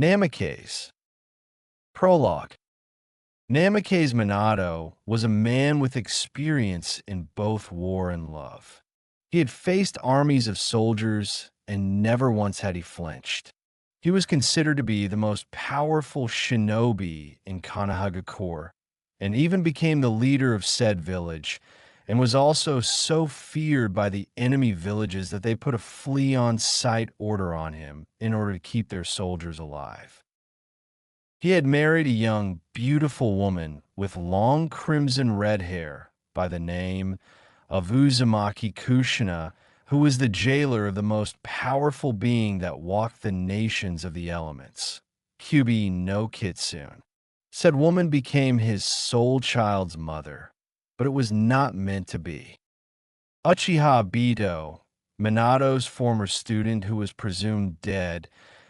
Namikaze. Prologue. Namikaze Minato was a man with experience in both war and love. He had faced armies of soldiers, and never once had he flinched. He was considered to be the most powerful shinobi in Konohagakure, and even became the leader of said village, and was also so feared by the enemy villages that they put a flea-on-sight order on him in order to keep their soldiers alive. He had married a young, beautiful woman with long crimson red hair by the name of Uzumaki Kushina, who was the jailer of the most powerful being that walked the nations of the elements, Kyubi no Kitsune. Said woman became his sole child's mother, but it was not meant to be. Uchiha Obito, Minato's former student who was presumed dead,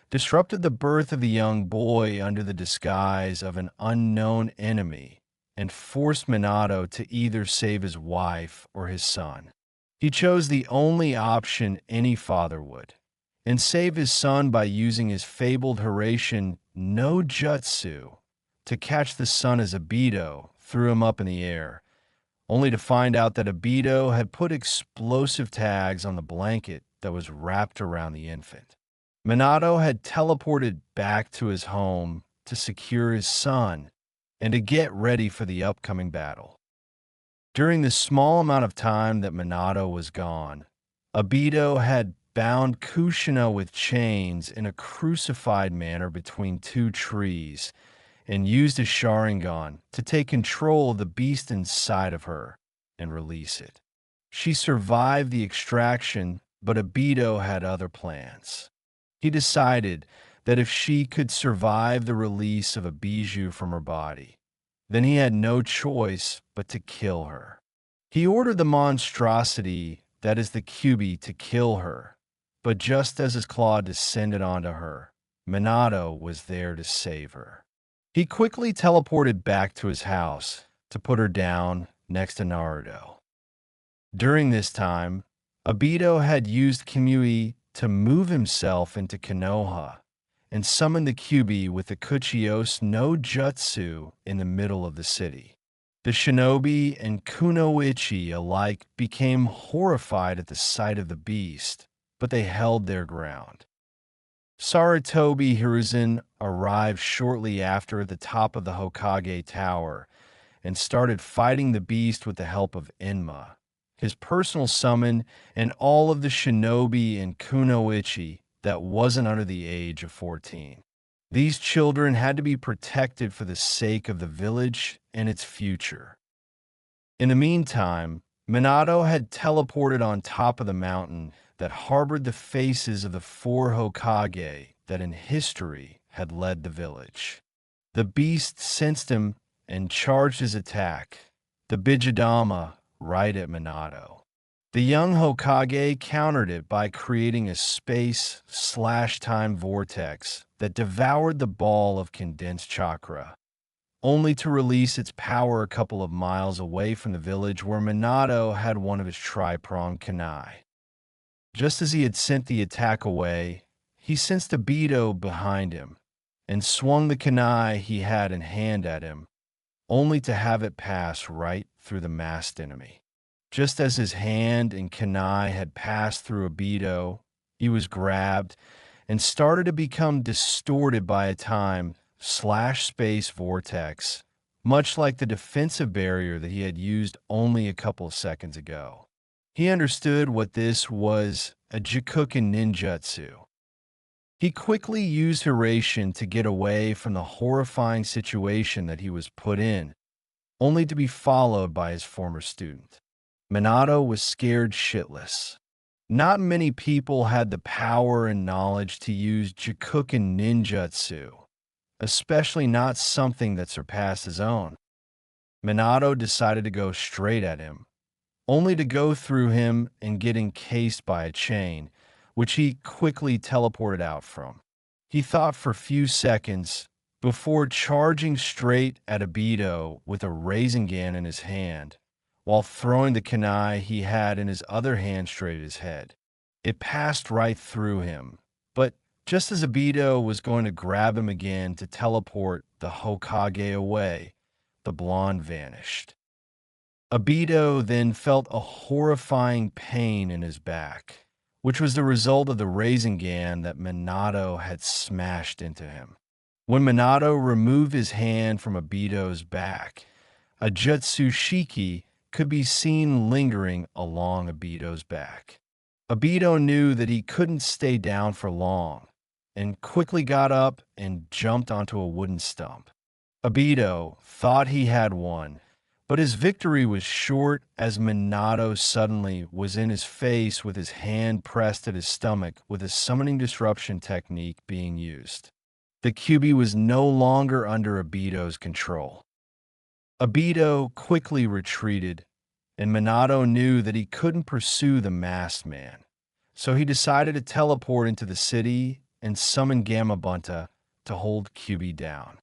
disrupted the birth of the young boy under the disguise of an unknown enemy and forced Minato to either save his wife or his son. He chose the only option any father would, and save his son by using his fabled Hiraishin no Jutsu to catch the son as Obito threw him up in the air, only to find out that Obito had put explosive tags on the blanket that was wrapped around the infant. Minato had teleported back to his home to secure his son and to get ready for the upcoming battle. During the small amount of time that Minato was gone, Obito had bound Kushina with chains in a crucified manner between two trees and used a Sharingan to take control of the beast inside of her and release it. She survived the extraction, but Obito had other plans. He decided that if she could survive the release of a bijou from her body, then he had no choice but to kill her. He ordered the monstrosity that is the Kyubi to kill her, but just as his claw descended onto her, Minato was there to save her. He quickly teleported back to his house to put her down next to Naruto. During this time, Obito had used Kamui to move himself into Konoha and summon the Kyubi with the Kuchiyose no Jutsu in the middle of the city. The shinobi and kunoichi alike became horrified at the sight of the beast, but they held their ground. Sarutobi Hiruzen arrived shortly after at the top of the Hokage Tower and started fighting the beast with the help of Enma, his personal summon, and all of the shinobi and kunoichi that wasn't under the age of 14. These children had to be protected for the sake of the village and its future. In the meantime, Minato had teleported on top of the mountain that harbored the faces of the 4 Hokage that in history had led the village. The beast sensed him and charged his attack, the Bijidama, right at Minato. The young Hokage countered it by creating a space/time vortex that devoured the ball of condensed chakra, only to release its power a couple of miles away from the village where Minato had one of his tri-pronged kunai. Just as he had sent the attack away, he sensed Obito behind him and swung the kunai he had in hand at him, only to have it pass right through the masked enemy. Just as his hand and kunai had passed through Obito, he was grabbed and started to become distorted by a time/space vortex, much like the defensive barrier that he had used only a couple of seconds ago. He understood what this was, a Jikuken ninjutsu. He quickly used Hiraishin to get away from the horrifying situation that he was put in, only to be followed by his former student. Minato was scared shitless. Not many people had the power and knowledge to use Jikuken ninjutsu, especially not something that surpassed his own. Minato decided to go straight at him, only to go through him and get encased by a chain, which he quickly teleported out from. He thought for a few seconds before charging straight at Obito with a Rasengan in his hand, while throwing the kunai he had in his other hand straight at his head. It passed right through him, but Just as Obito was going to grab him again to teleport the Hokage away, the blonde vanished. Obito then felt a horrifying pain in his back, which was the result of the Rasengan that Minato had smashed into him. When Minato removed his hand from Obito's back, a Jutsushiki could be seen lingering along Obito's back. Obito knew that he couldn't stay down for long, and quickly got up and jumped onto a wooden stump. Obito thought he had won, but his victory was short as Minato suddenly was in his face with his hand pressed at his stomach with a summoning disruption technique being used. The Kyuubi was no longer under Obito's control. Obito quickly retreated, and Minato knew that he couldn't pursue the masked man, so he decided to teleport into the city and summon Gamabunta to hold Kyuubi down.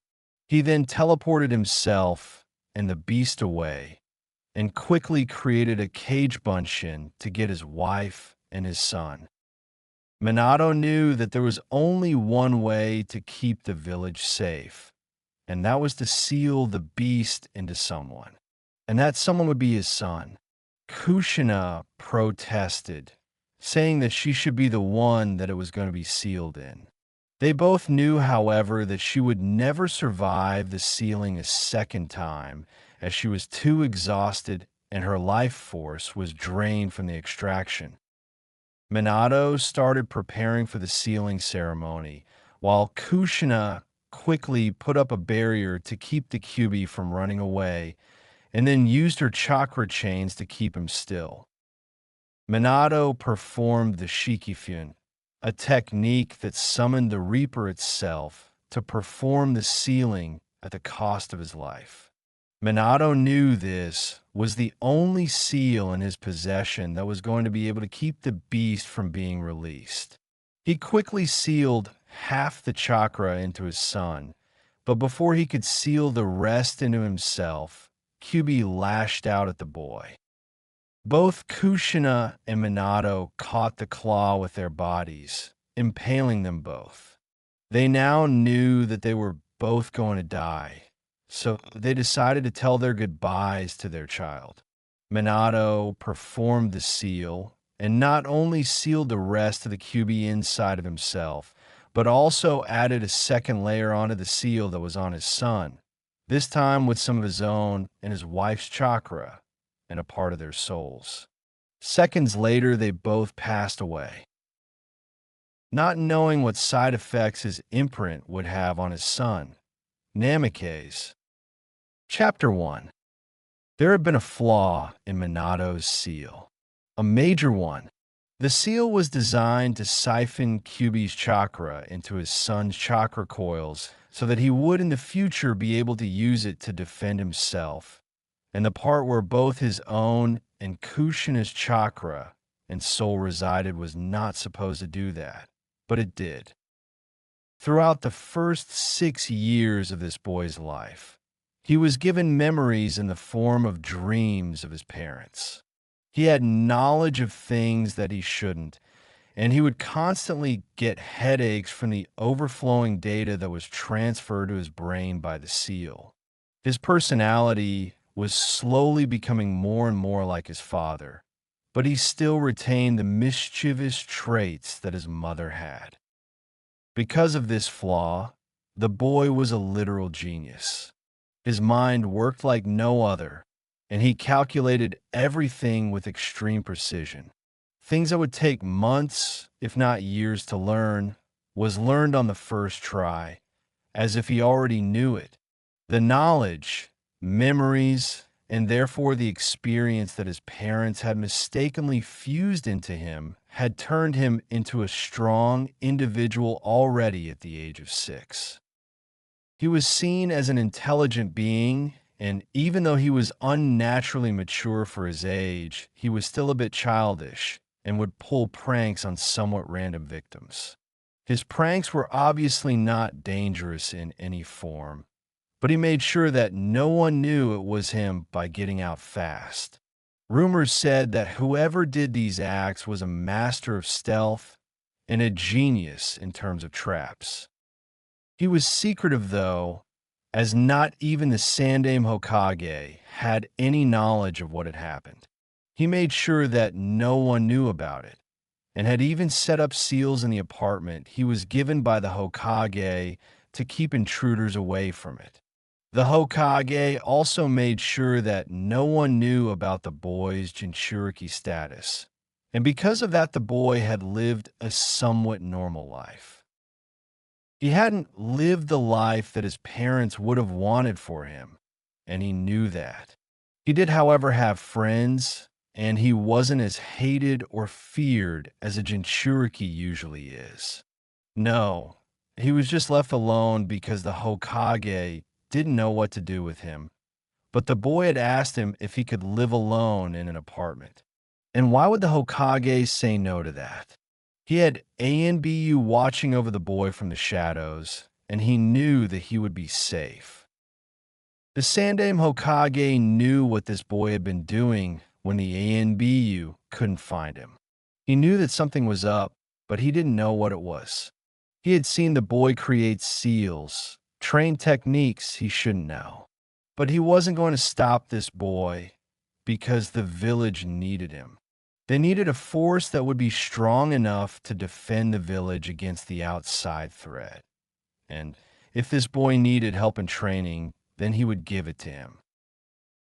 He then teleported himself and the beast away, and quickly created a cage bunshin to get his wife and his son. Minato knew that there was only one way to keep the village safe, and that was to seal the beast into someone. And that someone would be his son. Kushina protested, saying that she should be the one that it was going to be sealed in. They both knew, however, that she would never survive the sealing a second time, as she was too exhausted and her life force was drained from the extraction. Minato started preparing for the sealing ceremony, while Kushina quickly put up a barrier to keep the Kyuubi from running away, and then used her chakra chains to keep him still. Minato performed the Shikifun, a technique that summoned the Reaper itself to perform the sealing at the cost of his life. Minato knew this was the only seal in his possession that was going to be able to keep the beast from being released. He quickly sealed half the chakra into his son, but before he could seal the rest into himself, Kyuubi lashed out at the boy. Both Kushina and Minato caught the claw with their bodies, impaling them both. They now knew that they were both going to die, so they decided to tell their goodbyes to their child. Minato performed the seal, and not only sealed the rest of the Kyuubi inside of himself, but also added a second layer onto the seal that was on his son, this time with some of his own and his wife's chakra, and a part of their souls. Seconds later, they both passed away. Not knowing what side effects his imprint would have on his son, Namikaze. Chapter 1. There had been a flaw in Minato's seal. A major one. The seal was designed to siphon Kyuubi's chakra into his son's chakra coils so that he would in the future be able to use it to defend himself, and the part where both his own and Kushina's chakra and soul resided was not supposed to do that, but it did. Throughout the first 6 years of this boy's life, he was given memories in the form of dreams of his parents. He had knowledge of things that he shouldn't, and he would constantly get headaches from the overflowing data that was transferred to his brain by the seal. His personality was slowly becoming more and more like his father, but he still retained the mischievous traits that his mother had. Because of this flaw, the boy was a literal genius. His mind worked like no other, and he calculated everything with extreme precision. Things that would take months, if not years, to learn, was learned on the first try, as if he already knew it. The knowledge, memories, and therefore the experience that his parents had mistakenly fused into him had turned him into a strong individual already at the age of 6. He was seen as an intelligent being, and even though he was unnaturally mature for his age, he was still a bit childish and would pull pranks on somewhat random victims. His pranks were obviously not dangerous in any form, but he made sure that no one knew it was him by getting out fast. Rumors said that whoever did these acts was a master of stealth and a genius in terms of traps. He was secretive, though, as not even the Sandaime Hokage had any knowledge of what had happened. He made sure that no one knew about it, and had even set up seals in the apartment he was given by the Hokage to keep intruders away from it. The Hokage also made sure that no one knew about the boy's Jinchuriki status, and because of that the boy had lived a somewhat normal life. He hadn't lived the life that his parents would have wanted for him, and he knew that. He did, however, have friends, and he wasn't as hated or feared as a Jinchuriki usually is. No, he was just left alone because the Hokage didn't know what to do with him, but the boy had asked him if he could live alone in an apartment. And why would the Hokage say no to that? He had ANBU watching over the boy from the shadows, and he knew that he would be safe. The Sandaime Hokage knew what this boy had been doing when the ANBU couldn't find him. He knew that something was up, but he didn't know what it was. He had seen the boy create seals, train techniques he shouldn't know. But he wasn't going to stop this boy because the village needed him. They needed a force that would be strong enough to defend the village against the outside threat. And if this boy needed help in training, then he would give it to him.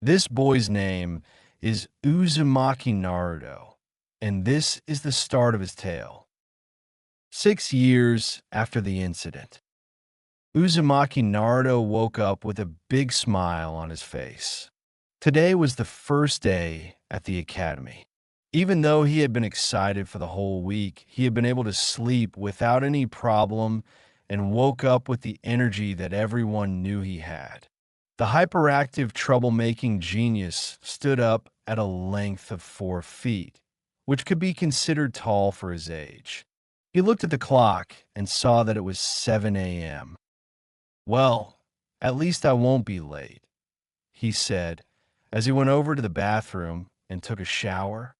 This boy's name is Uzumaki Naruto, and this is the start of his tale. 6 years after the incident, Uzumaki Naruto woke up with a big smile on his face. Today was the first day at the academy. Even though he had been excited for the whole week, he had been able to sleep without any problem and woke up with the energy that everyone knew he had. The hyperactive, troublemaking genius stood up at a length of 4 feet, which could be considered tall for his age. He looked at the clock and saw that it was 7 a.m. Well, at least I won't be late, he said as he went over to the bathroom and took a shower.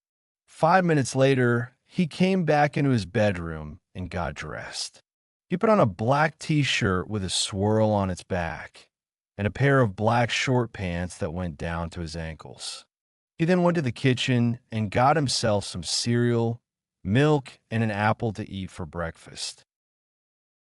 5 minutes later, he came back into his bedroom and got dressed. He put on a black t-shirt with a swirl on its back and a pair of black short pants that went down to his ankles. He then went to the kitchen and got himself some cereal, milk, and an apple to eat for breakfast.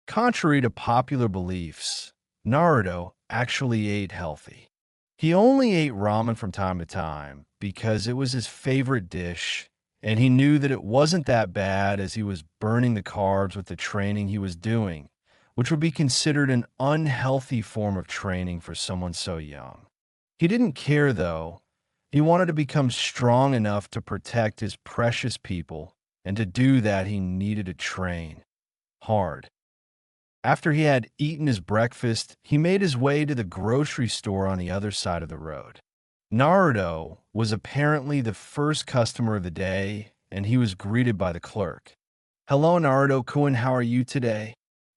Contrary to popular beliefs, Naruto actually ate healthy. He only ate ramen from time to time because it was his favorite dish, and he knew that it wasn't that bad as he was burning the carbs with the training he was doing, which would be considered an unhealthy form of training for someone so young. He didn't care, though. He wanted to become strong enough to protect his precious people, and to do that he needed to train hard. After he had eaten his breakfast, he made his way to the grocery store on the other side of the road. Naruto was apparently the first customer of the day, and he was greeted by the clerk. "Hello, Naruto-kun, how are you today?"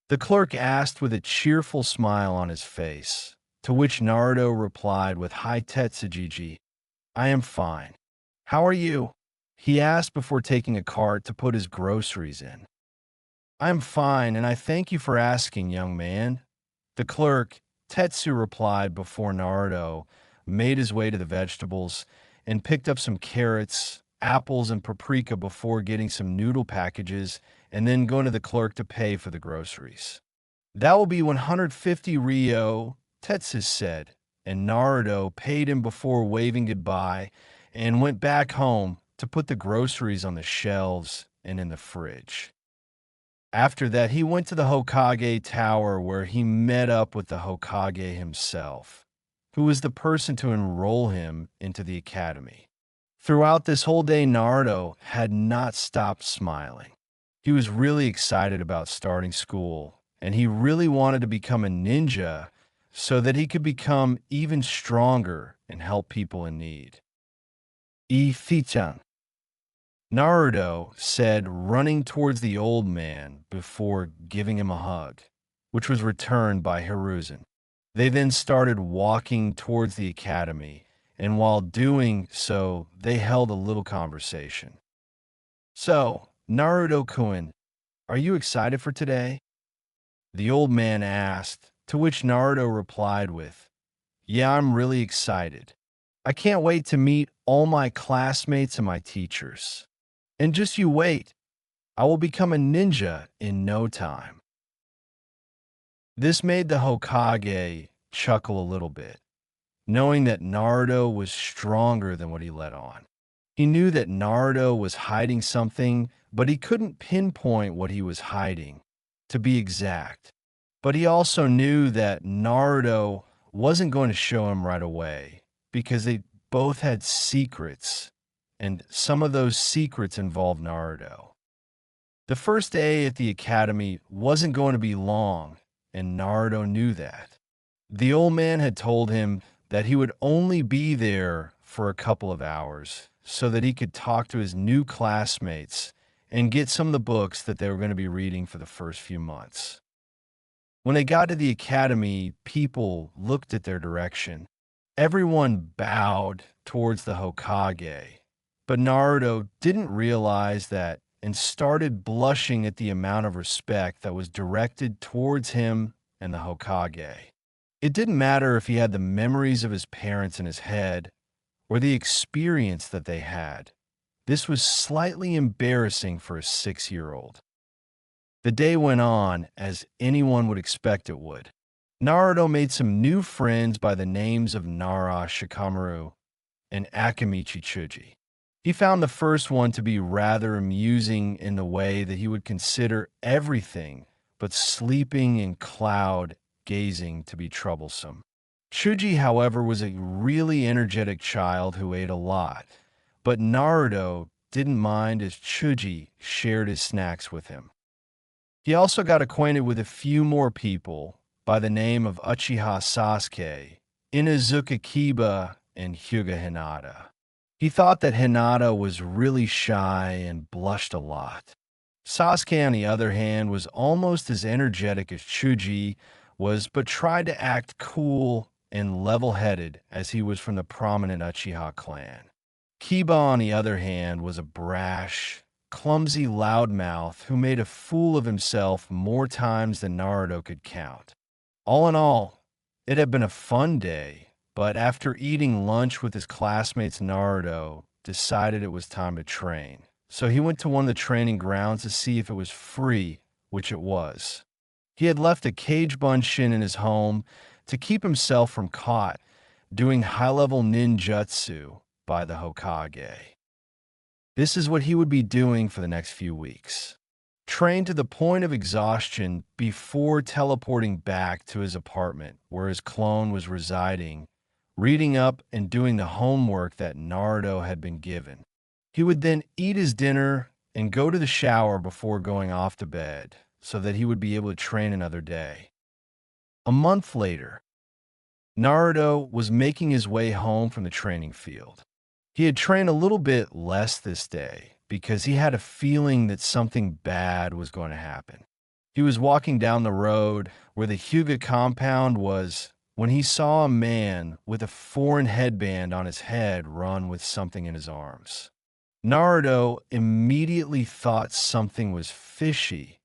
The clerk asked with a cheerful smile on his face, to which Naruto replied with "Hi Tetsujiji, I am fine. How are you?" he asked before taking a cart to put his groceries in. "I am fine, and I thank you for asking, young man." The clerk, Tetsu, replied before Naruto made his way to the vegetables and picked up some carrots, apples, and paprika before getting some noodle packages and then going to the clerk to pay for the groceries. "That will be 150 Ryo," Tetsu said, and Naruto paid him before waving goodbye and went back home to put the groceries on the shelves and in the fridge. After that, he went to the Hokage Tower where he met up with the Hokage himself, who was the person to enroll him into the academy. Throughout this whole day, Naruto had not stopped smiling. He was really excited about starting school, and he really wanted to become a ninja so that he could become even stronger and help people in need. Ifi-chan, Naruto said, running towards the old man before giving him a hug, which was returned by Hiruzen. They then started walking towards the academy, and while doing so, they held a little conversation. "So, Naruto-kun, Are you excited for today? The old man asked, to which Naruto replied with, Yeah, I'm really excited. I can't wait to meet all my classmates and my teachers. And just you wait, I will become a ninja in no time. This made the Hokage chuckle a little bit, knowing that Naruto was stronger than what he let on. He knew that Naruto was hiding something, but he couldn't pinpoint what he was hiding, to be exact. But he also knew that Naruto wasn't going to show him right away because they both had secrets, and some of those secrets involved Naruto. The first day at the academy wasn't going to be long, and Naruto knew that. The old man had told him that he would only be there for a couple of hours so that he could talk to his new classmates and get some of the books that they were going to be reading for the first few months. When they got to the academy, people looked at their direction. Everyone bowed towards the Hokage, but Naruto didn't realize that and started blushing at the amount of respect that was directed towards him and the Hokage. It didn't matter if he had the memories of his parents in his head or the experience that they had. This was slightly embarrassing for a 6-year-old. The day went on as anyone would expect it would. Naruto made some new friends by the names of Nara Shikamaru and Akamichi Chuji. He found the first one to be rather amusing in the way that he would consider everything but sleeping and cloud gazing to be troublesome. Chuji, however, was a really energetic child who ate a lot, but Naruto didn't mind as Chuji shared his snacks with him. He also got acquainted with a few more people by the name of Uchiha Sasuke, Inuzuka Kiba, and Hyuga Hinata. He thought that Hinata was really shy and blushed a lot. Sasuke, on the other hand, was almost as energetic as Chuji was, but tried to act cool and level-headed as he was from the prominent Uchiha clan. Kiba, on the other hand, was a brash, clumsy loudmouth who made a fool of himself more times than Naruto could count. All in all, it had been a fun day, but after eating lunch with his classmates, Naruto decided it was time to train. So he went to one of the training grounds to see if it was free, which it was. He had left a cage bunshin in his home to keep himself from caught doing high-level ninjutsu by the Hokage. This is what he would be doing for the next few weeks. Train to the point of exhaustion before teleporting back to his apartment where his clone was residing, reading up and doing the homework that Naruto had been given. He would then eat his dinner and go to the shower before going off to bed so that he would be able to train another day. A month later, Naruto was making his way home from the training field. He had trained a little bit less this day because he had a feeling that something bad was going to happen. He was walking down the road where the Hyuga compound was when he saw a man with a foreign headband on his head run with something in his arms. Naruto immediately thought something was fishy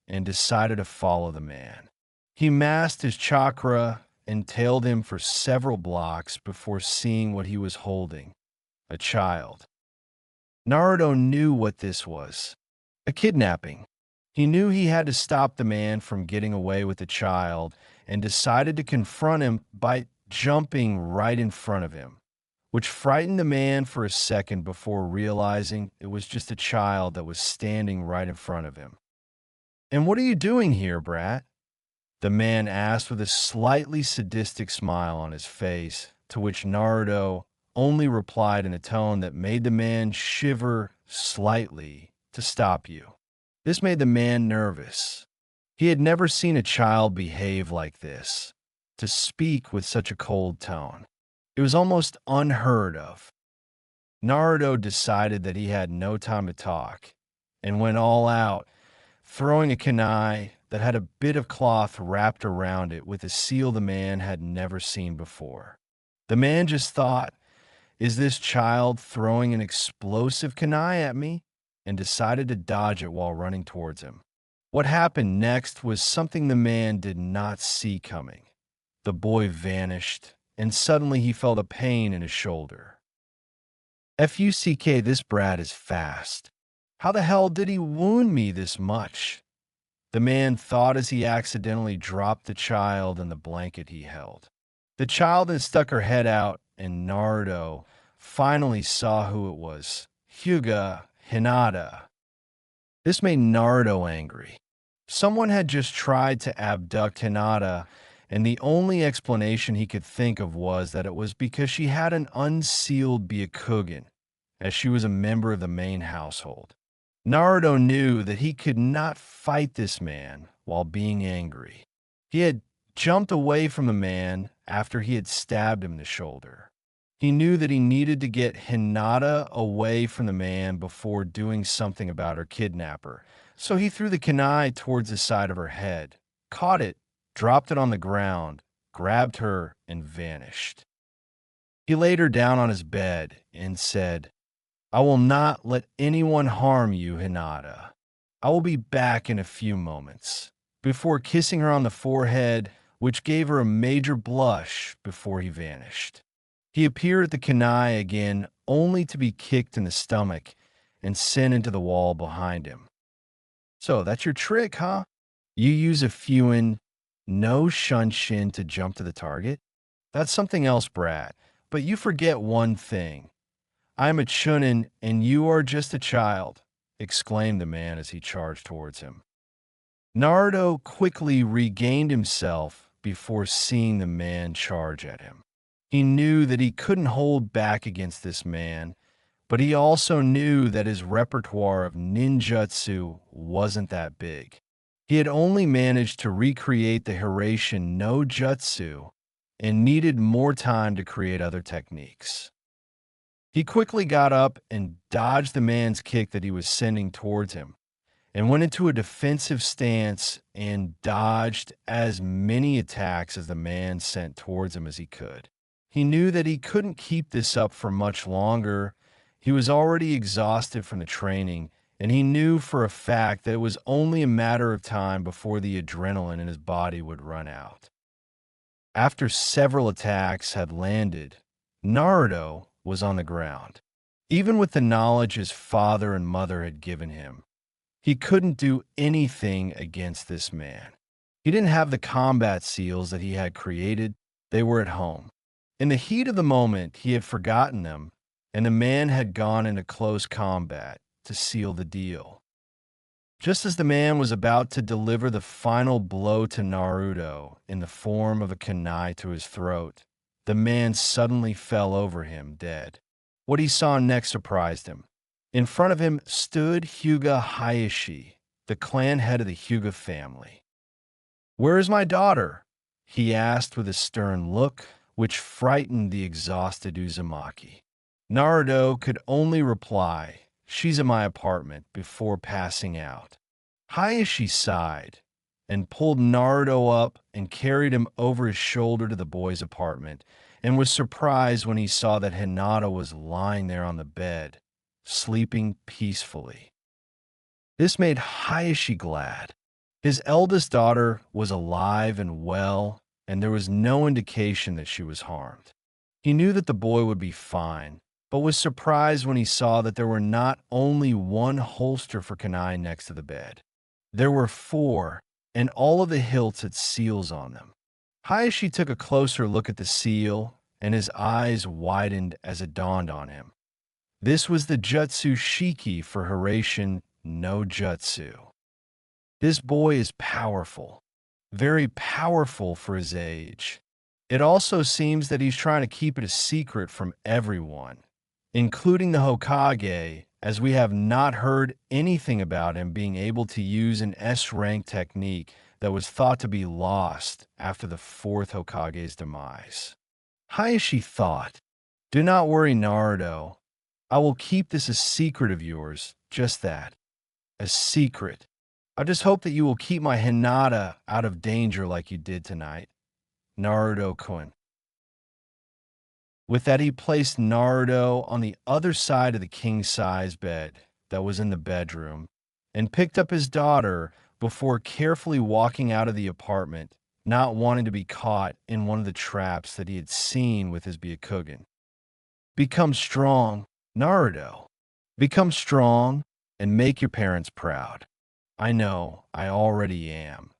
and decided to follow the man. He masked his chakra and tailed him for several blocks before seeing what he was holding. A child. Naruto knew what this was. A kidnapping. He knew he had to stop the man from getting away with the child and decided to confront him by jumping right in front of him, which frightened the man for a second before realizing it was just a child that was standing right in front of him. "And what are you doing here, brat?" the man asked with a slightly sadistic smile on his face, to which Naruto only replied in a tone that made the man shiver slightly to stop you. This made the man nervous. He had never seen a child behave like this, to speak with such a cold tone. It was almost unheard of. Naruto decided that he had no time to talk and went all out, throwing a kunai that had a bit of cloth wrapped around it with a seal the man had never seen before. The man just thought, "Is this child throwing an explosive kunai at me?" and decided to dodge it while running towards him. What happened next was something the man did not see coming. The boy vanished, and suddenly he felt a pain in his shoulder. Fuck, this brat is fast. How the hell did he wound me this much? The man thought as he accidentally dropped the child in the blanket he held. The child then stuck her head out, and Naruto finally saw who it was. Hyuga Hinata. This made Naruto angry. Someone had just tried to abduct Hinata, and the only explanation he could think of was that it was because she had an unsealed Byakugan, as she was a member of the main household. Naruto knew that he could not fight this man while being angry. He had jumped away from the man after he had stabbed him in the shoulder. He knew that he needed to get Hinata away from the man before doing something about her kidnapper, so he threw the kunai towards the side of her head, caught it, dropped it on the ground, grabbed her, and vanished. He laid her down on his bed and said, "I will not let anyone harm you, Hinata. I will be back in a few moments," before kissing her on the forehead, which gave her a major blush before he vanished. He appeared at the kunai again, only to be kicked in the stomach and sent into the wall behind him. "So that's your trick, huh? You use a Fuin no Shunshin to jump to the target? That's something else, brat. But you forget one thing. I'm a Chunin and you are just a child," exclaimed the man as he charged towards him. Naruto quickly regained himself before seeing the man charge at him. He knew that he couldn't hold back against this man, but he also knew that his repertoire of ninjutsu wasn't that big. He had only managed to recreate the Hiraishin no Jutsu and needed more time to create other techniques. He quickly got up and dodged the man's kick that he was sending towards him, and went into a defensive stance and dodged as many attacks as the man sent towards him as he could. He knew that he couldn't keep this up for much longer. He was already exhausted from the training, and he knew for a fact that it was only a matter of time before the adrenaline in his body would run out. After several attacks had landed, Naruto was on the ground. Even with the knowledge his father and mother had given him, he couldn't do anything against this man. He didn't have the combat seals that he had created. They were at home. In the heat of the moment, he had forgotten them, and the man had gone into close combat to seal the deal. Just as the man was about to deliver the final blow to Naruto in the form of a kunai to his throat, the man suddenly fell over him dead. What he saw next surprised him. In front of him stood Hyuga Hayashi, the clan head of the Hyuga family. "Where is my daughter?" he asked with a stern look, which frightened the exhausted Uzumaki. Naruto could only reply, "She's in my apartment," before passing out. Hayashi sighed and pulled Naruto up and carried him over his shoulder to the boy's apartment, and was surprised when he saw that Hinata was lying there on the bed, sleeping peacefully. This made Hayashi glad. His eldest daughter was alive and well, and there was no indication that she was harmed. He knew that the boy would be fine, but was surprised when he saw that there were not only one holster for kunai next to the bed. There were 4, and all of the hilts had seals on them. Hayashi took a closer look at the seal, and his eyes widened as it dawned on him. This was the Jutsu Shiki for Hiraishin no Jutsu. This boy is powerful, very powerful for his age. It also seems that he's trying to keep it a secret from everyone, including the Hokage, as we have not heard anything about him being able to use an S-rank technique that was thought to be lost after the 4th Hokage's demise. Hayashi thought, "Do not worry, Naruto. I will keep this a secret of yours, just that, a secret. I just hope that you will keep my Hinata out of danger like you did tonight, Naruto-kun." With that, he placed Naruto on the other side of the king-size bed that was in the bedroom, and picked up his daughter before carefully walking out of the apartment, not wanting to be caught in one of the traps that he had seen with his Byakugan. Become strong, Naruto. Become strong and make your parents proud. I know, I already am,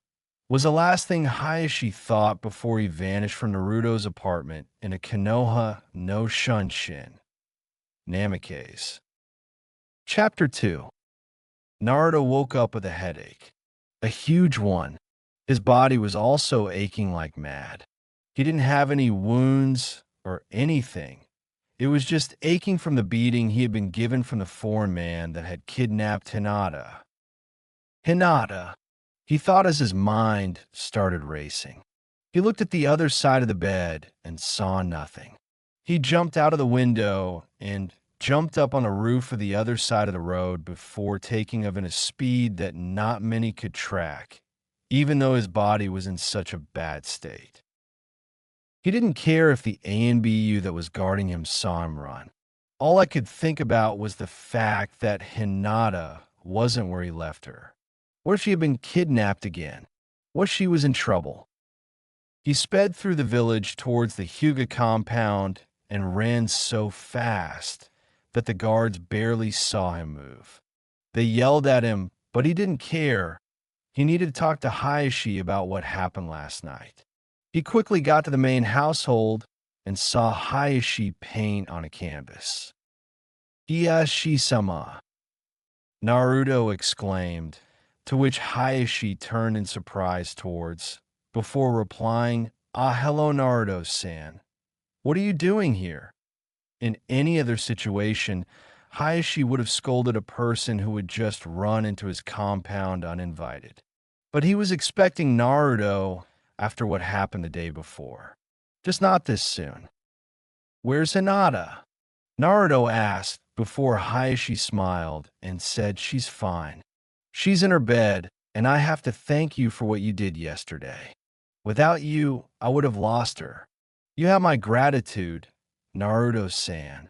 was the last thing Hayashi thought before he vanished from Naruto's apartment in a Konoha no Shunshin. Namikaze. Chapter 2. Naruto woke up with a headache. A huge one. His body was also aching like mad. He didn't have any wounds or anything. It was just aching from the beating he had been given from the foreign man that had kidnapped Hinata. Hinata, he thought as his mind started racing. He looked at the other side of the bed and saw nothing. He jumped out of the window and jumped up on the roof of the other side of the road before taking off in a speed that not many could track, even though his body was in such a bad state. He didn't care if the ANBU that was guarding him saw him run. All I could think about was the fact that Hinata wasn't where he left her. What if she had been kidnapped again? What if she was in trouble? He sped through the village towards the Hyuga compound and ran so fast that the guards barely saw him move. They yelled at him, but he didn't care. He needed to talk to Hayashi about what happened last night. He quickly got to the main household and saw Hayashi paint on a canvas. "Hiyashi-sama," Naruto exclaimed, to which Hayashi turned in surprise towards, before replying, "Ah, hello, Naruto-san. What are you doing here?" In any other situation, Hayashi would have scolded a person who had just run into his compound uninvited. But he was expecting Naruto after what happened the day before. Just not this soon. "Where's Hinata?" Naruto asked before Hayashi smiled and said she's fine. "She's in her bed, and I have to thank you for what you did yesterday. Without you, I would have lost her. You have my gratitude, Naruto-san."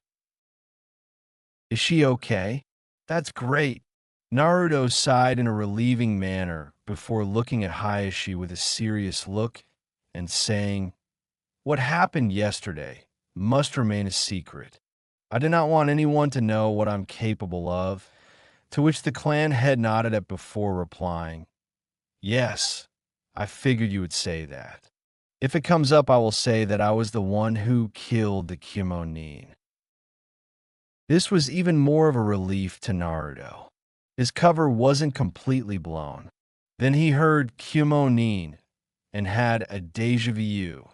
"Is she okay?" "That's great." Naruto sighed in a relieving manner before looking at Hayashi with a serious look and saying, "What happened yesterday must remain a secret. I do not want anyone to know what I'm capable of," to which the clan head nodded at before replying, "Yes, I figured you would say that. If it comes up, I will say that I was the one who killed the Kimonin." This was even more of a relief to Naruto. His cover wasn't completely blown. Then he heard Kimonin and had a déjà vu.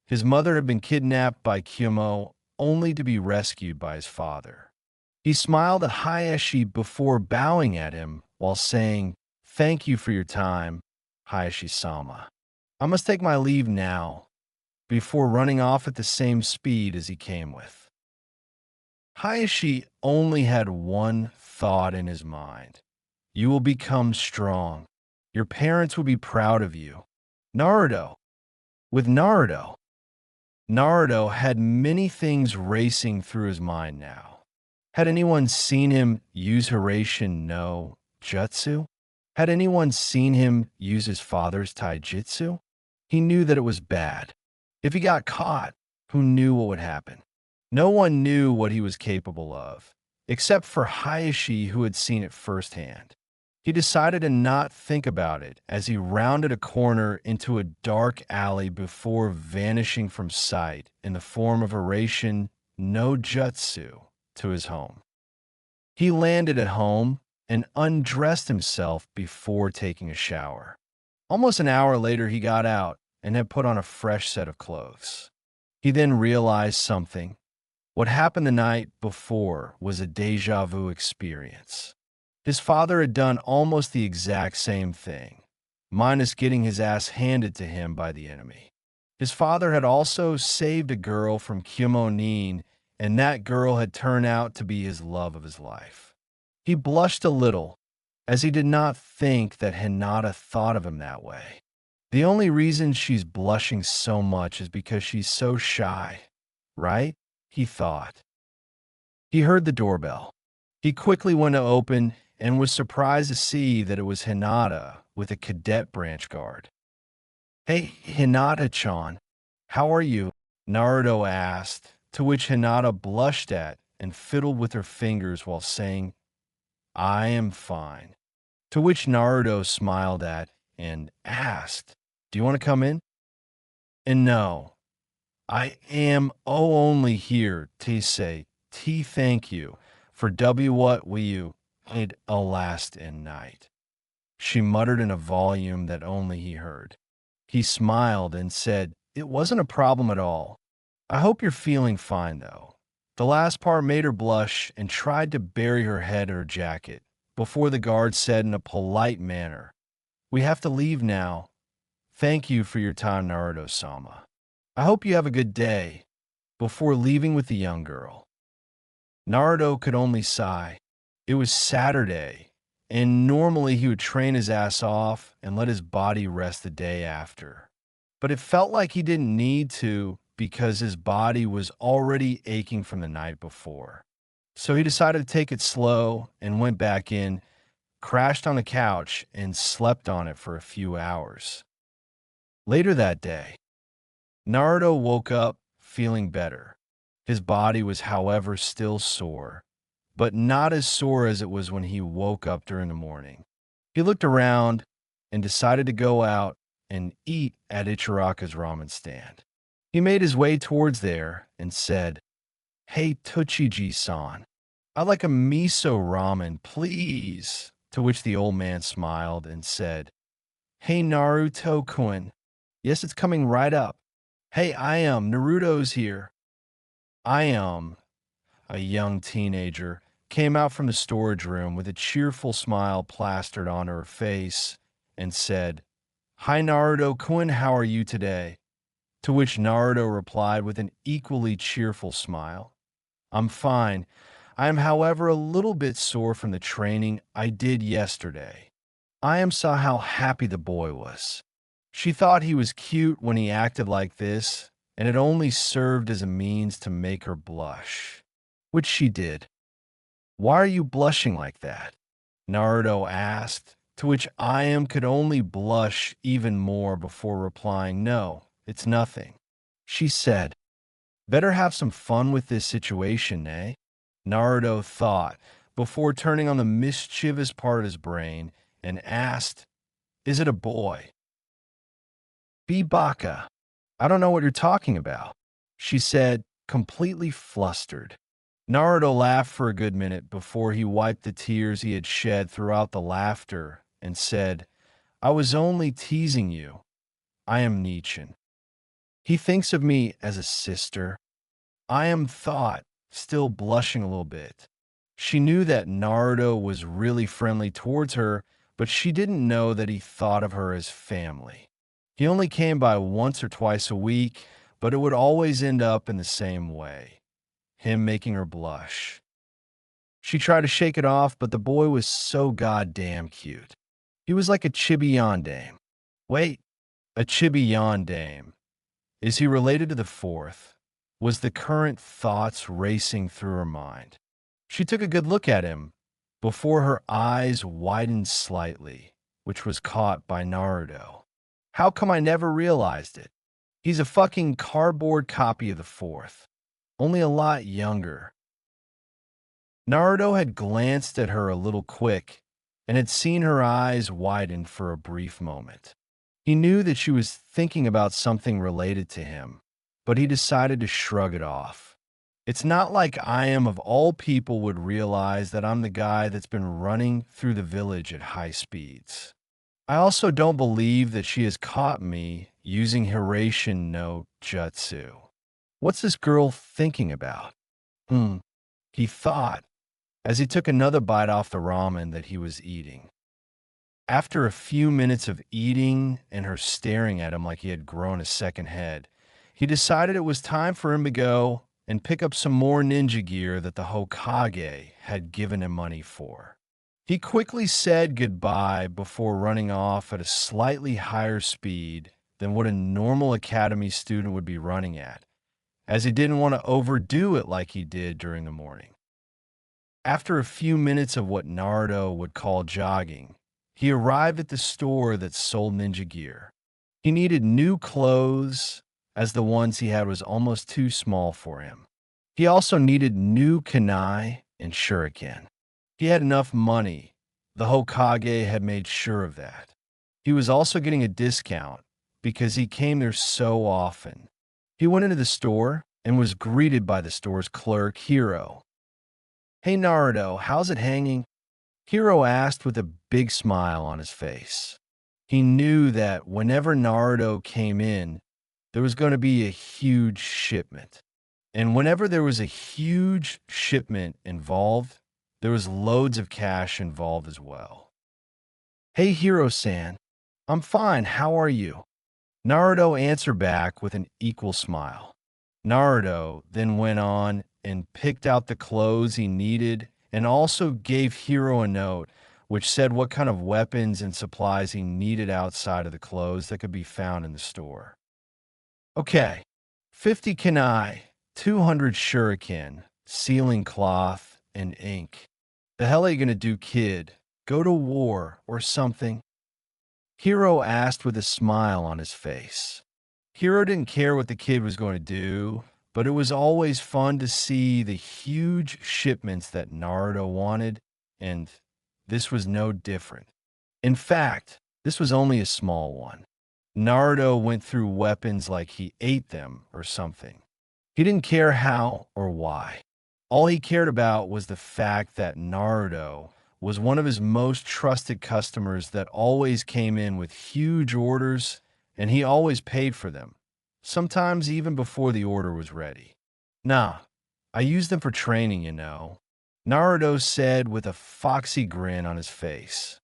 His mother had been kidnapped by Kyomo only to be rescued by his father. He smiled at Hayashi before bowing at him while saying, "Thank you for your time, Hayashi-sama. I must take my leave now," before running off at the same speed as he came with. Hayashi only had one thought in his mind. You will become strong. Your parents will be proud of you. Naruto. With Naruto. Naruto had many things racing through his mind now. Had anyone seen him use Hiraishin no Jutsu? Had anyone seen him use his father's taijutsu? He knew that it was bad. If he got caught, who knew what would happen? No one knew what he was capable of, except for Hayashi, who had seen it firsthand. He decided to not think about it as he rounded a corner into a dark alley before vanishing from sight in the form of Hiraishin no Jutsu to his home. He landed at home and undressed himself before taking a shower. Almost an hour later, he got out and had put on a fresh set of clothes. He then realized something. What happened the night before was a déjà vu experience. His father had done almost the exact same thing, minus getting his ass handed to him by the enemy. His father had also saved a girl from Kyomonin, and that girl had turned out to be his love of his life. He blushed a little, as he did not think that Hinata thought of him that way. The only reason she's blushing so much is because she's so shy, right? He thought. He heard the doorbell. He quickly went to open and was surprised to see that it was Hinata with a cadet branch guard. "Hey, Hinata-chan, how are you?" Naruto asked, to which Hinata blushed at and fiddled with her fingers while saying, "I am fine." To which Naruto smiled at and asked, "Do you want to come in?" And no, I am only here to say thank you for what you did last night. She muttered in a volume that only he heard. He smiled and said, "It wasn't a problem at all. I hope you're feeling fine, though." The last part made her blush and tried to bury her head in her jacket before the guard said in a polite manner, "We have to leave now. Thank you for your time, Naruto-sama. I hope you have a good day," before leaving with the young girl. Naruto could only sigh. It was Saturday, and normally he would train his ass off and let his body rest the day after. But it felt like he didn't need to because his body was already aching from the night before. So he decided to take it slow and went back in, crashed on the couch, and slept on it for a few hours. Later that day, Naruto woke up feeling better. His body was, however, still sore, but not as sore as it was when he woke up during the morning. He looked around and decided to go out and eat at Ichiraka's ramen stand. He made his way towards there and said, "Hey, Tochiji-san, I'd like a miso ramen, please." To which the old man smiled and said, "Hey, Naruto-kun. Yes, it's coming right up. Hey, Naruto's here." A young teenager, came out from the storage room with a cheerful smile plastered on her face and said, "Hi, Naruto-kun, how are you today?" To which Naruto replied with an equally cheerful smile, "I'm fine. I am, however, a little bit sore from the training I did yesterday." Saw how happy the boy was. She thought he was cute when he acted like this, and it only served as a means to make her blush. Which she did. "Why are you blushing like that?" Naruto asked, to which could only blush even more before replying, "No, it's nothing." She said, "Better have some fun with this situation, eh?" Naruto thought, before turning on the mischievous part of his brain, and asked, "Is it a boy?" "Be baka. I don't know what you're talking about," she said, completely flustered. Naruto laughed for a good minute before he wiped the tears he had shed throughout the laughter and said, "I was only teasing you. I am Nichin. He thinks of me as a sister." Thought, still blushing a little bit. She knew that Naruto was really friendly towards her, but she didn't know that he thought of her as family. He only came by once or twice a week, but it would always end up in the same way, him making her blush. She tried to shake it off, but the boy was so goddamn cute. He was like a chibi yandame. Wait, a chibi yandame. Is he related to the fourth? Was the current thoughts racing through her mind. She took a good look at him before her eyes widened slightly, which was caught by Naruto. How come I never realized it? He's a fucking cardboard copy of the fourth, only a lot younger. Naruto had glanced at her a little quick and had seen her eyes widen for a brief moment. He knew that she was thinking about something related to him, but he decided to shrug it off. It's not like of all people would realize that I'm the guy that's been running through the village at high speeds. I also don't believe that she has caught me using Hirashin no Jutsu. What's this girl thinking about? He thought, as he took another bite off the ramen that he was eating. After a few minutes of eating and her staring at him like he had grown a second head, he decided it was time for him to go and pick up some more ninja gear that the Hokage had given him money for. He quickly said goodbye before running off at a slightly higher speed than what a normal academy student would be running at, as he didn't want to overdo it like he did during the morning. After a few minutes of what Naruto would call jogging, He arrived at the store that sold ninja gear. He needed new clothes, as the ones he had was almost too small for him. He also needed new kunai and shuriken. He had enough money. The Hokage had made sure of that. He was also getting a discount because he came there so often. He went into the store and was greeted by the store's clerk, Hiro. "Hey Naruto, how's it hanging?" Hiro asked with a big smile on his face. He knew that whenever Naruto came in, there was going to be a huge shipment. And whenever there was a huge shipment involved, there was loads of cash involved as well. "Hey Hiro-san, I'm fine, how are you?" Naruto answered back with an equal smile. Naruto then went on and picked out the clothes he needed and also gave Hiro a note which said what kind of weapons and supplies he needed outside of the clothes that could be found in the store. "Okay, 50 kunai, 200 shuriken, sealing cloth, and ink. The hell are you gonna do, kid? Go to war or something?" Hiro asked with a smile on his face. Hiro didn't care what the kid was going to do, but it was always fun to see the huge shipments that Naruto wanted, and this was no different. In fact, this was only a small one. Naruto went through weapons like he ate them or something. He didn't care how or why. All he cared about was the fact that Naruto was one of his most trusted customers that always came in with huge orders, and he always paid for them, sometimes even before the order was ready. "Nah, I use them for training, you know," Naruto said with a foxy grin on his face.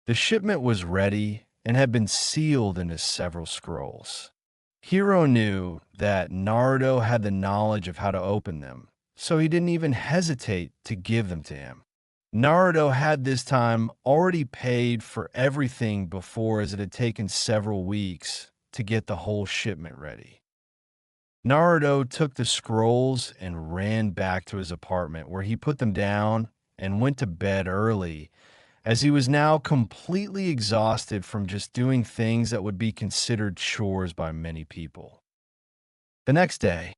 The shipment was ready and had been sealed into several scrolls. Hiro knew that Naruto had the knowledge of how to open them, so he didn't even hesitate to give them to him. Naruto had this time already paid for everything before, as it had taken several weeks to get the whole shipment ready. Naruto took the scrolls and ran back to his apartment where he put them down and went to bed early, as he was now completely exhausted from just doing things that would be considered chores by many people. The next day,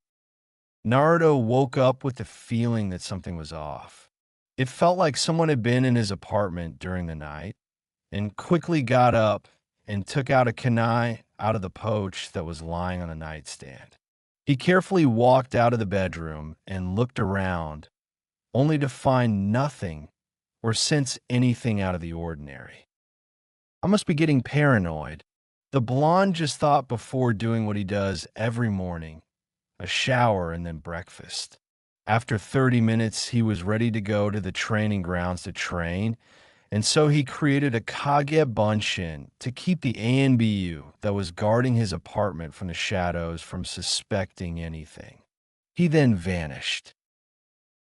Naruto woke up with the feeling that something was off. It felt like someone had been in his apartment during the night, and quickly got up and took out a kunai out of the pouch that was lying on the nightstand. He carefully walked out of the bedroom and looked around, only to find nothing or sense anything out of the ordinary. "I must be getting paranoid." The blonde just thought before doing what he does every morning, a shower and then breakfast. After 30 minutes, he was ready to go to the training grounds to train, and so he created a Kage Bunshin to keep the ANBU that was guarding his apartment from the shadows from suspecting anything. He then vanished.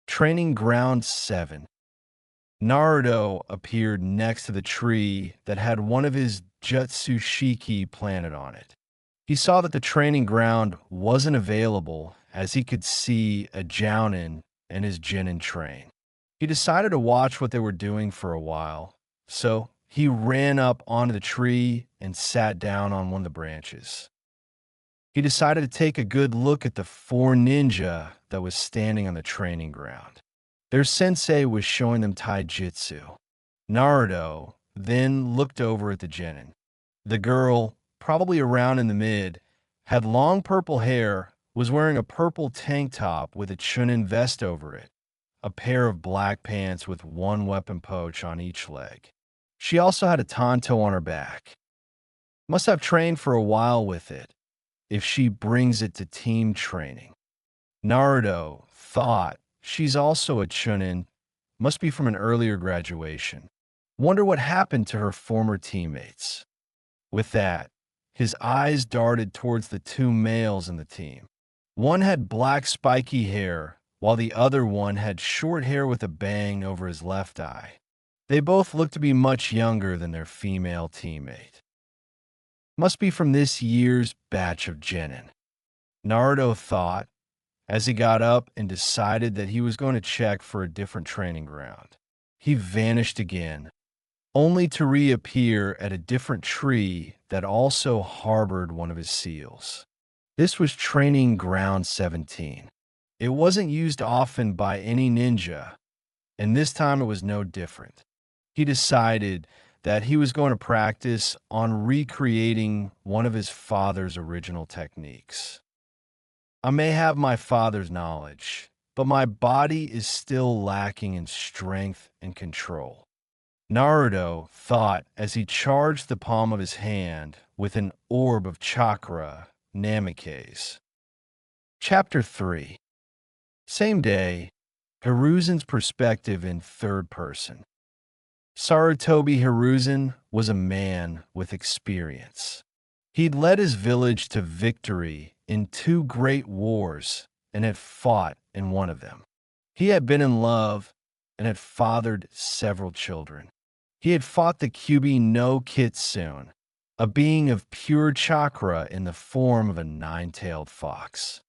Training Ground 7. Naruto appeared next to the tree that had one of his Jutsushiki planted on it. He saw that the training ground wasn't available, as he could see a Jounin and his Genin train. He decided to watch what they were doing for a while, so he ran up onto the tree and sat down on one of the branches. He decided to take a good look at the 4 ninja that was standing on the training ground. Their sensei was showing them taijutsu. Naruto then looked over at the Genin. The girl, probably around in the mid, had long purple hair, was wearing a purple tank top with a chunin vest over it, a pair of black pants with one weapon pouch on each leg. She also had a tanto on her back. Must have trained for a while with it, if she brings it to team training. Naruto thought she's also a chunin, must be from an earlier graduation. Wonder what happened to her former teammates. With that, his eyes darted towards the 2 males in the team. One had black spiky hair, while the other one had short hair with a bang over his left eye. They both looked to be much younger than their female teammate. Must be from this year's batch of Genin, Naruto thought, as he got up and decided that he was going to check for a different training ground. He vanished again. only to reappear at a different tree that also harbored one of his seals. This was Training Ground 17. It wasn't used often by any ninja, and this time it was no different. He decided that he was going to practice on recreating one of his father's original techniques. I may have my father's knowledge, but my body is still lacking in strength and control. Naruto thought as he charged the palm of his hand with an orb of chakra, Namikaze. Chapter 3. Same day, Hiruzen's perspective in third person. Sarutobi Hiruzen was a man with experience. He'd led his village to victory in two great wars and had fought in one of them. He had been in love and had fathered several children. He had fought the Kyubi no Kitsune, a being of pure chakra in the form of a nine-tailed fox.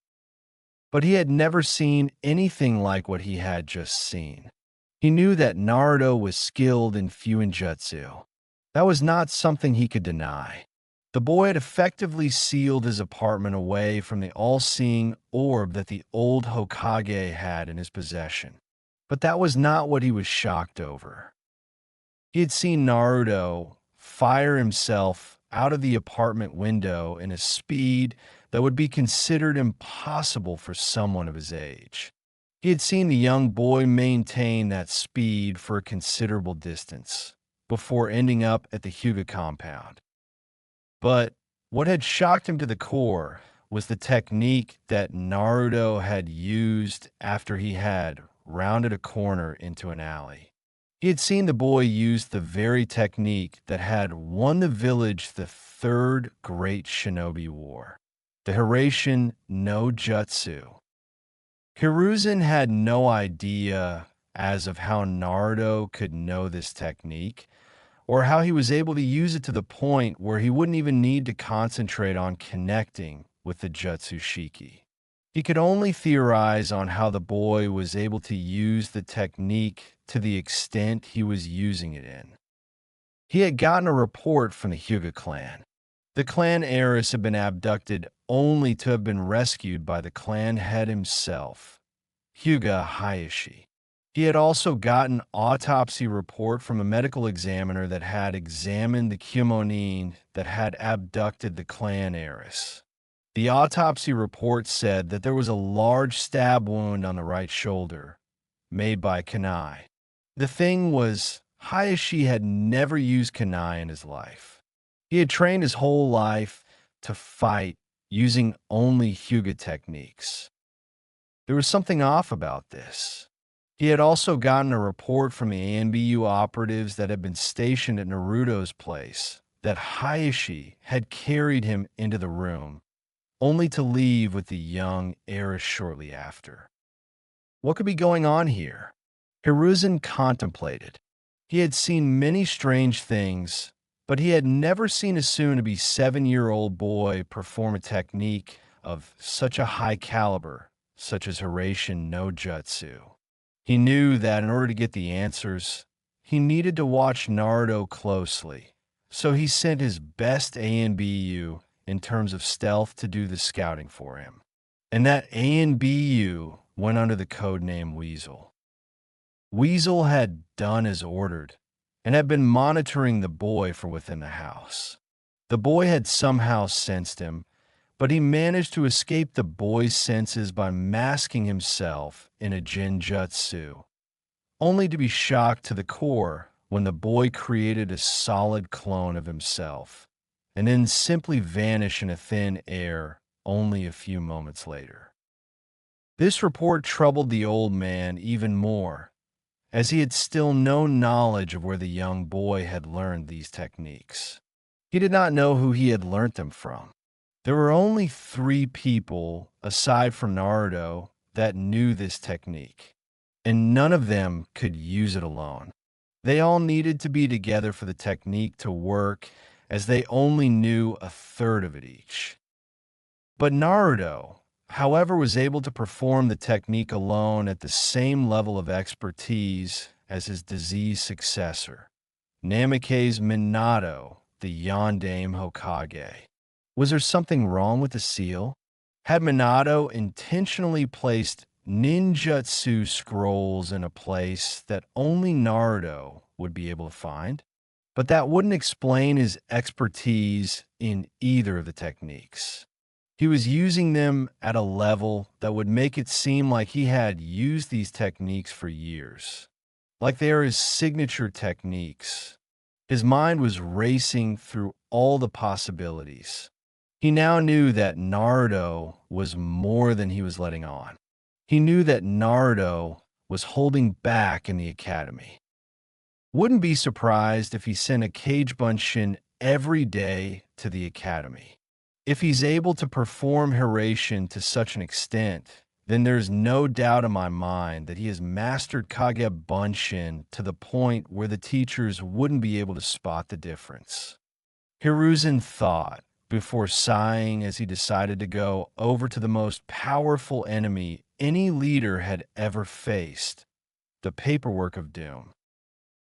But he had never seen anything like what he had just seen. He knew that Naruto was skilled in Fuinjutsu. That was not something he could deny. The boy had effectively sealed his apartment away from the all-seeing orb that the old Hokage had in his possession. But that was not what he was shocked over. He had seen Naruto fire himself out of the apartment window in a speed that would be considered impossible for someone of his age. He had seen the young boy maintain that speed for a considerable distance before ending up at the Hyuga compound. But what had shocked him to the core was the technique that Naruto had used after he had rounded a corner into an alley. He had seen the boy use the very technique that had won the village the third great shinobi war, the Hiraishin no Jutsu. Hiruzen had no idea as of how Naruto could know this technique, or how he was able to use it to the point where he wouldn't even need to concentrate on connecting with the Jutsu Shiki. He could only theorize on how the boy was able to use the technique to the extent he was using it in. He had gotten a report from the Hyuga clan. The clan heiress had been abducted only to have been rescued by the clan head himself, Hyuga Hayashi. He had also gotten an autopsy report from a medical examiner that had examined the Kyomonin that had abducted the clan heiress. The autopsy report said that there was a large stab wound on the right shoulder, made by kunai. The thing was, Hayashi had never used kunai in his life. He had trained his whole life to fight using only Hyuga techniques. There was something off about this. He had also gotten a report from the ANBU operatives that had been stationed at Naruto's place that Hayashi had carried him into the room, only to leave with the young heiress shortly after. What could be going on here? Hiruzen contemplated. He had seen many strange things, but he had never seen a soon-to-be 7-year-old boy perform a technique of such a high caliber, such as Hiraishin no Jutsu. He knew that in order to get the answers, he needed to watch Naruto closely, so he sent his best ANBU in terms of stealth to do the scouting for him. And that ANBU went under the codename Weasel. Weasel had done as ordered and had been monitoring the boy from within the house. The boy had somehow sensed him, but he managed to escape the boy's senses by masking himself in a Genjutsu, only to be shocked to the core when the boy created a solid clone of himself, and then simply vanish in a thin air only a few moments later. This report troubled the old man even more, as he had still no knowledge of where the young boy had learned these techniques. He did not know who he had learnt them from. There were only 3 people, aside from Naruto, that knew this technique, and none of them could use it alone. They all needed to be together for the technique to work, as they only knew a third of it each. But Naruto, however, was able to perform the technique alone at the same level of expertise as his diseased successor, Namake's Minato, the Yondaime Hokage. Was there something wrong with the seal? Had Minato intentionally placed ninjutsu scrolls in a place that only Naruto would be able to find? But that wouldn't explain his expertise in either of the techniques. He was using them at a level that would make it seem like he had used these techniques for years, like they are his signature techniques. His mind was racing through all the possibilities. He now knew that Naruto was more than he was letting on. He knew that Naruto was holding back in the academy. Wouldn't be surprised if he sent a Cage Bunshin every day to the academy. If he's able to perform Hiraishin to such an extent, then there's no doubt in my mind that he has mastered Kage Bunshin to the point where the teachers wouldn't be able to spot the difference. Hiruzen thought, before sighing as he decided to go over to the most powerful enemy any leader had ever faced, the paperwork of doom.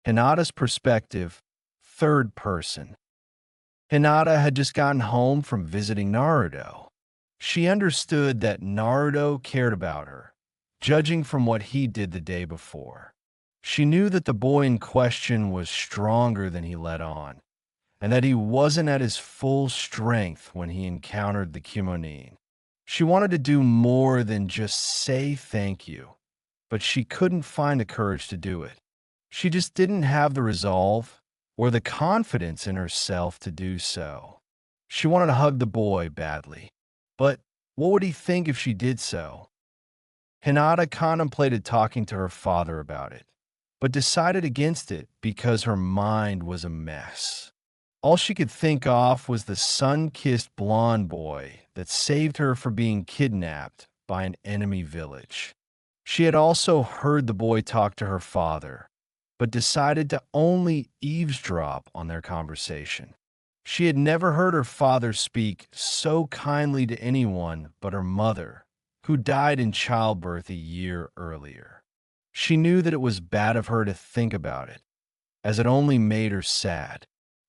Hinata's perspective, third person. Hinata had just gotten home from visiting Naruto. She understood that Naruto cared about her, judging from what he did the day before. She knew that the boy in question was stronger than he let on, and that he wasn't at his full strength when he encountered the Kimonin. She wanted to do more than just say thank you, but she couldn't find the courage to do it. She just didn't have the resolve or the confidence in herself to do so. She wanted to hug the boy badly, but what would he think if she did so? Hinata contemplated talking to her father about it, but decided against it because her mind was a mess. All she could think of was the sun-kissed blonde boy that saved her from being kidnapped by an enemy village. She had also heard the boy talk to her father, but decided to only eavesdrop on their conversation. She had never heard her father speak so kindly to anyone but her mother, who died in childbirth a year earlier. She knew that it was bad of her to think about it, as it only made her sad.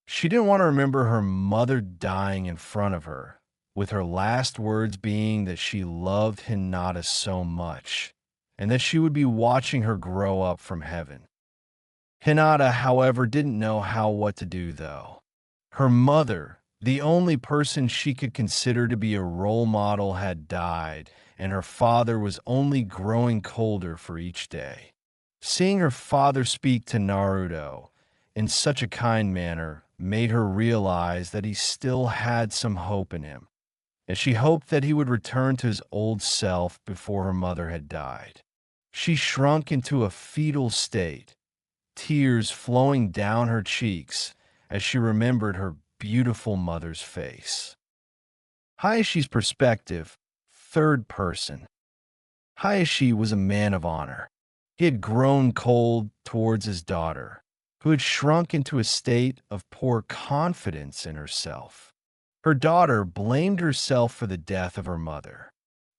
She didn't want to remember her mother dying in front of her, with her last words being that she loved Hinata so much, and that she would be watching her grow up from heaven. Hinata, however, didn't know what to do, though. Her mother, the only person she could consider to be a role model, had died, and her father was only growing colder for each day. Seeing her father speak to Naruto in such a kind manner made her realize that he still had some hope in him, and she hoped that he would return to his old self before her mother had died. She shrunk into a fetal state, tears flowing down her cheeks as she remembered her beautiful mother's face. Hayashi's perspective, third person. Hayashi was a man of honor. He had grown cold towards his daughter, who had shrunk into a state of poor confidence in herself. Her daughter blamed herself for the death of her mother.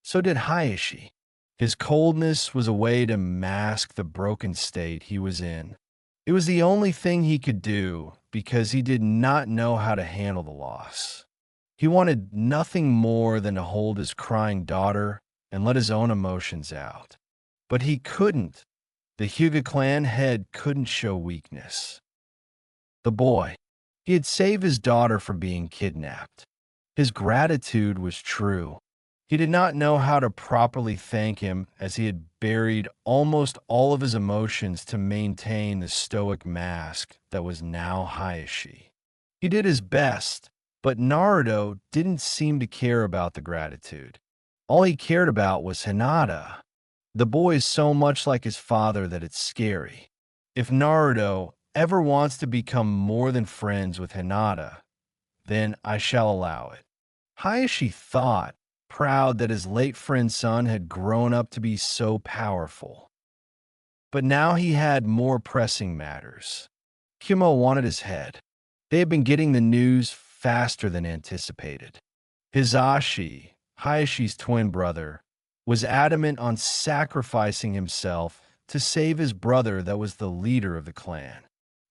So did Hayashi. His coldness was a way to mask the broken state he was in. It was the only thing he could do because he did not know how to handle the loss. He wanted nothing more than to hold his crying daughter and let his own emotions out. But he couldn't. The Hyuga clan head couldn't show weakness. The boy. He had saved his daughter from being kidnapped. His gratitude was true. He did not know how to properly thank him, as he had buried almost all of his emotions to maintain the stoic mask that was now Hayashi. He did his best, but Naruto didn't seem to care about the gratitude. All he cared about was Hinata. The boy is so much like his father that it's scary. If Naruto ever wants to become more than friends with Hinata, then I shall allow it. Hayashi thought, proud that his late friend's son had grown up to be so powerful. But now he had more pressing matters. Kumo wanted his head. They had been getting the news faster than anticipated. Hizashi, Hayashi's twin brother, was adamant on sacrificing himself to save his brother that was the leader of the clan.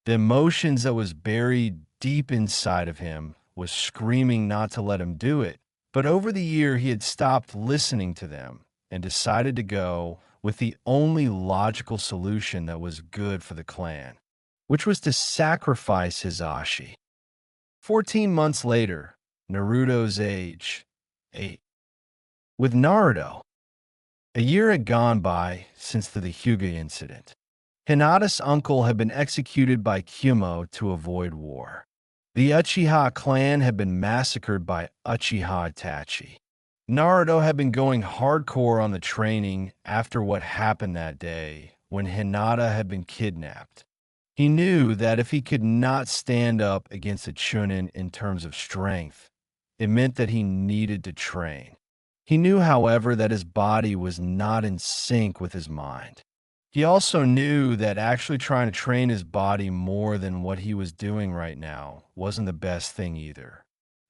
The emotions that was buried deep inside of him was screaming not to let him do it. But over the year, he had stopped listening to them and decided to go with the only logical solution that was good for the clan, which was to sacrifice Hisashi. 14 months later, Naruto's age 8. With Naruto, a year had gone by since the Hyuga incident. Hinata's uncle had been executed by Kyumo to avoid war. The Uchiha clan had been massacred by Uchiha Itachi. Naruto had been going hardcore on the training after what happened that day when Hinata had been kidnapped. He knew that if he could not stand up against a Chunin in terms of strength, it meant that he needed to train. He knew, however, that his body was not in sync with his mind. He also knew that actually trying to train his body more than what he was doing right now wasn't the best thing either.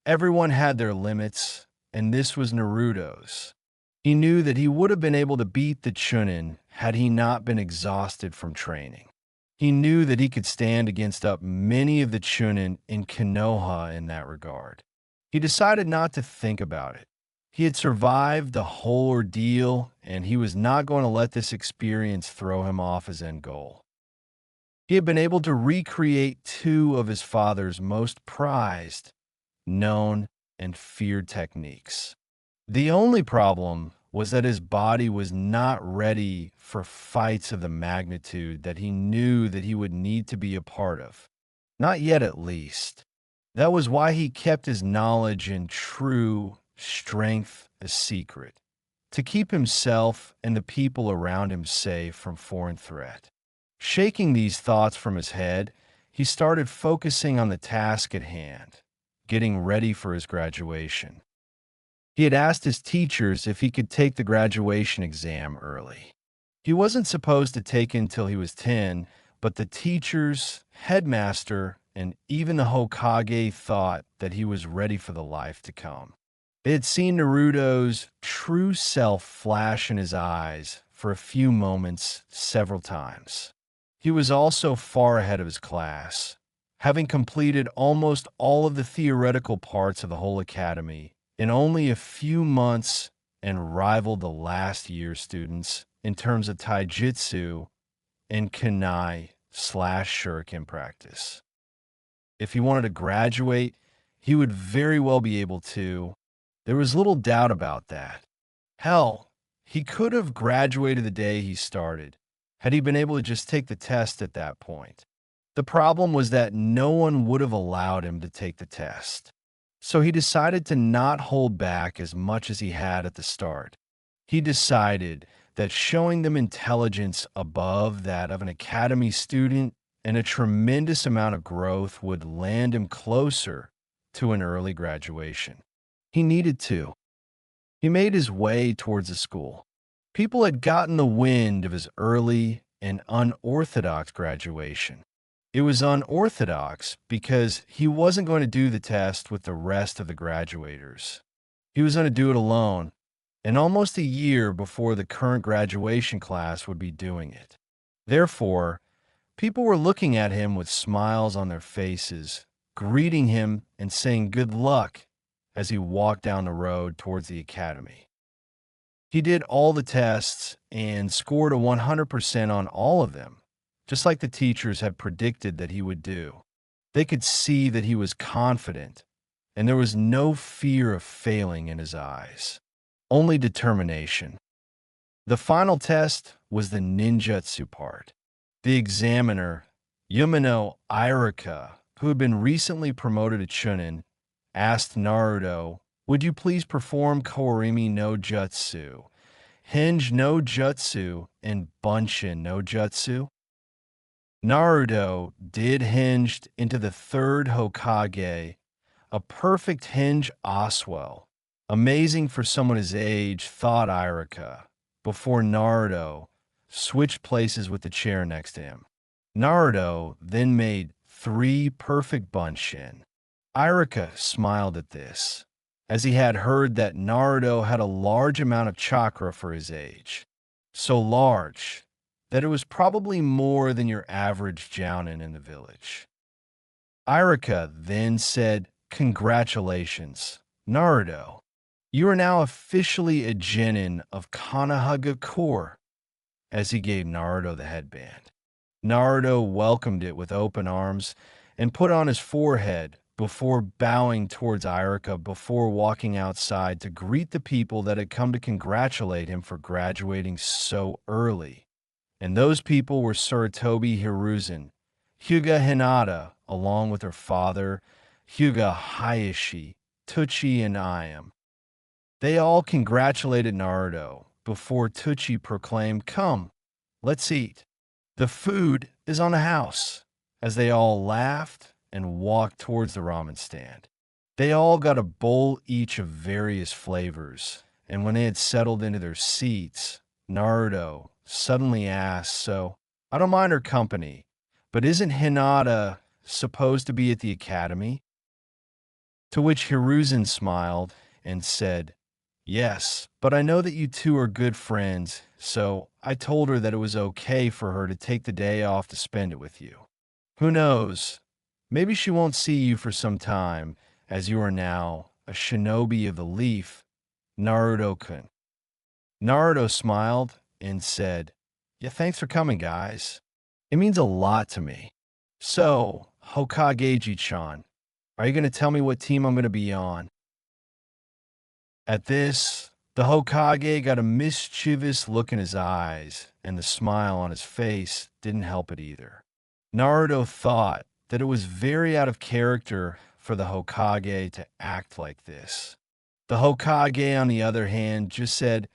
Everyone had their limits, and this was Naruto's. He knew that he would have been able to beat the Chunin had he not been exhausted from training. He knew that he could stand against up many of the Chunin in Konoha in that regard. He decided not to think about it. He had survived the whole ordeal, and he was not going to let this experience throw him off his end goal. He had been able to recreate two of his father's most prized, known, and feared techniques. The only problem was that his body was not ready for fights of the magnitude that he knew that he would need to be a part of. Not yet, at least. That was why he kept his knowledge in true strength a secret, to keep himself and the people around him safe from foreign threat. Shaking these thoughts from his head, he started focusing on the task at hand, getting ready for his graduation. He had asked his teachers if he could take the graduation exam early. He wasn't supposed to take it until he was 10, but the teachers, headmaster, and even the Hokage thought that he was ready for the life to come. They had seen Naruto's true self flash in his eyes for a few moments several times. He was also far ahead of his class, having completed almost all of the theoretical parts of the whole academy in only a few months and rivaled the last year students in terms of taijutsu and kunai/shuriken practice. If he wanted to graduate, he would very well be able to. There was little doubt about that. Hell, he could have graduated the day he started, had he been able to just take the test at that point. The problem was that no one would have allowed him to take the test. So he decided to not hold back as much as he had at the start. He decided that showing them intelligence above that of an academy student and a tremendous amount of growth would land him closer to an early graduation. He needed to. He made his way towards the school. People had gotten the wind of his early and unorthodox graduation. It was unorthodox because he wasn't going to do the test with the rest of the graduators. He was going to do it alone, and almost a year before the current graduation class would be doing it. Therefore, people were looking at him with smiles on their faces, greeting him and saying good luck as he walked down the road towards the academy. He did all the tests and scored a 100% on all of them, just like the teachers had predicted that he would do. They could see that he was confident, and there was no fear of failing in his eyes, only determination. The final test was the ninjutsu part. The examiner, Yumino Irika, who had been recently promoted to Chunin, asked Naruto, "Would you please perform Korimi no Jutsu, Hinge no Jutsu, and Bunshin no Jutsu?" Naruto did hinged into the third Hokage, a perfect hinge Oswell. Amazing for someone his age, thought Irika, before Naruto switched places with the chair next to him. Naruto then made 3 perfect Bunshin. Irika smiled at this, as he had heard that Naruto had a large amount of chakra for his age. So large that it was probably more than your average jounin in the village. Irika then said, "Congratulations, Naruto. You are now officially a genin of Konohagakure," as he gave Naruto the headband. Naruto welcomed it with open arms and put on his forehead before bowing towards Irika before walking outside to greet the people that had come to congratulate him for graduating so early. And those people were Sarutobi Hiruzen, Hyuga Hinata, along with her father, Hyuga Hayashi, Tucci, and Iam. They all congratulated Naruto before Tucci proclaimed, "Come, let's eat. The food is on the house," as they all laughed and walked towards the ramen stand. They all got a bowl each of various flavors, and when they had settled into their seats, Naruto suddenly asked, "So, I don't mind her company, but isn't Hinata supposed to be at the academy?" To which Hiruzen smiled and said, "Yes, but I know that you two are good friends, so I told her that it was okay for her to take the day off to spend it with you. Who knows? Maybe she won't see you for some time, as you are now a shinobi of the leaf, Naruto-kun." Naruto smiled and said, "Yeah, thanks for coming, guys. It means a lot to me. So, Hokageji-chan, are you going to tell me what team I'm going to be on?" At this, the Hokage got a mischievous look in his eyes, and the smile on his face didn't help it either. Naruto thought that it was very out of character for the Hokage to act like this. The Hokage, on the other hand, just said,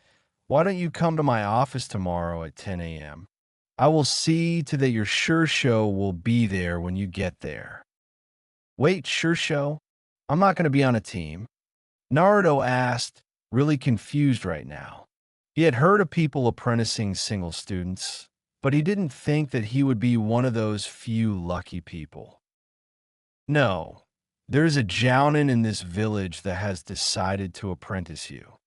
"Why don't you come to my office tomorrow at 10 a.m.? I will see to that your Shursho will be there when you get there." "Wait, Shursho? I'm not going to be on a team?" Naruto asked, really confused right now. He had heard of people apprenticing single students, but he didn't think that he would be one of those few lucky people. "No, there is a jounin in this village that has decided to apprentice you.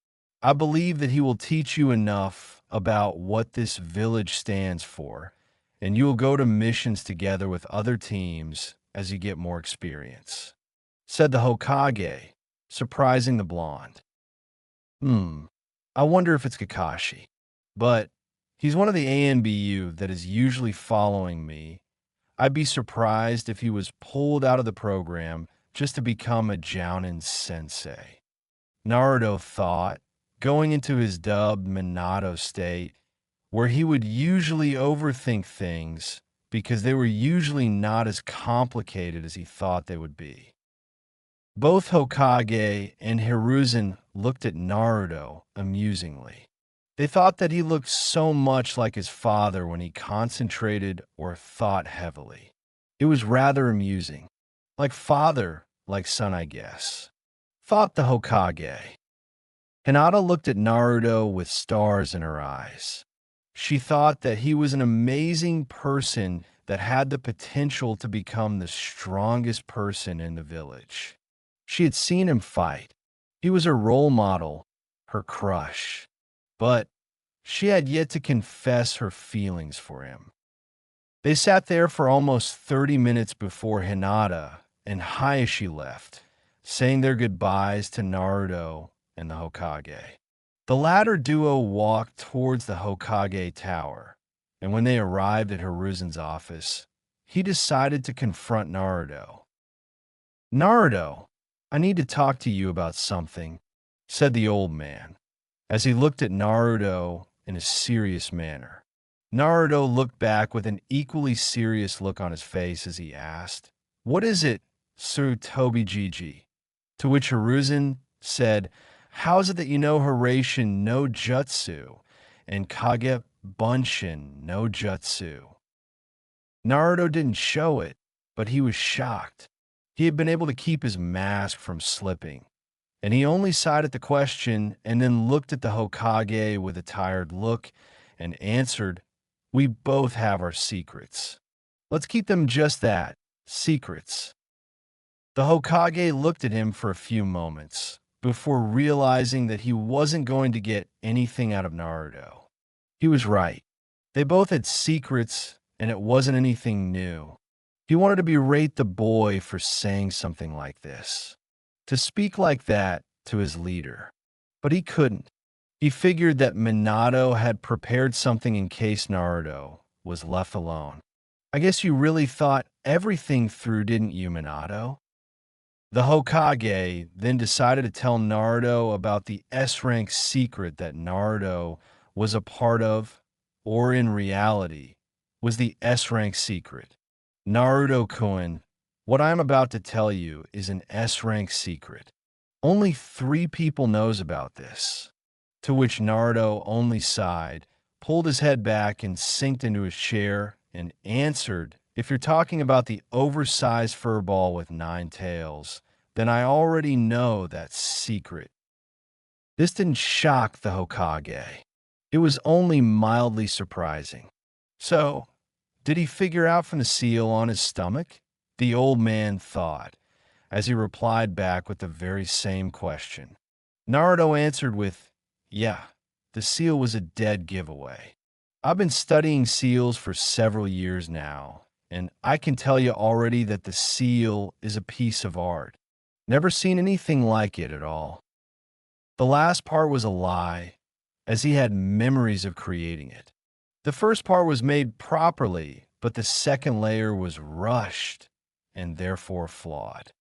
I believe that he will teach you enough about what this village stands for, and you will go to missions together with other teams as you get more experience," said the Hokage, surprising the blonde. I wonder if it's Kakashi. But he's one of the ANBU that is usually following me. I'd be surprised if he was pulled out of the program just to become a Jounin sensei. Naruto thought, going into his dubbed Minato state, where he would usually overthink things because they were usually not as complicated as he thought they would be. Both Hokage and Hiruzen looked at Naruto amusingly. They thought that he looked so much like his father when he concentrated or thought heavily. It was rather amusing. Like father, like son, I guess, thought the Hokage. Hinata looked at Naruto with stars in her eyes. She thought that he was an amazing person that had the potential to become the strongest person in the village. She had seen him fight. He was her role model, her crush. But she had yet to confess her feelings for him. They sat there for almost 30 minutes before Hinata and Hayashi left, saying their goodbyes to Naruto and the Hokage. The latter duo walked towards the Hokage tower, and when they arrived at Hiruzen's office, he decided to confront Naruto. "Naruto, I need to talk to you about something," said the old man, as he looked at Naruto in a serious manner. Naruto looked back with an equally serious look on his face as he asked, "What is it, Sarutobi Jiji?" To which Hiruzen said, "How is it that you know Hiraishin no Jutsu and Kage Bunshin no Jutsu?" Naruto didn't show it, but he was shocked. He had been able to keep his mask from slipping, and he only sighed at the question and then looked at the Hokage with a tired look and answered, "We both have our secrets. Let's keep them just that, secrets." The Hokage looked at him for a few moments before realizing that he wasn't going to get anything out of Naruto. He was right. They both had secrets, and it wasn't anything new. He wanted to berate the boy for saying something like this, to speak like that to his leader. But he couldn't. He figured that Minato had prepared something in case Naruto was left alone. I guess you really thought everything through, didn't you, Minato? The Hokage then decided to tell Naruto about the S-rank secret that Naruto was a part of, or in reality, was the S-rank secret. Naruto-kun, what I'm about to tell you is an S-rank secret. Only 3 people knows about this. To which Naruto only sighed, pulled his head back and sinked into his chair, and answered, "If you're talking about the oversized fur ball with 9 tails, then I already know that secret." This didn't shock the Hokage. It was only mildly surprising. So, did he figure out from the seal on his stomach? The old man thought, as he replied back with the very same question. Naruto answered with, "Yeah, the seal was a dead giveaway. I've been studying seals for several years now, and I can tell you already that the seal is a piece of art. Never seen anything like it at all." The last part was a lie, as he had memories of creating it. The first part was made properly, but the second layer was rushed and therefore flawed.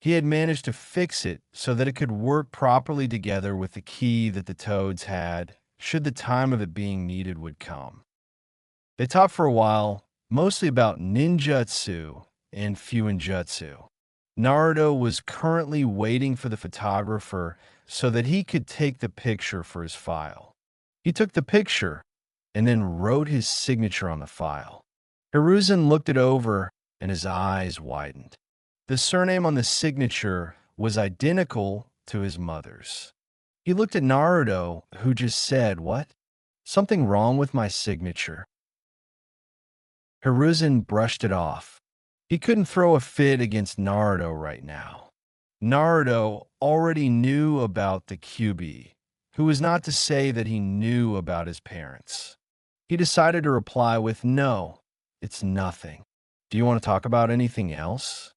He had managed to fix it so that it could work properly together with the key that the toads had, should the time of it being needed would come. They talked for a while, mostly about ninjutsu and fuinjutsu. Naruto was currently waiting for the photographer so that he could take the picture for his file. He took the picture and then wrote his signature on the file. Hiruzen looked it over and his eyes widened. The surname on the signature was identical to his mother's. He looked at Naruto, who just said, "What? Something wrong with my signature?" Hiruzen brushed it off. He couldn't throw a fit against Naruto right now. Naruto already knew about the QB, who was not to say that he knew about his parents. He decided to reply with, "No, it's nothing. Do you want to talk about anything else?"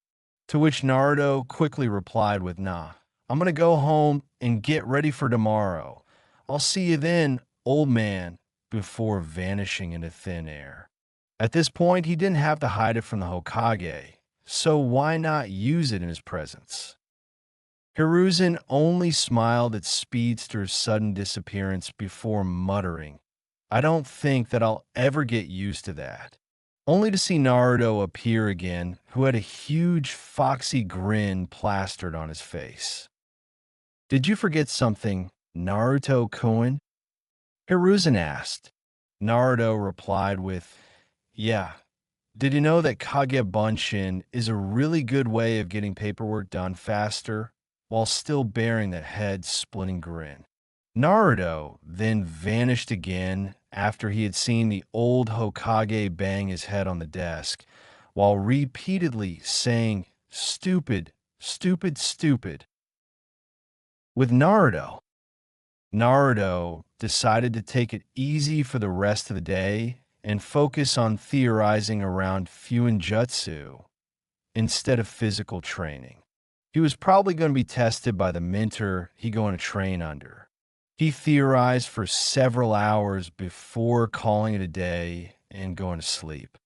To which Naruto quickly replied with, "Nah, I'm gonna go home and get ready for tomorrow. I'll see you then, old man," before vanishing into thin air. At this point, he didn't have to hide it from the Hokage, so why not use it in his presence? Hiruzen only smiled at Speedster's sudden disappearance before muttering, "I don't think that I'll ever get used to that," only to see Naruto appear again, who had a huge foxy grin plastered on his face. "Did you forget something, Naruto-kun?" Hiruzen asked. Naruto replied with, "Yeah. Did you know that Kagebunshin is a really good way of getting paperwork done faster, while still bearing that head-splitting grin?" Naruto then vanished again after he had seen the old Hokage bang his head on the desk, while repeatedly saying, "Stupid, stupid, stupid." With Naruto decided to take it easy for the rest of the day and focus on theorizing around fuinjutsu instead of physical training. He was probably going to be tested by the mentor he going to train under. He theorized for several hours before calling it a day and going to sleep,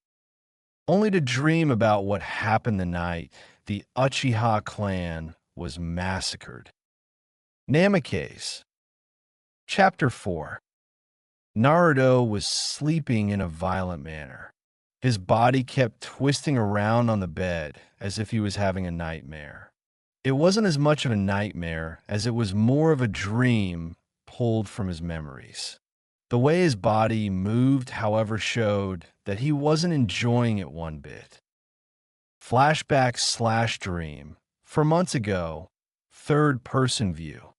only to dream about what happened the night the Uchiha clan was massacred. Namikaze. Chapter 4. Naruto was sleeping in a violent manner. His body kept twisting around on the bed as if he was having a nightmare. It wasn't as much of a nightmare as it was more of a dream pulled from his memories. The way his body moved, however, showed that he wasn't enjoying it one bit. Flashback/dream. For months ago, third-person view.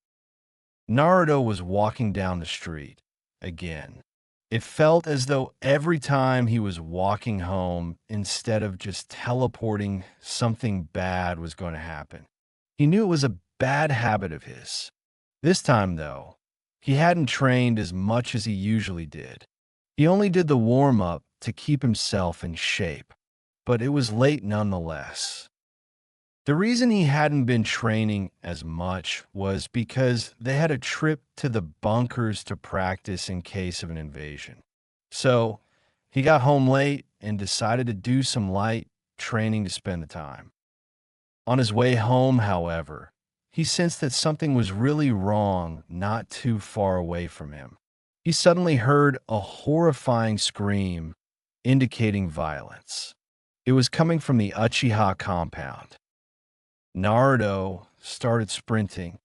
Naruto was walking down the street again. It felt as though every time he was walking home, instead of just teleporting, something bad was going to happen. He knew it was a bad habit of his. This time, though, he hadn't trained as much as he usually did. He only did the warm-up to keep himself in shape, but it was late nonetheless. The reason he hadn't been training as much was because they had a trip to the bunkers to practice in case of an invasion. So he got home late and decided to do some light training to spend the time. On his way home, however, he sensed that something was really wrong not too far away from him. He suddenly heard a horrifying scream indicating violence. It was coming from the Uchiha compound. Naruto started sprinting.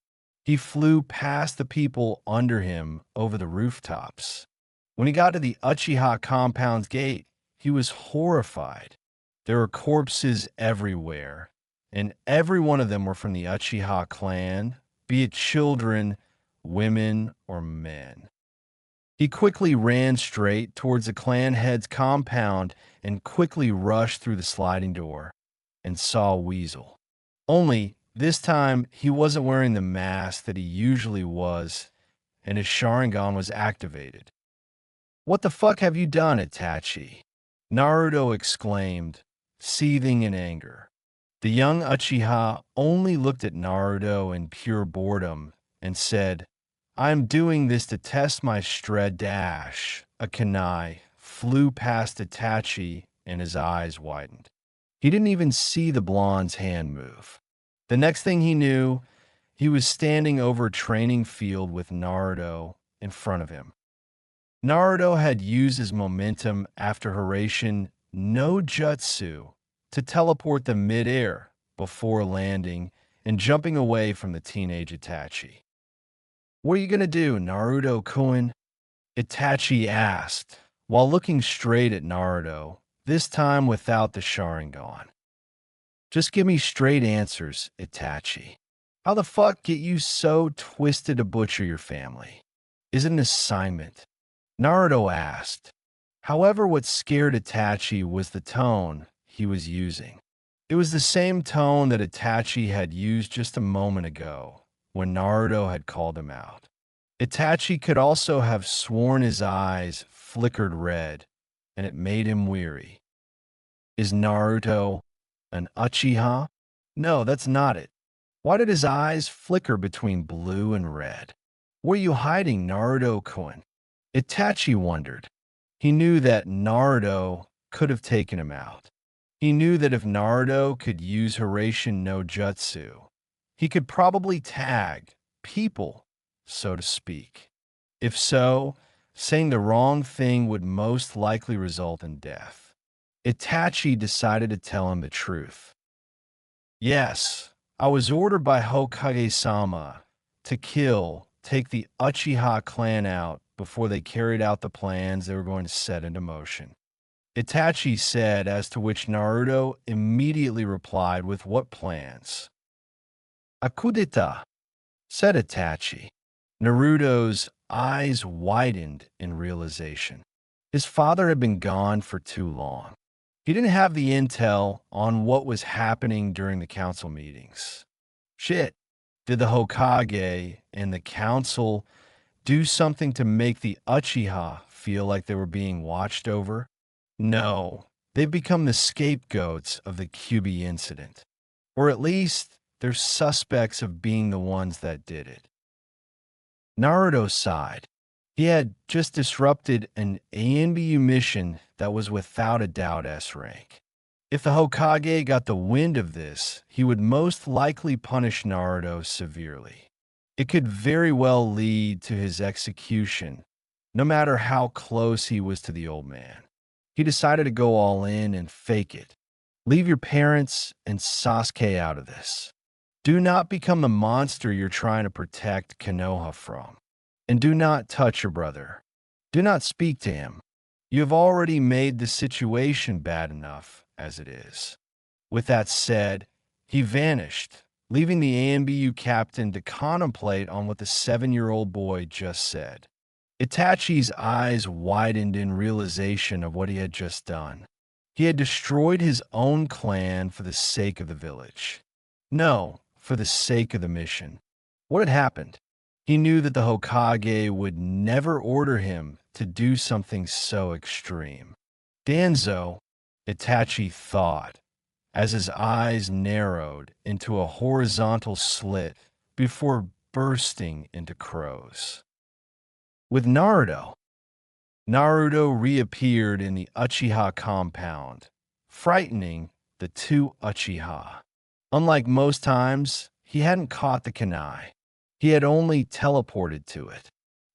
He flew past the people under him over the rooftops. When he got to the Uchiha compound's gate, he was horrified. There were corpses everywhere, and every one of them were from the Uchiha clan, be it children, women, or men. He quickly ran straight towards the clan head's compound and quickly rushed through the sliding door and saw Weasel. Only, this time, he wasn't wearing the mask that he usually was, and his Sharingan was activated. "What the fuck have you done, Itachi?" Naruto exclaimed, seething in anger. The young Uchiha only looked at Naruto in pure boredom and said, "I am doing this to test my Shred Dash." A kunai flew past Itachi and his eyes widened. He didn't even see the blonde's hand move. The next thing he knew, he was standing over a training field with Naruto in front of him. Naruto had used his momentum after Hiraishin no Jutsu to teleport them mid-air before landing and jumping away from the teenage Itachi. "What are you gonna do, Naruto-kun?" Itachi asked, while looking straight at Naruto, this time without the Sharingan. "Just give me straight answers, Itachi. How the fuck get you so twisted to butcher your family? Is it an assignment?" Naruto asked. However, what scared Itachi was the tone he was using. It was the same tone that Itachi had used just a moment ago when Naruto had called him out. Itachi could also have sworn his eyes flickered red, and it made him weary. Is Naruto an Uchiha? No, that's not it. Why did his eyes flicker between blue and red? What are you hiding, Naruto-kun? Itachi wondered. He knew that Naruto could have taken him out. He knew that if Naruto could use Hiraishin no Jutsu, he could probably tag people, so to speak. If so, saying the wrong thing would most likely result in death. Itachi decided to tell him the truth. "Yes, I was ordered by Hokage-sama to take the Uchiha clan out before they carried out the plans they were going to set into motion." Itachi said, as to which Naruto immediately replied with what plans. "A coup d'etat," said Itachi. Naruto's eyes widened in realization. His father had been gone for too long. He didn't have the intel on what was happening during the council meetings. Shit, did the Hokage and the council do something to make the Uchiha feel like they were being watched over? No, they've become the scapegoats of the Kyuubi incident. Or at least, they're suspects of being the ones that did it. Naruto sighed. He had just disrupted an ANBU mission that was without a doubt S rank. If the Hokage got the wind of this, he would most likely punish Naruto severely. It could very well lead to his execution, no matter how close he was to the old man. He decided to go all in and fake it. Leave your parents and Sasuke out of this. Do not become the monster you're trying to protect Konoha from. And do not touch your brother. Do not speak to him. You have already made the situation bad enough as it is. With that said, he vanished, leaving the ANBU captain to contemplate on what the 7-year-old boy just said. Itachi's eyes widened in realization of what he had just done. He had destroyed his own clan for the sake of the village. No, for the sake of the mission. What had happened? He knew that the Hokage would never order him to do something so extreme? Danzo, Itachi thought, as his eyes narrowed into a horizontal slit before bursting into crows. With Naruto reappeared in the Uchiha compound, frightening the two Uchiha. Unlike most times, he hadn't caught the kunai. He had only teleported to it.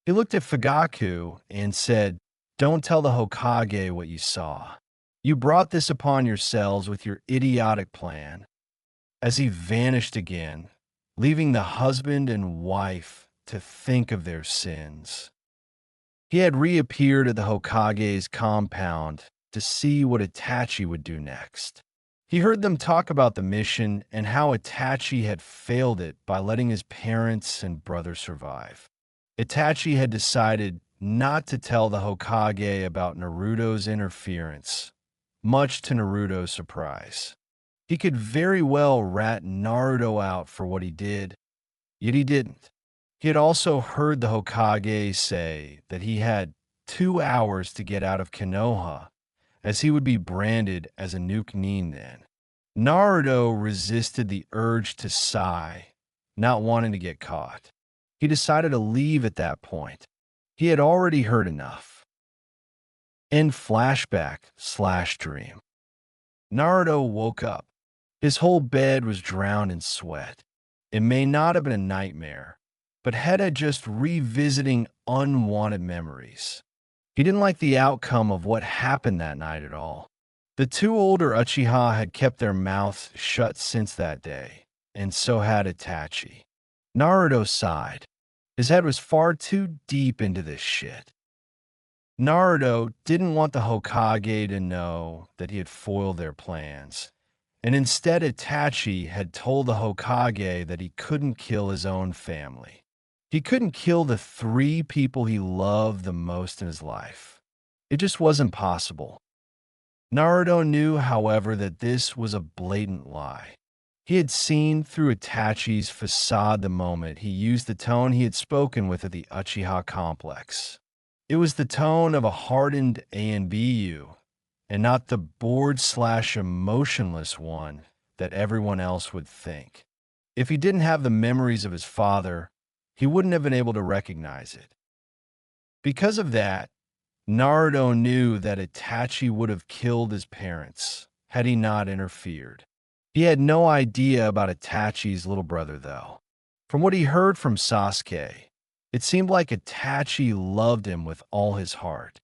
He looked at Fugaku and said, "Don't tell the Hokage what you saw. You brought this upon yourselves with your idiotic plan." As he vanished again, leaving the husband and wife to think of their sins. He had reappeared at the Hokage's compound to see what Itachi would do next. He heard them talk about the mission and how Itachi had failed it by letting his parents and brother survive. Itachi had decided not to tell the Hokage about Naruto's interference, much to Naruto's surprise. He could very well rat Naruto out for what he did, yet he didn't. He had also heard the Hokage say that he had 2 hours to get out of Konoha, as he would be branded as a nuke nin then. Naruto resisted the urge to sigh, not wanting to get caught. He decided to leave at that point. He had already heard enough. End flashback/dream. Naruto woke up. His whole bed was drowned in sweat. It may not have been a nightmare, but head had just revisiting unwanted memories. He didn't like the outcome of what happened that night at all. The two older Uchiha had kept their mouths shut since that day, and so had Itachi. Naruto sighed. His head was far too deep into this shit. Naruto didn't want the Hokage to know that he had foiled their plans, and instead Itachi had told the Hokage that he couldn't kill his own family. He couldn't kill the 3 people he loved the most in his life. It just wasn't possible. Naruto knew, however, that this was a blatant lie. He had seen through Itachi's facade the moment he used the tone he had spoken with at the Uchiha complex. It was the tone of a hardened ANBU, and not the bored/emotionless one that everyone else would think. If he didn't have the memories of his father, he wouldn't have been able to recognize it. Because of that, Naruto knew that Itachi would have killed his parents had he not interfered. He had no idea about Itachi's little brother, though. From what he heard from Sasuke, it seemed like Itachi loved him with all his heart.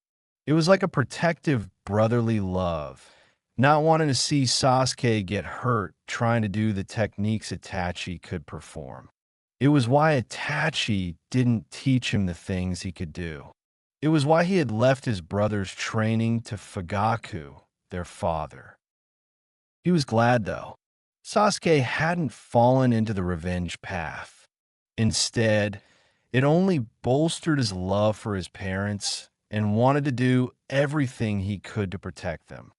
It was like a protective, brotherly love, not wanting to see Sasuke get hurt trying to do the techniques Itachi could perform. It was why Itachi didn't teach him the things he could do. It was why he had left his brother's training to Fugaku, their father. He was glad, though. Sasuke hadn't fallen into the revenge path. Instead, it only bolstered his love for his parents and wanted to do everything he could to protect them.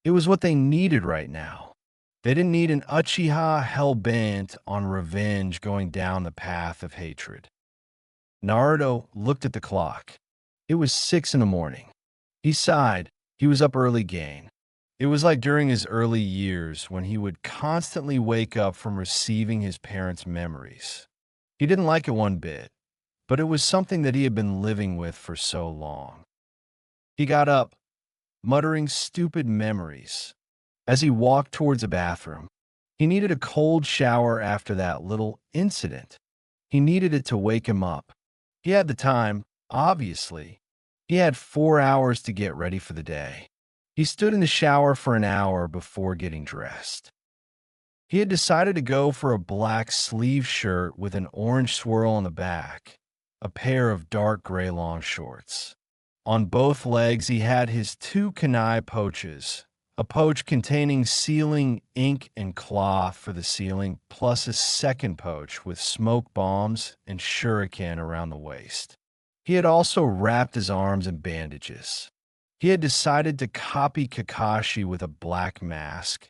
It was what they needed right now. They didn't need an Uchiha hell-bent on revenge going down the path of hatred. Naruto looked at the clock. It was 6 in the morning. He sighed. He was up early again. It was like during his early years when he would constantly wake up from receiving his parents' memories. He didn't like it one bit, but it was something that he had been living with for so long. He got up, muttering stupid memories. As he walked towards the bathroom, he needed a cold shower after that little incident. He needed it to wake him up. He had the time, obviously. He had 4 hours to get ready for the day. He stood in the shower for an hour before getting dressed. He had decided to go for a black sleeve shirt with an orange swirl on the back, a pair of dark gray long shorts. On both legs, he had his 2 kunai pouches, a pouch containing sealing ink and cloth for the sealing, plus a second pouch with smoke bombs and shuriken around the waist. He had also wrapped his arms in bandages. He had decided to copy Kakashi with a black mask,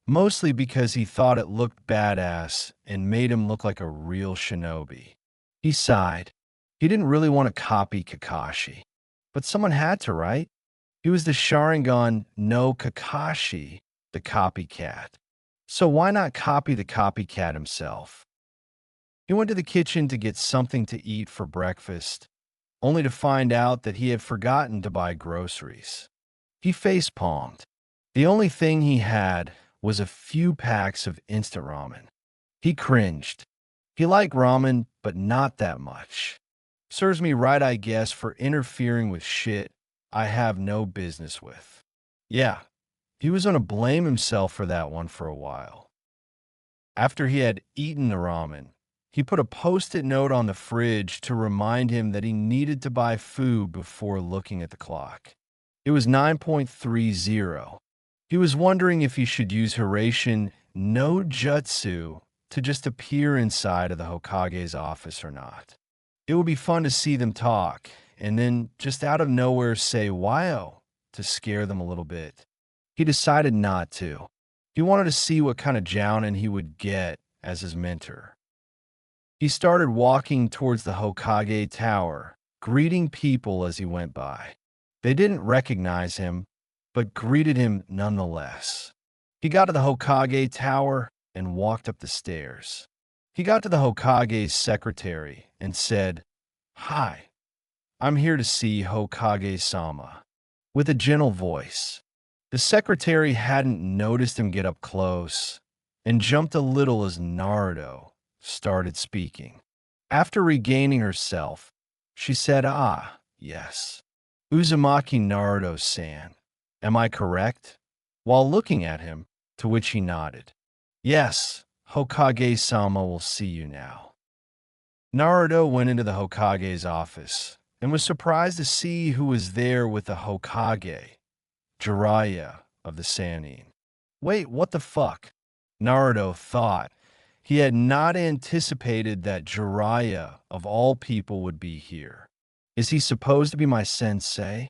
mostly because he thought it looked badass and made him look like a real shinobi. He sighed. He didn't really want to copy Kakashi. But someone had to, right? He was the Sharingan no Kakashi, the copycat. So why not copy the copycat himself? He went to the kitchen to get something to eat for breakfast, only to find out that he had forgotten to buy groceries. He face-palmed. The only thing he had was a few packs of instant ramen. He cringed. He liked ramen, but not that much. Serves me right, I guess, for interfering with shit I have no business with. Yeah, he was going to blame himself for that one for a while. After he had eaten the ramen, he put a post-it note on the fridge to remind him that he needed to buy food before looking at the clock. It was 9:30. He was wondering if he should use Hiraishin no Jutsu to just appear inside of the Hokage's office or not. It would be fun to see them talk, and then just out of nowhere say "Wow" to scare them a little bit. He decided not to. He wanted to see what kind of jounin he would get as his mentor. He started walking towards the Hokage Tower, greeting people as he went by. They didn't recognize him, but greeted him nonetheless. He got to the Hokage Tower and walked up the stairs. He got to the Hokage's secretary and said, "Hi, I'm here to see Hokage-sama," with a gentle voice. The secretary hadn't noticed him get up close and jumped a little as Naruto started speaking. After regaining herself, she said, "Ah, yes. Uzumaki Naruto-san. Am I correct?" While looking at him, to which he nodded. "Yes, Hokage-sama will see you now." Naruto went into the Hokage's office and was surprised to see who was there with the Hokage, Jiraiya of the Sannin. Wait, what the fuck? Naruto thought. He had not anticipated that Jiraiya, of all people, would be here. Is he supposed to be my sensei?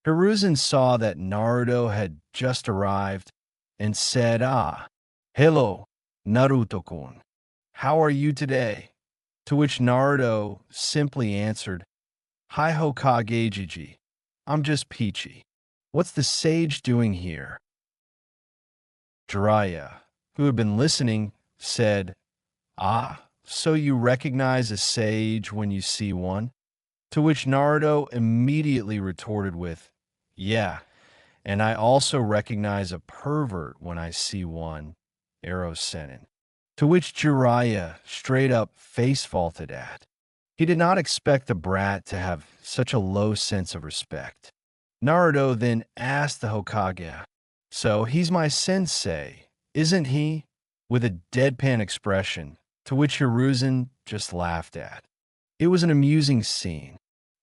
Hiruzen saw that Naruto had just arrived and said, "Ah, hello, Naruto-kun. How are you today?" To which Naruto simply answered, "Hi Hokage Jiji. I'm just peachy. What's the sage doing here?" Jiraiya, who had been listening, said, "Ah, so you recognize a sage when you see one?" To which Naruto immediately retorted with, "Yeah, and I also recognize a pervert when I see one, Arrow Sennin." To which Jiraiya straight up face faulted at. He did not expect the brat to have such a low sense of respect. Naruto then asked the Hokage, "So he's my sensei, isn't he?" with a deadpan expression, to which Hiruzen just laughed at. It was an amusing scene.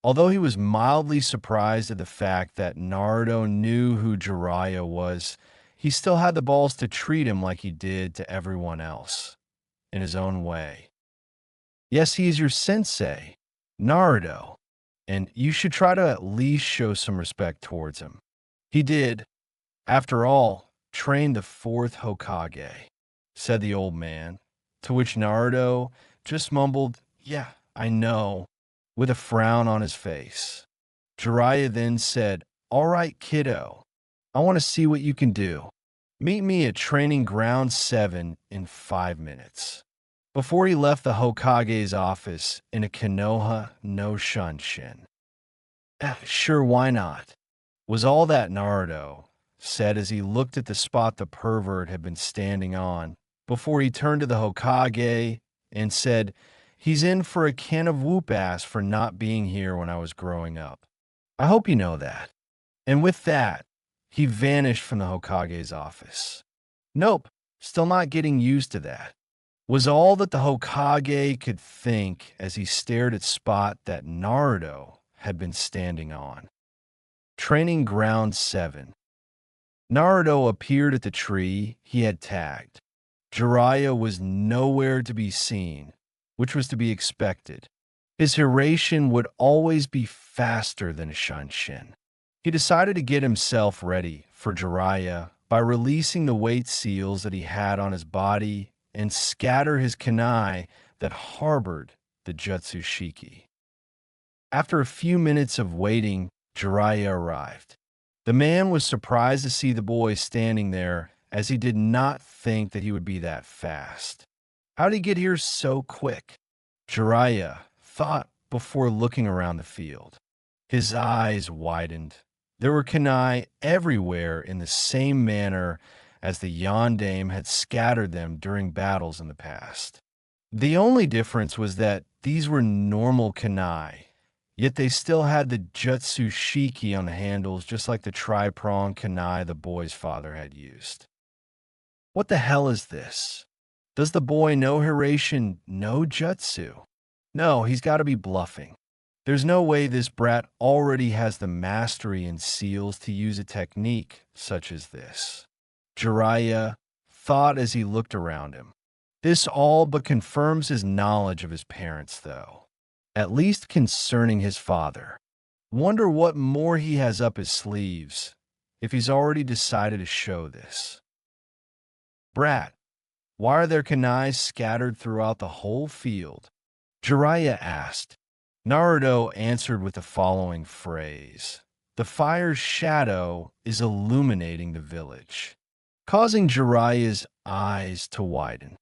Although he was mildly surprised at the fact that Naruto knew who Jiraiya was, he still had the balls to treat him like he did to everyone else, in his own way. "Yes, he is your sensei, Naruto, and you should try to at least show some respect towards him. He did, after all, train the fourth Hokage," said the old man, to which Naruto just mumbled, "Yeah, I know," with a frown on his face. Jiraiya then said, "All right, kiddo, I want to see what you can do. Meet me at training ground 7 in 5 minutes." Before he left the Hokage's office in a Konoha no Shunshin. Sure, why not? Was all that Naruto said as he looked at the spot the pervert had been standing on, before he turned to the Hokage and said, "He's in for a can of whoop ass for not being here when I was growing up. I hope you know that." And with that, he vanished from the Hokage's office. Nope, still not getting used to that, was all that the Hokage could think as he stared at spot that Naruto had been standing on. Training Ground 7. Naruto appeared at the tree he had tagged. Jiraiya was nowhere to be seen, which was to be expected. His Hiraishin would always be faster than a Shunshin. He decided to get himself ready for Jiraiya by releasing the weight seals that he had on his body and scatter his kunai that harbored the Jutsushiki. After a few minutes of waiting Jiraiya arrived. The man was surprised to see the boy standing there, as he did not think that he would be that fast. How'd he get here so quick? Jiraiya thought before looking around the field. His eyes widened. There were kunai everywhere in the same manner as the Yondaime had scattered them during battles in the past. The only difference was that these were normal kunai, yet they still had the jutsu shiki on the handles, just like the tri-pronged kunai the boy's father had used. What the hell is this? Does the boy know Hiration know jutsu? No, he's got to be bluffing. There's no way this brat already has the mastery and seals to use a technique such as this. Jiraiya thought as he looked around him. This all but confirms his knowledge of his parents, though. At least concerning his father. Wonder what more he has up his sleeves, if he's already decided to show this. Brat, why are there kunais scattered throughout the whole field? Jiraiya asked. Naruto answered with the following phrase. The fire's shadow is illuminating the village, causing Jiraiya's eyes to widen.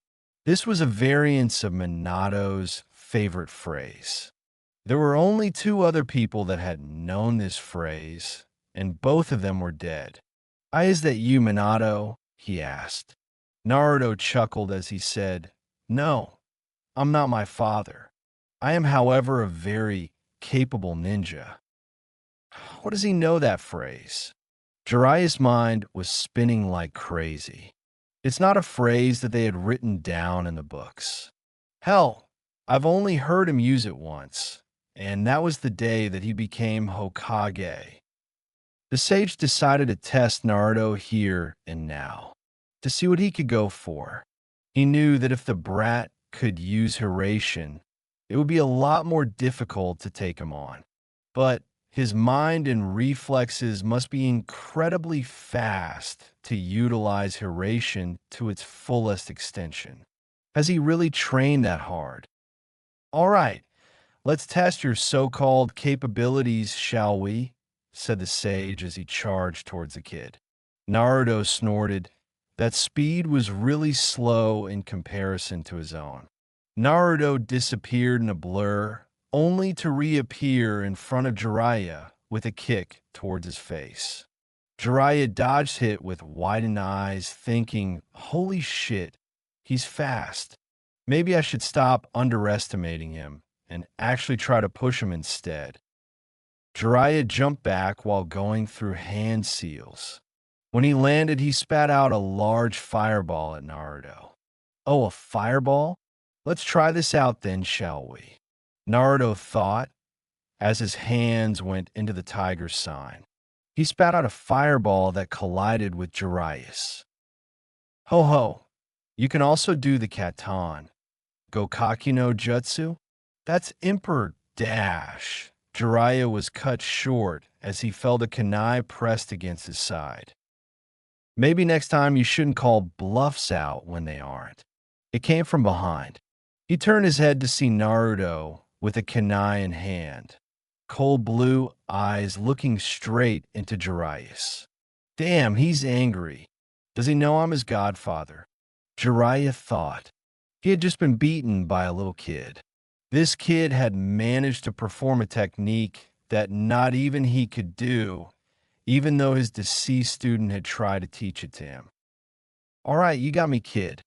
This was a variance of Minato's favorite phrase. There were only two other people that had known this phrase, and both of them were dead. Is that you, Minato? He asked. Naruto chuckled as he said, No, I'm not my father. I am, however, a very capable ninja. What does he know that phrase? Jiraiya's mind was spinning like crazy. It's not a phrase that they had written down in the books. Hell, I've only heard him use it once, and that was the day that he became Hokage. The sage decided to test Naruto here and now, to see what he could go for. He knew that if the brat could use Hiration, it would be a lot more difficult to take him on. But his mind and reflexes must be incredibly fast to utilize Hiration to its fullest extension. Has he really trained that hard? All right, let's test your so-called capabilities, shall we? Said the sage as he charged towards the kid. Naruto snorted. That speed was really slow in comparison to his own. Naruto disappeared in a blur, only to reappear in front of Jiraiya with a kick towards his face. Jiraiya dodged hit with widened eyes, thinking, holy shit, he's fast. Maybe I should stop underestimating him and actually try to push him instead. Jiraiya jumped back while going through hand seals. When he landed, he spat out a large fireball at Naruto. Oh, a fireball? Let's try this out then, shall we? Naruto thought, as his hands went into the tiger sign. He spat out a fireball that collided with Jiraiya's. Ho ho, you can also do the katan. Gokaki no Jutsu? That's Emperor Dash. Jiraiya was cut short as he felt a kunai pressed against his side. Maybe next time you shouldn't call bluffs out when they aren't. It came from behind. He turned his head to see Naruto with a kunai in hand, cold blue eyes looking straight into Jiraiya's. Damn, he's angry. Does he know I'm his godfather? Jiraiya thought. He had just been beaten by a little kid. This kid had managed to perform a technique that not even he could do, even though his deceased student had tried to teach it to him. All right, you got me, kid.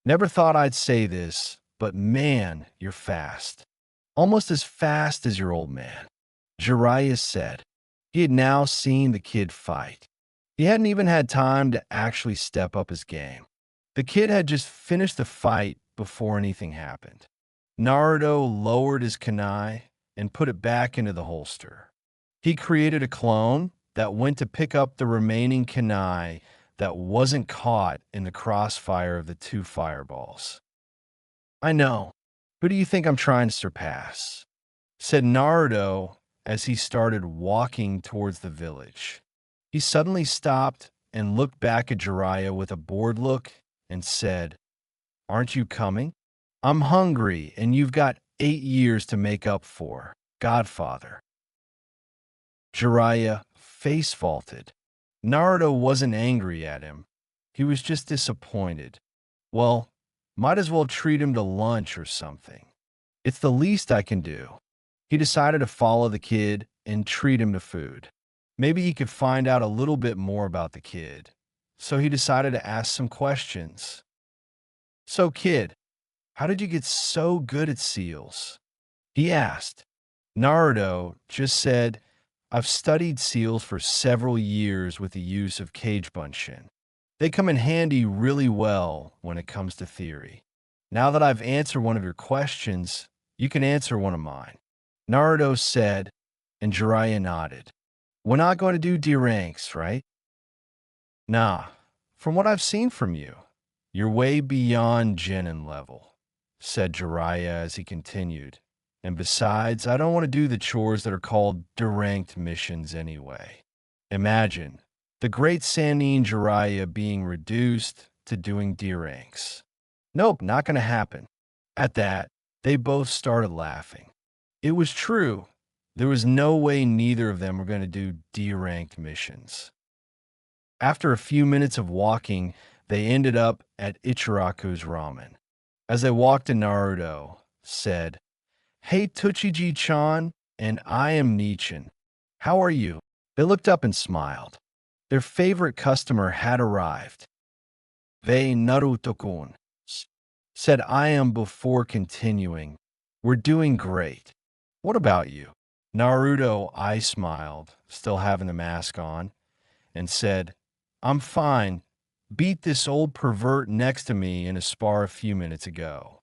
Never thought I'd say this, but man, you're fast. Almost as fast as your old man. Jiraiya said. He had now seen the kid fight. He hadn't even had time to actually step up his game. The kid had just finished the fight before anything happened. Naruto lowered his kunai and put it back into the holster. He created a clone that went to pick up the remaining kunai that wasn't caught in the crossfire of the two fireballs. I know. Who do you think I'm trying to surpass? Said Naruto as he started walking towards the village. He suddenly stopped and looked back at Jiraiya with a bored look and said, Aren't you coming? I'm hungry and you've got 8 years to make up for, Godfather. Jiraiya face-faulted. Naruto wasn't angry at him. He was just disappointed. Well, might as well treat him to lunch or something. It's the least I can do. He decided to follow the kid and treat him to food. Maybe he could find out a little bit more about the kid. So he decided to ask some questions. So kid, how did you get so good at seals? He asked. Naruto just said, I've studied seals for several years with the use of cage bunshin. They come in handy really well when it comes to theory. Now that I've answered one of your questions, you can answer one of mine. Naruto said, and Jiraiya nodded. We're not going to do D ranks, right? Nah, from what I've seen from you, you're way beyond Genin level, said Jiraiya as he continued. And besides, I don't want to do the chores that are called deranked missions anyway. Imagine the great Sannin Jiraiya being reduced to doing D ranks. Nope, not going to happen. At that, they both started laughing. It was true. There was no way neither of them were going to do D-ranked missions. After a few minutes of walking, they ended up at Ichiraku's ramen. As they walked to Naruto, said, Hey Tochiji-chan, and I am Nichin. How are you? They looked up and smiled. Their favorite customer had arrived. Vei Naruto-kun, said I am before continuing. We're doing great. What about you? Naruto, I smiled, still having the mask on, and said, I'm fine. Beat this old pervert next to me in a spar a few minutes ago.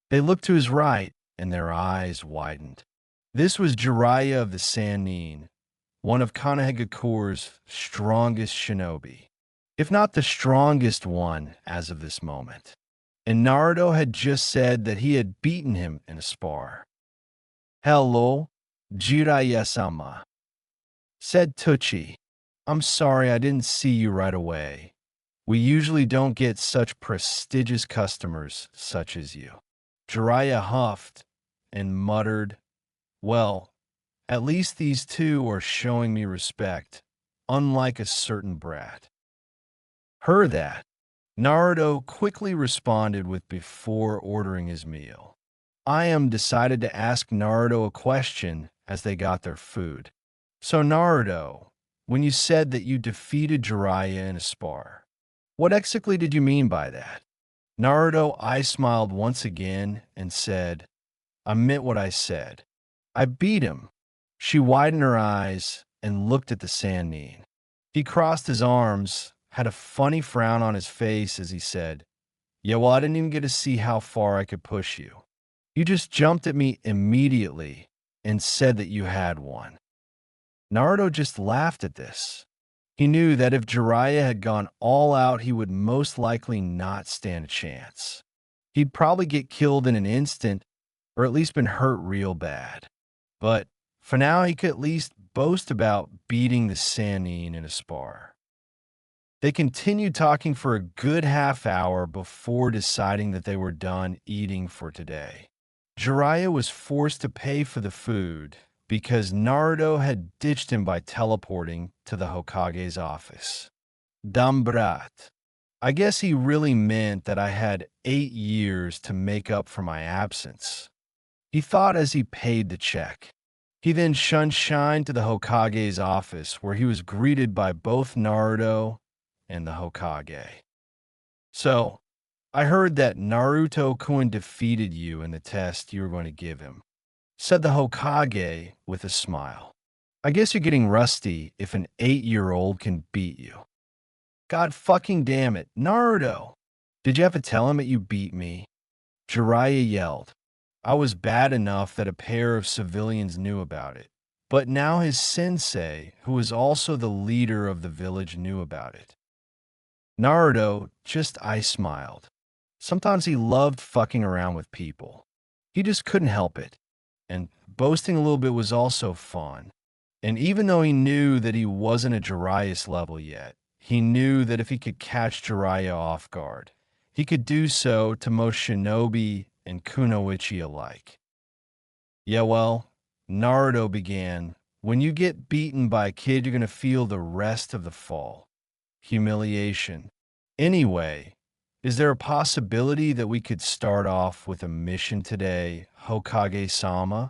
They looked to his right, and their eyes widened. This was Jiraiya of the Sannin, one of Konohagakure's strongest shinobi, if not the strongest one as of this moment. And Naruto had just said that he had beaten him in a spar. Hello, Jiraiya-sama, said Tochi. I'm sorry I didn't see you right away. We usually don't get such prestigious customers such as you. Jiraiya huffed and muttered, Well, at least these two are showing me respect, unlike a certain brat. Heard that? Naruto quickly responded with before ordering his meal. Ayam decided to ask Naruto a question as they got their food. So Naruto, when you said that you defeated Jiraiya in a spar, what exactly did you mean by that? Naruto, I smiled once again and said, I meant what I said. I beat him. She widened her eyes and looked at the Sannin. He crossed his arms, had a funny frown on his face as he said, Yeah, well, I didn't even get to see how far I could push you. You just jumped at me immediately and said that you had one. Naruto just laughed at this. He knew that if Jiraiya had gone all out, he would most likely not stand a chance. He'd probably get killed in an instant, or at least been hurt real bad. But for now, he could at least boast about beating the Sannin in a spar. They continued talking for a good half hour before deciding that they were done eating for today. Jiraiya was forced to pay for the food because Naruto had ditched him by teleporting to the Hokage's office. Dumb brat. I guess he really meant that I had 8 years to make up for my absence. He thought as he paid the check. He then shined to the Hokage's office where he was greeted by both Naruto and the Hokage. So, I heard that Naruto-kun defeated you in the test you were going to give him, said the Hokage with a smile. I guess you're getting rusty if an 8-year-old can beat you. God fucking damn it, Naruto! Did you have to tell him that you beat me? Jiraiya yelled. I was bad enough that a pair of civilians knew about it, but now his sensei, who was also the leader of the village, knew about it. Naruto just smiled. Sometimes he loved fucking around with people. He just couldn't help it. And boasting a little bit was also fun. And even though he knew that he wasn't a Jiraiya's level yet, he knew that if he could catch Jiraiya off guard, he could do so to most shinobi and kunoichi alike. Yeah, well, Naruto began When you get beaten by a kid, you're going to feel the rest of the fall. Humiliation. Anyway, is there a possibility that we could start off with a mission today, Hokage-sama?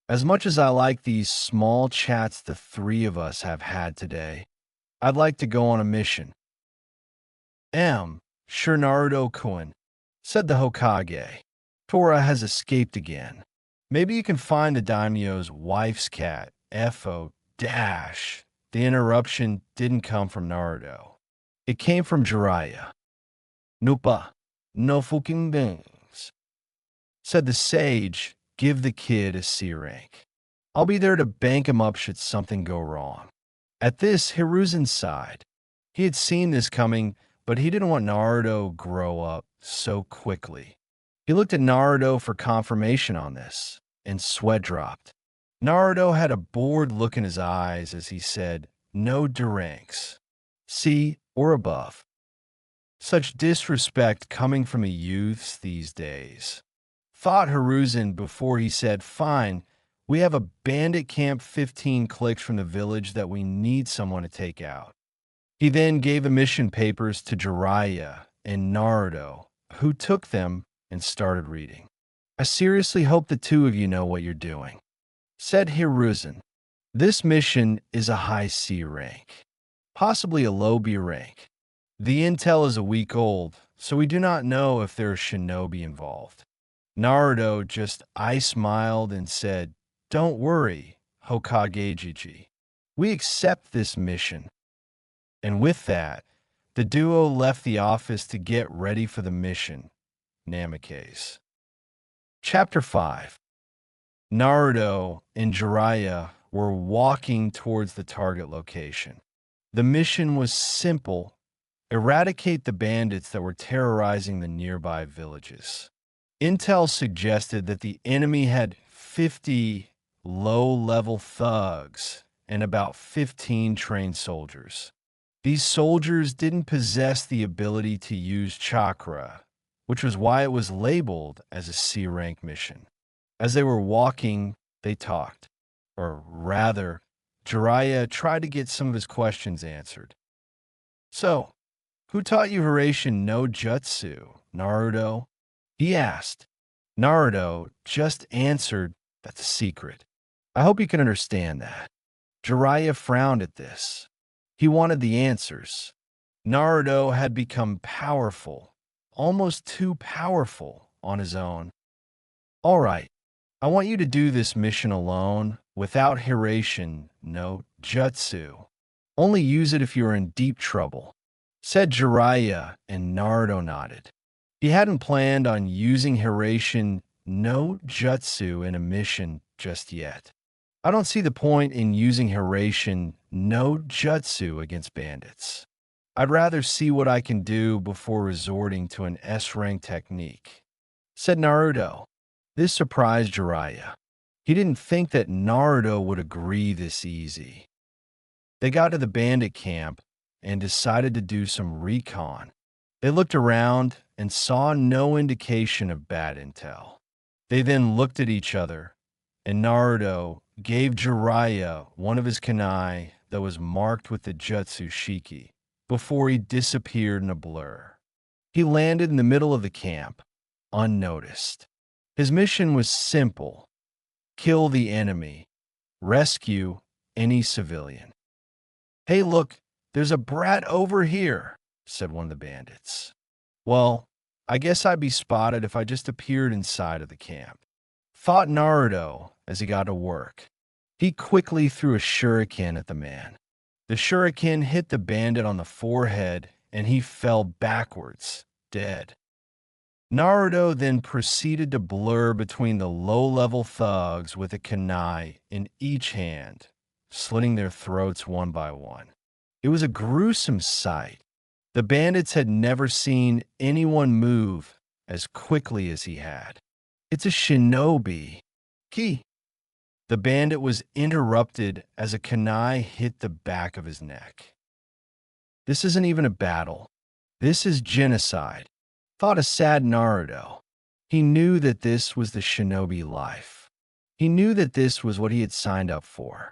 As much as I like these small chats the three of us have had today, I'd like to go on a mission. Sure, Naruto-kun, said the Hokage. Tora has escaped again. Maybe you can find the daimyo's wife's cat, Fo dash. The interruption didn't come from Naruto. It came from Jiraiya. Nupa, no fucking things, said the sage. Give the kid a C rank. I'll be there to bank him up should something go wrong. At this, Hiruzen sighed. He had seen this coming, but he didn't want Naruto to grow up so quickly. He looked at Naruto for confirmation on this, and sweat dropped. Naruto had a bored look in his eyes as he said, no ranks. C or above. Such disrespect coming from the youths these days. Thought Hiruzen before he said, fine, we have a bandit camp 15 clicks from the village that we need someone to take out. He then gave the mission papers to Jiraiya and Naruto, who took them and started reading. I seriously hope the two of you know what you're doing, said Hiruzen. This mission is a high C rank, possibly a low B rank. The intel is a week old, so we do not know if there is shinobi involved. Naruto just eye-smiled and said, don't worry, Hokage-jiji. We accept this mission. And with that, the duo left the office to get ready for the mission, Namikaze. Chapter 5. Naruto and Jiraiya were walking towards the target location. The mission was simple: eradicate the bandits that were terrorizing the nearby villages. Intel suggested that the enemy had 50 low-level thugs and about 15 trained soldiers. These soldiers didn't possess the ability to use chakra, which was why it was labeled as a C-rank mission. As they were walking, they talked. Or rather, Jiraiya tried to get some of his questions answered. So, who taught you Hiraishin no Jutsu, Naruto? He asked. Naruto just answered, that's a secret. I hope you can understand that. Jiraiya frowned at this. He wanted the answers. Naruto had become powerful, almost too powerful on his own. All right, I want you to do this mission alone, without Hiraishin no Jutsu. Only use it if you are in deep trouble, said Jiraiya, and Naruto nodded. He hadn't planned on using Hiraishin no Jutsu in a mission just yet. I don't see the point in using Hiraishin no Jutsu against bandits. I'd rather see what I can do before resorting to an S-rank technique, said Naruto. This surprised Jiraiya. He didn't think that Naruto would agree this easy. They got to the bandit camp and decided to do some recon. They looked around and saw no indication of bad intel. They then looked at each other, and Naruto gave Jiraiya one of his kunai that was marked with the Jutsu Shiki before he disappeared in a blur. He landed in the middle of the camp, unnoticed. His mission was simple: kill the enemy, rescue any civilian. Hey, look, there's a brat over here, said one of the bandits. Well, I guess I'd be spotted if I just appeared inside of the camp, thought Naruto as he got to work. He quickly threw a shuriken at the man. The shuriken hit the bandit on the forehead, and he fell backwards, dead. Naruto then proceeded to blur between the low-level thugs with a kunai in each hand, slitting their throats one by one. It was a gruesome sight. The bandits had never seen anyone move as quickly as he had. It's a shinobi. Ki. The bandit was interrupted as a kunai hit the back of his neck. This isn't even a battle. This is genocide, thought a sad Naruto. He knew that this was the shinobi life. He knew that this was what he had signed up for.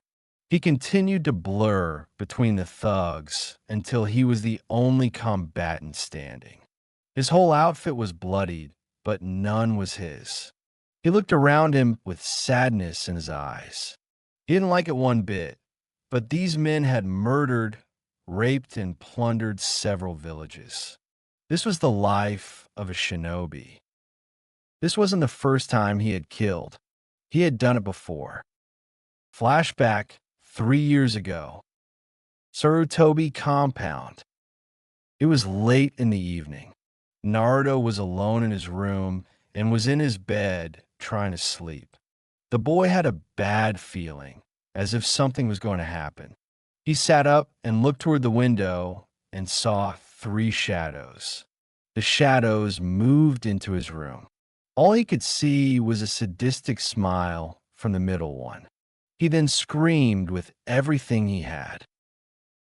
He continued to blur between the thugs until he was the only combatant standing. His whole outfit was bloodied, but none was his. He looked around him with sadness in his eyes. He didn't like it one bit, but these men had murdered, raped, and plundered several villages. This was the life of a shinobi. This wasn't the first time he had killed. He had done it before. Flashback 3 years ago. Sarutobi compound. It was late in the evening. Naruto was alone in his room and was in his bed trying to sleep. The boy had a bad feeling, as if something was going to happen. He sat up and looked toward the window and saw 3 shadows. The shadows moved into his room. All he could see was a sadistic smile from the middle one. He then screamed with everything he had.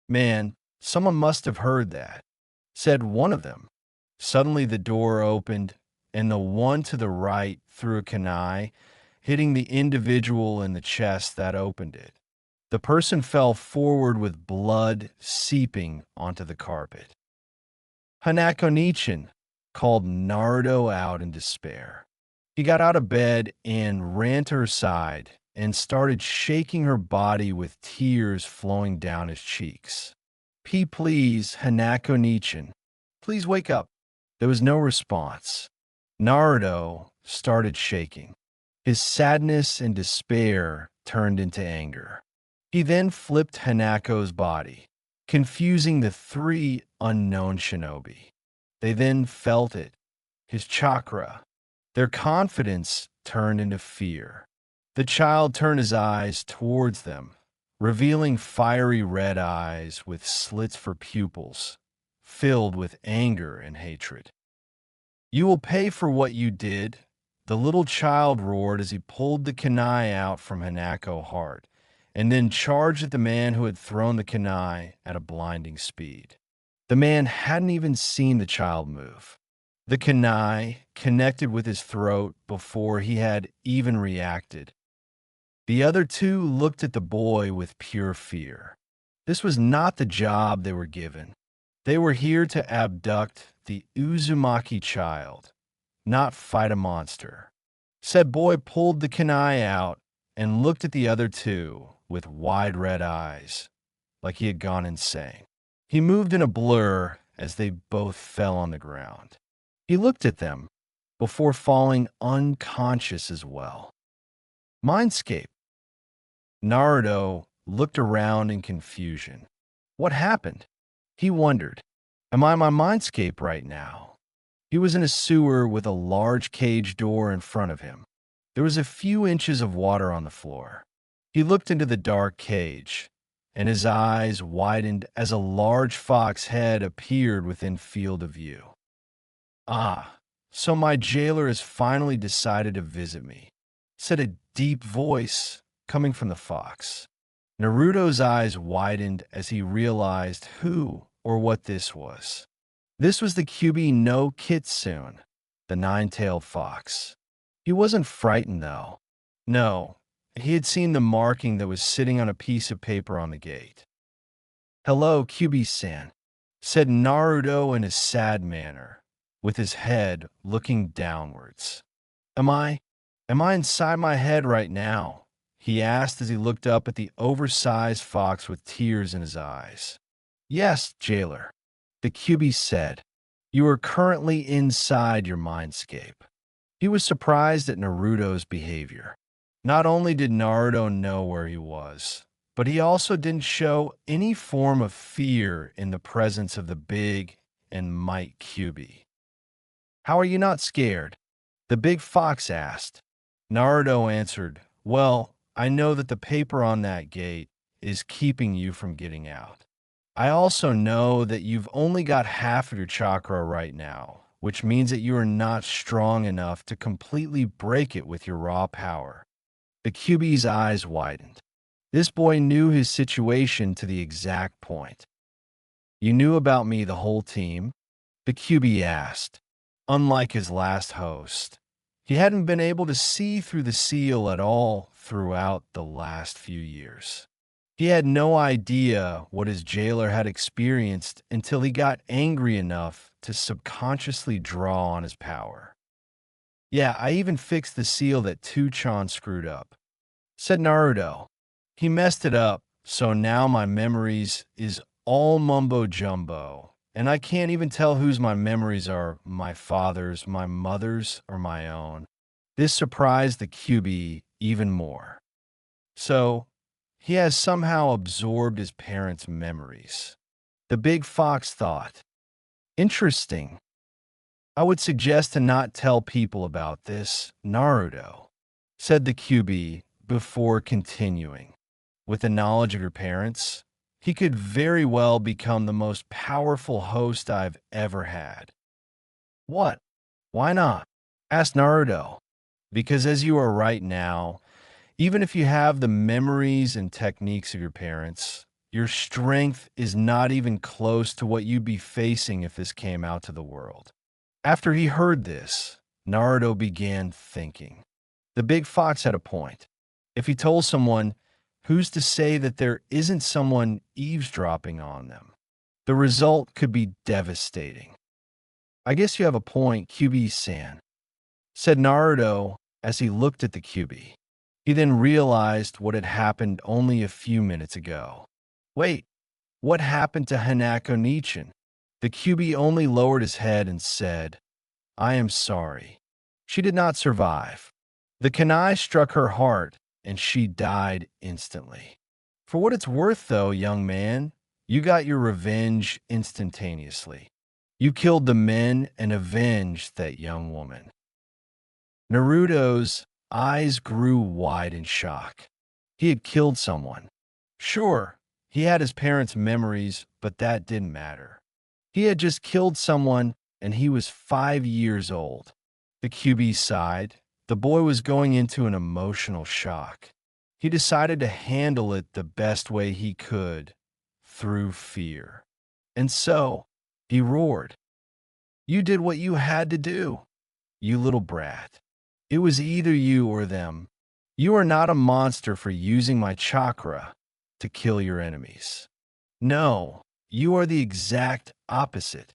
"Man, someone must have heard that," said one of them. Suddenly the door opened, and the one to the right threw a kunai, hitting the individual in the chest that opened it. The person fell forward with blood seeping onto the carpet. "Hanako-nichan," called Naruto out in despair. He got out of bed and ran to her side and started shaking her body with tears flowing down his cheeks. Please, Hanako-nichan. Please wake up." There was no response. Naruto started shaking. His sadness and despair turned into anger. He then flipped Hanako's body, confusing the 3 unknown shinobi. They then felt it, his chakra. Their confidence turned into fear. The child turned his eyes towards them, revealing fiery red eyes with slits for pupils, filled with anger and hatred. "You will pay for what you did," the little child roared as he pulled the kunai out from Hanako's heart, and then charged at the man who had thrown the kunai at a blinding speed. The man hadn't even seen the child move. The kunai connected with his throat before he had even reacted. The other 2 looked at the boy with pure fear. This was not the job they were given. They were here to abduct the Uzumaki child, not fight a monster. Said boy pulled the kunai out and looked at the other 2 with wide red eyes, like he had gone insane. He moved in a blur as they both fell on the ground. He looked at them before falling unconscious as well. Mindscape. Naruto looked around in confusion. What happened? He wondered. Am I in my mindscape right now? He was in a sewer with a large cage door in front of him. There was a few inches of water on the floor. He looked into the dark cage, and his eyes widened as a large fox head appeared within field of view. "Ah, so my jailer has finally decided to visit me," said a deep voice coming from the fox. Naruto's eyes widened as he realized who or what this was. This was the Kyuubi no Kitsune, the 9-tailed fox. He wasn't frightened, though. No, he had seen the marking that was sitting on a piece of paper on the gate. "Hello, Kyuubi-san," said Naruto in a sad manner, with his head looking downwards. Am I inside my head right now?" he asked as he looked up at the oversized fox with tears in his eyes. "Yes, jailer," the Kyuubi said. "You are currently inside your mindscape." He was surprised at Naruto's behavior. Not only did Naruto know where he was, but he also didn't show any form of fear in the presence of the big and mighty Kyuubi. "How are you not scared?" the big fox asked. Naruto answered, "Well, I know that the paper on that gate is keeping you from getting out. I also know that you've only got half of your chakra right now, which means that you are not strong enough to completely break it with your raw power." The Kyuubi's eyes widened. This boy knew his situation to the exact point. "You knew about me the whole team?" the Kyuubi asked. Unlike his last host, he hadn't been able to see through the seal at all throughout the last few years. He had no idea what his jailer had experienced until he got angry enough to subconsciously draw on his power. Yeah, I even fixed the seal that Tuchan screwed up, said Naruto. He messed it up, so now my memories is all mumbo jumbo, and I can't even tell whose my memories are my father's, my mother's, or my own. This surprised the QB even more. So, he has somehow absorbed his parents' memories. The big fox thought, interesting. I would suggest to not tell people about this, Naruto, said the QB before continuing. With the knowledge of your parents, he could very well become the most powerful host I've ever had. What? Why not? Asked Naruto. Because as you are right now, even if you have the memories and techniques of your parents, your strength is not even close to what you'd be facing if this came out to the world. After he heard this, Naruto began thinking. The big fox had a point. If he told someone, who's to say that there isn't someone eavesdropping on them? The result could be devastating. I guess you have a point, QB-san, said Naruto as he looked at the QB. He then realized what had happened only a few minutes ago. Wait, what happened to Hanako Nichin? The QB only lowered his head and said, I am sorry. She did not survive. The kunai struck her heart, and she died instantly. For what it's worth, though, young man, you got your revenge instantaneously. You killed the men and avenged that young woman. Naruto's eyes grew wide in shock. He had killed someone. Sure, he had his parents' memories, but that didn't matter. He had just killed someone, and he was 5 years old. The QB sighed. The boy was going into an emotional shock. He decided to handle it the best way he could, through fear. And so, he roared. You did what you had to do, you little brat. It was either you or them. You are not a monster for using my chakra to kill your enemies. No, you are the exact opposite.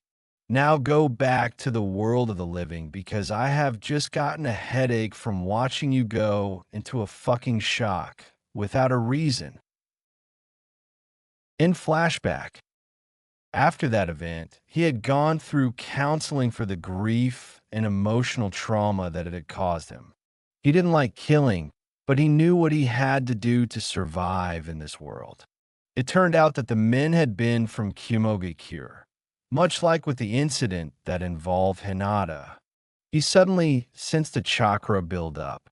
Now go back to the world of the living because I have just gotten a headache from watching you go into a fucking shock without a reason. In flashback, after that event, he had gone through counseling for the grief and emotional trauma that it had caused him. He didn't like killing, but he knew what he had to do to survive in this world. It turned out that the men had been from Kumogakure, much like with the incident that involved Hinata. He suddenly sensed a chakra build up.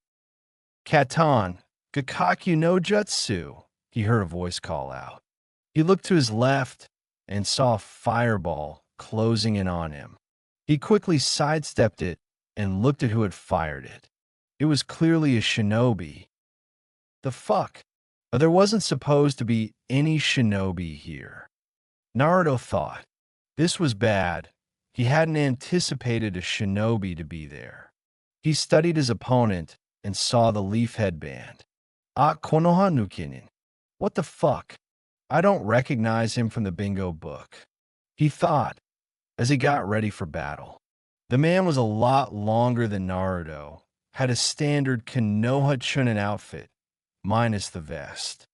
Katan, Gakkaku no Jutsu, he heard a voice call out. He looked to his left and saw a fireball closing in on him. He quickly sidestepped it and looked at who had fired it. It was clearly a shinobi. The fuck? There wasn't supposed to be any shinobi here. Naruto thought. This was bad. He hadn't anticipated a shinobi to be there. He studied his opponent and saw the leaf headband. Konoha Nukinin. What the fuck? I don't recognize him from the bingo book. He thought, as he got ready for battle. The man was a lot longer than Naruto, had a standard Konoha Chunin outfit, minus the vest.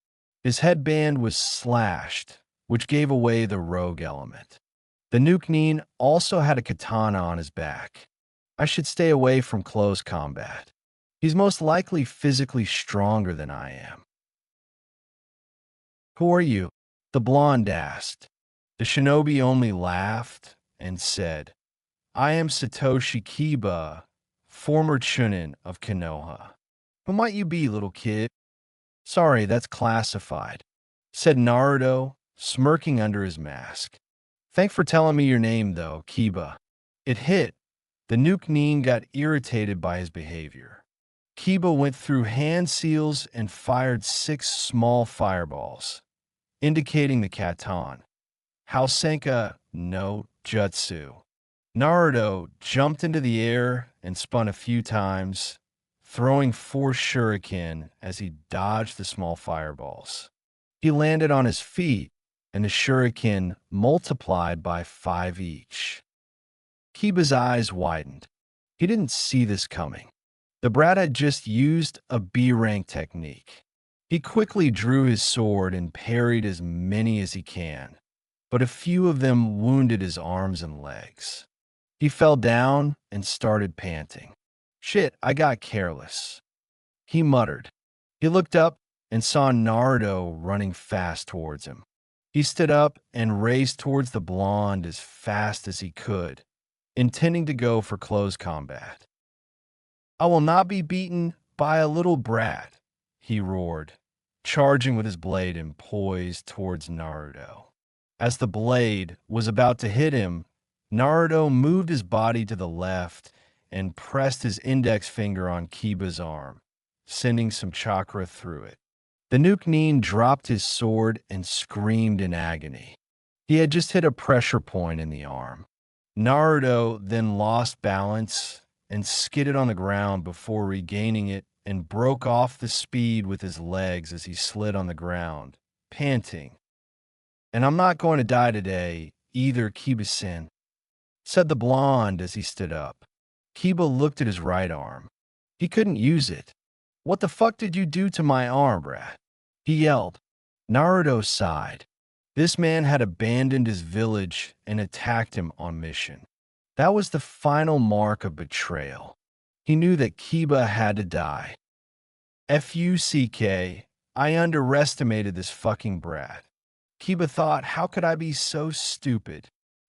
His headband was slashed, which gave away the rogue element. The Nukenin also had a katana on his back. I should stay away from close combat. He's most likely physically stronger than I am. Who are you? The blonde asked. The shinobi only laughed and said, I am Satoshi Kiba, former Chunin of Konoha. Who might you be, little kid? Sorry, that's classified, said Naruto, smirking under his mask. Thanks for telling me your name, though, Kiba. It hit. The Nukenin got irritated by his behavior. Kiba went through hand seals and fired 6 small fireballs, indicating the Katan. Hausenka no Jutsu. Naruto jumped into the air and spun a few times, throwing 4 shuriken as he dodged the small fireballs. He landed on his feet, and the shuriken multiplied by 5 each. Kiba's eyes widened. He didn't see this coming. The brat had just used a B-rank technique. He quickly drew his sword and parried as many as he can, but a few of them wounded his arms and legs. He fell down and started panting. "Shit, I got careless," he muttered. He looked up and saw Naruto running fast towards him. He stood up and raced towards the blonde as fast as he could, intending to go for close combat. "I will not be beaten by a little brat," he roared, charging with his blade and poised towards Naruto. As the blade was about to hit him, Naruto moved his body to the left and pressed his index finger on Kiba's arm, sending some chakra through it. The Nuke-Nin dropped his sword and screamed in agony. He had just hit a pressure point in the arm. Naruto then lost balance and skidded on the ground before regaining it and broke off the speed with his legs as he slid on the ground, panting. "And I'm not going to die today, either, Kiba-sen," said the blonde as he stood up. Kiba looked at his right arm. He couldn't use it. "What the fuck did you do to my arm, brat?" he yelled. Naruto sighed. This man had abandoned his village and attacked him on mission. That was the final mark of betrayal. He knew that Kiba had to die. "Fuck, I underestimated this fucking brat." Kiba thought, how could I be so stupid?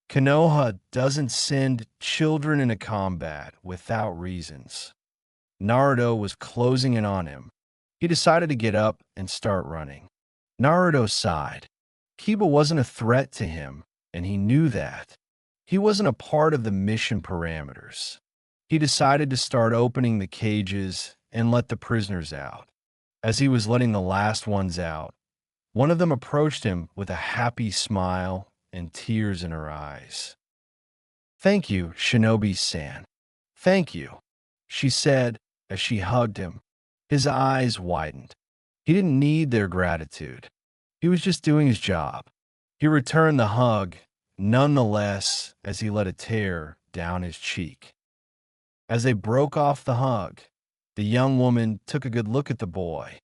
Konoha doesn't send children into combat without reasons. Naruto was closing in on him. He decided to get up and start running. Naruto sighed. Kiba wasn't a threat to him, and he knew that. He wasn't a part of the mission parameters. He decided to start opening the cages and let the prisoners out. As he was letting the last ones out, one of them approached him with a happy smile and tears in her eyes. "Thank you, Shinobi-san. Thank you," she said as she hugged him. His eyes widened. He didn't need their gratitude. He was just doing his job. He returned the hug, nonetheless, as he let a tear down his cheek. As they broke off the hug, the young woman took a good look at the boy.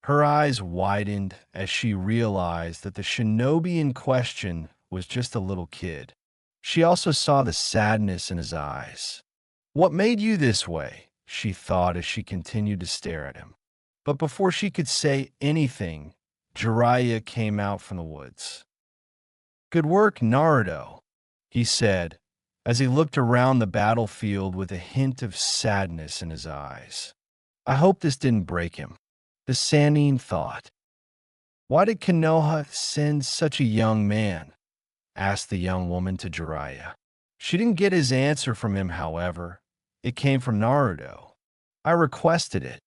Her eyes widened as she realized that the shinobi in question was just a little kid. She also saw the sadness in his eyes. "What made you this way?" she thought as she continued to stare at him. But before she could say anything, Jiraiya came out from the woods. "Good work, Naruto," he said, as he looked around the battlefield with a hint of sadness in his eyes. "I hope this didn't break him." The Sannin thought. "Why did Konoha send such a young man?" asked the young woman to Jiraiya. She didn't get his answer from him, however. It came from Naruto. "I requested it."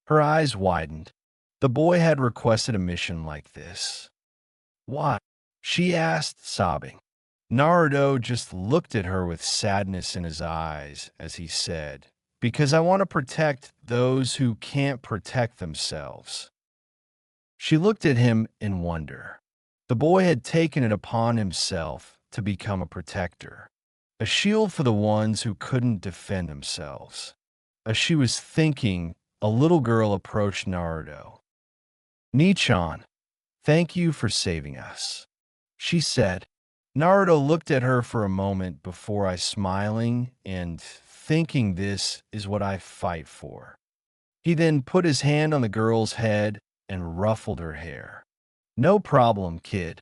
Her eyes widened. The boy had requested a mission like this. "Why?" she asked, sobbing. Naruto just looked at her with sadness in his eyes as he said, "Because I want to protect those who can't protect themselves." She looked at him in wonder. The boy had taken it upon himself to become a protector, a shield for the ones who couldn't defend themselves. As she was thinking, a little girl approached Naruto. "Nichan, thank you for saving us," she said. Naruto looked at her for a moment before smiling and thinking, this is what I fight for. He then put his hand on the girl's head and ruffled her hair. "No problem, kid,"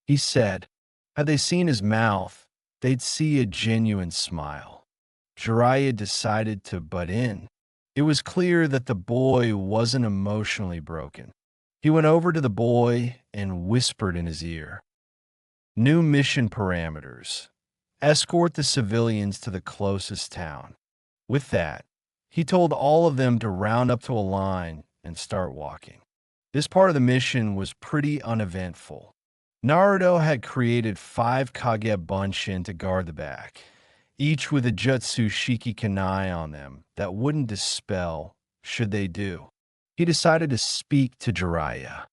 he said. Had they seen his mouth, they'd see a genuine smile. Jiraiya decided to butt in. It was clear that the boy wasn't emotionally broken. He went over to the boy and whispered in his ear. "New mission parameters. Escort the civilians to the closest town." With that, he told all of them to round up to a line and start walking. This part of the mission was pretty uneventful. Naruto had created 5 Kage Bunshin to guard the back, each with a Jutsu Shiki Kanai on them that wouldn't dispel should they do. He decided to speak to Jiraiya.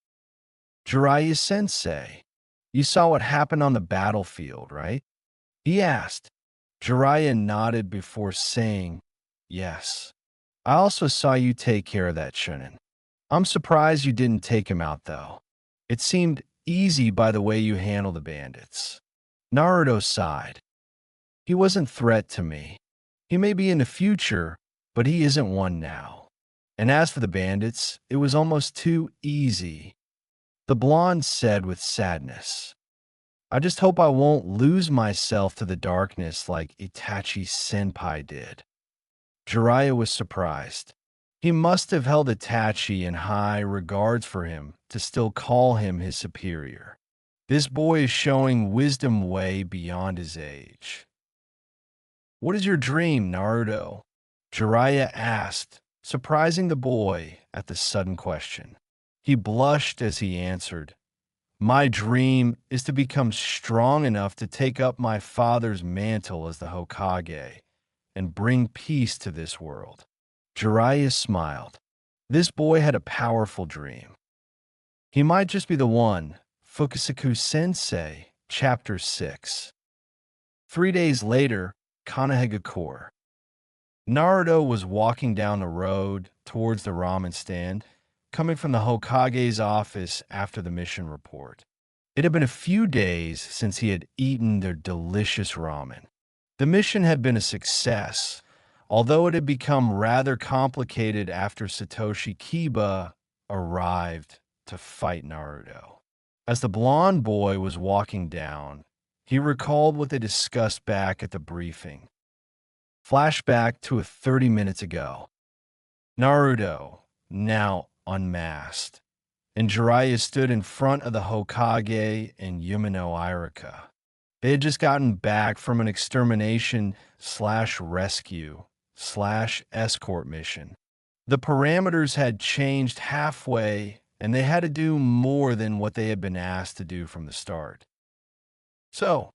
Jiraiya-sensei, you saw what happened on the battlefield, right? He asked. Jiraiya nodded before saying, yes. I also saw you take care of that Shunin. I'm surprised you didn't take him out, though. It seemed easy by the way you handled the bandits. Naruto sighed. He wasn't a threat to me. He may be in the future, but he isn't one now. And as for the bandits, it was almost too easy. The blonde said with sadness. I just hope I won't lose myself to the darkness like Itachi Senpai did. Jiraiya was surprised. He must have held Itachi in high regards for him to still call him his superior. This boy is showing wisdom way beyond his age. What is your dream, Naruto? Jiraiya asked, surprising the boy at the sudden question. He blushed as he answered, my dream is to become strong enough to take up my father's mantle as the Hokage and bring peace to this world. Jiraiya smiled. This boy had a powerful dream. He might just be the one. Fukusaku-sensei, Chapter 6. 3 days later, Kanehagakure. Naruto was walking down the road towards the ramen stand, coming from the Hokage's office after the mission report. It had been a few days since he had eaten their delicious ramen. The mission had been a success, although it had become rather complicated after Satoshi Kiba arrived to fight Naruto. As the blonde boy was walking down, he recalled what they discussed back at the briefing. Flashback to 30 minutes ago. Naruto, now unmasked, and Jiraiya stood in front of the Hokage and Yumino Irika. They had just gotten back from an extermination/rescue/escort mission. The parameters had changed halfway, and they had to do more than what they had been asked to do from the start. So,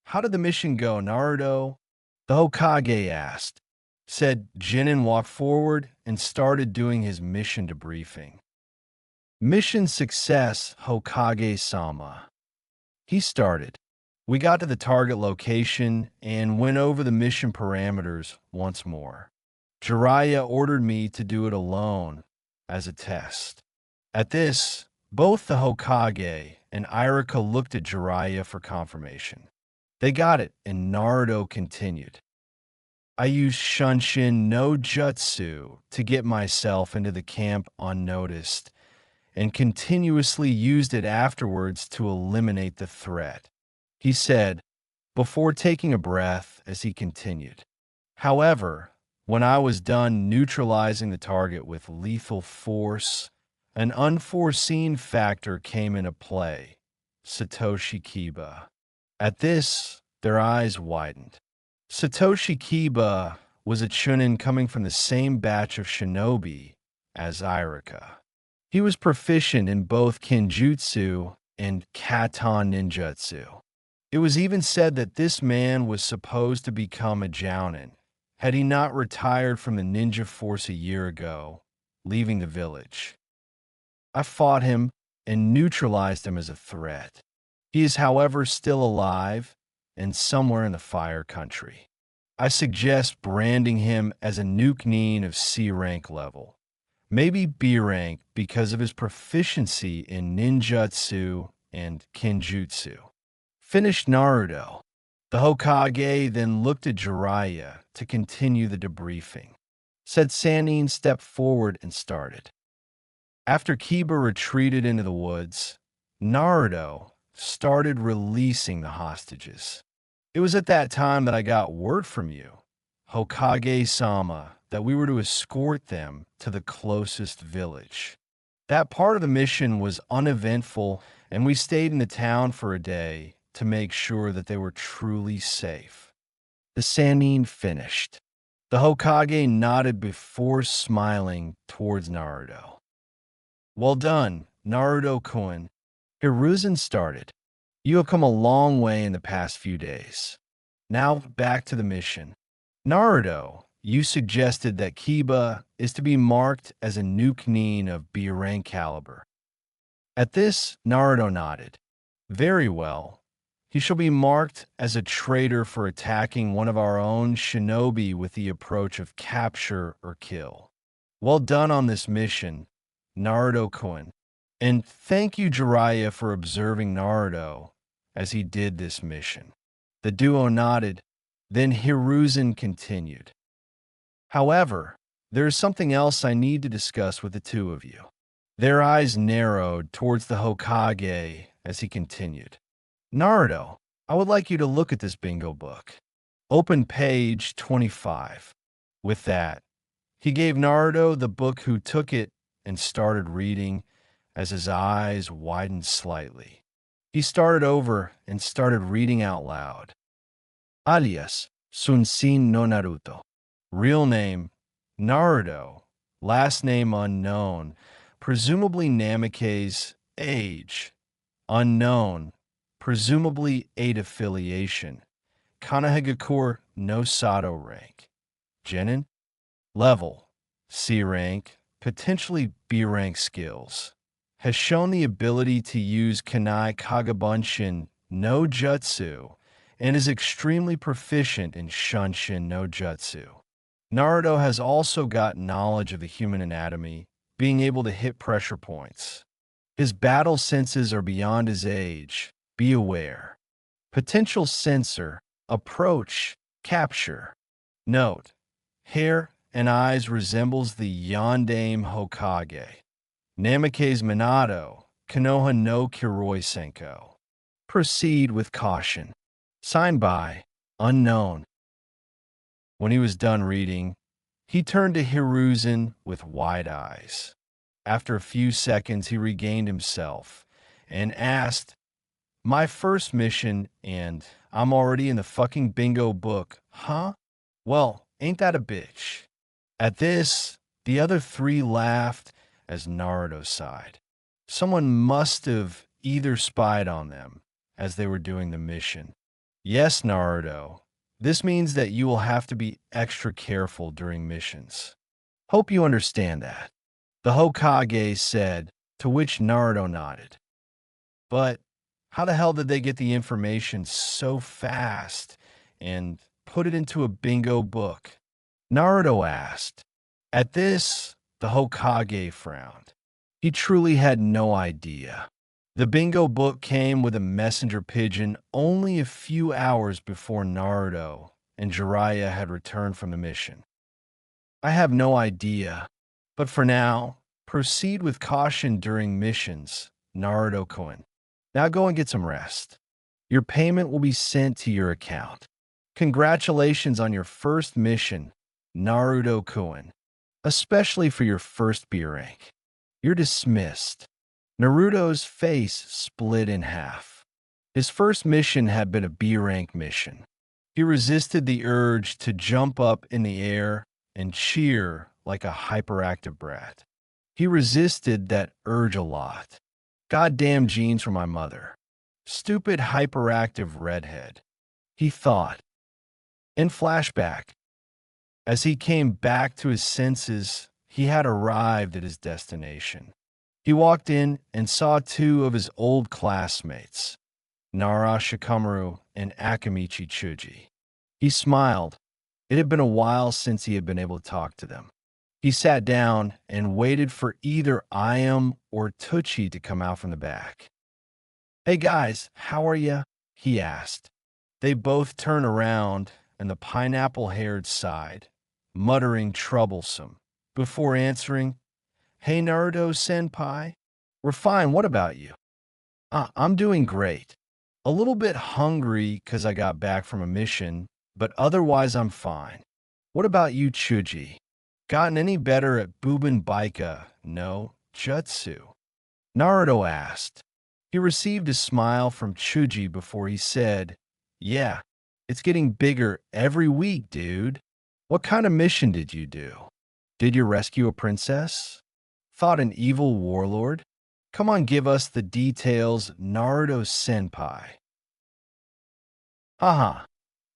how did the mission go, Naruto? The Hokage asked. Said Jinin walked forward and started doing his mission debriefing. Mission success, Hokage-sama. He started. We got to the target location and went over the mission parameters once more. Jiraiya ordered me to do it alone as a test. At this, both the Hokage and Irika looked at Jiraiya for confirmation. They got it, and Naruto continued. I used Shunshin no Jutsu to get myself into the camp unnoticed, and continuously used it afterwards to eliminate the threat. He said, before taking a breath as he continued. However, when I was done neutralizing the target with lethal force, an unforeseen factor came into play, Satoshi Kiba. At this, their eyes widened. Satoshi Kiba was a Chunin coming from the same batch of shinobi as Irika. He was proficient in both Kinjutsu and Katon Ninjutsu. It was even said that this man was supposed to become a Jounin, had he not retired from the ninja force a year ago, leaving the village. I fought him and neutralized him as a threat. He is, however, still alive and somewhere in the Fire Country. I suggest branding him as a Nuke-Nin of C rank level, maybe B rank because of his proficiency in ninjutsu and kinjutsu. Finished Naruto. The Hokage then looked at Jiraiya to continue the debriefing. Said Sannin stepped forward and started. After Kiba retreated into the woods, Naruto started releasing the hostages. It was at that time that I got word from you, Hokage-sama, that we were to escort them to the closest village. That part of the mission was uneventful, and we stayed in the town for a day to make sure that they were truly safe. The Sannin finished. The Hokage nodded before smiling towards Naruto. Well done, Naruto-kun. Hiruzen started. You have come a long way in the past few days. Now back to the mission. Naruto, you suggested that Kiba is to be marked as a Nuke-Nin of B rank caliber. At this, Naruto nodded. Very well. He shall be marked as a traitor for attacking one of our own shinobi with the approach of capture or kill. Well done on this mission, Naruto-kun. And thank you, Jiraiya, for observing Naruto as he did this mission. The duo nodded, then Hiruzen continued. However, there is something else I need to discuss with the two of you. Their eyes narrowed towards the Hokage as he continued. Naruto, I would like you to look at this bingo book. Open page 25. With that, he gave Naruto the book, who took it and started reading as his eyes widened slightly. He started over and started reading out loud. Alias Sunsin no Naruto. Real name Naruto. Last name unknown. Presumably Namake's age. Unknown. Presumably 8 affiliation. Kanahagakure no Sato rank. Genin? Level. C rank. Potentially B rank skills. Has shown the ability to use Kanai Kagabunshin no Jutsu and is extremely proficient in Shunshin no Jutsu. Naruto has also got knowledge of the human anatomy, being able to hit pressure points. His battle senses are beyond his age. Be aware. Potential sensor, approach, capture. Note, hair and eyes resembles the Yondaime Hokage. Namake's Minato, Konoha no Kiroi Senko. Proceed with caution. Signed by, unknown. When he was done reading, he turned to Hiruzen with wide eyes. After a few seconds, he regained himself and asked, my first mission, and I'm already in the fucking bingo book, huh? Well, ain't that a bitch? At this, the other three laughed as Naruto sighed. Someone must have either spied on them as they were doing the mission. Yes, Naruto. This means that you will have to be extra careful during missions. Hope you understand that. The Hokage said, to which Naruto nodded. But how the hell did they get the information so fast and put it into a bingo book? Naruto asked. At this, the Hokage frowned. He truly had no idea. The bingo book came with a messenger pigeon only a few hours before Naruto and Jiraiya had returned from the mission. I have no idea, but for now, proceed with caution during missions, Naruto-kun. Now go and get some rest. Your payment will be sent to your account. Congratulations on your first mission, Naruto-kun, especially for your first B rank. You're dismissed. Naruto's face split in half. His first mission had been a B rank mission. He resisted the urge to jump up in the air and cheer like a hyperactive brat. He resisted that urge a lot. Goddamn genes from my mother. Stupid hyperactive redhead. He thought. In flashback, as he came back to his senses, he had arrived at his destination. He walked in and saw two of his old classmates, Nara Shikamaru and Akamichi Chuji. He smiled. It had been a while since he had been able to talk to them. He sat down and waited for either Ayam or Tucci to come out from the back. Hey guys, how are ya? He asked. They both turned around and the pineapple-haired sighed, muttering troublesome, before answering, Hey Naruto-senpai, we're fine, what about you? I'm doing great. A little bit hungry because I got back from a mission, but otherwise I'm fine. What about you, Chuji? Gotten any better at Buben Baika no Jutsu? Naruto asked. He received a smile from Chuji before he said, Yeah, it's getting bigger every week, dude. What kind of mission did you do? Did you rescue a princess? Thought an evil warlord? Come on, give us the details, Naruto-senpai. Haha,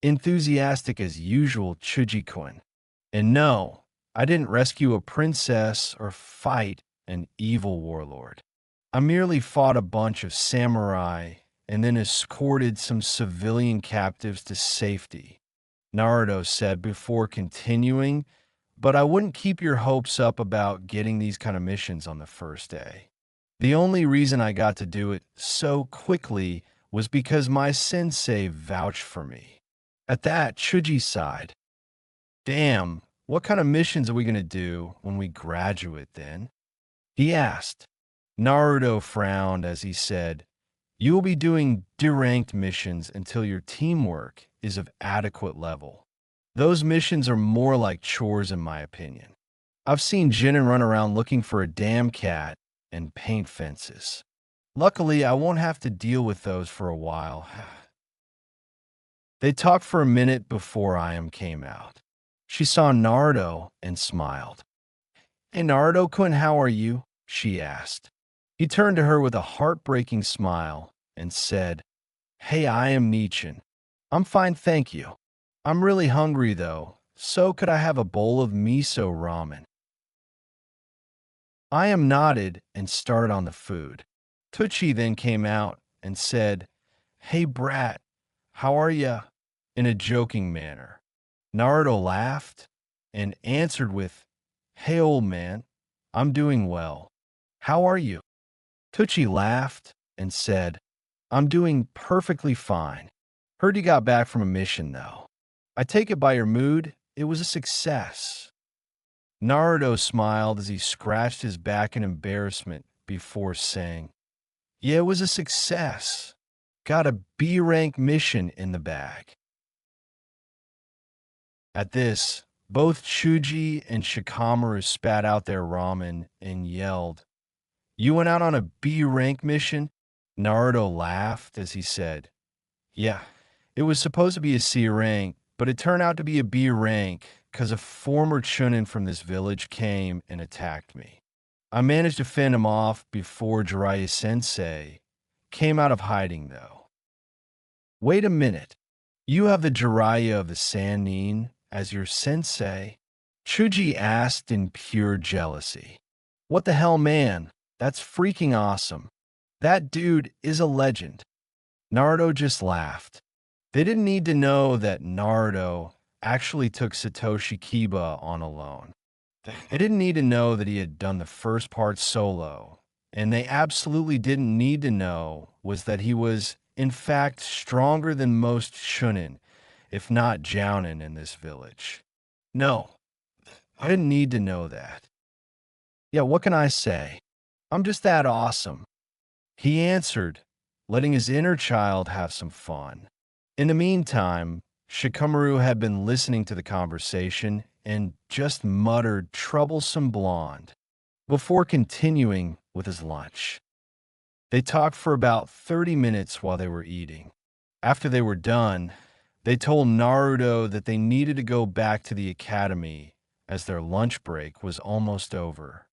enthusiastic as usual, Chuji-kun. And no, I didn't rescue a princess or fight an evil warlord. I merely fought a bunch of samurai and then escorted some civilian captives to safety, Naruto said before continuing, but I wouldn't keep your hopes up about getting these kind of missions on the first day. The only reason I got to do it so quickly was because my sensei vouched for me. At that, Chuji sighed. Damn, what kind of missions are we going to do when we graduate then? He asked. Naruto frowned as he said, you will be doing deranked missions until your teamwork is of adequate level. Those missions are more like chores in my opinion. I've seen Jinin run around looking for a damn cat and paint fences. Luckily, I won't have to deal with those for a while. They talked for a minute before Ayam came out. She saw Naruto and smiled. Hey Naruto-kun, how are you? She asked. He turned to her with a heartbreaking smile and said, Hey, I am Nichin. I'm fine, thank you. I'm really hungry though, so could I have a bowl of miso ramen? I am nodded and started on the food. Tucci then came out and said, Hey brat, how are ya? In a joking manner. Naruto laughed and answered with, Hey old man, I'm doing well. How are you? Tucci laughed and said, I'm doing perfectly fine. Heard you got back from a mission though. I take it by your mood, it was a success. Naruto smiled as he scratched his back in embarrassment before saying, Yeah, it was a success. Got a B rank mission in the bag. At this, both Chuji and Shikamaru spat out their ramen and yelled, You went out on a B rank mission? Naruto laughed as he said, Yeah, it was supposed to be a C rank, but it turned out to be a B rank because a former Chunin from this village came and attacked me. I managed to fend him off before Jiraiya Sensei came out of hiding, though. Wait a minute. You have the Jiraiya of the Sannin as your sensei? Chuji asked in pure jealousy. What the hell, man? That's freaking awesome. That dude is a legend. Naruto just laughed. They didn't need to know that Naruto actually took Satoshi Kiba on alone. They didn't need to know that he had done the first part solo. And they absolutely didn't need to know was that he was, in fact, stronger than most Chunin, if not Jounin in this village. No, I didn't need to know that. Yeah, what can I say? I'm just that awesome. He answered, letting his inner child have some fun. In the meantime, Shikamaru had been listening to the conversation and just muttered troublesome blonde before continuing with his lunch. They talked for about 30 minutes while they were eating. After they were done, they told Naruto that they needed to go back to the academy as their lunch break was almost over.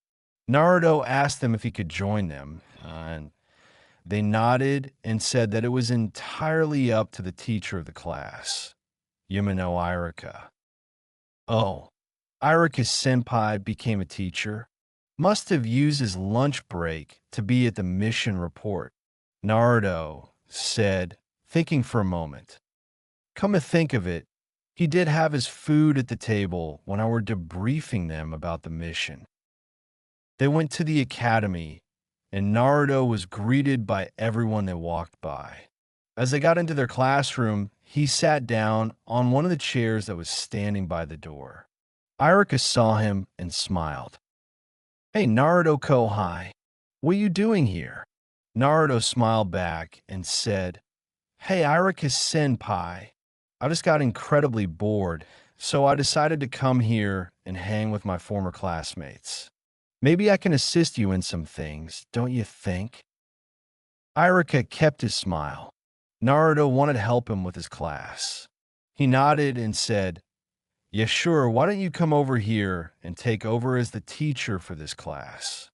Naruto asked them if he could join them, and they nodded and said that it was entirely up to the teacher of the class, Yumino Irika. Oh, Irika's senpai became a teacher? Must have used his lunch break to be at the mission report, Naruto said, thinking for a moment. Come to think of it, he did have his food at the table when I were debriefing them about the mission. They went to the academy, and Naruto was greeted by everyone they walked by. As they got into their classroom, he sat down on one of the chairs that was standing by the door. Irika saw him and smiled. Hey, Naruto Kohai, what are you doing here? Naruto smiled back and said, Hey, Irika Senpai, I just got incredibly bored, so I decided to come here and hang with my former classmates. Maybe I can assist you in some things, don't you think? Irika kept his smile. Naruto wanted to help him with his class. He nodded and said, Yeah, sure, why don't you come over here and take over as the teacher for this class?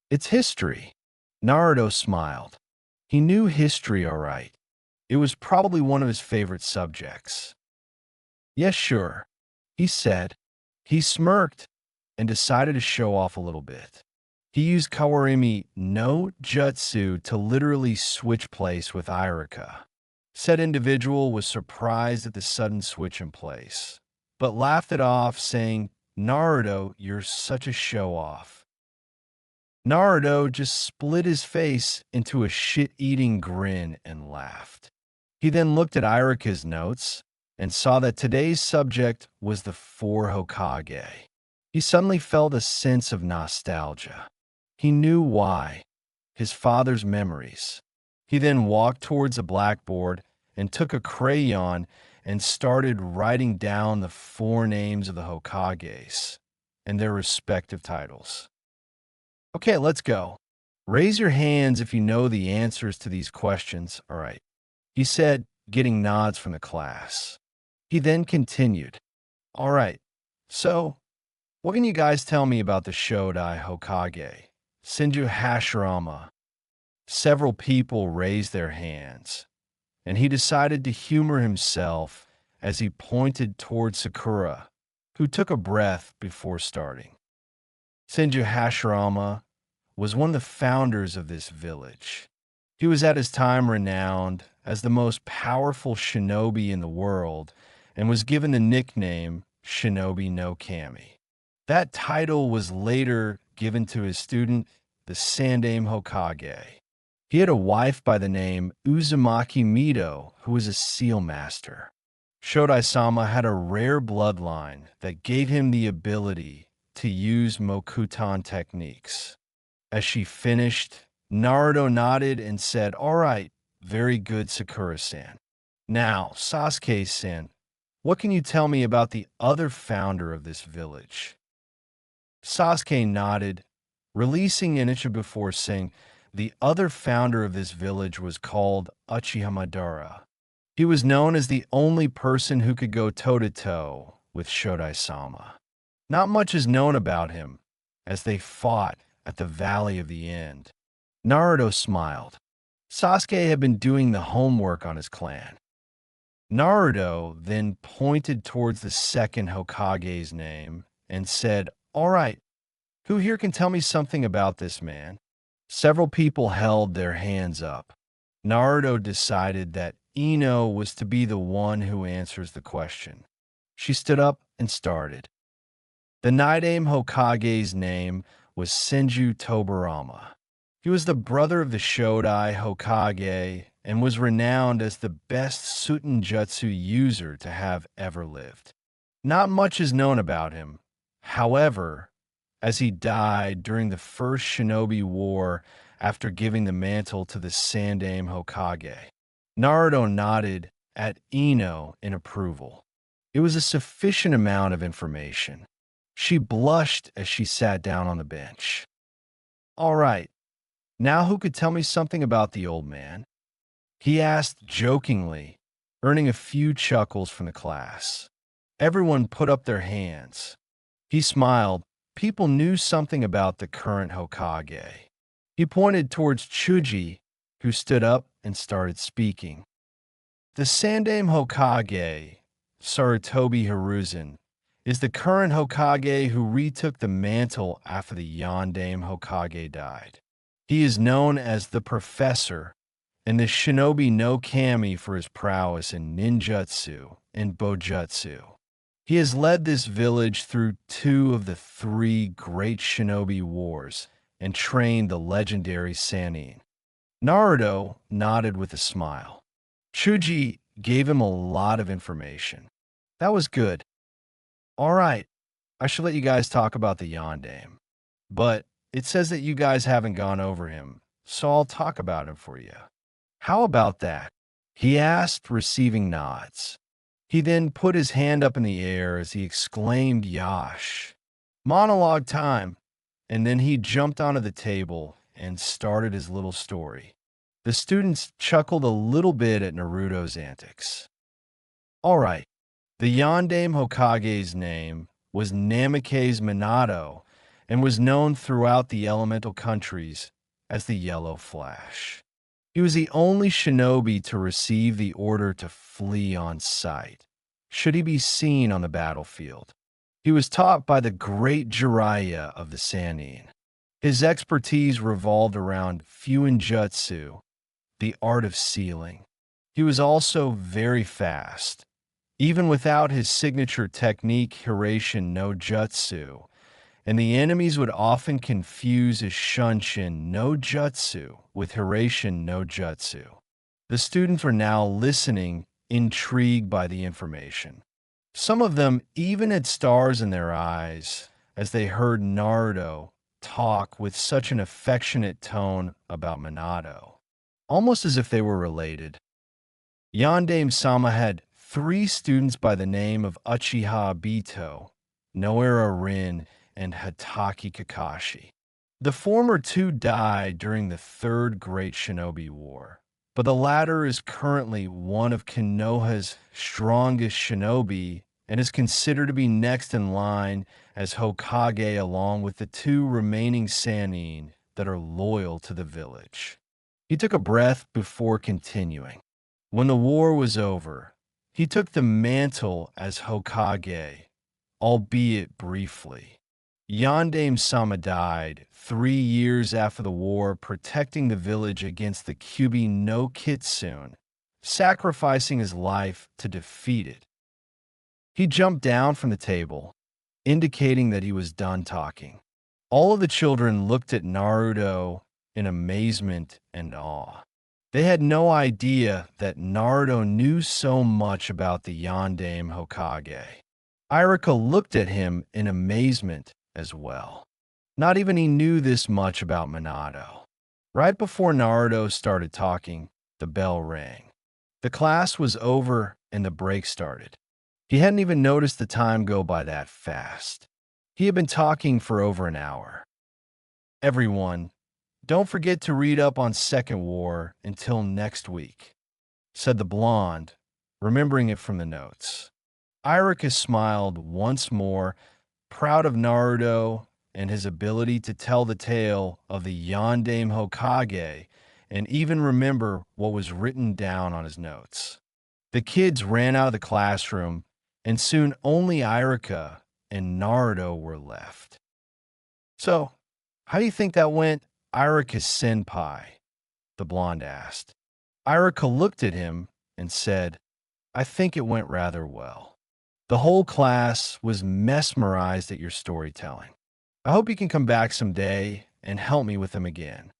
It's history. Naruto smiled. He knew history all right. It was probably one of his favorite subjects. Yes, sure, he said. He smirked and decided to show off a little bit. He used Kawarimi no Jutsu to literally switch place with Irika. Said individual was surprised at the sudden switch in place, but laughed it off, saying, "Naruto, you're such a show-off." Naruto just split his face into a shit-eating grin and laughed. He then looked at Irika's notes and saw that today's subject was the four Hokage. He suddenly felt a sense of nostalgia. He knew why. His father's memories. He then walked towards a blackboard and took a crayon and started writing down the four names of the Hokages and their respective titles. Okay, let's go. Raise your hands if you know the answers to these questions. All right, he said, getting nods from the class. He then continued. All right, so what can you guys tell me about the Shodai Hokage, Senju Hashirama? Several people raised their hands, and he decided to humor himself as he pointed toward Sakura, who took a breath before starting. Senju Hashirama was one of the founders of this village. He was at his time renowned as the most powerful shinobi in the world and was given the nickname Shinobi no Kami. That title was later given to his student, the Sandaime Hokage. He had a wife by the name Uzumaki Mito, who was a seal master. Shodai-sama had a rare bloodline that gave him the ability to use Mokuton techniques. As she finished, Naruto nodded and said, "All right, very good, Sakura-san. Now, Sasuke-san, what can you tell me about the other founder of this village?" Sasuke nodded, releasing Inichi before saying, "The other founder of this village was called Uchiha Madara. He was known as the only person who could go toe-to-toe with Shodai-sama. Not much is known about him, as they fought at the Valley of the End." Naruto smiled. Sasuke had been doing the homework on his clan. Naruto then pointed towards the second Hokage's name and said, "All right, who here can tell me something about this man?" Several people held their hands up. Naruto decided that Ino was to be the one who answers the question. She stood up and started. The Nidaime Hokage's name was Senju Tobirama. He was the brother of the Shodai Hokage and was renowned as the best Sutenjutsu user to have ever lived. Not much is known about him. However, as he died during the First Shinobi War after giving the mantle to the Sandaime Hokage. Naruto nodded at Ino in approval. It was a sufficient amount of information. She blushed as she sat down on the bench. "All right, now who could tell me something about the old man?" he asked jokingly, earning a few chuckles from the class. Everyone put up their hands. He smiled. People knew something about the current Hokage. He pointed towards Chuji, who stood up and started speaking. The Sandaime Hokage, Sarutobi Hiruzen, is the current Hokage who retook the mantle after the Yondaime Hokage died. He is known as the Professor and the Shinobi no Kami for his prowess in ninjutsu and bojutsu. He has led this village through two of the three great shinobi wars and trained the legendary Sannin. Naruto nodded with a smile. Chuji gave him a lot of information. That was good. All right, I should let you guys talk about the Yondaime. But it says that you guys haven't gone over him, so I'll talk about him for you. How about that? He asked, receiving nods. He then put his hand up in the air as he exclaimed, "Yash!" Monologue time. And then he jumped onto the table and started his little story. The students chuckled a little bit at Naruto's antics. All right, the Yondaime Hokage's name was Namikaze Minato and was known throughout the elemental countries as the Yellow Flash. He was the only shinobi to receive the order to flee on sight, should he be seen on the battlefield. He was taught by the great Jiraiya of the Sannin. His expertise revolved around Fuinjutsu, the art of sealing. He was also very fast. Even without his signature technique, Hiraishin no Jutsu, and the enemies would often confuse his Shunshin no Jutsu with Hiraishin no Jutsu. The students were now listening, intrigued by the information. Some of them even had stars in their eyes as they heard Naruto talk with such an affectionate tone about Minato, almost as if they were related. Yandame-sama had 3 students by the name of Uchiha Obito, Noara Rin, and Hatake Kakashi. The former 2 died during the Third Great Shinobi War, but the latter is currently one of Konoha's strongest shinobi and is considered to be next in line as Hokage along with the 2 remaining Sannin that are loyal to the village. He took a breath before continuing. When the war was over, he took the mantle as Hokage, albeit briefly. Yandame-sama died 3 years after the war, protecting the village against the Kyubi no Kitsune, sacrificing his life to defeat it. He jumped down from the table, indicating that he was done talking. All of the children looked at Naruto in amazement and awe. They had no idea that Naruto knew so much about the Yandame Hokage. Irika looked at him in amazement as well. Not even he knew this much about Minato. Right before Naruto started talking, the bell rang. The class was over and the break started. He hadn't even noticed the time go by that fast. He had been talking for over an hour. Everyone, don't forget to read up on Second War until next week, said the blonde, remembering it from the notes. Irika smiled once more, proud of Naruto and his ability to tell the tale of the Yandame Hokage and even remember what was written down on his notes. The kids ran out of the classroom, and soon only Irika and Naruto were left. So, how do you think that went, Irika-senpai? The blonde asked. Irika looked at him and said, I think it went rather well. The whole class was mesmerized at your storytelling. I hope you can come back someday and help me with them again.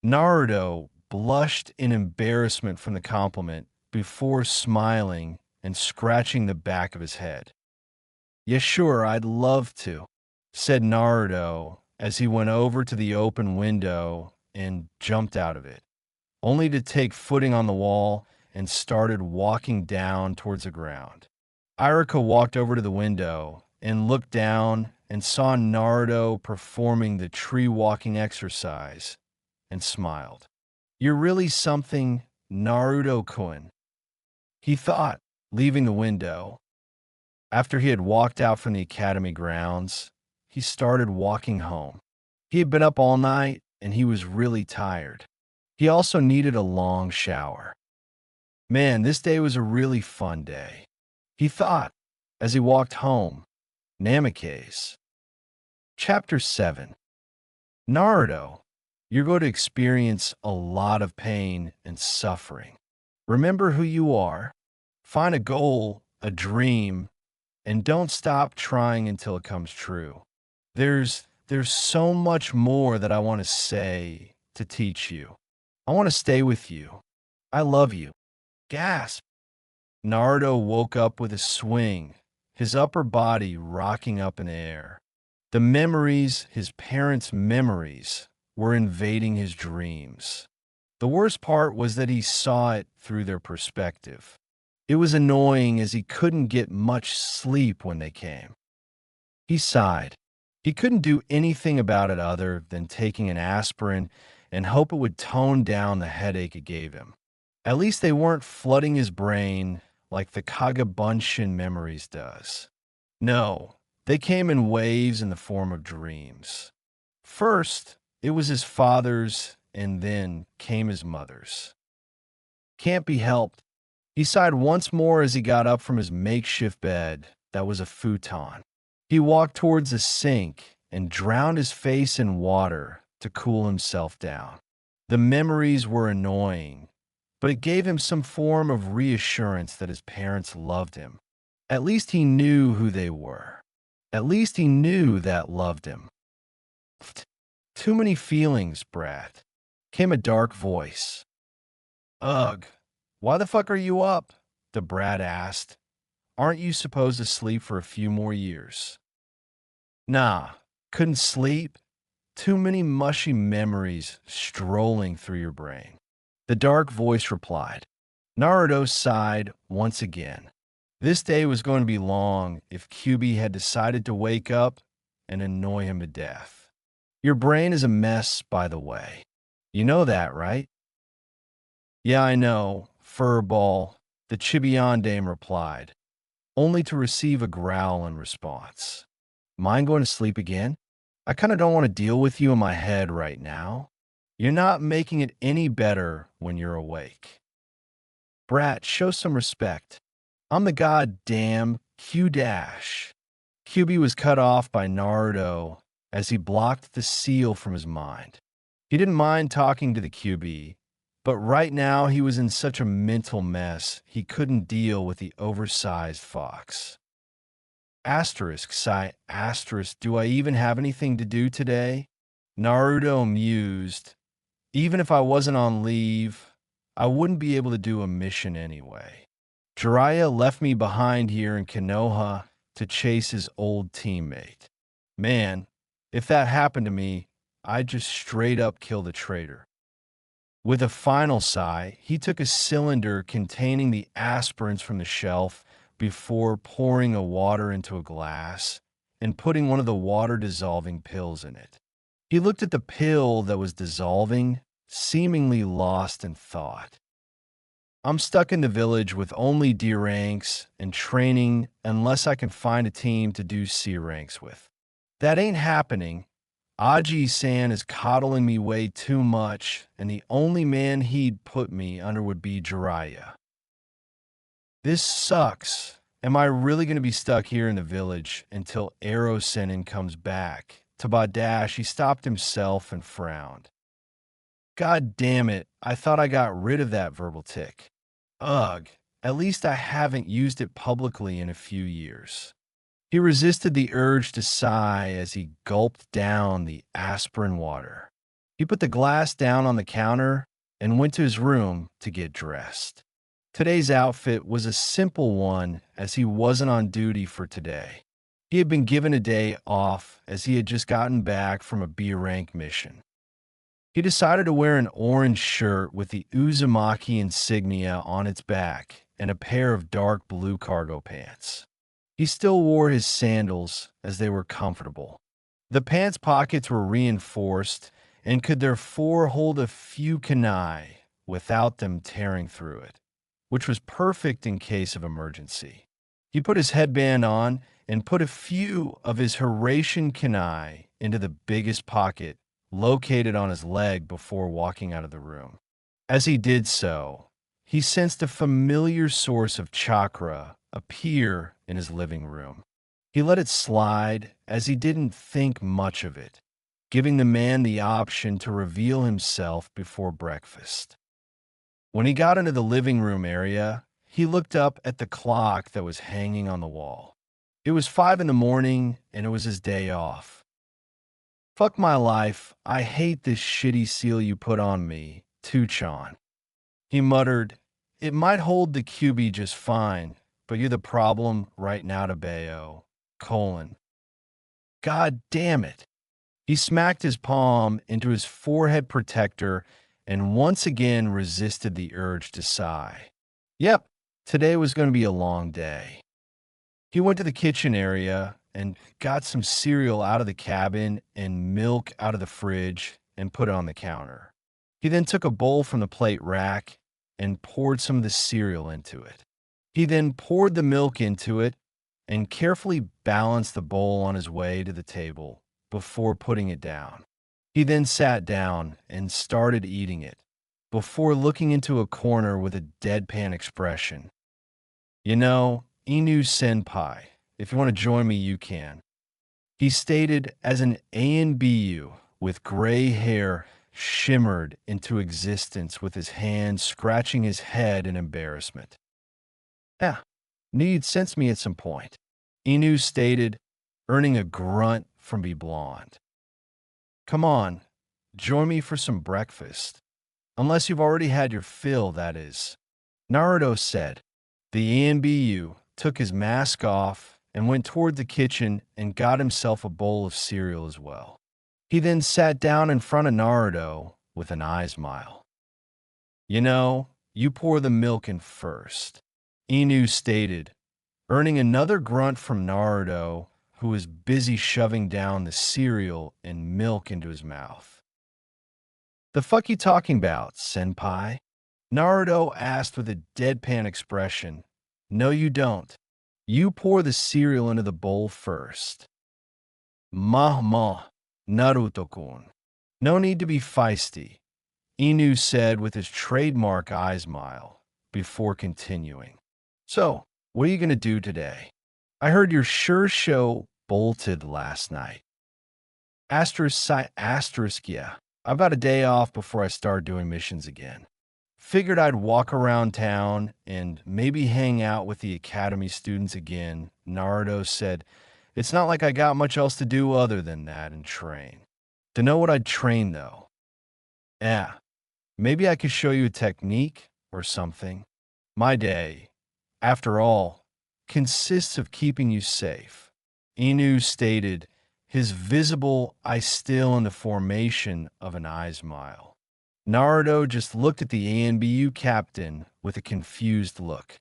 Naruto blushed in embarrassment from the compliment before smiling and scratching the back of his head. Yeah, sure, I'd love to, said Naruto as he went over to the open window and jumped out of it, only to take footing on the wall and started walking down towards the ground. Irika walked over to the window and looked down and saw Naruto performing the tree walking exercise and smiled. You're really something, Naruto-kun, he thought, leaving the window. After he had walked out from the academy grounds, he started walking home. He had been up all night and he was really tired. He also needed a long shower. Man, this day was a really fun day, he thought as he walked home. Namikaze. Chapter 7. Naruto, you're going to experience a lot of pain and suffering. Remember who you are. Find a goal, a dream, and don't stop trying until it comes true. There's so much more that I want to say, to teach you. I want to stay with you. I love you. Gasp. Naruto woke up with a swing, his upper body rocking up in the air. The memories, his parents' memories, were invading his dreams. The worst part was that he saw it through their perspective. It was annoying as he couldn't get much sleep when they came. He sighed. He couldn't do anything about it other than taking an aspirin and hope it would tone down the headache it gave him. At least they weren't flooding his brain like the Kagabunshin memories does. No, they came in waves in the form of dreams. First, it was his father's, and then came his mother's. Can't be helped. He sighed once more as he got up from his makeshift bed that was a futon. He walked towards the sink and drowned his face in water to cool himself down. The memories were annoying, but it gave him some form of reassurance that his parents loved him. At least he knew who they were. At least he knew that loved him. Too many feelings, Brad. Came a dark voice. Ugh, why the fuck are you up? The Brat asked. Aren't you supposed to sleep for a few more years? Nah, couldn't sleep. Too many mushy memories strolling through your brain. The dark voice replied. Naruto sighed once again. This day was going to be long if QB had decided to wake up and annoy him to death. Your brain is a mess, by the way. You know that, right? Yeah, I know, Furball, the Chibian dame replied, only to receive a growl in response. Mind going to sleep again? I kind of don't want to deal with you in my head right now. You're not making it any better when you're awake. Brat, show some respect. I'm the goddamn Q-Dash. QB was cut off by Naruto as he blocked the seal from his mind. He didn't mind talking to the QB, but right now he was in such a mental mess he couldn't deal with the oversized fox. Asterisk, sigh, asterisk, do I even have anything to do today? Naruto mused. Even if I wasn't on leave, I wouldn't be able to do a mission anyway. Jiraiya left me behind here in Konoha to chase his old teammate. Man, if that happened to me, I'd just straight up kill the traitor. With a final sigh, he took a cylinder containing the aspirins from the shelf before pouring a water into a glass and putting one of the water-dissolving pills in it. He looked at the pill that was dissolving, seemingly lost in thought. I'm stuck in the village with only D ranks and training unless I can find a team to do C ranks with. That ain't happening. Aji-san is coddling me way too much, and the only man he'd put me under would be Jiraiya. This sucks. Am I really going to be stuck here in the village until Arrow Sennin comes back? To Badash, he stopped himself and frowned. God damn it, I thought I got rid of that verbal tick. Ugh, at least I haven't used it publicly in a few years. He resisted the urge to sigh as he gulped down the aspirin water. He put the glass down on the counter and went to his room to get dressed. Today's outfit was a simple one as he wasn't on duty for today. He had been given a day off as he had just gotten back from a B rank mission. He decided to wear an orange shirt with the Uzumaki insignia on its back and a pair of dark blue cargo pants. He still wore his sandals as they were comfortable. The pants pockets were reinforced and could therefore hold a few kunai without them tearing through it, which was perfect in case of emergency. He put his headband on and put a few of his Horatian kunai into the biggest pocket located on his leg before walking out of the room. As he did so, he sensed a familiar source of chakra appear in his living room. He let it slide as he didn't think much of it, giving the man the option to reveal himself before breakfast. When he got into the living room area, he looked up at the clock that was hanging on the wall. It was 5 a.m, and it was his day off. Fuck my life, I hate this shitty seal you put on me, Tuchan. He muttered, it might hold the QB just fine, but you're the problem right now to Bayo, : God damn it. He smacked his palm into his forehead protector and once again resisted the urge to sigh. Yep, today was going to be a long day. He went to the kitchen area and got some cereal out of the cabin and milk out of the fridge and put it on the counter. He then took a bowl from the plate rack and poured some of the cereal into it. He then poured the milk into it and carefully balanced the bowl on his way to the table before putting it down. He then sat down and started eating it before looking into a corner with a deadpan expression. You know, Inu Senpai, if you want to join me, you can. He stated as an ANBU with gray hair shimmered into existence with his hand scratching his head in embarrassment. Yeah, knew you'd sense me at some point. Inu stated, earning a grunt from Be Blonde. Come on, join me for some breakfast. Unless you've already had your fill, that is. Naruto said. The ANBU took his mask off and went toward the kitchen and got himself a bowl of cereal as well. He then sat down in front of Naruto with an eye smile. You know, you pour the milk in first, Inu stated, earning another grunt from Naruto, who was busy shoving down the cereal and milk into his mouth. The fuck you talking about, senpai? Naruto asked with a deadpan expression. No, you don't. You pour the cereal into the bowl first. Ma, Naruto-kun. No need to be feisty, Inu said with his trademark eye smile, before continuing. So, what are you going to do today? I heard your sure show bolted last night. Asterisk, yeah. I've got a day off before I start doing missions again. Figured I'd walk around town and maybe hang out with the academy students again, Naruto said. It's not like I got much else to do other than that and train. To know what I'd train, though. Yeah, maybe I could show you a technique or something. My day, after all, consists of keeping you safe. Inu stated, his visible eye still in the formation of an eye smile. Naruto just looked at the ANBU captain with a confused look.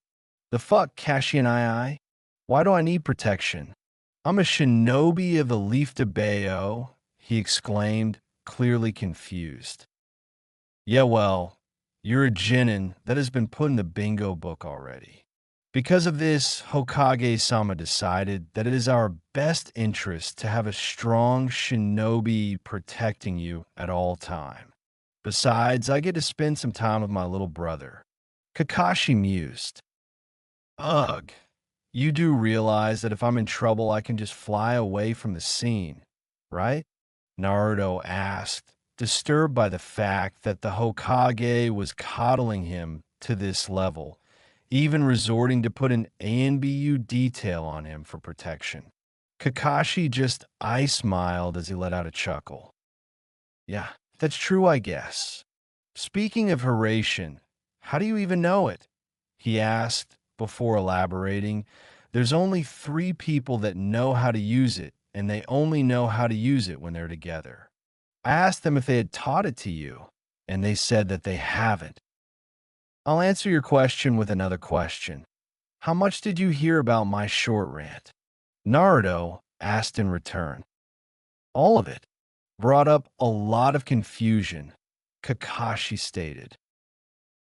The fuck, Kashi and I? Why do I need protection? I'm a shinobi of the Leaf de Bayo, he exclaimed, clearly confused. Yeah, well, you're a genin that has been put in the bingo book already. Because of this, Hokage-sama decided that it is our best interest to have a strong shinobi protecting you at all time. Besides, I get to spend some time with my little brother. Kakashi mused. Ugh, you do realize that if I'm in trouble, I can just fly away from the scene, right? Naruto asked, disturbed by the fact that the Hokage was coddling him to this level, even resorting to put an ANBU detail on him for protection. Kakashi just eye-smiled as he let out a chuckle. Yeah, that's true, I guess. Speaking of Horatian, how do you even know it? He asked before elaborating. There's only 3 people that know how to use it, and they only know how to use it when they're together. I asked them if they had taught it to you, and they said that they haven't. I'll answer your question with another question. How much did you hear about my short rant? Naruto asked in return. All of it. Brought up a lot of confusion, Kakashi stated.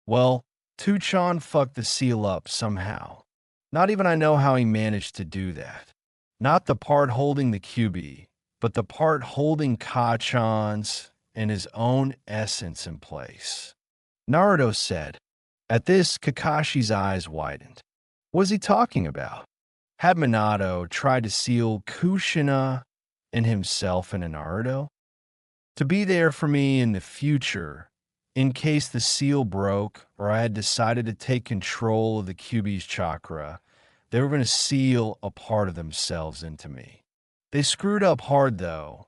Well, Tuchan fucked the seal up somehow. Not even I know how he managed to do that. Not the part holding the QB, but the part holding Kachan's and his own essence in place. Naruto said. At this, Kakashi's eyes widened. What was he talking about? Had Minato tried to seal Kushina and himself in a Naruto? To be there for me in the future, in case the seal broke or I had decided to take control of the QB's chakra, they were going to seal a part of themselves into me. They screwed up hard, though,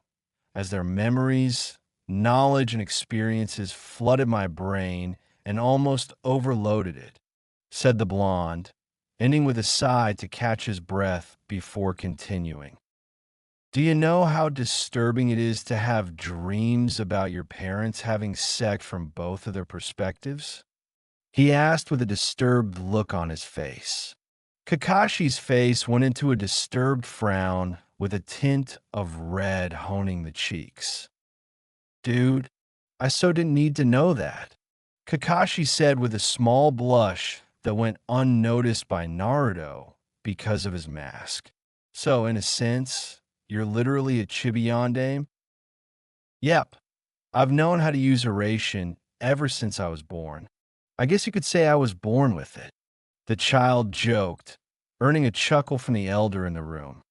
as their memories, knowledge, and experiences flooded my brain and almost overloaded it, said the blonde, ending with a sigh to catch his breath before continuing. Do you know how disturbing it is to have dreams about your parents having sex from both of their perspectives? He asked with a disturbed look on his face. Kakashi's face went into a disturbed frown with a tint of red honing the cheeks. Dude, I so didn't need to know that, Kakashi said with a small blush that went unnoticed by Naruto because of his mask. So, in a sense, you're literally a chibi yandere? Yep, I've known how to use oration ever since I was born. I guess you could say I was born with it. The child joked, earning a chuckle from the elder in the room.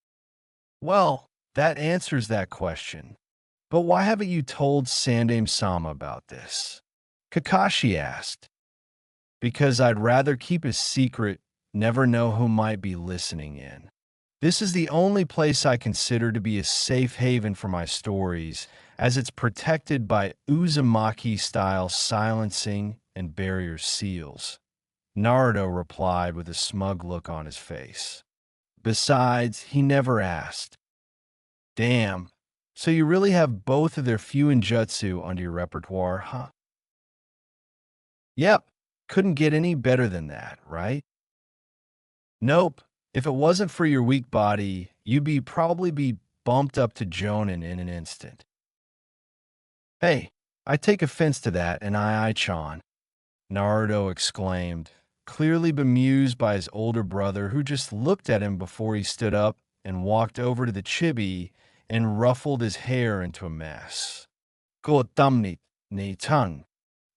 Well, That answers that question. But why haven't you told Sandame-sama about this? Kakashi asked. Because I'd rather keep a secret, never know who might be listening in. This is the only place I consider to be a safe haven for my stories, as it's protected by Uzumaki-style silencing and barrier seals. Naruto replied with a smug look on his face. Besides, he never asked. Damn, so you really have both of their Fuinjutsu under your repertoire, huh? Yep, couldn't get any better than that, right? Nope. If it wasn't for your weak body, probably be bumped up to Jonin in an instant. Hey, I take offense to that, and Chan, Naruto exclaimed, clearly bemused by his older brother who just looked at him before he stood up and walked over to the chibi and ruffled his hair into a mess. Go tamnit, ni tan.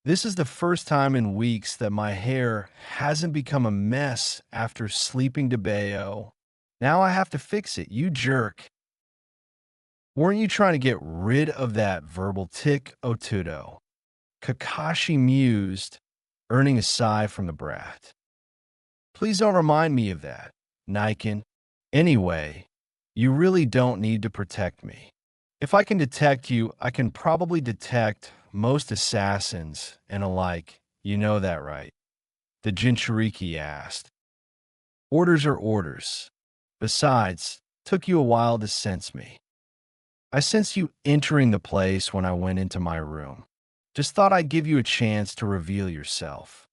This is the first time in weeks that my hair hasn't become a mess after sleeping to Bayo. Now I have to fix it, you jerk. Weren't you trying to get rid of that verbal tick, Otudo? Kakashi mused, earning a sigh from the brat. Please don't remind me of that, Niken. Anyway, you really don't need to protect me. If I can detect you, I can probably detect most assassins and alike. You know that, right? The Jinchuriki asked. Orders are orders. Besides, took you a while to sense me. I sensed you entering the place when I went into my room. Just thought I'd give you a chance to reveal yourself.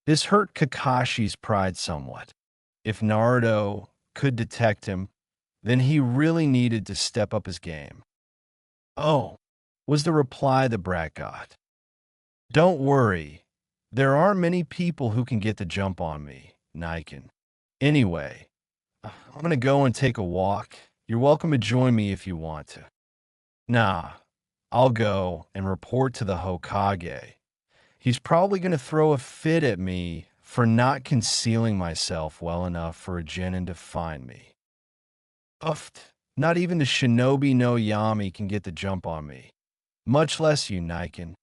This hurt Kakashi's pride somewhat. If Naruto could detect him, then he really needed to step up his game. Oh, was the reply the brat got. Don't worry. There aren't many people who can get the jump on me, Niken. Anyway, I'm gonna go and take a walk. You're welcome to join me if you want to. Nah, I'll go and report to the Hokage. He's probably gonna throw a fit at me for not concealing myself well enough for a genin to find me. Uffed. Not even the shinobi no Yami can get the jump on me. Much less you, Niken.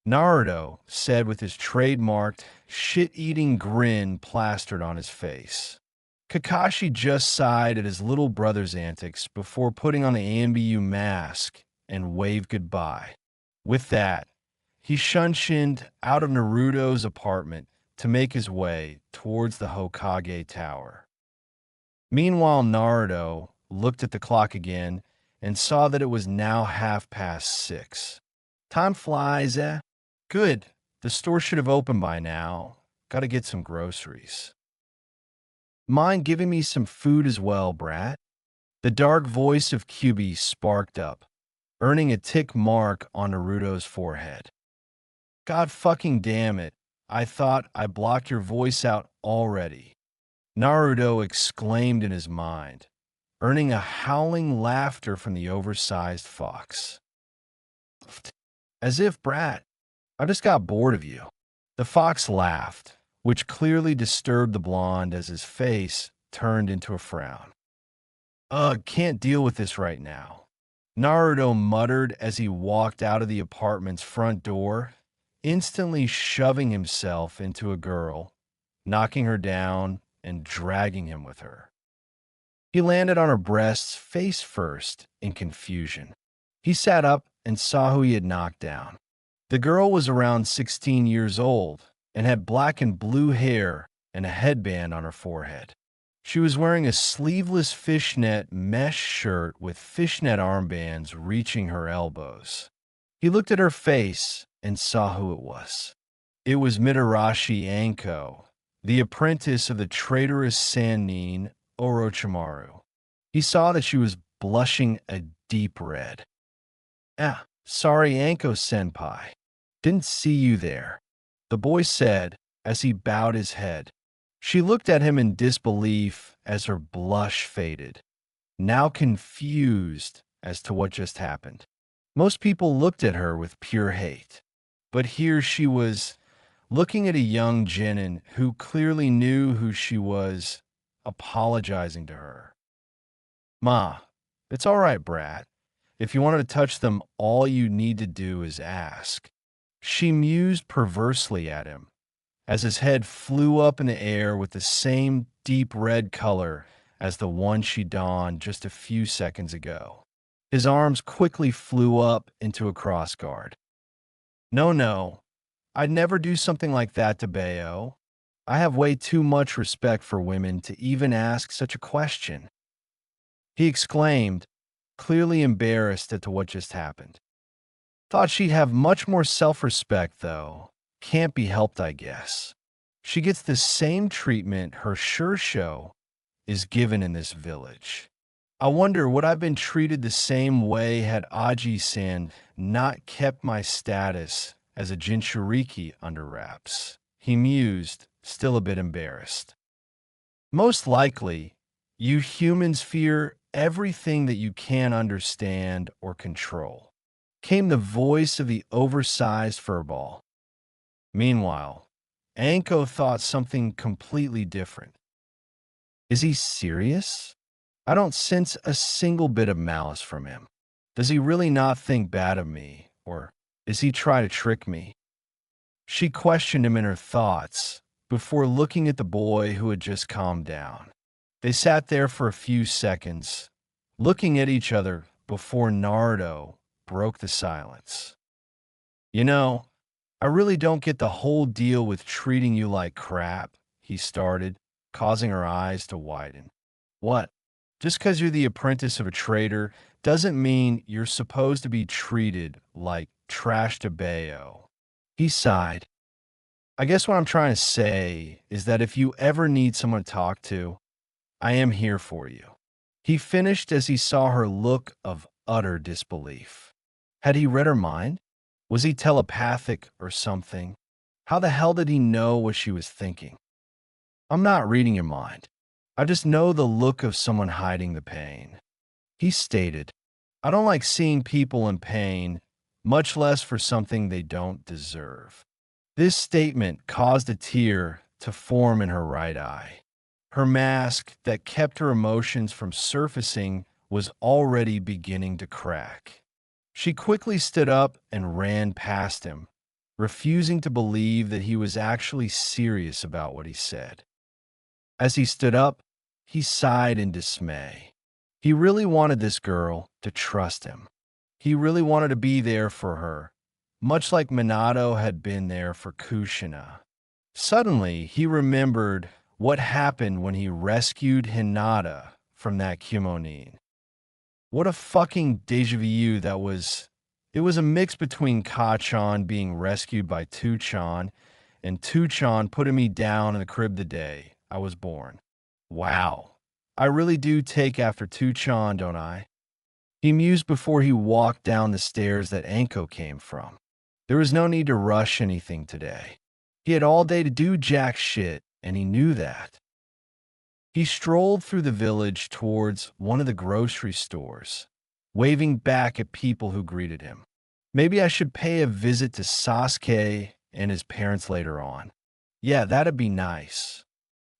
Naruto said with his trademarked, shit-eating grin plastered on his face. Kakashi just sighed at his little brother's antics before putting on the AMBU mask and waved goodbye. With that, he shunshined out of Naruto's apartment to make his way towards the Hokage Tower. Meanwhile, Naruto looked at the clock again and saw that it was now 6:30. Time flies, eh? Good. The store should have opened by now. Gotta get some groceries. Mind giving me some food as well, brat? The dark voice of Kyubi sparked up, earning a tick mark on Naruto's forehead. God fucking damn it. I thought I blocked your voice out already. Naruto exclaimed in his mind, earning a howling laughter from the oversized fox. As if, brat, I just got bored of you. The fox laughed, which clearly disturbed the blonde as his face turned into a frown. Ugh, can't deal with this right now. Naruto muttered as he walked out of the apartment's front door, instantly shoving himself into a girl, knocking her down and dragging him with her. He landed on her breasts face first in confusion. He sat up and saw who he had knocked down. The girl was around 16 years old and had black and blue hair and a headband on her forehead. She was wearing a sleeveless fishnet mesh shirt with fishnet armbands reaching her elbows. He looked at her face and saw who it was. It was Mitarashi Anko, the apprentice of the traitorous Sannin Orochimaru. He saw that she was blushing a deep red. Sorry, Anko-senpai. Didn't see you there, the boy said as he bowed his head. She looked at him in disbelief as her blush faded, now confused as to what just happened. Most people looked at her with pure hate, but here she was, looking at a young genin who clearly knew who she was, apologizing to her. Ma, It's all right, brat. If you wanted to touch them, all you need to do is ask. She mused perversely at him as his head flew up in the air with the same deep red color as the one she donned just a few seconds ago. His arms quickly flew up into a crossguard. No, no, I'd never do something like that to Bayo. I have way too much respect for women to even ask such a question, he exclaimed, clearly embarrassed at what just happened. Thought she'd have much more self-respect, though. Can't be helped, I guess. She gets the same treatment her sure show is given in this village. I wonder would I've been treated the same way had Aji-san not kept my status as a Jinchuriki under wraps. He mused, still a bit embarrassed. Most likely, you humans fear everything that you can't understand or control. Came the voice of the oversized furball. Meanwhile, Anko thought something completely different. Is he serious? I don't sense a single bit of malice from him. Does he really not think bad of me, or is he trying to trick me? She questioned him in her thoughts before looking at the boy who had just calmed down. They sat there for a few seconds, looking at each other before Naruto broke the silence. You know, I really don't get the whole deal with treating you like crap, he started, causing her eyes to widen. What? Just because you're the apprentice of a trader doesn't mean you're supposed to be treated like trash to Bayo. He sighed. I guess what I'm trying to say is that if you ever need someone to talk to, I am here for you. He finished as he saw her look of utter disbelief. Had he read her mind? Was he telepathic or something? How the hell did he know what she was thinking? I'm not reading your mind. I just know the look of someone hiding the pain. He stated, I don't like seeing people in pain, much less for something they don't deserve. This statement caused a tear to form in her right eye. Her mask that kept her emotions from surfacing was already beginning to crack. She quickly stood up and ran past him, refusing to believe that he was actually serious about what he said. As he stood up, he sighed in dismay. He really wanted this girl to trust him. He really wanted to be there for her, much like Minato had been there for Kushina. Suddenly, he remembered what happened when he rescued Hinata from that kimonin. What a fucking deja vu that was. It was a mix between Kachan being rescued by Tuchan and Tuchan putting me down in the crib the day I was born. Wow. I really do take after Tuchan, don't I? He mused before he walked down the stairs that Anko came from. There was no need to rush anything today. He had all day to do jack shit, and he knew that. He strolled through the village towards one of the grocery stores, waving back at people who greeted him. Maybe I should pay a visit to Sasuke and his parents later on. Yeah, that'd be nice.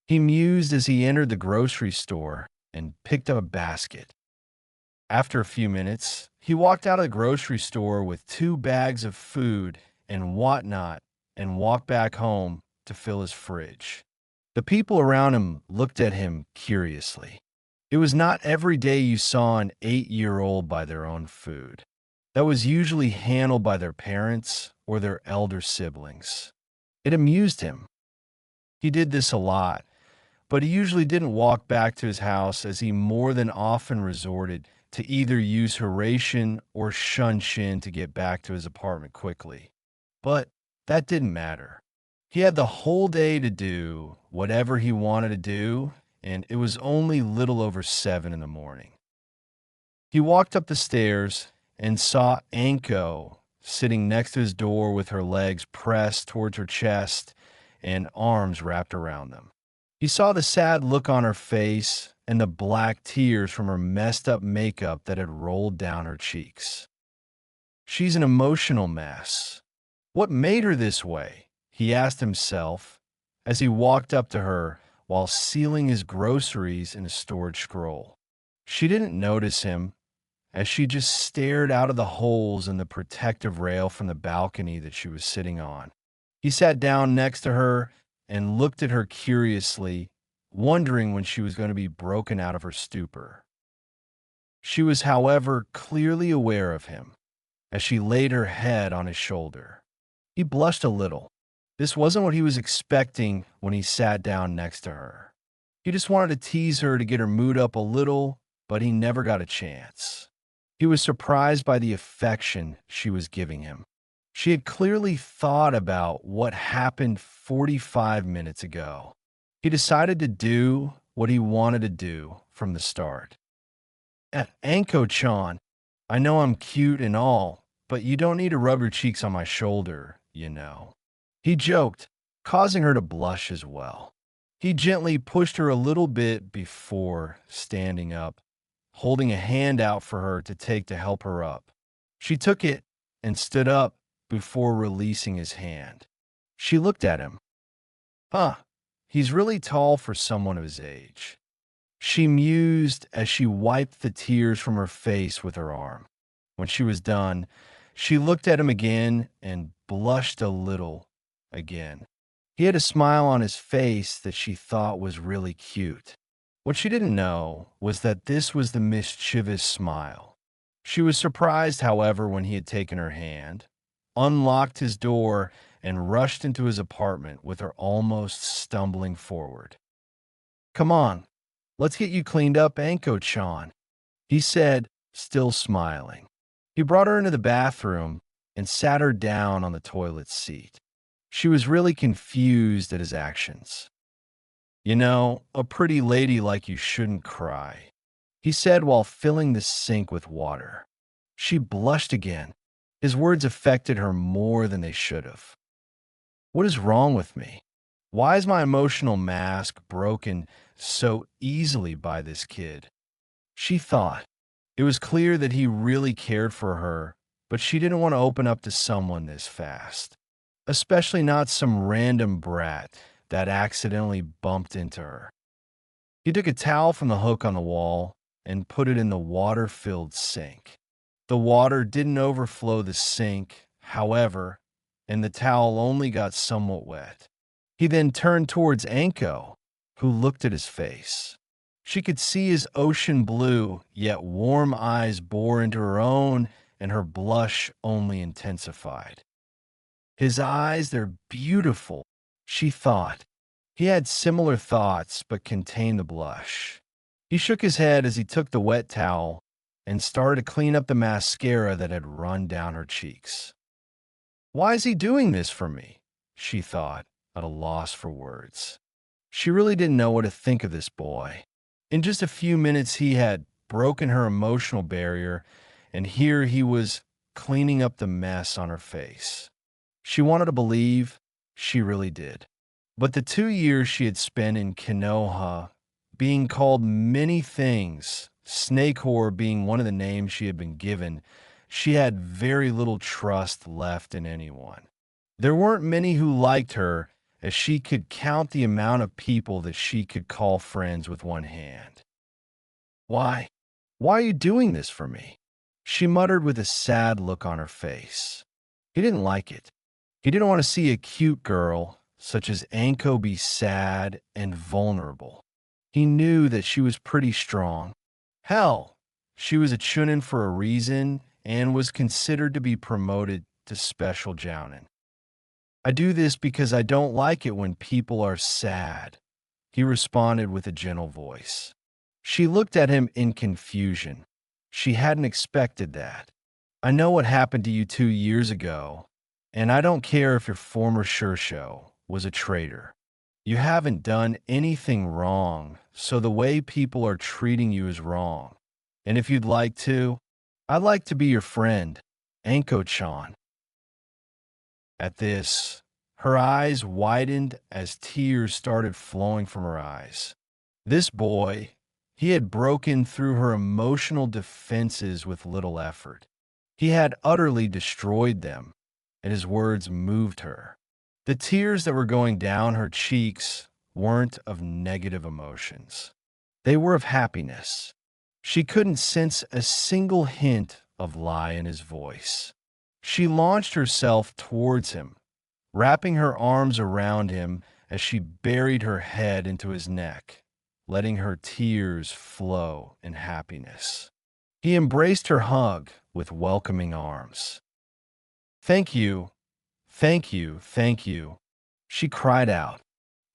He mused as he entered the grocery store and picked up a basket. After a few minutes, he walked out of the grocery store with 2 bags of food and whatnot and walked back home to fill his fridge. The people around him looked at him curiously. It was not every day you saw an 8-year-old buy their own food. That was usually handled by their parents or their elder siblings. It amused him. He did this a lot, but he usually didn't walk back to his house as he more than often resorted to either use Horatian or Shunshin to get back to his apartment quickly. But that didn't matter. He had the whole day to do whatever he wanted to do, and it was only little over 7 in the morning. He walked up the stairs and saw Anko sitting next to his door with her legs pressed towards her chest and arms wrapped around them. He saw the sad look on her face and the black tears from her messed up makeup that had rolled down her cheeks. She's an emotional mess. What made her this way? He asked himself as he walked up to her while sealing his groceries in a storage scroll. She didn't notice him as she just stared out of the holes in the protective rail from the balcony that she was sitting on. He sat down next to her and looked at her curiously, wondering when she was going to be broken out of her stupor. She was, however, clearly aware of him as she laid her head on his shoulder. He blushed a little. This wasn't what he was expecting when he sat down next to her. He just wanted to tease her to get her mood up a little, but he never got a chance. He was surprised by the affection she was giving him. She had clearly thought about what happened 45 minutes ago. He decided to do what he wanted to do from the start. Anko-chan, I know I'm cute and all, but you don't need to rub your cheeks on my shoulder, you know. He joked, causing her to blush as well. He gently pushed her a little bit before standing up, holding a hand out for her to take to help her up. She took it and stood up before releasing his hand. She looked at him. Huh, he's really tall for someone of his age. She mused as she wiped the tears from her face with her arm. When she was done, she looked at him again and blushed a little again. He had a smile on his face that she thought was really cute. What she didn't know was that this was the mischievous smile. She was surprised, however, when he had taken her hand, unlocked his door, and rushed into his apartment with her almost stumbling forward. Come on, let's get you cleaned up, Anko-chan, he said, still smiling. He brought her into the bathroom and sat her down on the toilet seat. She was really confused at his actions. You know, a pretty lady like you shouldn't cry, he said while filling the sink with water. She blushed again. His words affected her more than they should have. What is wrong with me? Why is my emotional mask broken so easily by this kid? She thought. It was clear that he really cared for her, but she didn't want to open up to someone this fast, especially not some random brat that accidentally bumped into her. He took a towel from the hook on the wall and put it in the water-filled sink. The water didn't overflow the sink, however, and the towel only got somewhat wet. He then turned towards Anko, who looked at his face. She could see his ocean blue, yet warm eyes bore into her own, and her blush only intensified. His eyes, they're beautiful, she thought. He had similar thoughts, but contained the blush. He shook his head as he took the wet towel and started to clean up the mascara that had run down her cheeks. Why is he doing this for me? She thought, at a loss for words. She really didn't know what to think of this boy. In just a few minutes, he had broken her emotional barrier, and here he was cleaning up the mess on her face. She wanted to believe she really did. But the 2 years she had spent in Konoha, being called many things, snake whore being one of the names she had been given, she had very little trust left in anyone. There weren't many who liked her, as she could count the amount of people that she could call friends with one hand. Why? Why are you doing this for me? She muttered with a sad look on her face. He didn't like it. He didn't want to see a cute girl such as Anko be sad and vulnerable. He knew that she was pretty strong. Hell, she was a chunin for a reason and was considered to be promoted to special jounin. I do this because I don't like it when people are sad, he responded with a gentle voice. She looked at him in confusion. She hadn't expected that. I know what happened to you 2 years ago, and I don't care if your former Shursho was a traitor. You haven't done anything wrong, so the way people are treating you is wrong. And if you'd like to, I'd like to be your friend, Anko-chan. At this, her eyes widened as tears started flowing from her eyes. This boy, he had broken through her emotional defenses with little effort. He had utterly destroyed them, and his words moved her. The tears that were going down her cheeks weren't of negative emotions. They were of happiness. She couldn't sense a single hint of lie in his voice. She launched herself towards him, wrapping her arms around him as she buried her head into his neck, letting her tears flow in happiness. He embraced her hug with welcoming arms. "Thank you, thank you, thank you," she cried out.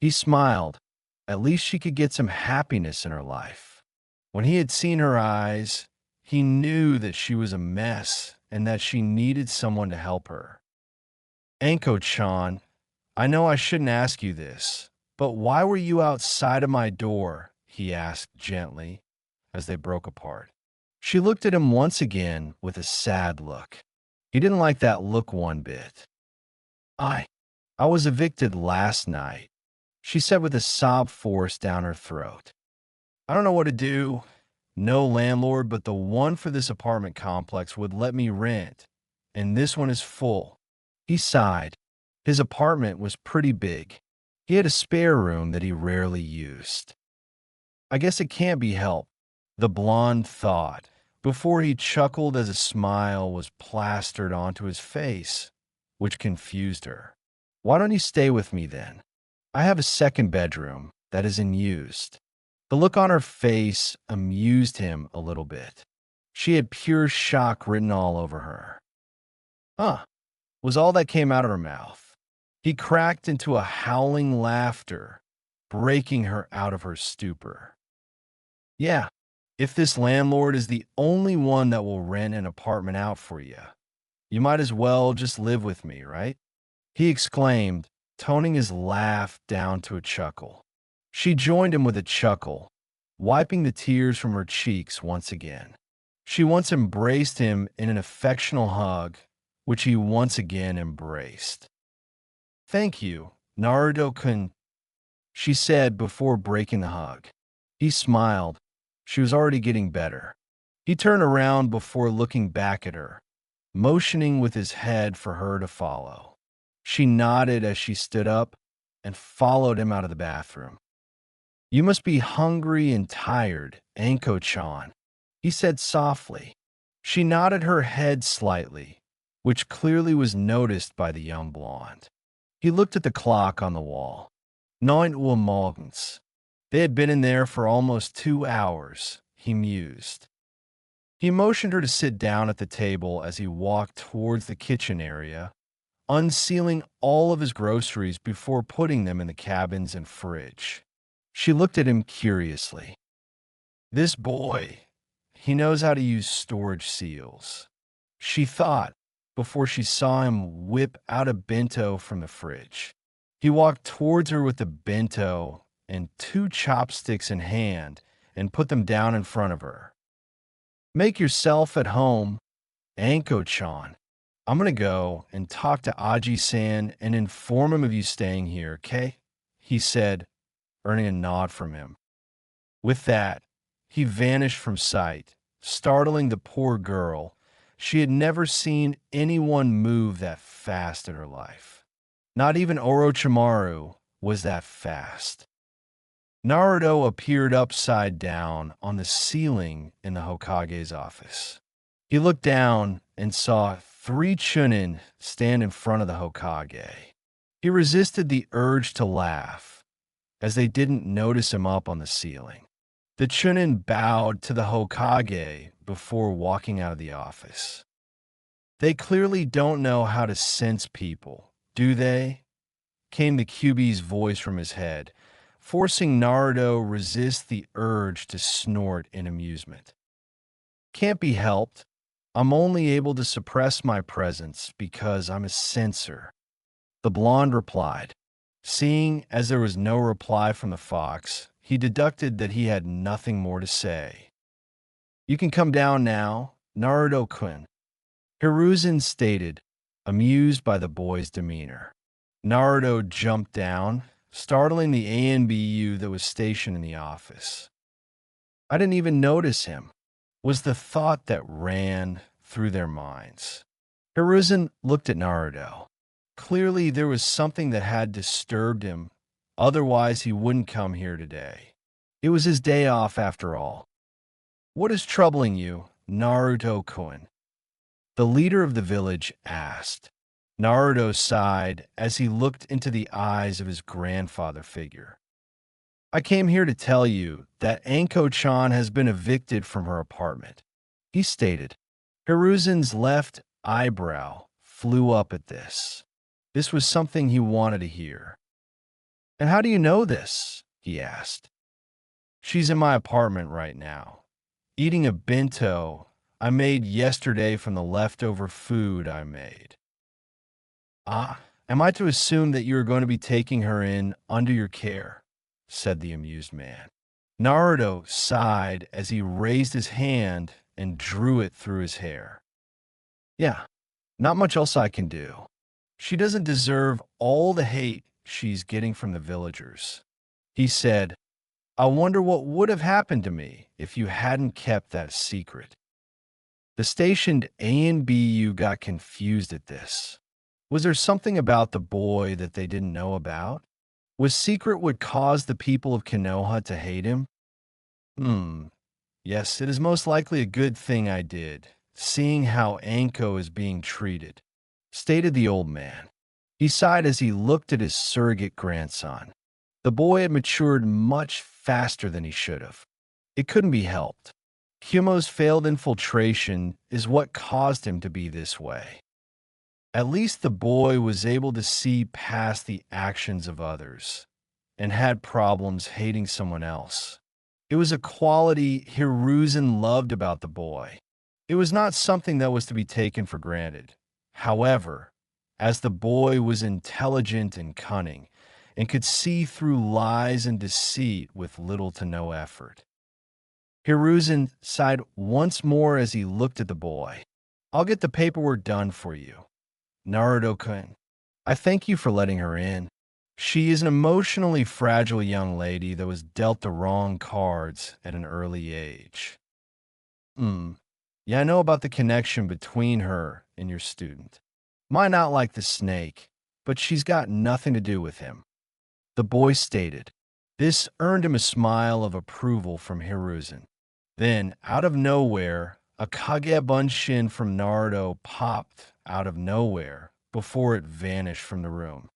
He smiled. At least she could get some happiness in her life. When he had seen her eyes, he knew that she was a mess and that she needed someone to help her. "Anko-chan, I know I shouldn't ask you this, but why were you outside of my door?" he asked gently as they broke apart. She looked at him once again with a sad look. He didn't like that look one bit. I I was evicted last night," she said with a sob forced down her throat. "I don't know what to do. No landlord but the one for this apartment complex would let me rent, and this one is full." He sighed. His apartment was pretty big. He had a spare room that he rarely used. "I guess it can't be helped," the blonde thought, before he chuckled as a smile was plastered onto his face, which confused her. "Why don't you stay with me then? I have a second bedroom that isn't used." The look on her face amused him a little bit. She had pure shock written all over her. "Huh," was all that came out of her mouth. He cracked into a howling laughter, breaking her out of her stupor. "Yeah, if this landlord is the only one that will rent an apartment out for you, you might as well just live with me, right?" he exclaimed, toning his laugh down to a chuckle. She joined him with a chuckle, wiping the tears from her cheeks once again. She once embraced him in an affectionate hug, which he once again embraced. "Thank you, Naruto-kun," she said before breaking the hug. He smiled. She was already getting better. He turned around before looking back at her, motioning with his head for her to follow. She nodded as she stood up and followed him out of the bathroom. "You must be hungry and tired, Anko-chan," he said softly. She nodded her head slightly, which clearly was noticed by the young blonde. He looked at the clock on the wall. 9 Uhr morgens. They had been in there for almost 2 hours, he mused. He motioned her to sit down at the table as he walked towards the kitchen area, unsealing all of his groceries before putting them in the cabins and fridge. She looked at him curiously. "This boy, he knows how to use storage seals," she thought before she saw him whip out a bento from the fridge. He walked towards her with the bento and 2 chopsticks in hand and put them down in front of her. "Make yourself at home, Anko-chan. I'm gonna go and talk to Aji-san and inform him of you staying here, okay?" he said, earning a nod from him. With that, he vanished from sight, startling the poor girl. She had never seen anyone move that fast in her life. Not even Orochimaru was that fast. Naruto appeared upside down on the ceiling in the Hokage's office. He looked down and saw 3 Chunin stand in front of the Hokage. He resisted the urge to laugh, as they didn't notice him up on the ceiling. The Chunin bowed to the Hokage before walking out of the office. "They clearly don't know how to sense people, do they?" came the QB's voice from his head, forcing Naruto resist the urge to snort in amusement. "Can't be helped. I'm only able to suppress my presence because I'm a censor," the blonde replied. Seeing as there was no reply from the fox, he deducted that he had nothing more to say. "You can come down now, Naruto-kun," Hiruzen stated, amused by the boy's demeanor. Naruto jumped down, startling the ANBU that was stationed in the office. "I didn't even notice him," was the thought that ran through their minds. Hiruzen looked at Naruto. Clearly, there was something that had disturbed him, otherwise he wouldn't come here today. It was his day off after all. What is troubling you, Naruto-kun? The leader of the village asked. Naruto sighed as he looked into the eyes of his grandfather figure. I came here to tell you that Anko-chan has been evicted from her apartment, he stated. Hiruzen's left eyebrow flew up at this. This was something he wanted to hear. And how do you know this? He asked. She's in my apartment right now, eating a bento I made yesterday from the leftover food I made. Ah, am I to assume that you are going to be taking her in under your care? Said the amused man. Naruto sighed as he raised his hand and drew it through his hair. Yeah, not much else I can do. She doesn't deserve all the hate she's getting from the villagers. He said, I wonder what would have happened to me if you hadn't kept that secret. The stationed A and BU got confused at this. Was there something about the boy that they didn't know about? Was secret what caused the people of Konoha to hate him? Yes, it is most likely a good thing I did, seeing how Anko is being treated, stated the old man. He sighed as he looked at his surrogate grandson. The boy had matured much faster than he should have. It couldn't be helped. Kumo's failed infiltration is what caused him to be this way. At least the boy was able to see past the actions of others and had problems hating someone else. It was a quality Hiruzen loved about the boy. It was not something that was to be taken for granted. However, as the boy was intelligent and cunning and could see through lies and deceit with little to no effort. Hiruzen sighed once more as he looked at the boy. I'll get the paperwork done for you. Naruto-kun, I thank you for letting her in. She is an emotionally fragile young lady that was dealt the wrong cards at an early age. Yeah, I know about the connection between her and your student. Might not like the snake, but she's got nothing to do with him. The boy stated. This earned him a smile of approval from Hiruzen. Then, out of nowhere, a Kagebunshin from Naruto popped out of nowhere before it vanished from the room.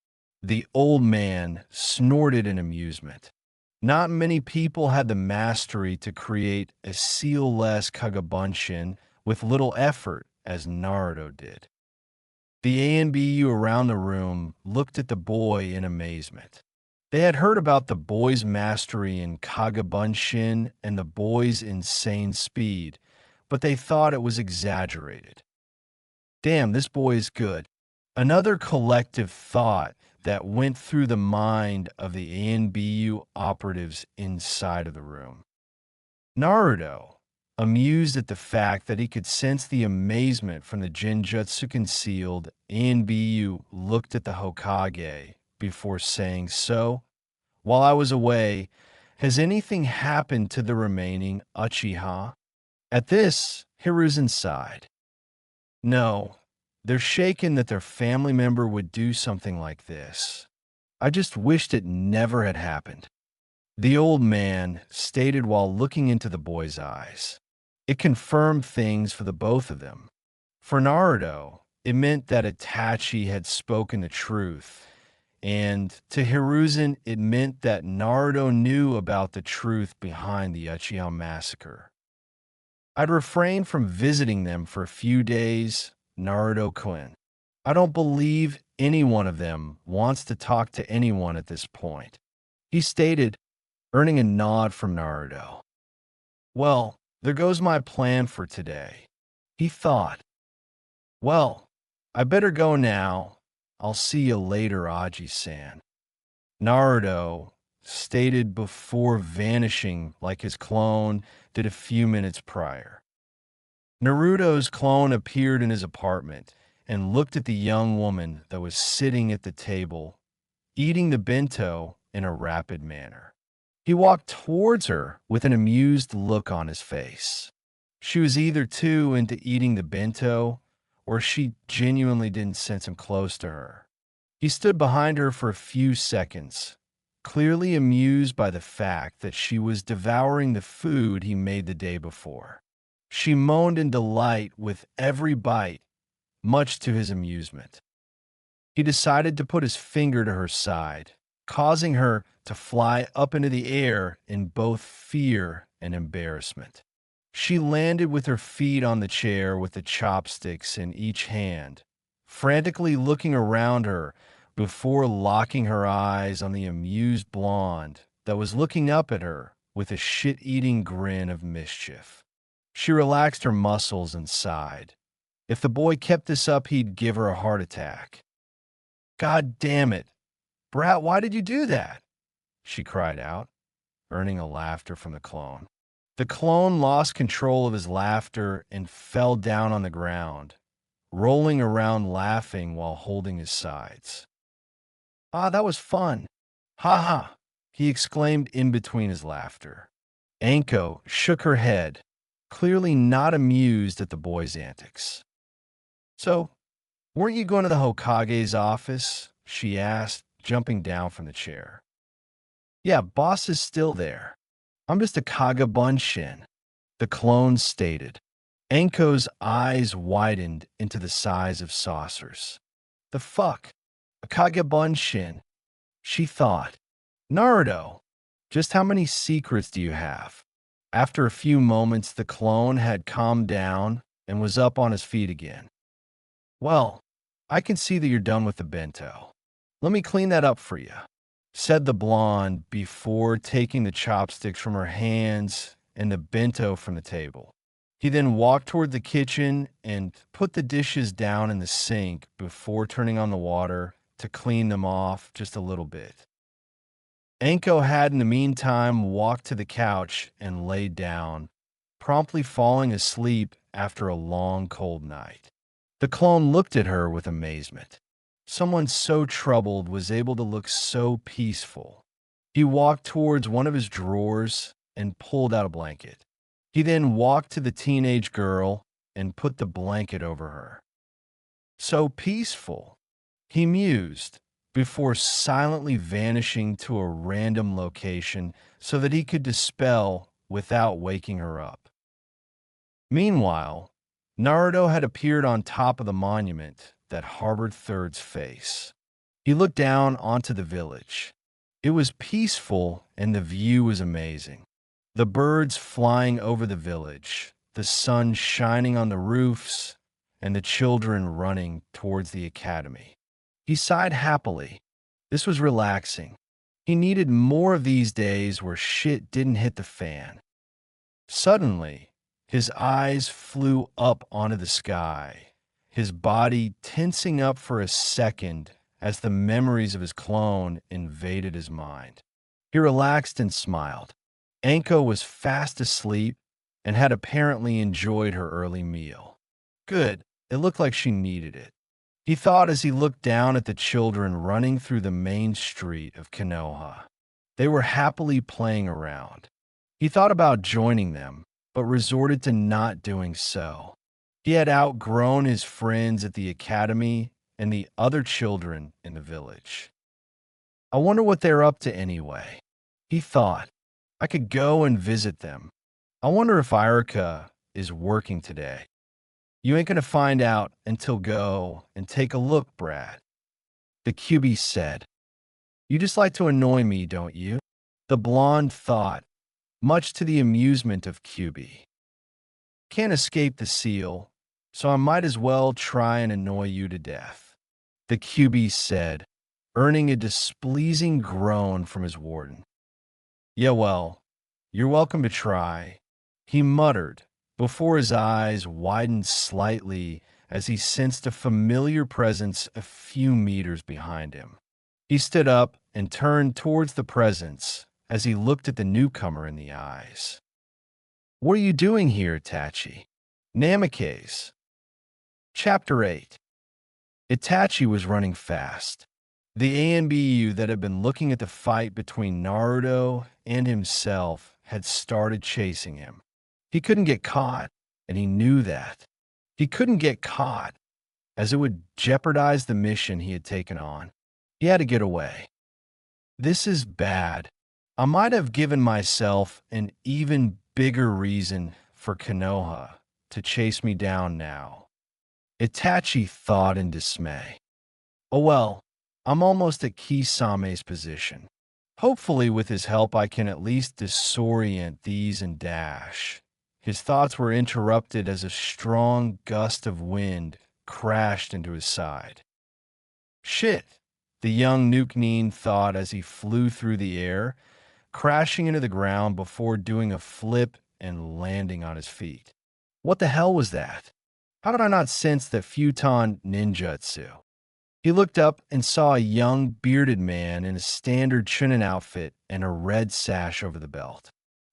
The old man snorted in amusement. Not many people had the mastery to create a seal-less Kagebunshin with little effort as Naruto did. The ANBU around the room looked at the boy in amazement. They had heard about the boy's mastery in Kagebunshin and the boy's insane speed, but they thought it was exaggerated. Damn, this boy is good. Another collective thought that went through the mind of the ANBU operatives inside of the room. Naruto, amused at the fact that he could sense the amazement from the Genjutsu concealed, ANBU looked at the Hokage before saying, so, while I was away, has anything happened to the remaining Uchiha? At this, Hiruzen sighed. No, they're shaken that their family member would do something like this. I just wished it never had happened. The old man stated while looking into the boy's eyes. It confirmed things for the both of them. For Naruto, it meant that Itachi had spoken the truth, and to Hiruzen, it meant that Naruto knew about the truth behind the Uchiha massacre. I'd refrain from visiting them for a few days, Naruto-kun. I don't believe any one of them wants to talk to anyone at this point, he stated, earning a nod from Naruto. Well, there goes my plan for today, he thought. Well, I better go now. I'll see you later, Aji-san. Naruto stated before vanishing like his clone did a few minutes prior. Naruto's clone appeared in his apartment and looked at the young woman that was sitting at the table, eating the bento in a rapid manner. He walked towards her with an amused look on his face. She was either too into eating the bento, or she genuinely didn't sense him close to her. He stood behind her for a few seconds, clearly amused by the fact that she was devouring the food he made the day before. She moaned in delight with every bite, much to his amusement. He decided to put his finger to her side, causing her to fly up into the air in both fear and embarrassment. She landed with her feet on the chair with the chopsticks in each hand, frantically looking around her before locking her eyes on the amused blonde that was looking up at her with a shit-eating grin of mischief. She relaxed her muscles and sighed. If the boy kept this up, he'd give her a heart attack. "God damn it! Brat, why did you do that?" she cried out, earning a laughter from the clone. The clone lost control of his laughter and fell down on the ground, rolling around laughing while holding his sides. "Ah, that was fun. Ha ha," he exclaimed in between his laughter. Anko shook her head, clearly not amused at the boy's antics. "So, weren't you going to the Hokage's office?" she asked, jumping down from the chair. "Yeah, boss is still there. I'm just a Kagabunshin," the clone stated. Anko's eyes widened into the size of saucers. "The fuck? A Kagabunshin?" she thought. "Naruto, just how many secrets do you have?" After a few moments, the clone had calmed down and was up on his feet again. "Well, I can see that you're done with the bento. Let me clean that up for you," said the blonde before taking the chopsticks from her hands and the bento from the table. He then walked toward the kitchen and put the dishes down in the sink before turning on the water to clean them off just a little bit. Anko had in the meantime walked to the couch and laid down, promptly falling asleep after a long cold night. The clone looked at her with amazement. Someone so troubled was able to look so peaceful. He walked towards one of his drawers and pulled out a blanket. He then walked to the teenage girl and put the blanket over her. "So peaceful," he mused, before silently vanishing to a random location so that he could dispel without waking her up. Meanwhile, Naruto had appeared on top of the monument that harbored Third's face. He looked down onto the village. It was peaceful and the view was amazing. The birds flying over the village, the sun shining on the roofs, and the children running towards the academy. He sighed happily. This was relaxing. He needed more of these days where shit didn't hit the fan. Suddenly, his eyes flew up onto the sky, his body tensing up for a second as the memories of his clone invaded his mind. He relaxed and smiled. Anko was fast asleep and had apparently enjoyed her early meal. Good, it looked like she needed it. He thought as he looked down at the children running through the main street of Konoha. They were happily playing around. He thought about joining them, but resorted to not doing so. He had outgrown his friends at the academy and the other children in the village. "I wonder what they're up to anyway," he thought. "I could go and visit them. I wonder if Irika is working today." "You ain't gonna find out until go and take a look, Brad," the QB said. "You just like to annoy me, don't you?" The blonde thought, much to the amusement of QB. "Can't escape the seal, so I might as well try and annoy you to death," the QB said, earning a displeasing groan from his warden. "Yeah, well, you're welcome to try," he muttered, before his eyes widened slightly as he sensed a familiar presence a few meters behind him. He stood up and turned towards the presence as he looked at the newcomer in the eyes. "What are you doing here, Itachi?" Namikaze. Chapter 8. Itachi was running fast. The ANBU that had been looking at the fight between Naruto and himself had started chasing him. He couldn't get caught, and he knew that. He couldn't get caught, as it would jeopardize the mission he had taken on. He had to get away. This is bad. I might have given myself an even bigger reason for Konoha to chase me down now. Itachi thought in dismay. Oh well, I'm almost at Kisame's position. Hopefully with his help I can at least disorient these and dash. His thoughts were interrupted as a strong gust of wind crashed into his side. Shit, the young Nuke thought as he flew through the air, crashing into the ground before doing a flip and landing on his feet. What the hell was that? How did I not sense the futon ninjutsu? He looked up and saw a young, bearded man in a standard Chunin outfit and a red sash over the belt.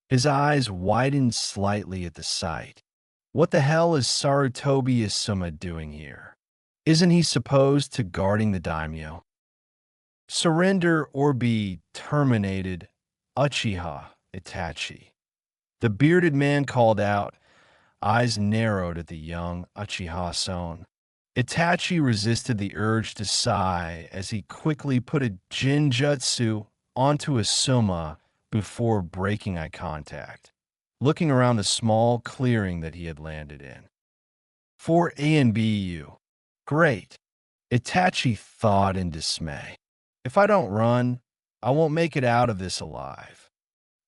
His eyes widened slightly at the sight. What the hell is Sarutobi Isuma doing here? Isn't he supposed to guarding the daimyo? Surrender or be terminated, Uchiha Itachi. The bearded man called out, eyes narrowed at the young Uchiha-san. Itachi resisted the urge to sigh as he quickly put a Jinjutsu onto a Suma before breaking eye contact, looking around the small clearing that he had landed in. For A and BU. Great. Itachi thought in dismay. If I don't run, I won't make it out of this alive.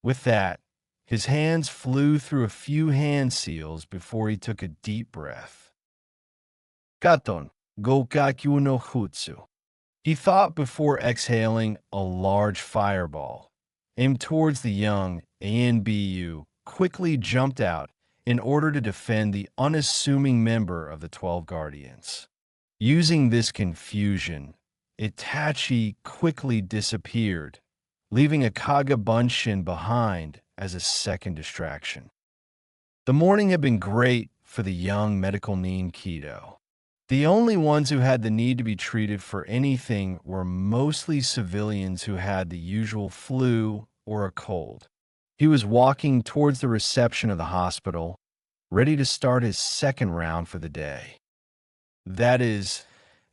With that, his hands flew through a few hand seals before he took a deep breath. Katon, Gokakyu no Jutsu. He thought before exhaling a large fireball, aimed towards the young ANBU, quickly jumped out in order to defend the unassuming member of the 12 Guardians. Using this confusion, Itachi quickly disappeared, leaving a Kagabunshin behind as a second distraction. The morning had been great for the young medical nin Kido. The only ones who had the need to be treated for anything were mostly civilians who had the usual flu or a cold. He was walking towards the reception of the hospital, ready to start his second round for the day. That is,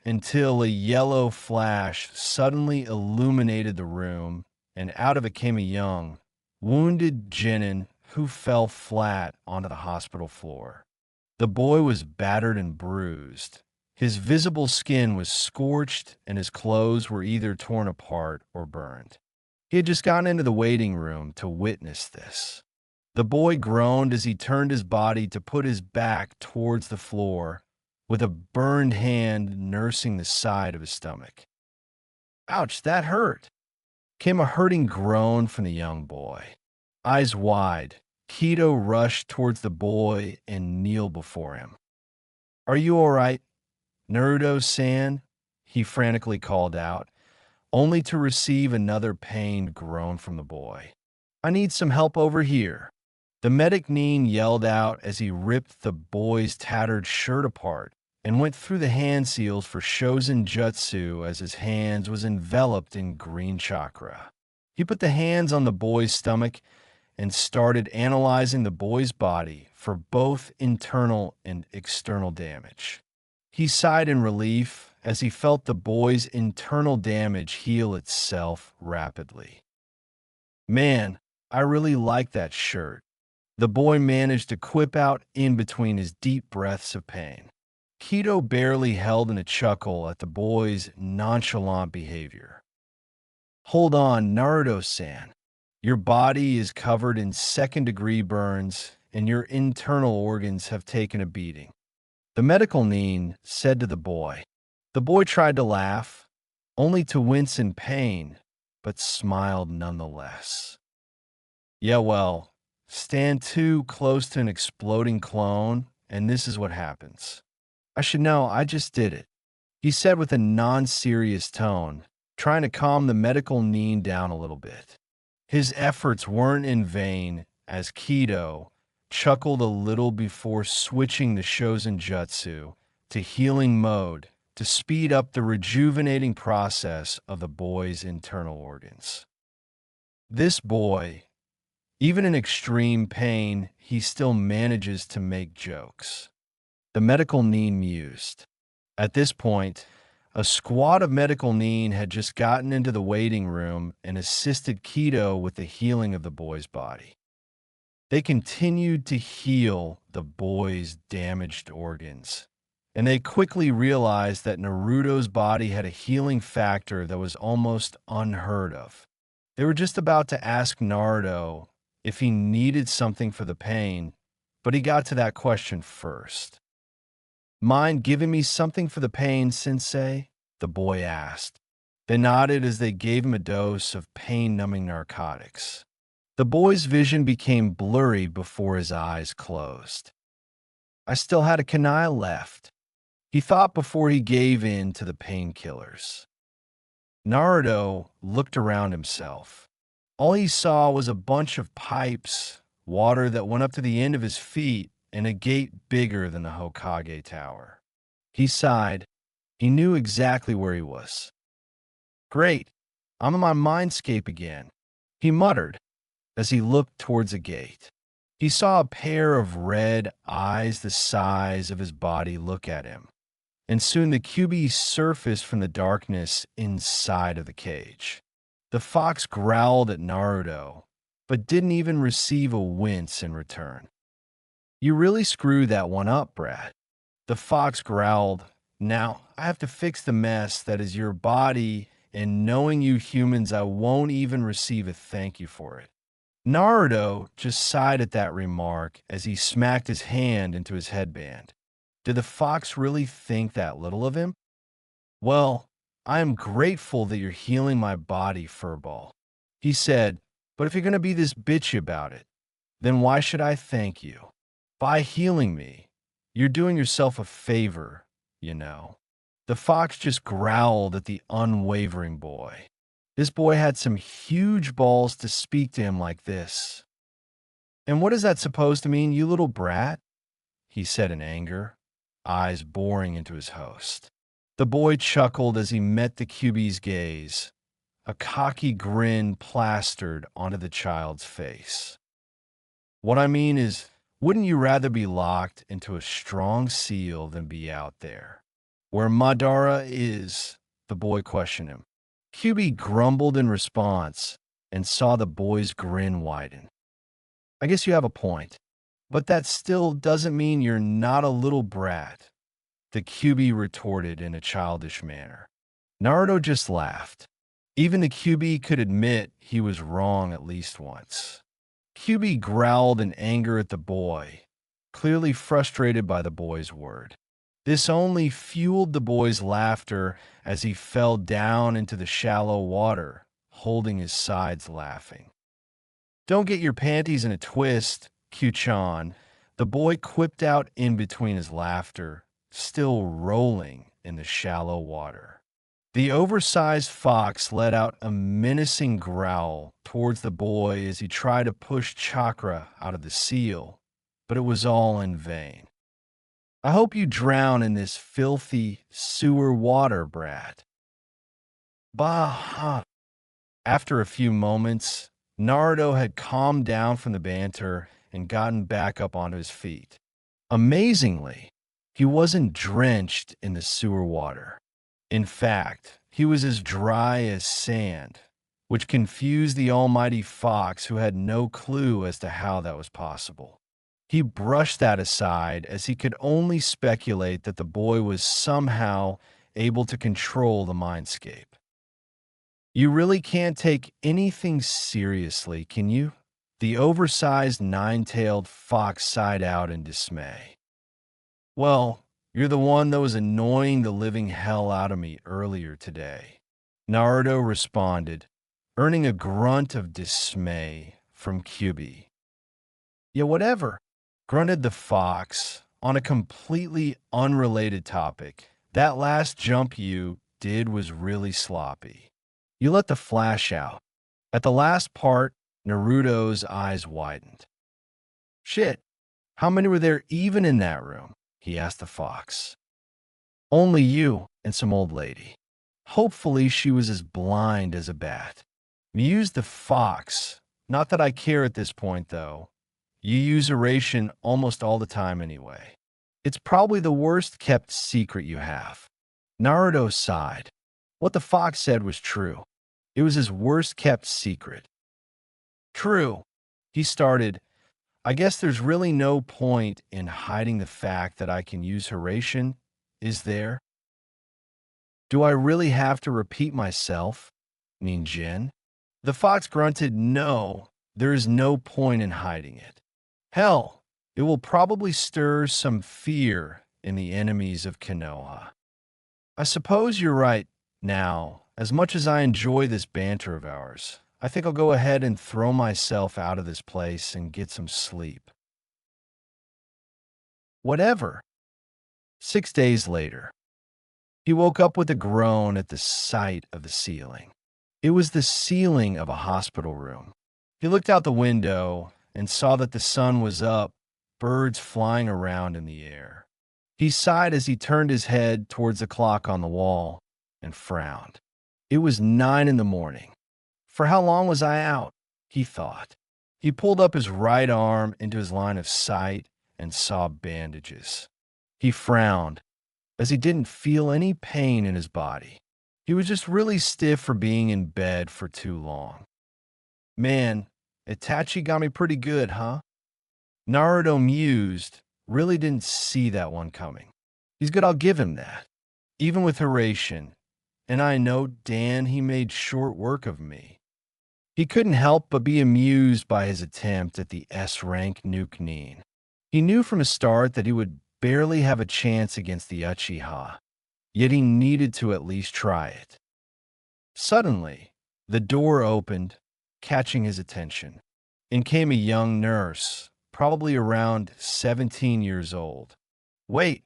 until a yellow flash suddenly illuminated the room, and out of it came a young, wounded genin who fell flat onto the hospital floor. The boy was battered and bruised. His visible skin was scorched, and his clothes were either torn apart or burned. He had just gotten into the waiting room to witness this. The boy groaned as he turned his body to put his back towards the floor, with a burned hand nursing the side of his stomach. Ouch, that hurt! Came a hurting groan from the young boy. Eyes wide, Kido rushed towards the boy and kneeled before him. Are you all right, Naruto-san? He frantically called out, only to receive another pained groan from the boy. I need some help over here. The medic nin yelled out as he ripped the boy's tattered shirt apart and went through the hand seals for Shozen Jutsu as his hands was enveloped in green chakra. He put the hands on the boy's stomach and started analyzing the boy's body for both internal and external damage. He sighed in relief as he felt the boy's internal damage heal itself rapidly. Man, I really like that shirt. The boy managed to quip out in between his deep breaths of pain. Kido barely held in a chuckle at the boy's nonchalant behavior. Hold on, Naruto-san. Your body is covered in second-degree burns, and your internal organs have taken a beating. The medical nin said to the boy. The boy tried to laugh, only to wince in pain, but smiled nonetheless. Yeah, well, stand too close to an exploding clone, and this is what happens. I should know, I just did it, he said with a non-serious tone, trying to calm the medical nin down a little bit. His efforts weren't in vain, as Kido chuckled a little before switching the Shozen Jutsu to healing mode to speed up the rejuvenating process of the boy's internal organs. This boy, even in extreme pain, he still manages to make jokes. The medical nin mused. At this point, A squad of medical nin had just gotten into the waiting room and assisted Kido with the healing of the boy's body. They continued to heal the boy's damaged organs, and they quickly realized that Naruto's body had a healing factor that was almost unheard of. They were just about to ask Naruto if he needed something for the pain, but he got to that question first. Mind giving me something for the pain, Sensei? The boy asked. They nodded as they gave him a dose of pain-numbing narcotics. The boy's vision became blurry before his eyes closed. I still had a kunai left, he thought before he gave in to the painkillers. Naruto looked around himself. All he saw was a bunch of pipes, water that went up to the end of his feet, and a gate bigger than the Hokage Tower. He sighed. He knew exactly where he was. Great, I'm in my mindscape again, he muttered as he looked towards a gate. He saw a pair of red eyes the size of his body look at him, and soon the QB surfaced from the darkness inside of the cage. The fox growled at Naruto, but didn't even receive a wince in return. You really screwed that one up, Brad. The fox growled. Now, I have to fix the mess that is your body, and knowing you humans, I won't even receive a thank you for it. Naruto just sighed at that remark as he smacked his hand into his headband. Did the fox really think that little of him? Well, I am grateful that you're healing my body, Furball, he said, but if you're going to be this bitchy about it, then why should I thank you? By healing me, you're doing yourself a favor, you know. The fox just growled at the unwavering boy. This boy had some huge balls to speak to him like this. And what is that supposed to mean, you little brat? He said in anger, eyes boring into his host. The boy chuckled as he met the QB's gaze, a cocky grin plastered onto the child's face. What I mean is, wouldn't you rather be locked into a strong seal than be out there? Where Madara is, the boy questioned him. QB grumbled in response and saw the boy's grin widen. I guess you have a point, but that still doesn't mean you're not a little brat, the QB retorted in a childish manner. Naruto just laughed. Even the QB could admit he was wrong at least once. QB growled in anger at the boy, clearly frustrated by the boy's word. This only fueled the boy's laughter as he fell down into the shallow water, holding his sides laughing. Don't get your panties in a twist, Q-chan, the boy quipped out in between his laughter, still rolling in the shallow water. The oversized fox let out a menacing growl towards the boy as he tried to push chakra out of the seal, but it was all in vain. I hope you drown in this filthy sewer water, Brad. Bah! After a few moments, Naruto had calmed down from the banter and gotten back up onto his feet. Amazingly, he wasn't drenched in the sewer water. In fact, he was as dry as sand, which confused the almighty fox who had no clue as to how that was possible. He brushed that aside as he could only speculate that the boy was somehow able to control the mindscape. You really can't take anything seriously, can you? The oversized nine-tailed fox sighed out in dismay. Well, you're the one that was annoying the living hell out of me earlier today, Naruto responded, earning a grunt of dismay from QB. Yeah, whatever, grunted the fox on a completely unrelated topic. That last jump you did was really sloppy. You let the flash out. At the last part, Naruto's eyes widened. Shit, how many were there even in that room? He asked the fox. Only you and some old lady. Hopefully she was as blind as a bat. Mused the fox. Not that I care at this point, though. You use oration almost all the time anyway. It's probably the worst kept secret you have. Naruto sighed. What the fox said was true. It was his worst-kept secret. True. He started, I guess there's really no point in hiding the fact that I can use Hiraishin, is there? Do I really have to repeat myself? Mean Jin? The fox grunted, no, there is no point in hiding it. Hell, it will probably stir some fear in the enemies of Konoha. I suppose you're right. Now, as much as I enjoy this banter of ours, I think I'll go ahead and throw myself out of this place and get some sleep. Whatever. 6 days later, he woke up with a groan at the sight of the ceiling. It was the ceiling of a hospital room. He looked out the window and saw that the sun was up, birds flying around in the air. He sighed as he turned his head towards the clock on the wall and frowned. It was 9 in the morning. For how long was I out? He thought. He pulled up his right arm into his line of sight and saw bandages. He frowned as he didn't feel any pain in his body. He was just really stiff for being in bed for too long. Man, Itachi got me pretty good, huh? Naruto mused, really didn't see that one coming. He's good, I'll give him that. Even with Hiraishin, and I know, Dan, he made short work of me. He couldn't help but be amused by his attempt at the S-rank Nuke-Nin. He knew from the start that he would barely have a chance against the Uchiha, yet he needed to at least try it. Suddenly, the door opened, catching his attention. In came a young nurse, probably around 17 years old. Wait,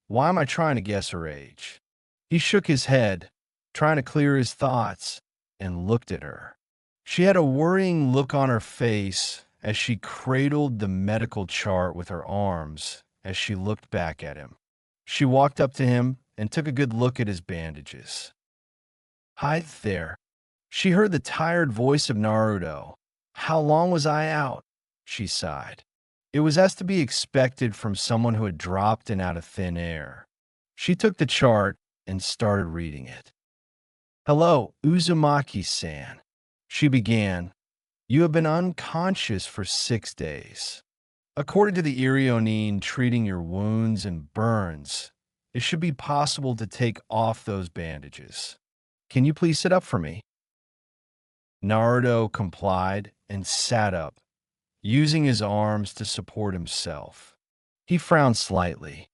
why am I trying to guess her age? He shook his head, trying to clear his thoughts, and looked at her. She had a worrying look on her face as she cradled the medical chart with her arms as she looked back at him. She walked up to him and took a good look at his bandages. Hi there. She heard the tired voice of Naruto. How long was I out? She sighed. It was as to be expected from someone who had dropped in out of thin air. She took the chart and started reading it. Hello, Uzumaki-san. She began. You have been unconscious for 6 days. According to the Irionin treating your wounds and burns, it should be possible to take off those bandages. Can you please sit up for me? Naruto complied and sat up, using his arms to support himself. He frowned slightly.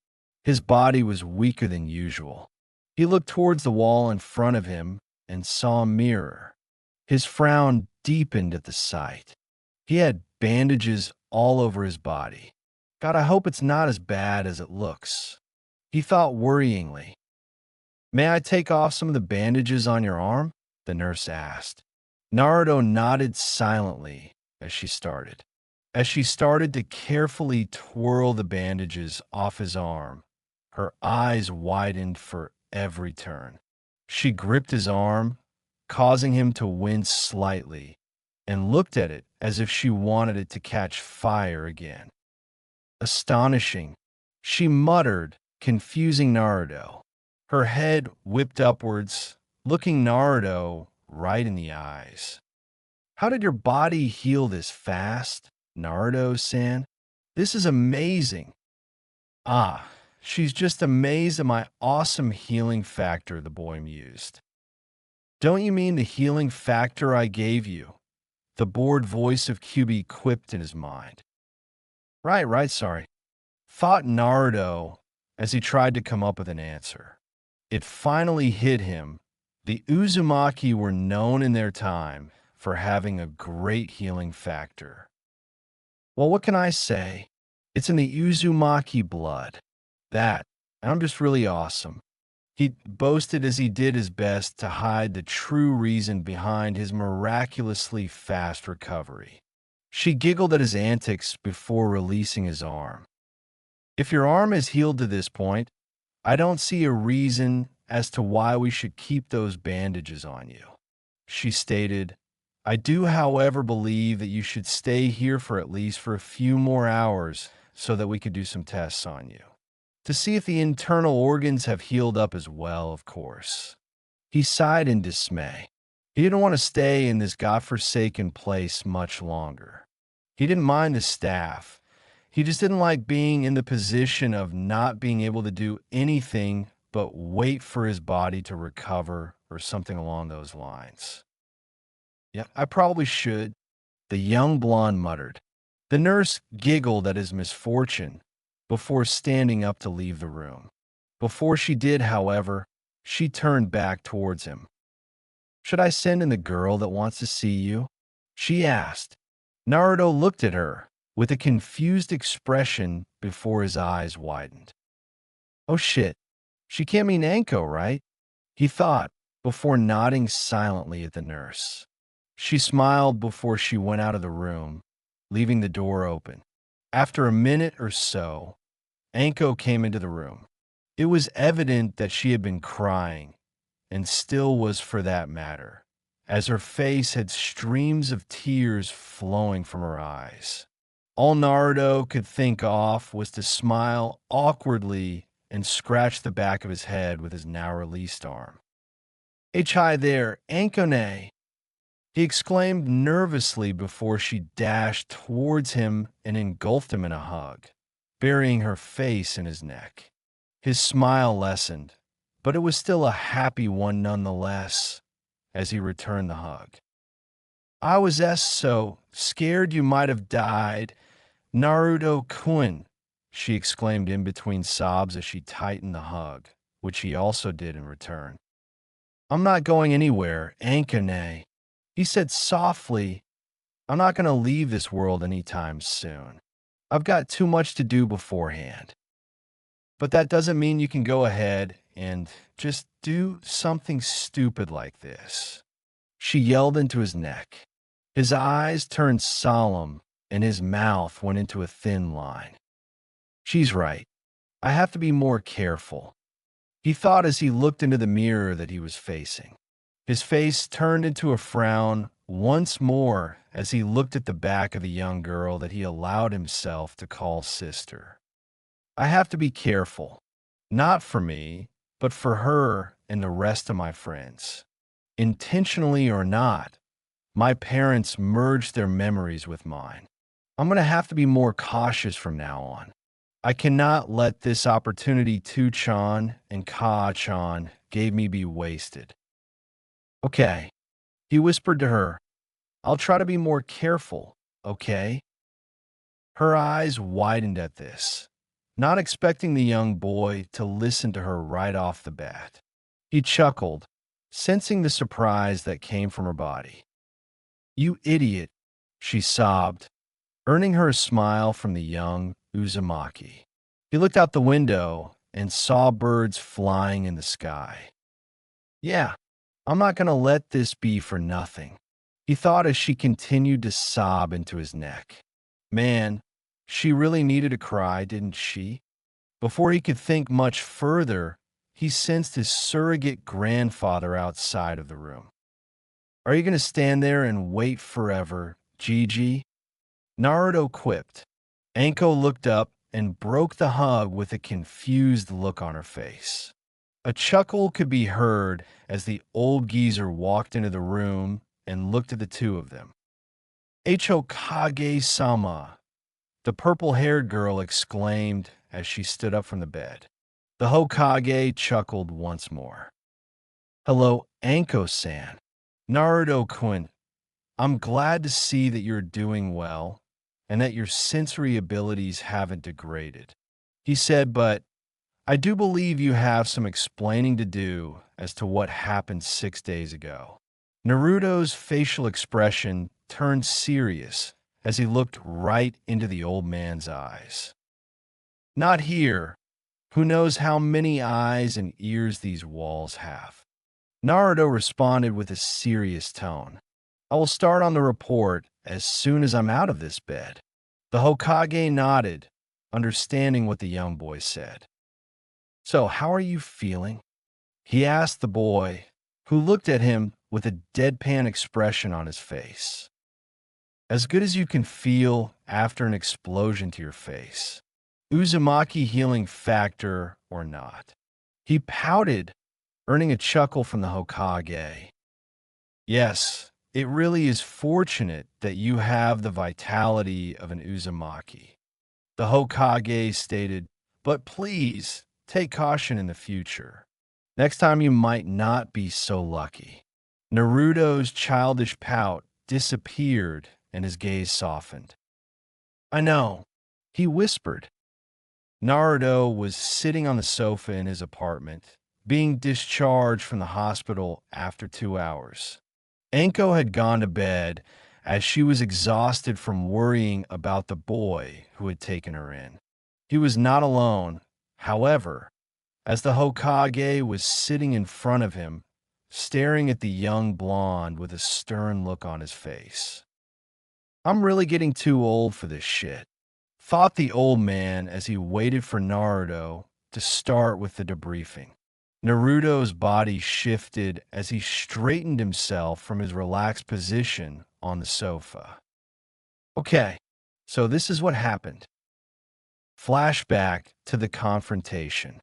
His body was weaker than usual. He looked towards the wall in front of him and saw a mirror. His frown deepened at the sight. He had bandages all over his body. God, I hope it's not as bad as it looks. He thought worryingly. May I take off some of the bandages on your arm? The nurse asked. Naruto nodded silently as she started. As she started to carefully twirl the bandages off his arm, her eyes widened for every turn. She gripped his arm, causing him to wince slightly, and looked at it as if she wanted it to catch fire again. Astonishing, she muttered, confusing Naruto. Her head whipped upwards, looking Naruto right in the eyes. How did your body heal this fast, Naruto-san? This is amazing. Ah, she's just amazed at my awesome healing factor, the boy mused. Don't you mean the healing factor I gave you? The bored voice of Kyubi quipped in his mind. Right, sorry. Thought Naruto as he tried to come up with an answer. It finally hit him. The Uzumaki were known in their time for having a great healing factor. Well, what can I say? It's in the Uzumaki blood. That, I'm just really awesome. He boasted as he did his best to hide the true reason behind his miraculously fast recovery. She giggled at his antics before releasing his arm. If your arm is healed to this point, I don't see a reason as to why we should keep those bandages on you. She stated, I do, however, believe that you should stay here for at least a few more hours so that we could do some tests on you. to see if the internal organs have healed up as well, of course. He sighed in dismay. He didn't want to stay in this godforsaken place much longer. He didn't mind the staff. He just didn't like being in the position of not being able to do anything but wait for his body to recover or something along those lines. Yeah, I probably should, the young blonde muttered. The nurse giggled at his misfortune before standing up to leave the room. Before she did, however, she turned back towards him. Should I send in the girl that wants to see you? She asked. Naruto looked at her with a confused expression before his eyes widened. Oh shit, she can't mean Anko, right? He thought, before nodding silently at the nurse. She smiled before she went out of the room, leaving the door open. After a minute or so, Anko came into the room. It was evident that she had been crying, and still was for that matter, as her face had streams of tears flowing from her eyes. All Naruto could think of was to smile awkwardly and scratch the back of his head with his now released arm. Hi there, Ankone! He exclaimed nervously before she dashed towards him and engulfed him in a hug, burying her face in his neck. His smile lessened, but it was still a happy one nonetheless, as he returned the hug. I was so scared you might have died, Naruto-kun, she exclaimed in between sobs as she tightened the hug, which he also did in return. I'm not going anywhere, Ankane, he said softly. I'm not going to leave this world anytime soon. I've got too much to do beforehand. But that doesn't mean you can go ahead and just do something stupid like this. She yelled into his neck. His eyes turned solemn and his mouth went into a thin line. She's right. I have to be more careful, he thought as he looked into the mirror that he was facing. His face turned into a frown once more as he looked at the back of the young girl that he allowed himself to call sister. I have to be careful, not for me, but for her and the rest of my friends. Intentionally or not, my parents merged their memories with mine. I'm going to have to be more cautious from now on. I cannot let this opportunity Tu-chan and Ka-chan gave me be wasted. Okay, he whispered to her. I'll try to be more careful, okay? Her eyes widened at this, not expecting the young boy to listen to her right off the bat. He chuckled, sensing the surprise that came from her body. You idiot, she sobbed, earning her a smile from the young Uzumaki. He looked out the window and saw birds flying in the sky. Yeah, I'm not going to let this be for nothing, he thought as she continued to sob into his neck. Man, she really needed to cry, didn't she? Before he could think much further, he sensed his surrogate grandfather outside of the room. Are you going to stand there and wait forever, Gigi? Naruto quipped. Anko looked up and broke the hug with a confused look on her face. A chuckle could be heard as the old geezer walked into the room and looked at the two of them. Hokage-sama, the purple-haired girl exclaimed as she stood up from the bed. The Hokage chuckled once more. Hello, Anko-san. Naruto-kun, I'm glad to see that you're doing well and that your sensory abilities haven't degraded, he said, but I do believe you have some explaining to do as to what happened 6 days ago. Naruto's facial expression turned serious as he looked right into the old man's eyes. Not here. Who knows how many eyes and ears these walls have? Naruto responded with a serious tone. I will start on the report as soon as I'm out of this bed. The Hokage nodded, understanding what the young boy said. So, how are you feeling? He asked the boy, who looked at him with a deadpan expression on his face. As good as you can feel after an explosion to your face. Uzumaki healing factor or not? He pouted, earning a chuckle from the Hokage. Yes, it really is fortunate that you have the vitality of an Uzumaki. The Hokage stated, but please take caution in the future. Next time you might not be so lucky. Naruto's childish pout disappeared and his gaze softened. I know, he whispered. Naruto was sitting on the sofa in his apartment, being discharged from the hospital after 2 hours. Anko had gone to bed as she was exhausted from worrying about the boy who had taken her in. He was not alone, however, as the Hokage was sitting in front of him, staring at the young blonde with a stern look on his face. I'm really getting too old for this shit, thought the old man as he waited for Naruto to start with the debriefing. Naruto's body shifted as he straightened himself from his relaxed position on the sofa. Okay, so this is what happened. Flashback to the confrontation.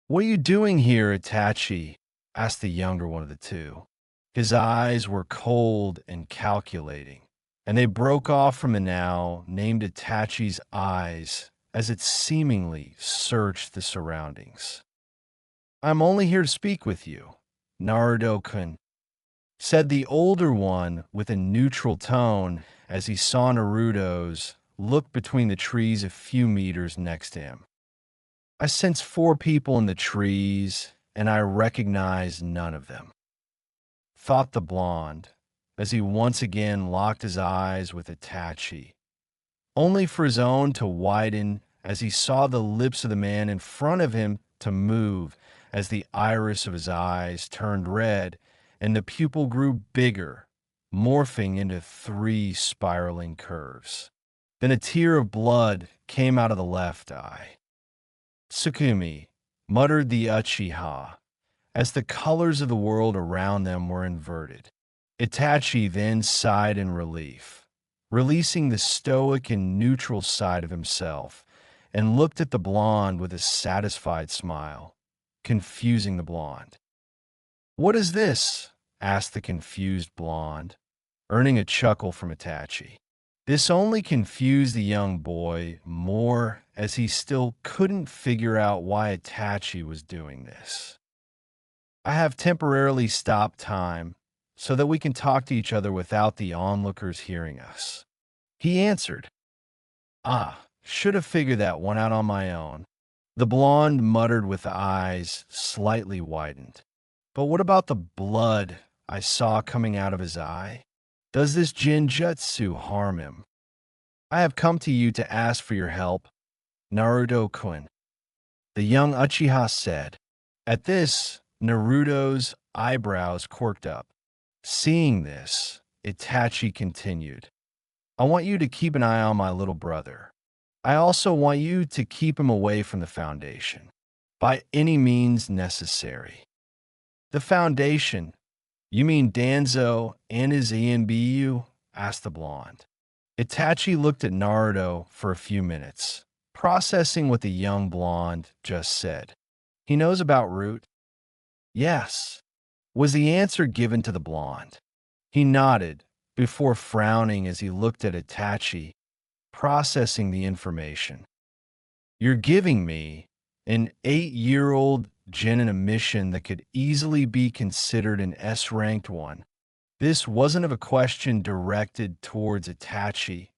What are you doing here, Itachi? Asked the younger one of the two. His eyes were cold and calculating, and they broke off from the now named Itachi's eyes as it seemingly searched the surroundings. I'm only here to speak with you, Naruto-kun, said the older one with a neutral tone as he saw Naruto's look between the trees a few meters next to him. I sense 4 people in the trees, and I recognize none of them, thought the blonde as he once again locked his eyes with Itachi, only for his own to widen as he saw the lips of the man in front of him to move as the iris of his eyes turned red and the pupil grew bigger, morphing into 3 spiraling curves. Then a tear of blood came out of the left eye. Tsukumi, muttered the Uchiha, as the colors of the world around them were inverted. Itachi then sighed in relief, releasing the stoic and neutral side of himself, and looked at the blonde with a satisfied smile, confusing the blonde. What is this? Asked the confused blonde, earning a chuckle from Itachi. This only confused the young boy more as he still couldn't figure out why Itachi was doing this. I have temporarily stopped time so that we can talk to each other without the onlookers hearing us. He answered. Should have figured that one out on my own. The blonde muttered with eyes slightly widened. But what about the blood I saw coming out of his eye? Does this Jinjutsu harm him? I have come to you to ask for your help, Naruto-kun, the young Uchiha said. At this, Naruto's eyebrows quirked up. Seeing this, Itachi continued. I want you to keep an eye on my little brother. I also want you to keep him away from the Foundation, by any means necessary. The Foundation? You mean Danzo and his ENBU? Asked the blonde. Itachi looked at Naruto for a few minutes, processing what the young blonde just said. He knows about Root? Yes, was the answer given to the blonde. He nodded, before frowning as he looked at Itachi, processing the information. You're giving me an 8-year-old Jin in a mission that could easily be considered an S-ranked one. This wasn't of a question directed towards Itachi.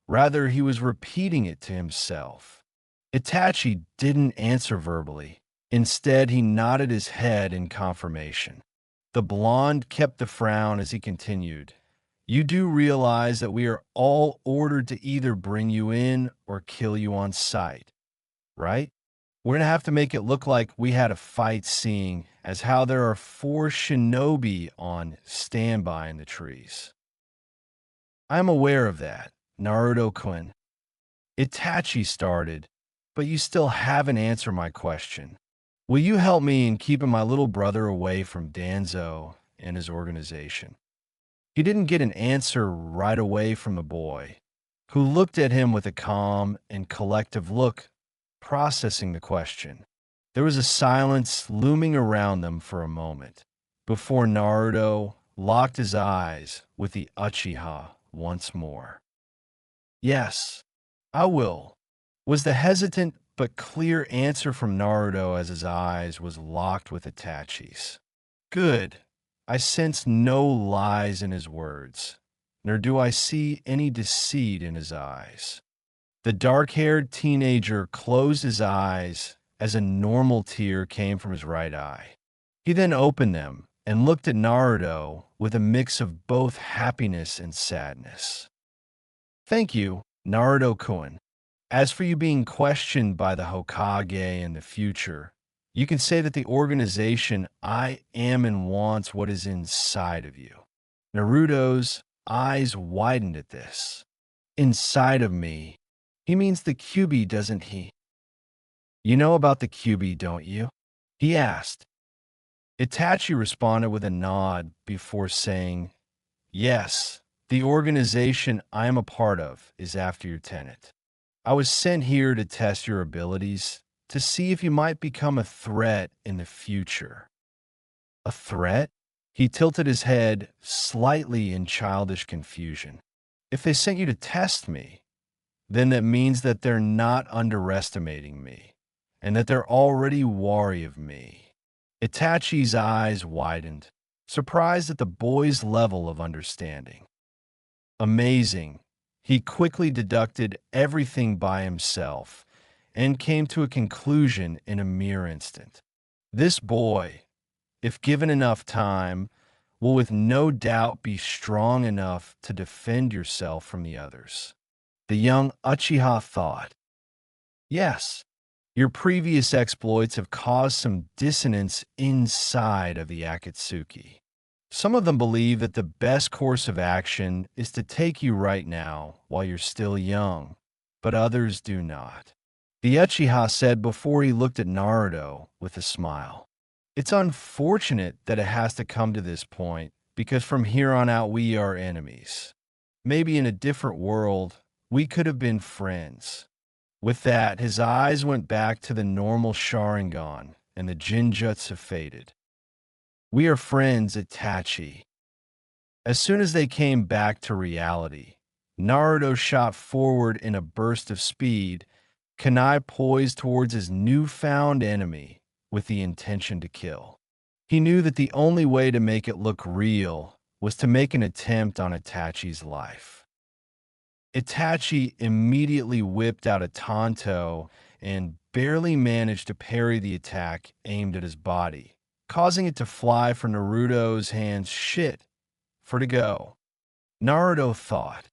Rather, he was repeating it to himself. Itachi didn't answer verbally. Instead, he nodded his head in confirmation. The blonde kept the frown as he continued. You do realize that we are all ordered to either bring you in or kill you on sight, right? We're going to have to make it look like we had a fight, seeing as how there are 4 shinobi on standby in the trees. I'm aware of that, Naruto-kun. Itachi started, but you still haven't answered my question. Will you help me in keeping my little brother away from Danzo and his organization? He didn't get an answer right away from the boy, who looked at him with a calm and collective look processing the question. There was a silence looming around them for a moment before Naruto locked his eyes with the Uchiha once more. Yes, I will, was the hesitant but clear answer from Naruto as his eyes was locked with Itachi's. Good. I sense no lies in his words, nor do I see any deceit in his eyes. The dark-haired teenager closed his eyes as a normal tear came from his right eye. He then opened them and looked at Naruto with a mix of both happiness and sadness. Thank you, Naruto-kun. As for you being questioned by the Hokage in the future, you can say that the organization I am and wants what is inside of you. Naruto's eyes widened at this. Inside of me. He means the QB, doesn't he? You know about the QB, don't you? He asked. Itachi responded with a nod before saying, yes, the organization I am a part of is after your tenet. I was sent here to test your abilities, to see if you might become a threat in the future. A threat? He tilted his head slightly in childish confusion. If they sent you to test me, then that means that they're not underestimating me, and that they're already wary of me. Itachi's eyes widened, surprised at the boy's level of understanding. Amazing. He quickly deducted everything by himself and came to a conclusion in a mere instant. This boy, if given enough time, will with no doubt be strong enough to defend yourself from the others. The young Uchiha thought, yes, your previous exploits have caused some dissonance inside of the Akatsuki. Some of them believe that the best course of action is to take you right now while you're still young, but others do not. The Uchiha said before he looked at Naruto with a smile. It's unfortunate that it has to come to this point, because from here on out we are enemies. Maybe in a different world, we could have been friends. With that, his eyes went back to the normal Sharingan, and the Jinjutsu faded. We are friends, Itachi. As soon as they came back to reality, Naruto shot forward in a burst of speed, kunai poised towards his newfound enemy with the intention to kill. He knew that the only way to make it look real was to make an attempt on Itachi's life. Itachi immediately whipped out a tanto and barely managed to parry the attack aimed at his body, causing it to fly for Naruto's hands. Shit, for to go. Naruto thought.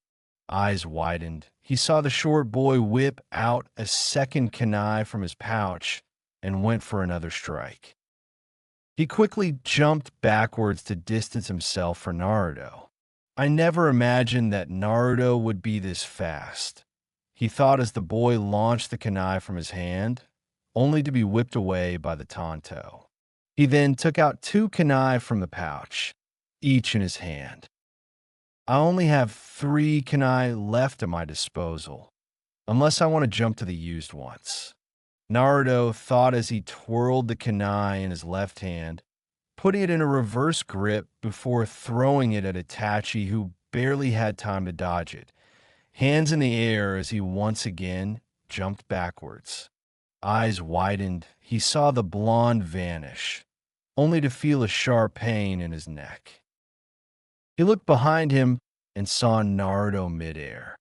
Eyes widened. He saw the short boy whip out a second kunai from his pouch and went for another strike. He quickly jumped backwards to distance himself from Naruto. I never imagined that Naruto would be this fast, he thought as the boy launched the kunai from his hand, only to be whipped away by the tanto. He then took out 2 kunai from the pouch, each in his hand. I only have 3 kunai left at my disposal, unless I want to jump to the used ones. Naruto thought as he twirled the kunai in his left hand, putting it in a reverse grip before throwing it at Itachi, who barely had time to dodge it, hands in the air as he once again jumped backwards. Eyes widened, he saw the blonde vanish, only to feel a sharp pain in his neck. He looked behind him and saw Naruto midair.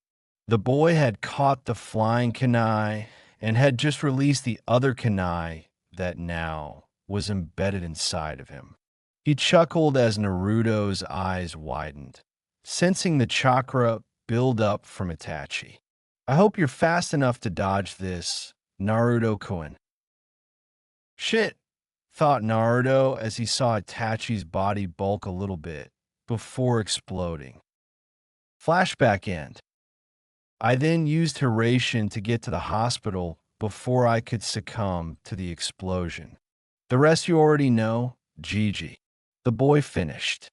The boy had caught the flying kunai and had just released the other kunai that now was embedded inside of him. He chuckled as Naruto's eyes widened, sensing the chakra build up from Itachi. I hope you're fast enough to dodge this, Naruto-kun. Shit, thought Naruto as he saw Itachi's body bulk a little bit before exploding. Flashback end. I then used Hiraishin to get to the hospital before I could succumb to the explosion. The rest you already know, Gigi. The boy finished.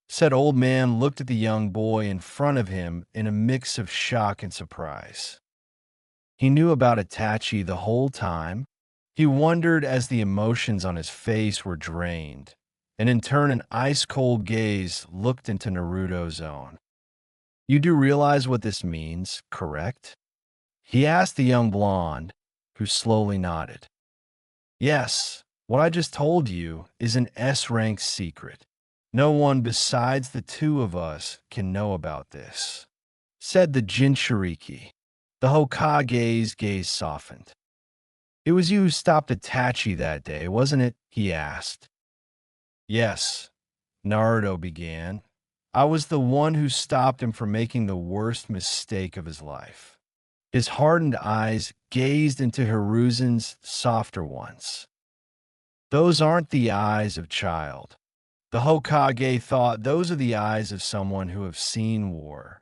Said old man looked at the young boy in front of him in a mix of shock and surprise. He knew about Itachi the whole time. He wondered as the emotions on his face were drained, and in turn an ice-cold gaze looked into Naruto's own. You do realize what this means, correct? He asked the young blonde, who slowly nodded. Yes, what I just told you is an S-rank secret. No one besides the two of us can know about this, said the Jinchuriki. The Hokage's gaze softened. It was you who stopped Itachi that day, wasn't it? He asked. Yes, Naruto began. I was the one who stopped him from making the worst mistake of his life. His hardened eyes gazed into Hiruzen's softer ones. Those aren't the eyes of child. The Hokage thought those are the eyes of someone who have seen war.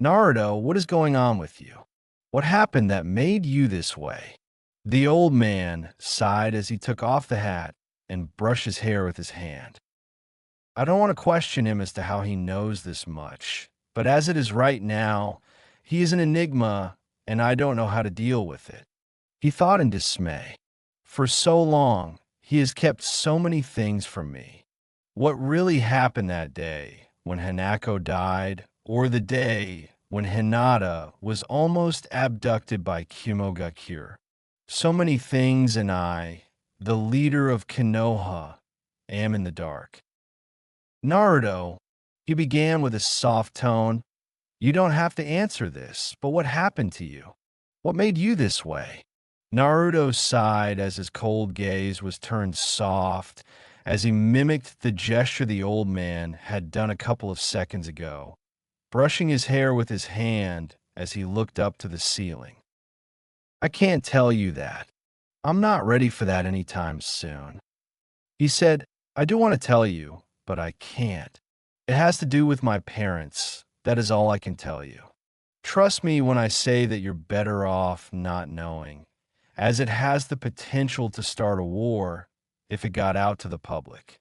Naruto, what is going on with you? What happened that made you this way? The old man sighed as he took off the hat and brushed his hair with his hand. I don't want to question him as to how he knows this much, but as it is right now, he is an enigma and I don't know how to deal with it. He thought in dismay. For so long, he has kept so many things from me. What really happened that day when Hanako died, or the day when Hinata was almost abducted by Kimogakure. So many things, and I, the leader of Konoha, am in the dark. Naruto, he began with a soft tone. You don't have to answer this, but what happened to you? What made you this way? Naruto sighed as his cold gaze was turned soft as he mimicked the gesture the old man had done a couple of seconds ago, brushing his hair with his hand as he looked up to the ceiling. I can't tell you that. I'm not ready for that anytime soon. He said, I do want to tell you, but I can't. It has to do with my parents. That is all I can tell you. Trust me when I say that you're better off not knowing, as it has the potential to start a war if it got out to the public.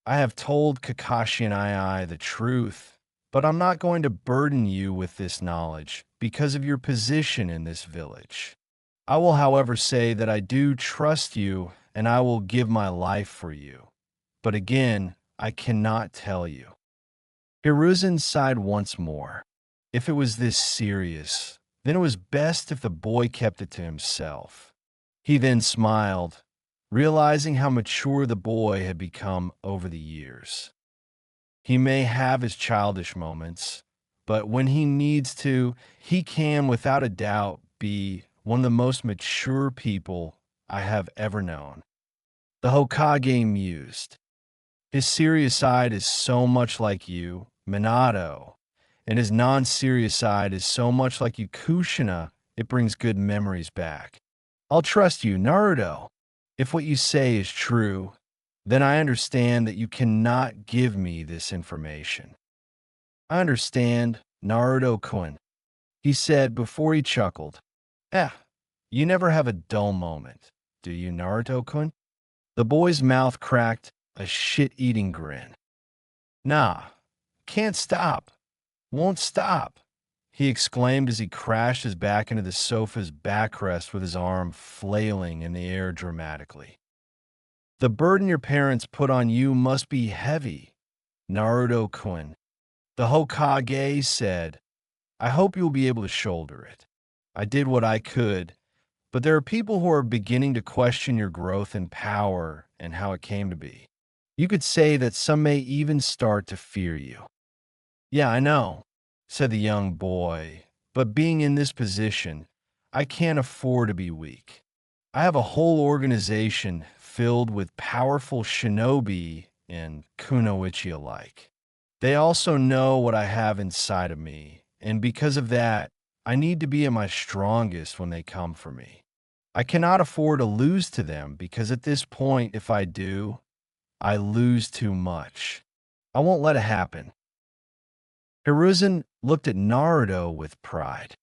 I have told Kakashi and Ai the truth, but I'm not going to burden you with this knowledge because of your position in this village. I will, however, say that I do trust you and I will give my life for you. But again, I cannot tell you. Hiruzen sighed once more. If it was this serious, then it was best if the boy kept it to himself. He then smiled, realizing how mature the boy had become over the years. He may have his childish moments, but when he needs to, he can without a doubt be one of the most mature people I have ever known. The Hokage mused. His serious side is so much like you, Minato, and his non-serious side is so much like you, Kushina, it brings good memories back. I'll trust you, Naruto. If what you say is true, then I understand that you cannot give me this information. I understand, Naruto-kun, he said before he chuckled. You never have a dull moment, do you, Naruto-kun? The boy's mouth cracked a shit-eating grin. Nah, can't stop. Won't stop, he exclaimed as he crashed his back into the sofa's backrest with his arm flailing in the air dramatically. The burden your parents put on you must be heavy, Naruto-kun. The Hokage said, I hope you'll be able to shoulder it. I did what I could, but there are people who are beginning to question your growth in power and how it came to be. You could say that some may even start to fear you. Yeah, I know, said the young boy, but being in this position, I can't afford to be weak. I have a whole organization filled with powerful shinobi and kunoichi alike. They also know what I have inside of me, and because of that, I need to be at my strongest when they come for me. I cannot afford to lose to them because at this point, if I do, I lose too much. I won't let it happen. Hiruzen looked at Naruto with pride.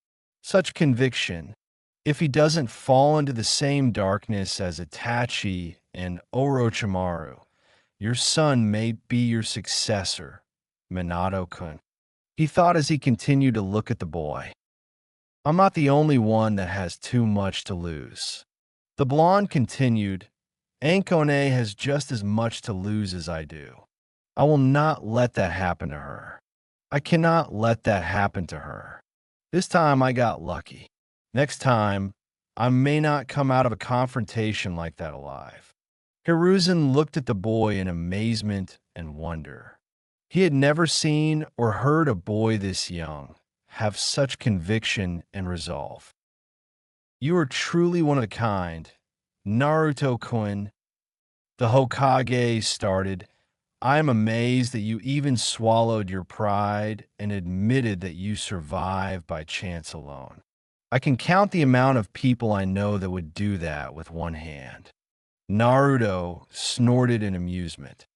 Such conviction. If he doesn't fall into the same darkness as Itachi and Orochimaru, your son may be your successor, Minato-kun. He thought as he continued to look at the boy. I'm not the only one that has too much to lose. The blonde continued, Ankone has just as much to lose as I do. I will not let that happen to her. I cannot let that happen to her. This time I got lucky. Next time, I may not come out of a confrontation like that alive. Hiruzen looked at the boy in amazement and wonder. He had never seen or heard a boy this young have such conviction and resolve. You are truly one of a kind. Naruto-kun, the Hokage started. I am amazed that you even swallowed your pride and admitted that you survived by chance alone. I can count the amount of people I know that would do that with one hand. Naruto snorted in amusement.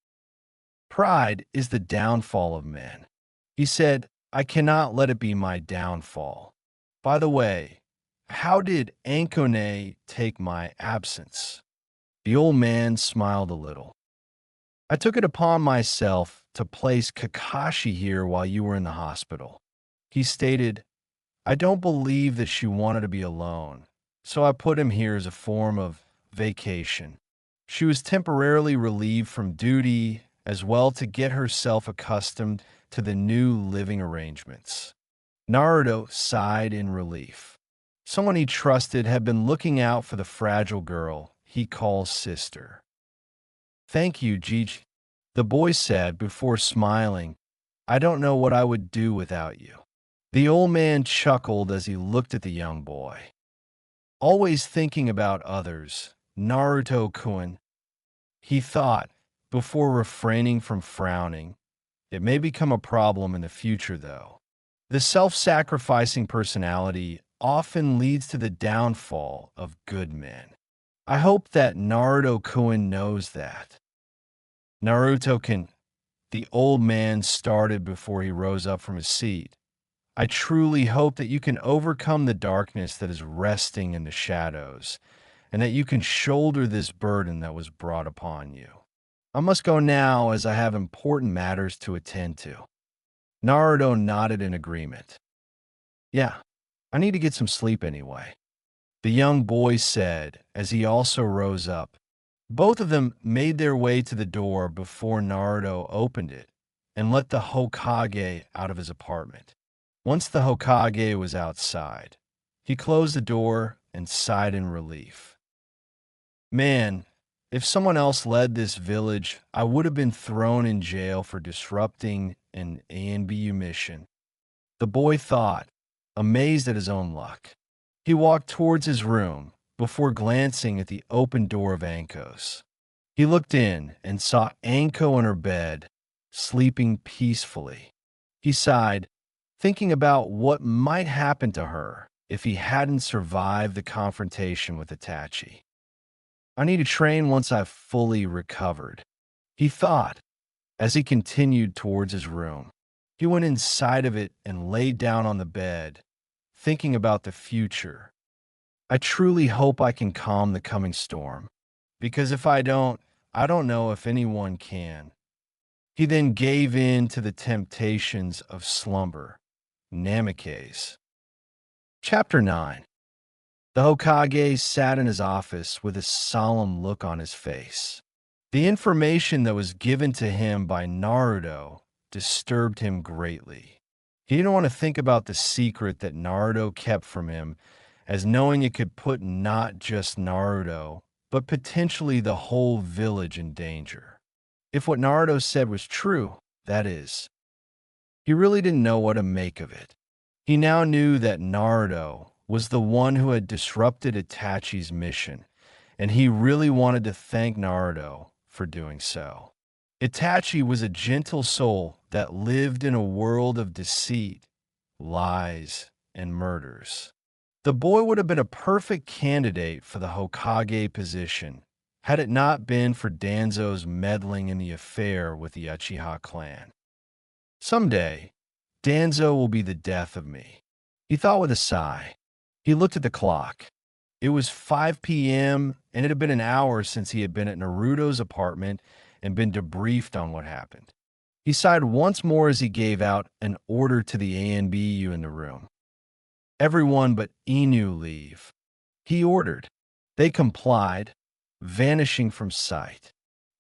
Pride is the downfall of men. He said, I cannot let it be my downfall. By the way, how did Ankone take my absence? The old man smiled a little. I took it upon myself to place Kakashi here while you were in the hospital. He stated, I don't believe that she wanted to be alone, so I put him here as a form of vacation. She was temporarily relieved from duty as well to get herself accustomed to the new living arrangements. Naruto sighed in relief. Someone he trusted had been looking out for the fragile girl he calls sister. Thank you, Gigi, the boy said before smiling. I don't know what I would do without you. The old man chuckled as he looked at the young boy. Always thinking about others, Naruto-kun, he thought, before refraining from frowning. It may become a problem in the future, though. The self-sacrificing personality often leads to the downfall of good men. I hope that Naruto-kun knows that. Naruto-kun, the old man started before he rose up from his seat. I truly hope that you can overcome the darkness that is resting in the shadows, and that you can shoulder this burden that was brought upon you. I must go now as I have important matters to attend to. Naruto nodded in agreement. Yeah, I need to get some sleep anyway, the young boy said as he also rose up. Both of them made their way to the door before Naruto opened it and let the Hokage out of his apartment. Once the Hokage was outside, he closed the door and sighed in relief. Man, if someone else led this village, I would have been thrown in jail for disrupting an ANBU mission. The boy thought, amazed at his own luck. He walked towards his room before glancing at the open door of Anko's. He looked in and saw Anko in her bed, sleeping peacefully. He sighed, thinking about what might happen to her if he hadn't survived the confrontation with Itachi. I need to train once I've fully recovered, he thought as he continued towards his room. He went inside of it and laid down on the bed, thinking about the future. I truly hope I can calm the coming storm, because if I don't know if anyone can. He then gave in to the temptations of slumber. Namikaze. Chapter 9. The Hokage sat in his office with a solemn look on his face. The information that was given to him by Naruto disturbed him greatly. He didn't want to think about the secret that Naruto kept from him, as knowing it could put not just Naruto, but potentially the whole village in danger. If what Naruto said was true, that is. He really didn't know what to make of it. He now knew that Naruto was the one who had disrupted Itachi's mission, and he really wanted to thank Naruto for doing so. Itachi was a gentle soul that lived in a world of deceit, lies, and murders. The boy would have been a perfect candidate for the Hokage position had it not been for Danzo's meddling in the affair with the Uchiha clan. Someday, Danzo will be the death of me, he thought with a sigh. He looked at the clock. It was 5 p.m., and it had been an hour since he had been at Naruto's apartment and been debriefed on what happened. He sighed once more as he gave out an order to the ANBU in the room. Everyone but Inu leave. He ordered. They complied, vanishing from sight.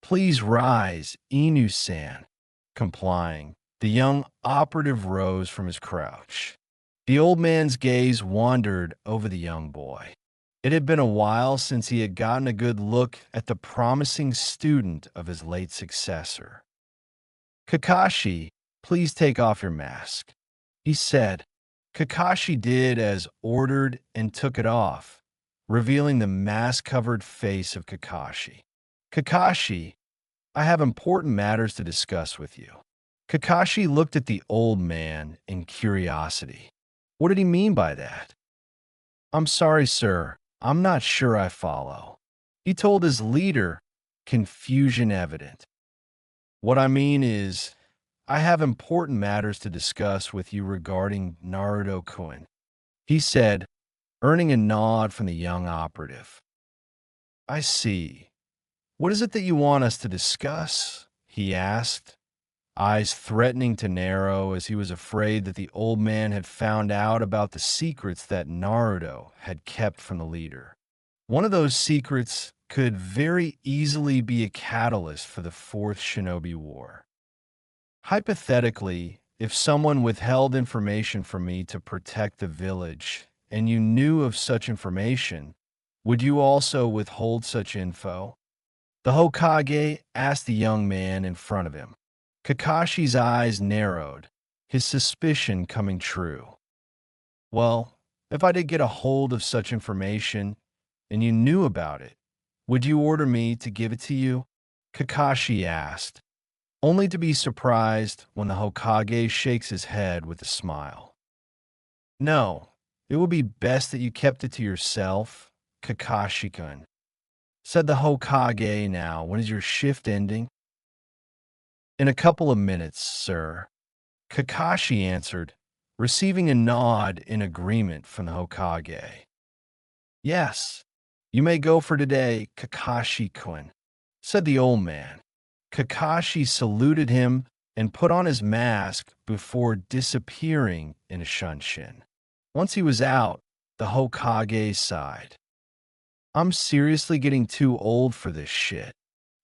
Please rise, Inu-san. Complying, the young operative rose from his crouch. The old man's gaze wandered over the young boy. It had been a while since he had gotten a good look at the promising student of his late successor. Kakashi, please take off your mask, he said. Kakashi did as ordered and took it off, revealing the mask-covered face of Kakashi. Kakashi, I have important matters to discuss with you. Kakashi looked at the old man in curiosity. What did he mean by that? I'm sorry, sir. I'm not sure I follow. He told his leader, confusion evident. What I mean is, I have important matters to discuss with you regarding Naruto-kun, he said, earning a nod from the young operative. I see. What is it that you want us to discuss? He asked, eyes threatening to narrow as he was afraid that the old man had found out about the secrets that Naruto had kept from the leader. One of those secrets could very easily be a catalyst for the Fourth Shinobi War. Hypothetically, if someone withheld information from me to protect the village, and you knew of such information, would you also withhold such info? The Hokage asked the young man in front of him. Kakashi's eyes narrowed, his suspicion coming true. Well, if I did get a hold of such information, and you knew about it, would you order me to give it to you? Kakashi asked, only to be surprised when the Hokage shakes his head with a smile. No, it would be best that you kept it to yourself, Kakashi-kun, said the Hokage. Now, when is your shift ending? In a couple of minutes, sir, Kakashi answered, receiving a nod in agreement from the Hokage. Yes, you may go for today, Kakashi-kun, said the old man. Kakashi saluted him and put on his mask before disappearing in a shunshin. Once he was out, the Hokage sighed. I'm seriously getting too old for this shit,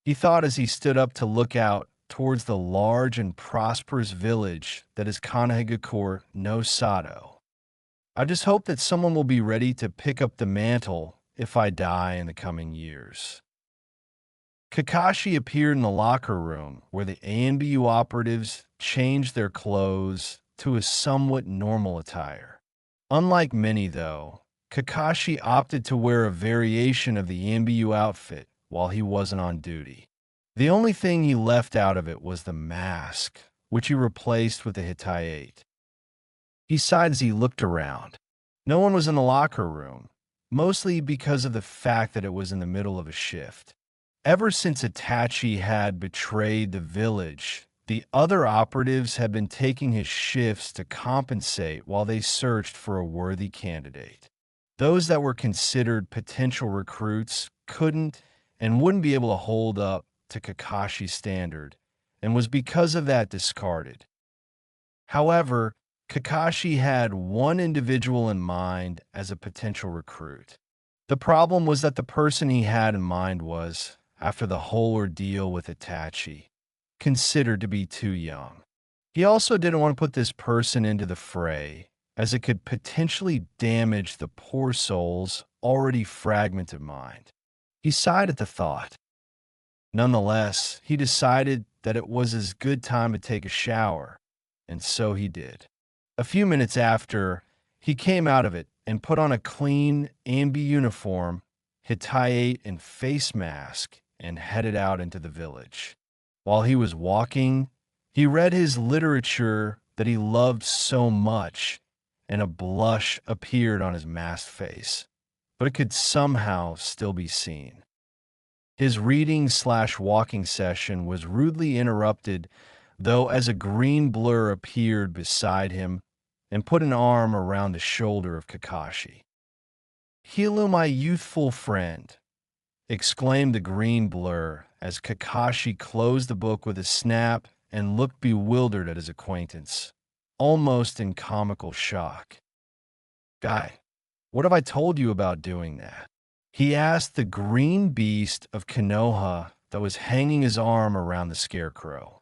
he thought as he stood up to look out towards the large and prosperous village that is Kanehagakure no Sato. I just hope that someone will be ready to pick up the mantle if I die in the coming years. Kakashi appeared in the locker room where the ANBU operatives changed their clothes to a somewhat normal attire. Unlike many, though, Kakashi opted to wear a variation of the ANBU outfit while he wasn't on duty. The only thing he left out of it was the mask, which he replaced with a Hitayate. He sighed as he looked around. No one was in the locker room, mostly because of the fact that it was in the middle of a shift. Ever since Itachi had betrayed the village, the other operatives had been taking his shifts to compensate while they searched for a worthy candidate. Those that were considered potential recruits couldn't and wouldn't be able to hold up to Kakashi's standard, and was because of that discarded. However, Kakashi had one individual in mind as a potential recruit. The problem was that the person he had in mind was, after the whole ordeal with Itachi, considered to be too young. He also didn't want to put this person into the fray, as it could potentially damage the poor soul's already fragmented mind. He sighed at the thought. Nonetheless, he decided that it was as good time to take a shower, and so he did. A few minutes after, he came out of it and put on a clean ambi uniform, Hitayate and face mask, and headed out into the village. While he was walking, he read his literature that he loved so much, and a blush appeared on his masked face, but it could somehow still be seen. His reading/walking session was rudely interrupted, though, as a green blur appeared beside him and put an arm around the shoulder of Kakashi. "Hello, my youthful friend," exclaimed the green blur as Kakashi closed the book with a snap and looked bewildered at his acquaintance, almost in comical shock. Guy, what have I told you about doing that? He asked the green beast of Konoha that was hanging his arm around the scarecrow.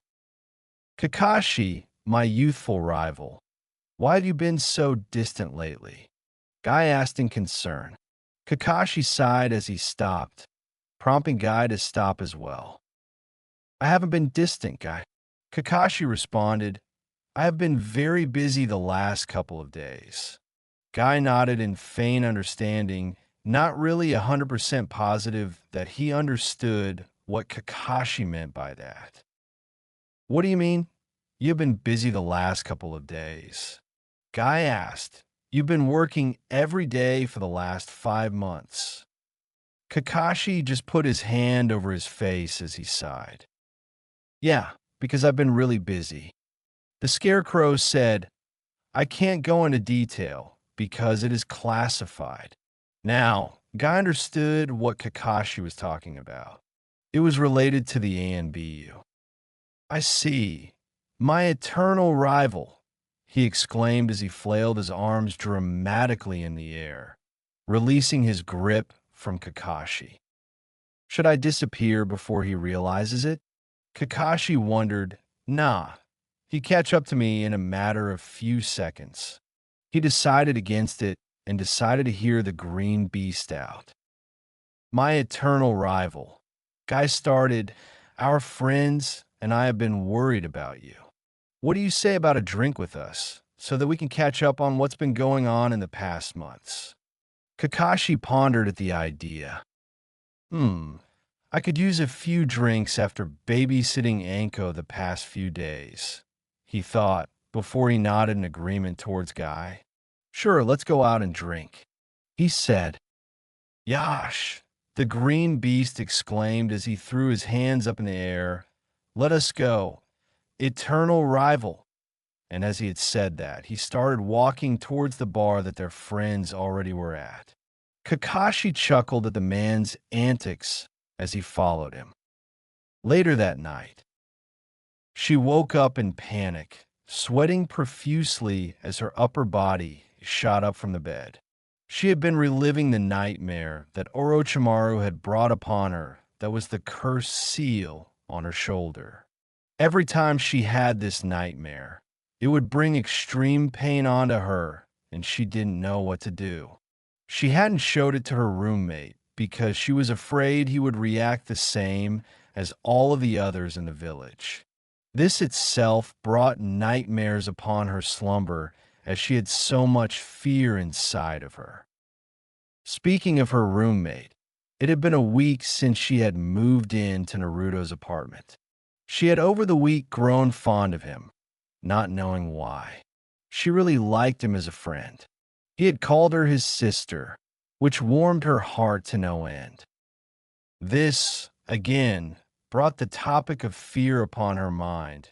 Kakashi, my youthful rival, why have you been so distant lately? Guy asked in concern. Kakashi sighed as he stopped, prompting Guy to stop as well. I haven't been distant, Guy. Kakashi responded, I have been very busy the last couple of days. Guy nodded in faint understanding, not really 100% positive that he understood what Kakashi meant by that. What do you mean? You've been busy the last couple of days. Guy asked, you've been working every day for the last 5 months. Kakashi just put his hand over his face as he sighed. Yeah, because I've been really busy. The scarecrow said, I can't go into detail because it is classified. Now, Guy understood what Kakashi was talking about. It was related to the ANBU. I see. My eternal rival, he exclaimed as he flailed his arms dramatically in the air, releasing his grip from Kakashi. Should I disappear before he realizes it? Kakashi wondered. Nah, he'd catch up to me in a matter of few seconds. He decided against it and decided to hear the green beast out. My eternal rival. Guy started, our friends and I have been worried about you. What do you say about a drink with us so that we can catch up on what's been going on in the past months? Kakashi pondered at the idea. I could use a few drinks after babysitting Anko the past few days, he thought, before he nodded in agreement towards Guy. Sure, let's go out and drink, he said. Yash, the green beast exclaimed as he threw his hands up in the air. Let us go, eternal rival. And as he had said that, he started walking towards the bar that their friends already were at. Kakashi chuckled at the man's antics as he followed him. Later that night, she woke up in panic, sweating profusely as her upper body shot up from the bed. She had been reliving the nightmare that Orochimaru had brought upon her that was the cursed seal on her shoulder. Every time she had this nightmare, it would bring extreme pain onto her, and she didn't know what to do. She hadn't showed it to her roommate because she was afraid he would react the same as all of the others in the village. This itself brought nightmares upon her slumber as she had so much fear inside of her. Speaking of her roommate, it had been a week since she had moved into Naruto's apartment. She had over the week grown fond of him, not knowing why. She really liked him as a friend. He had called her his sister, which warmed her heart to no end. This, again, brought the topic of fear upon her mind,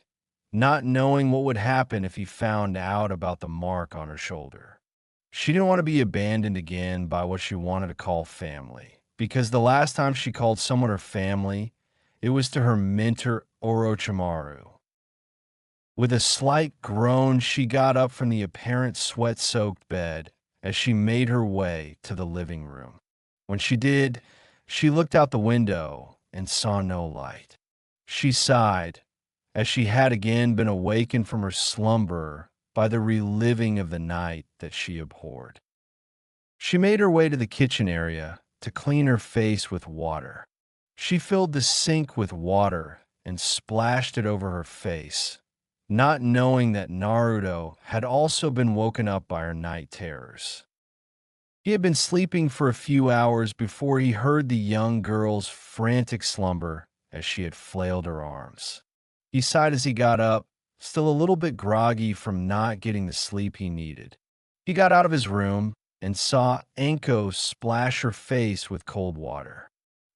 not knowing what would happen if he found out about the mark on her shoulder. She didn't want to be abandoned again by what she wanted to call family, because the last time she called someone her family, it was to her mentor Orochimaru. With a slight groan, she got up from the apparent sweat-soaked bed as she made her way to the living room. When she did, she looked out the window and saw no light. She sighed, as she had again been awakened from her slumber by the reliving of the night that she abhorred. She made her way to the kitchen area to clean her face with water. She filled the sink with water and splashed it over her face, not knowing that Naruto had also been woken up by her night terrors. He had been sleeping for a few hours before he heard the young girl's frantic slumber as she had flailed her arms. He sighed as he got up, still a little bit groggy from not getting the sleep he needed. He got out of his room and saw Anko splash her face with cold water.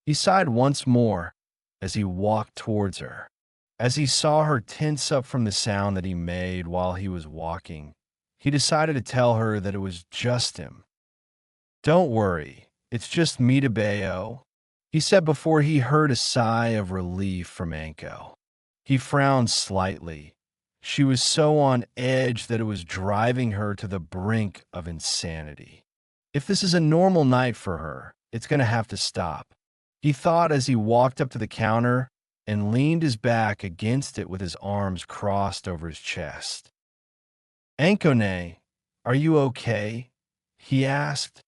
He sighed once more as he walked towards her. As he saw her tense up from the sound that he made while he was walking, he decided to tell her that it was just him. Don't worry, it's just me to Bayo, he said before he heard a sigh of relief from Anko. He frowned slightly. She was so on edge that it was driving her to the brink of insanity. If this is a normal night for her, it's going to have to stop, he thought as he walked up to the counter and leaned his back against it with his arms crossed over his chest. Ankone, are you okay? He asked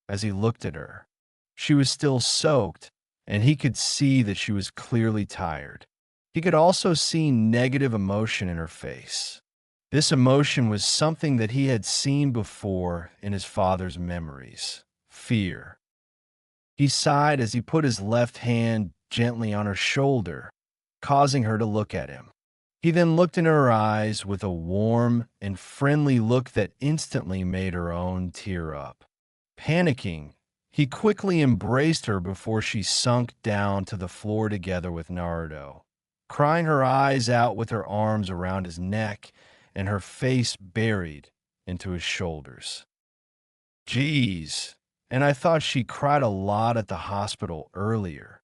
as he looked at her. She was still soaked, and he could see that she was clearly tired. He could also see negative emotion in her face. This emotion was something that he had seen before in his father's memories: fear. He sighed as he put his left hand gently on her shoulder, causing her to look at him. He then looked in her eyes with a warm and friendly look that instantly made her own tear up. Panicking, he quickly embraced her before she sunk down to the floor together with Naruto, crying her eyes out with her arms around his neck and her face buried into his shoulders. Geez, and I thought she cried a lot at the hospital earlier.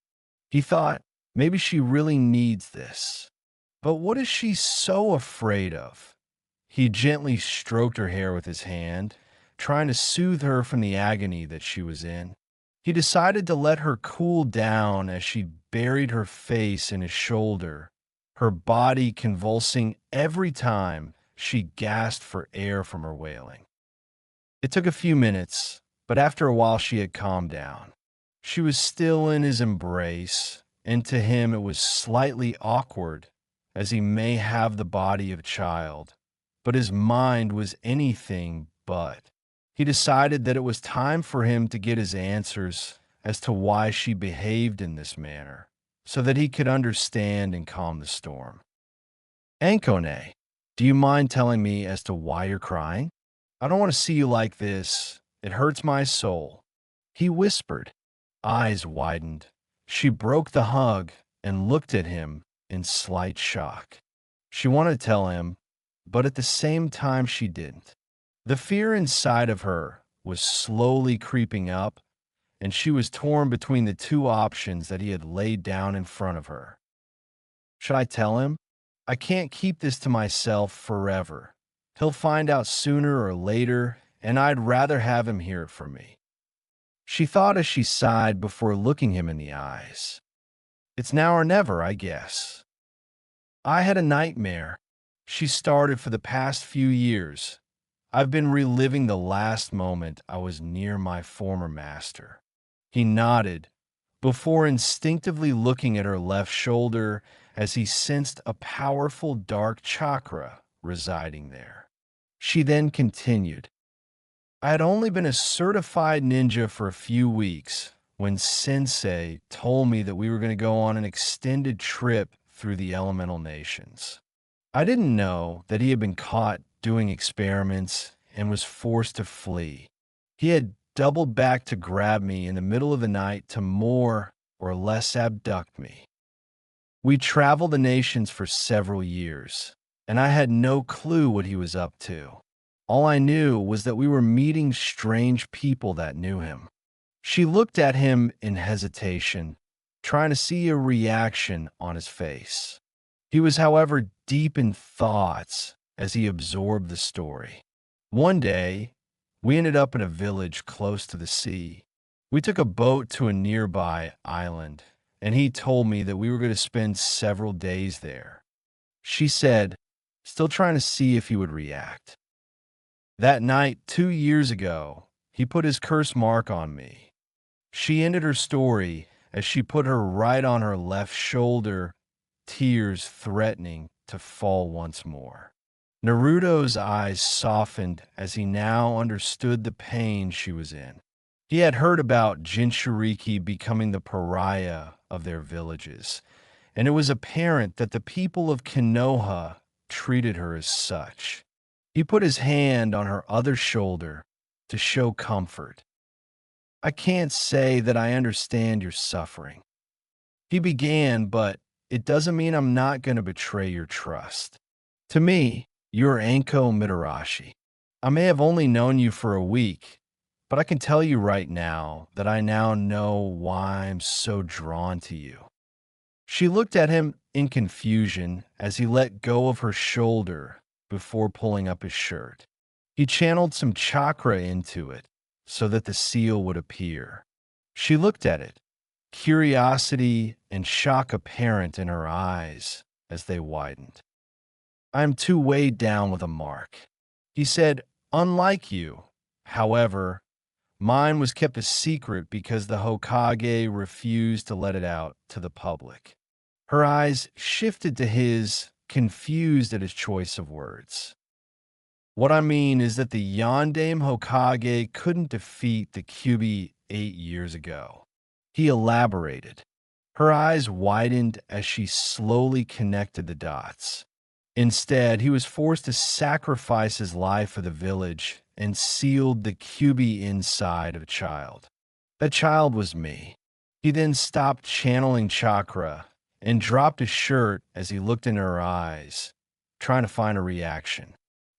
He thought, maybe she really needs this. But what is she so afraid of? He gently stroked her hair with his hand, trying to soothe her from the agony that she was in. He decided to let her cool down as she buried her face in his shoulder, her body convulsing every time she gasped for air from her wailing. It took a few minutes, but after a while she had calmed down. She was still in his embrace, and to him it was slightly awkward, as he may have the body of a child, but his mind was anything but. He decided that it was time for him to get his answers as to why she behaved in this manner, so that he could understand and calm the storm. Ankone, do you mind telling me as to why you're crying? I don't want to see you like this. It hurts my soul. He whispered. Eyes widened. She broke the hug and looked at him in slight shock. She wanted to tell him, but at the same time she didn't. The fear inside of her was slowly creeping up, and she was torn between the two options that he had laid down in front of her. Should I tell him? I can't keep this to myself forever. He'll find out sooner or later, and I'd rather have him hear it from me. She thought as she sighed before looking him in the eyes. It's now or never, I guess. I had a nightmare. She started for the past few years. I've been reliving the last moment I was near my former master. He nodded, before instinctively looking at her left shoulder as he sensed a powerful dark chakra residing there. She then continued. I had only been a certified ninja for a few weeks when Sensei told me that we were going to go on an extended trip through the elemental nations. I didn't know that he had been caught doing experiments and was forced to flee. He had doubled back to grab me in the middle of the night to more or less abduct me. We traveled the nations for several years, and I had no clue what he was up to. All I knew was that we were meeting strange people that knew him. She looked at him in hesitation, trying to see a reaction on his face. He was, however, deep in thoughts as he absorbed the story. One day, we ended up in a village close to the sea. We took a boat to a nearby island, and he told me that we were going to spend several days there. She said, still trying to see if he would react. That night, 2 years ago, he put his curse mark on me. She ended her story as she put her right on her left shoulder, tears threatening to fall once more. Naruto's eyes softened as he now understood the pain she was in. He had heard about Jinchuriki becoming the pariah of their villages, and it was apparent that the people of Konoha treated her as such. He put his hand on her other shoulder to show comfort. I can't say that I understand your suffering. He began, but it doesn't mean I'm not going to betray your trust. To me, you're Anko Mitarashi. I may have only known you for a week, but I can tell you right now that I now know why I'm so drawn to you. She looked at him in confusion as he let go of her shoulder before pulling up his shirt. He channeled some chakra into it so that the seal would appear. She looked at it, curiosity and shock apparent in her eyes as they widened. "I am too weighed down with a mark," he said, "unlike you. However, mine was kept a secret because the Hokage refused to let it out to the public." Her eyes shifted to his, confused at his choice of words. "What I mean is that the Yondaime Hokage couldn't defeat the Kyuubi 8 years ago." He elaborated. Her eyes widened as she slowly connected the dots. Instead, he was forced to sacrifice his life for the village and sealed the Kyuubi inside of a child. That child was me. He then stopped channeling chakra and dropped his shirt as he looked in her eyes, trying to find a reaction.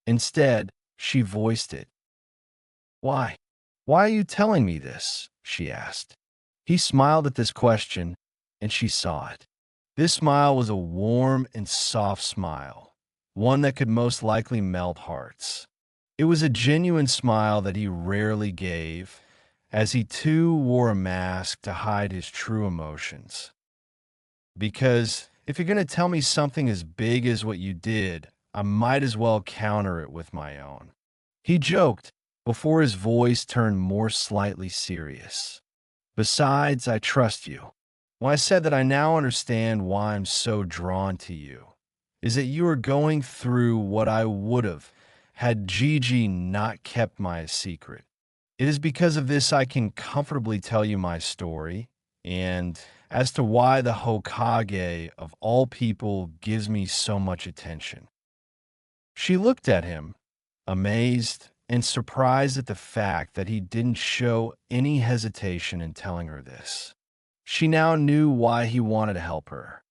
Instead, she voiced it. "Why? Why are you telling me this?" she asked. He smiled at this question, and she saw it. This smile was a warm and soft smile, one that could most likely melt hearts. It was a genuine smile that he rarely gave, as he too wore a mask to hide his true emotions. "Because if you're going to tell me something as big as what you did, I might as well counter it with my own," he joked before his voice turned more slightly serious. "Besides, I trust you. When I said that I now understand why I'm so drawn to you, is that you are going through what I would have had Gigi not kept my secret. It is because of this I can comfortably tell you my story, and as to why the Hokage of all people gives me so much attention." She looked at him, amazed and surprised at the fact that he didn't show any hesitation in telling her this. She now knew why he wanted to help her.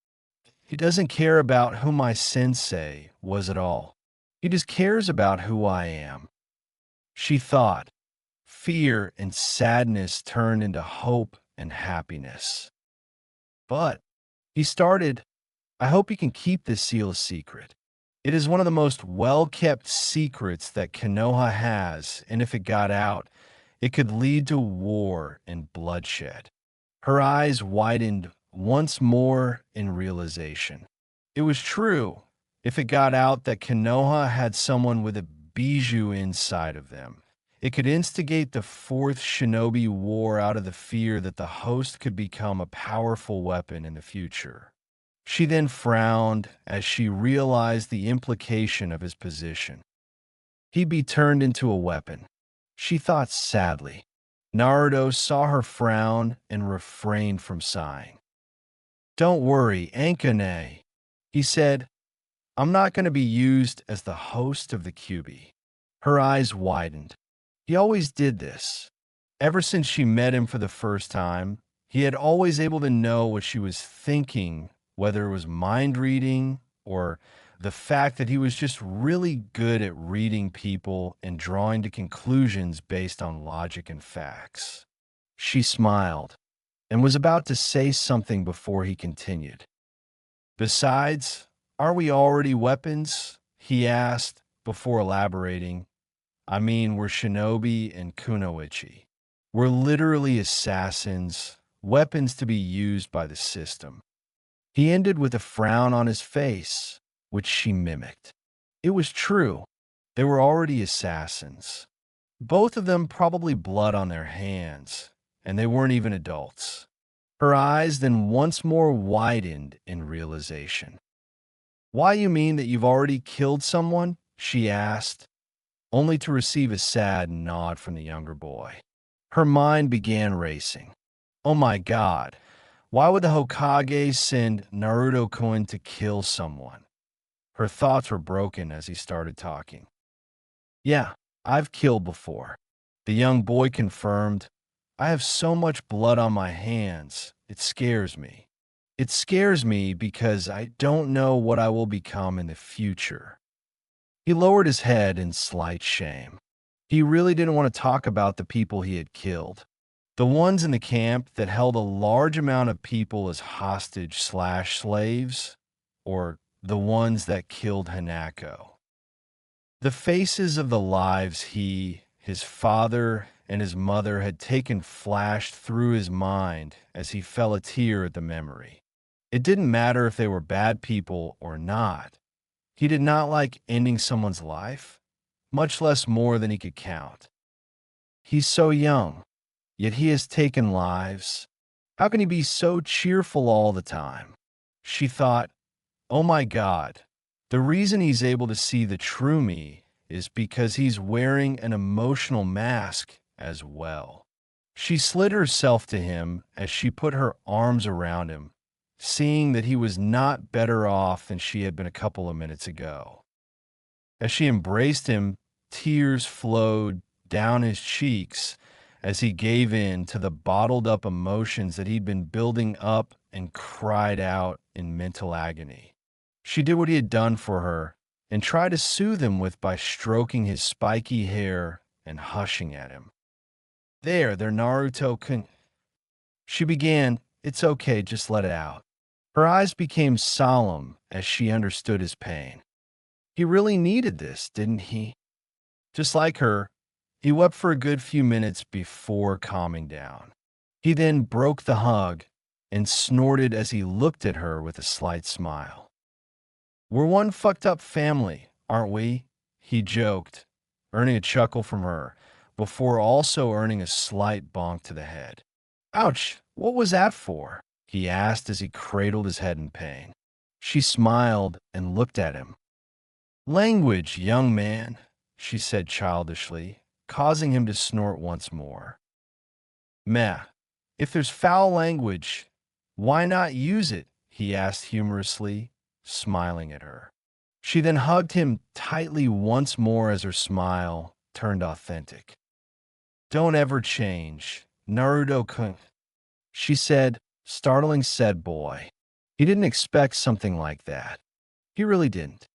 He doesn't care about who my sensei was at all. He just cares about who I am. She thought. Fear and sadness turned into hope and happiness. "But," he started, "I hope you can keep this seal a secret. It is one of the most well-kept secrets that Konoha has, and if it got out, it could lead to war and bloodshed." Her eyes widened once more in realization. It was true. If it got out that Konoha had someone with a bijou inside of them, it could instigate the Fourth Shinobi War out of the fear that the host could become a powerful weapon in the future. She then frowned as she realized the implication of his position. He'd be turned into a weapon. She thought sadly. Naruto saw her frown and refrained from sighing. "Don't worry, Ankane," he said. "I'm not going to be used as the host of the Kyuubi." Her eyes widened. He always did this. Ever since she met him for the first time, he had always able to know what she was thinking, whether it was mind reading or the fact that he was just really good at reading people and drawing to conclusions based on logic and facts. She smiled and was about to say something before he continued. "Besides, are we already weapons?" he asked before elaborating. "I mean, we're shinobi and kunoichi. We're literally assassins, weapons to be used by the system." He ended with a frown on his face, which she mimicked. It was true. They were already assassins. Both of them probably blood on their hands, and they weren't even adults. Her eyes then once more widened in realization. "Why you mean that you've already killed someone?" she asked, only to receive a sad nod from the younger boy. Her mind began racing. Oh my God, why would the Hokage send Naruto-kun to kill someone? Her thoughts were broken as he started talking. "Yeah, I've killed before," the young boy confirmed. "I have so much blood on my hands, it scares me. It scares me because I don't know what I will become in the future." He lowered his head in slight shame. He really didn't want to talk about the people he had killed. The ones in the camp that held a large amount of people as hostage/slaves, or the ones that killed Hanako. The faces of the lives he, his father, and his mother had taken flashed through his mind as he fell a tear at the memory. It didn't matter if they were bad people or not. He did not like ending someone's life, much less more than he could count. He's so young, yet he has taken lives. How can he be so cheerful all the time? She thought, oh my God, the reason he's able to see the true me is because he's wearing an emotional mask as well. She slid herself to him as she put her arms around him, seeing that he was not better off than she had been a couple of minutes ago. As she embraced him, tears flowed down his cheeks as he gave in to the bottled up emotions that he'd been building up and cried out in mental agony. She did what he had done for her and tried to soothe him with by stroking his spiky hair and hushing at him. There, Naruto-kun. She began, it's okay, just let it out. Her eyes became solemn as she understood his pain. He really needed this, didn't he? Just like her, he wept for a good few minutes before calming down. He then broke the hug and snorted as he looked at her with a slight smile. We're one fucked up family, aren't we? He joked, earning a chuckle from her, before also earning a slight bonk to the head. Ouch, what was that for? He asked as he cradled his head in pain. She smiled and looked at him. Language, young man, she said childishly, causing him to snort once more. Meh, if there's foul language, why not use it? He asked humorously, smiling at her. She then hugged him tightly once more as her smile turned authentic. Don't ever change, Naruto-kun, she said, startling said boy. He didn't expect something like that. He really didn't.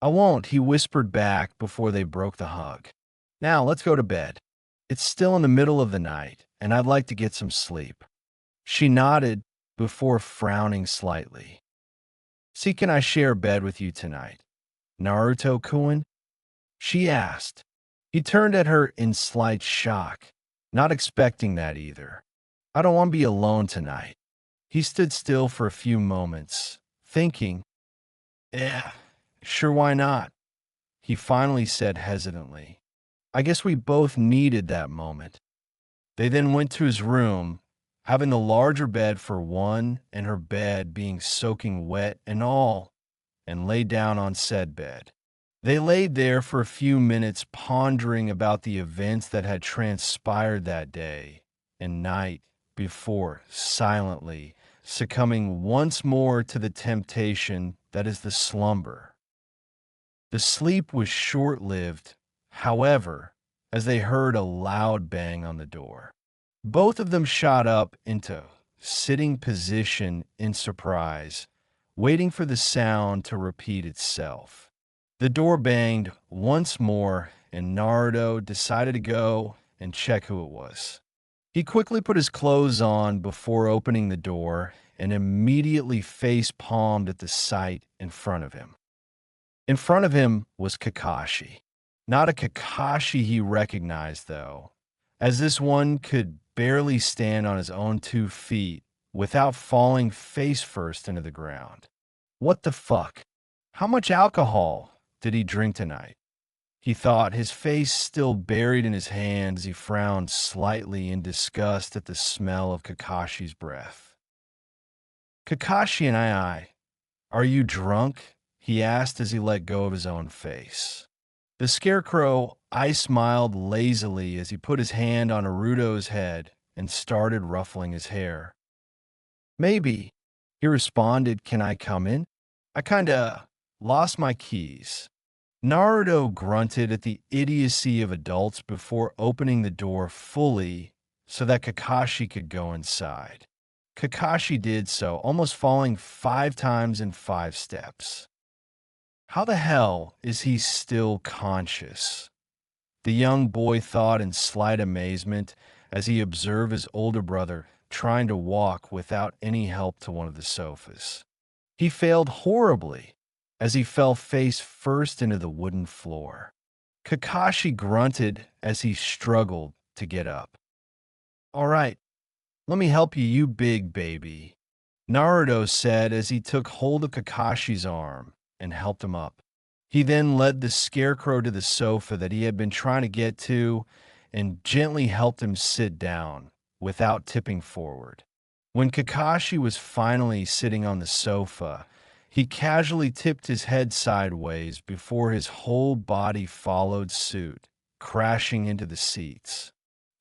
I won't, he whispered back before they broke the hug. Now, let's go to bed. It's still in the middle of the night, and I'd like to get some sleep. She nodded before frowning slightly. See, can I share a bed with you tonight, Naruto-kun? She asked. He turned at her in slight shock, not expecting that either. I don't want to be alone tonight. He stood still for a few moments, thinking, sure, why not? He finally said hesitantly. I guess we both needed that moment. They then went to his room, having the larger bed for one and her bed being soaking wet and all, and lay down on said bed. They laid there for a few minutes pondering about the events that had transpired that day and night before, silently succumbing once more to the temptation that is the slumber. The sleep was short-lived, however, as they heard a loud bang on the door. Both of them shot up into sitting position in surprise, waiting for the sound to repeat itself. The door banged once more, and Naruto decided to go and check who it was. He quickly put his clothes on before opening the door and immediately face-palmed at the sight in front of him. In front of him was Kakashi. Not a Kakashi he recognized, though, as this one could barely stand on his own 2 feet without falling face first into the ground. What the fuck? How much alcohol did he drink tonight? He thought, his face still buried in his hands as he frowned slightly in disgust at the smell of Kakashi's breath. Kakashi and are you drunk? He asked as he let go of his own face. The scarecrow smiled lazily as he put his hand on Naruto's head and started ruffling his hair. Maybe, he responded, can I come in? I kinda lost my keys. Naruto grunted at the idiocy of adults before opening the door fully so that Kakashi could go inside. Kakashi did so, almost falling 5 times in 5 steps. How the hell is he still conscious? The young boy thought in slight amazement as he observed his older brother trying to walk without any help to one of the sofas. He failed horribly as he fell face first into the wooden floor. Kakashi grunted as he struggled to get up. "All right, let me help you, you big baby," Naruto said as he took hold of Kakashi's arm and helped him up. He then led the scarecrow to the sofa that he had been trying to get to and gently helped him sit down without tipping forward. When Kakashi was finally sitting on the sofa, he casually tipped his head sideways before his whole body followed suit, crashing into the seats.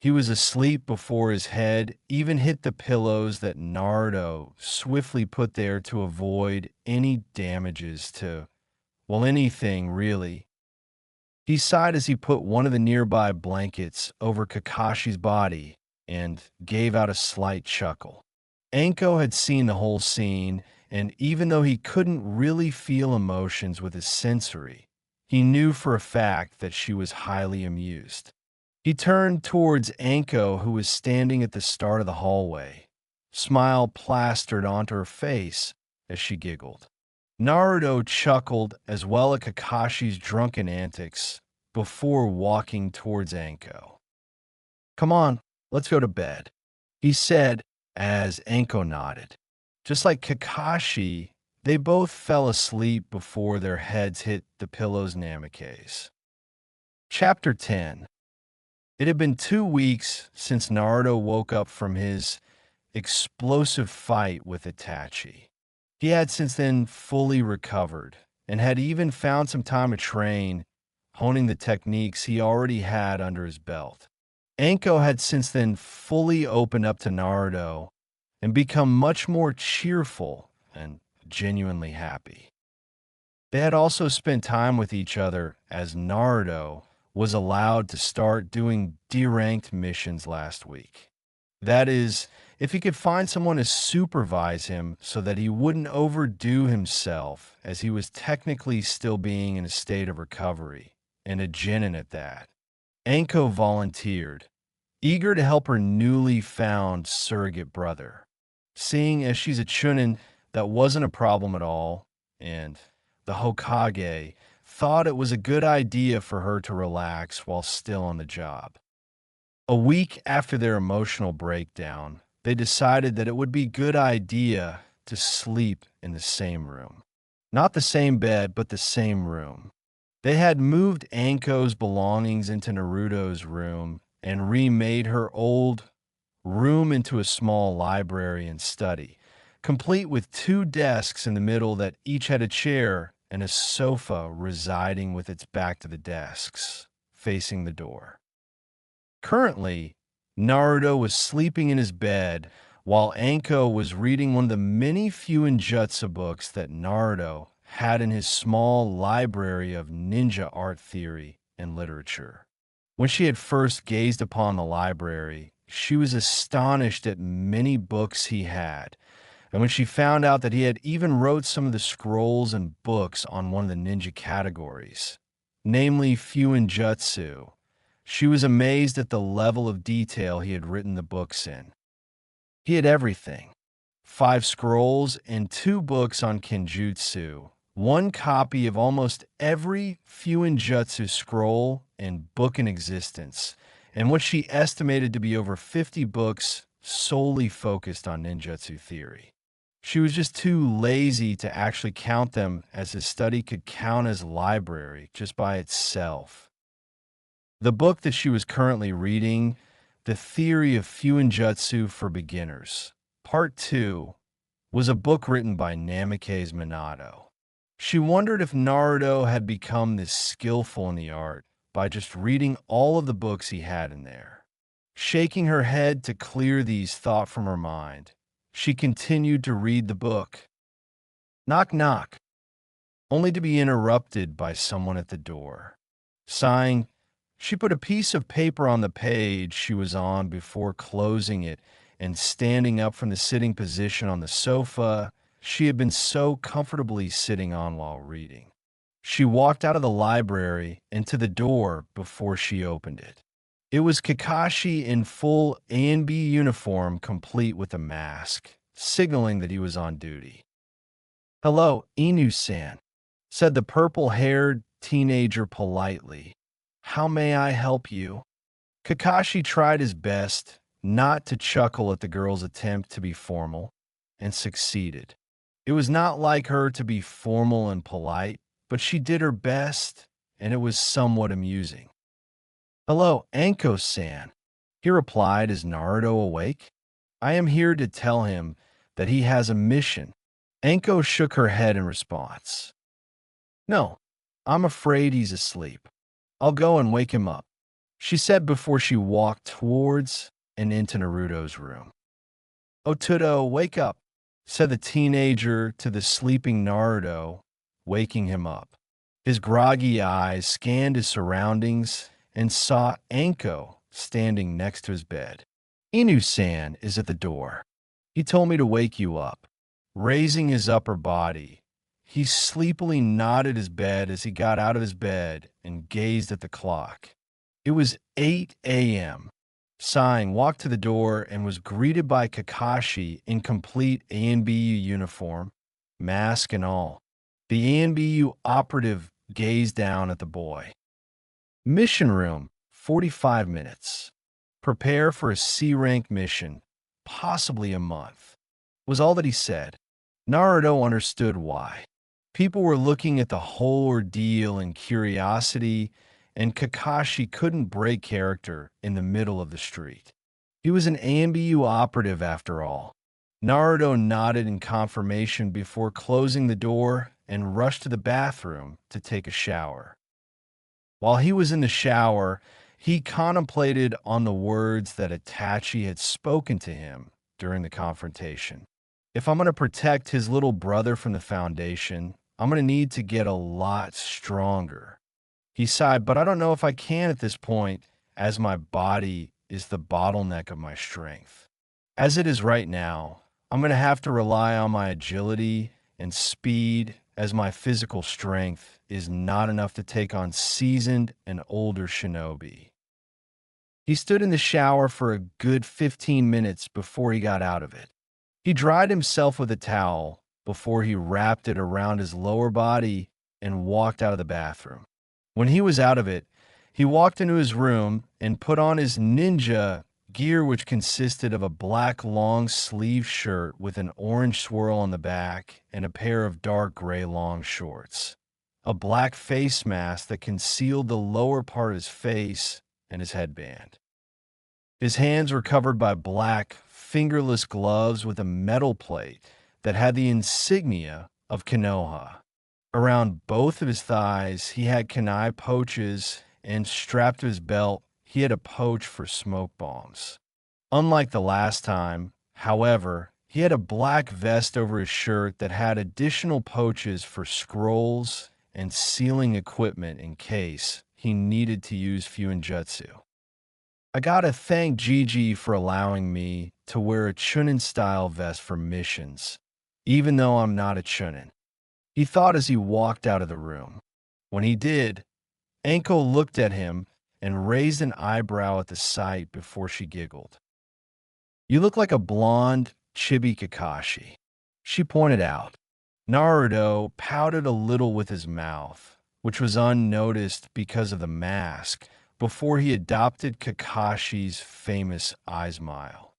He was asleep before his head even hit the pillows that Naruto swiftly put there to avoid any damages to, well, anything really. He sighed as he put one of the nearby blankets over Kakashi's body and gave out a slight chuckle. Anko had seen the whole scene, and even though he couldn't really feel emotions with his sensory, he knew for a fact that she was highly amused. He turned towards Anko, who was standing at the start of the hallway, smile plastered onto her face as she giggled. Naruto chuckled as well at Kakashi's drunken antics before walking towards Anko. "Come on, let's go to bed," he said as Anko nodded. Just like Kakashi, they both fell asleep before their heads hit the pillows Namikaze. Chapter 10. It had been 2 weeks since Naruto woke up from his explosive fight with Itachi. He had since then fully recovered and had even found some time to train, honing the techniques he already had under his belt. Anko had since then fully opened up to Naruto and become much more cheerful and genuinely happy. They had also spent time with each other as Naruto was allowed to start doing D-ranked missions last week. That is, if he could find someone to supervise him so that he wouldn't overdo himself, as he was technically still being in a state of recovery, and a genin at that. Anko volunteered, eager to help her newly found surrogate brother. Seeing as she's a chunin, that wasn't a problem at all, and the Hokage thought it was a good idea for her to relax while still on the job. A week after their emotional breakdown, they decided that it would be a good idea to sleep in the same room. Not the same bed, but the same room. They had moved Anko's belongings into Naruto's room and remade her old room into a small library and study, complete with 2 desks in the middle that each had a chair and a sofa residing with its back to the desks, facing the door. Currently, Naruto was sleeping in his bed while Anko was reading one of the many Fuinjutsu books that Naruto had in his small library of ninja art theory and literature. When she had first gazed upon the library, she was astonished at many books he had, and when she found out that he had even wrote some of the scrolls and books on one of the ninja categories, namely Fuinjutsu, she was amazed at the level of detail he had written the books in. He had everything: 5 scrolls and 2 books on Kenjutsu, 1 copy of almost every Fuinjutsu scroll and book in existence, and what she estimated to be over 50 books solely focused on ninjutsu theory. She was just too lazy to actually count them, as his study could count as library just by itself. The book that she was currently reading, The Theory of Fuinjutsu for Beginners, Part 2, was a book written by Namikaze Minato. She wondered if Naruto had become this skillful in the art by just reading all of the books he had in there. Shaking her head to clear these thoughts from her mind, she continued to read the book. Knock, knock, only to be interrupted by someone at the door. Sighing, she put a piece of paper on the page she was on before closing it and standing up from the sitting position on the sofa she had been so comfortably sitting on while reading. She walked out of the library and to the door before she opened it. It was Kakashi in full A&B uniform, complete with a mask, signaling that he was on duty. "Hello, Inu-san," said the purple-haired teenager politely. "How may I help you?" Kakashi tried his best not to chuckle at the girl's attempt to be formal, and succeeded. It was not like her to be formal and polite, but she did her best, and it was somewhat amusing. "Hello, Anko-san," he replied. "Is Naruto awake? I am here to tell him that he has a mission." Anko shook her head in response. "No, I'm afraid he's asleep. I'll go and wake him up," she said before she walked towards and into Naruto's room. "Otudo, wake up," said the teenager to the sleeping Naruto, waking him up. His groggy eyes scanned his surroundings and saw Anko standing next to his bed. "Inu-san is at the door. He told me to wake you up." Raising his upper body, he sleepily nodded his bed as he got out of his bed and gazed at the clock. It was 8 a.m. Sighing, walked to the door and was greeted by Kakashi in complete ANBU uniform, mask and all. The ANBU operative gazed down at the boy. "Mission room, 45 minutes. Prepare for a C-rank mission, possibly a month," was all that he said. Naruto understood why. People were looking at the whole ordeal in curiosity, and Kakashi couldn't break character in the middle of the street. He was an ANBU operative after all. Naruto nodded in confirmation before closing the door and rushed to the bathroom to take a shower. While he was in the shower, he contemplated on the words that Itachi had spoken to him during the confrontation. If I'm going to protect his little brother from the Foundation, I'm going to need to get a lot stronger. He sighed, "But I don't know if I can at this point, as my body is the bottleneck of my strength. As it is right now, I'm going to have to rely on my agility and speed, as my physical strength is not enough to take on seasoned and older shinobi." He stood in the shower for a good 15 minutes before he got out of it. He dried himself with a towel before he wrapped it around his lower body and walked out of the bathroom. When he was out of it, he walked into his room and put on his ninja gear, which consisted of a black long sleeve shirt with an orange swirl on the back and a pair of dark gray long shorts, a black face mask that concealed the lower part of his face, and his headband. His hands were covered by black, fingerless gloves with a metal plate that had the insignia of Konoha. Around both of his thighs, he had kunai pouches, and strapped to his belt, he had a pouch for smoke bombs. Unlike the last time, however, he had a black vest over his shirt that had additional pouches for scrolls and sealing equipment in case he needed to use Fuinjutsu. "I gotta thank Gigi for allowing me to wear a Chunin-style vest for missions, even though I'm not a Chunin," he thought as he walked out of the room. When he did, Anko looked at him and raised an eyebrow at the sight before she giggled. "You look like a blonde, chibi Kakashi," she pointed out. Naruto pouted a little with his mouth, which was unnoticed because of the mask, before he adopted Kakashi's famous eye smile.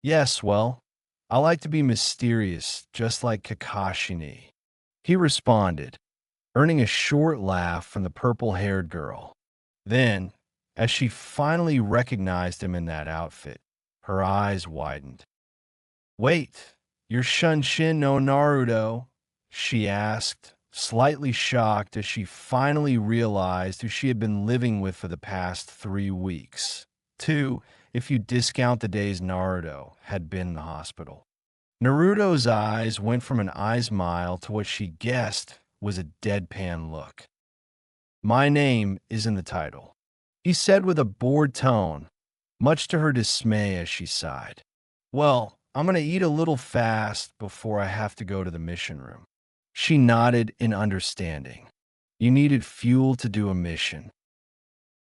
"Yes, well, I like to be mysterious, just like Kakashi," he responded, earning a short laugh from the purple-haired girl. Then, as she finally recognized him in that outfit, her eyes widened. "Wait, you're Shunshin no Naruto?" she asked, slightly shocked as she finally realized who she had been living with for the past 3 weeks. 2, if you discount the days Naruto had been in the hospital. Naruto's eyes went from an eye smile to what she guessed was a deadpan look. "My name is in the title," he said with a bored tone, much to her dismay as she sighed. "Well, I'm going to eat a little fast before I have to go to the mission room." She nodded in understanding. "You needed fuel to do a mission."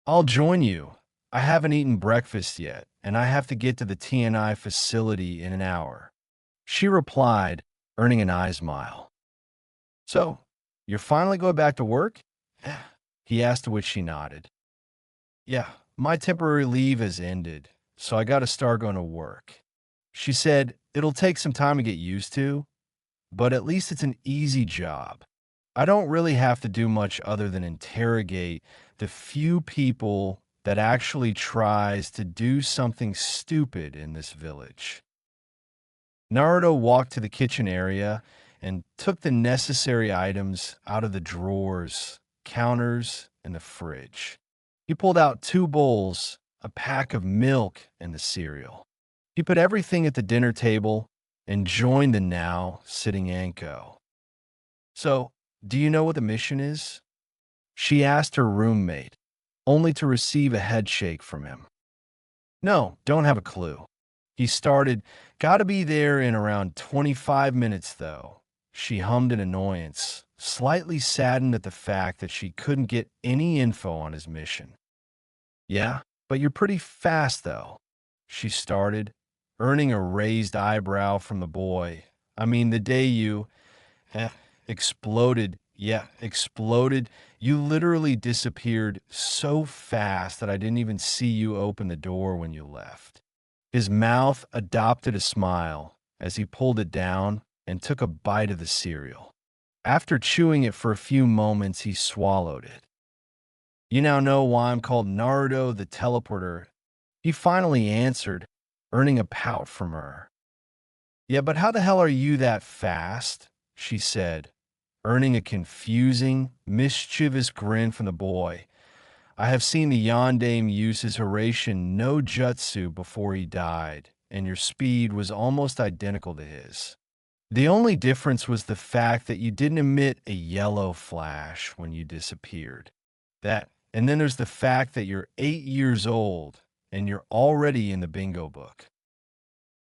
"I'll join you," I haven't eaten breakfast yet, and I have to get to the TNI facility in an hour. She replied, earning an eye smile. So, you're finally going back to work? He asked, to which she nodded. Yeah, my temporary leave has ended, so I gotta start going to work. She said, it'll take some time to get used to, but at least it's an easy job. I don't really have to do much other than interrogate the few people that actually tries to do something stupid in this village. Naruto walked to the kitchen area and took the necessary items out of the drawers, counters, and the fridge. He pulled out 2 bowls, a pack of milk, and the cereal. He put everything at the dinner table and joined the now sitting Anko. So, do you know what the mission is? She asked her roommate, only to receive a headshake from him. No, don't have a clue. He started, gotta be there in around 25 minutes, though. She hummed in annoyance, slightly saddened at the fact that she couldn't get any info on his mission. Yeah, but you're pretty fast, though. She started, earning a raised eyebrow from the boy. I mean, the day you eh, exploded, yeah, exploded, you literally disappeared so fast that I didn't even see you open the door when you left. His mouth adopted a smile as he pulled it down and took a bite of the cereal. After chewing it for a few moments, he swallowed it. You now know why I'm called Naruto the Teleporter. He finally answered, earning a pout from her. Yeah, but how the hell are you that fast? She said, earning a confusing, mischievous grin from the boy. I have seen the Yondaime use his Horatian no jutsu before he died, and your speed was almost identical to his. The only difference was the fact that you didn't emit a yellow flash when you disappeared. And then there's the fact that you're 8 years old and you're already in the bingo book.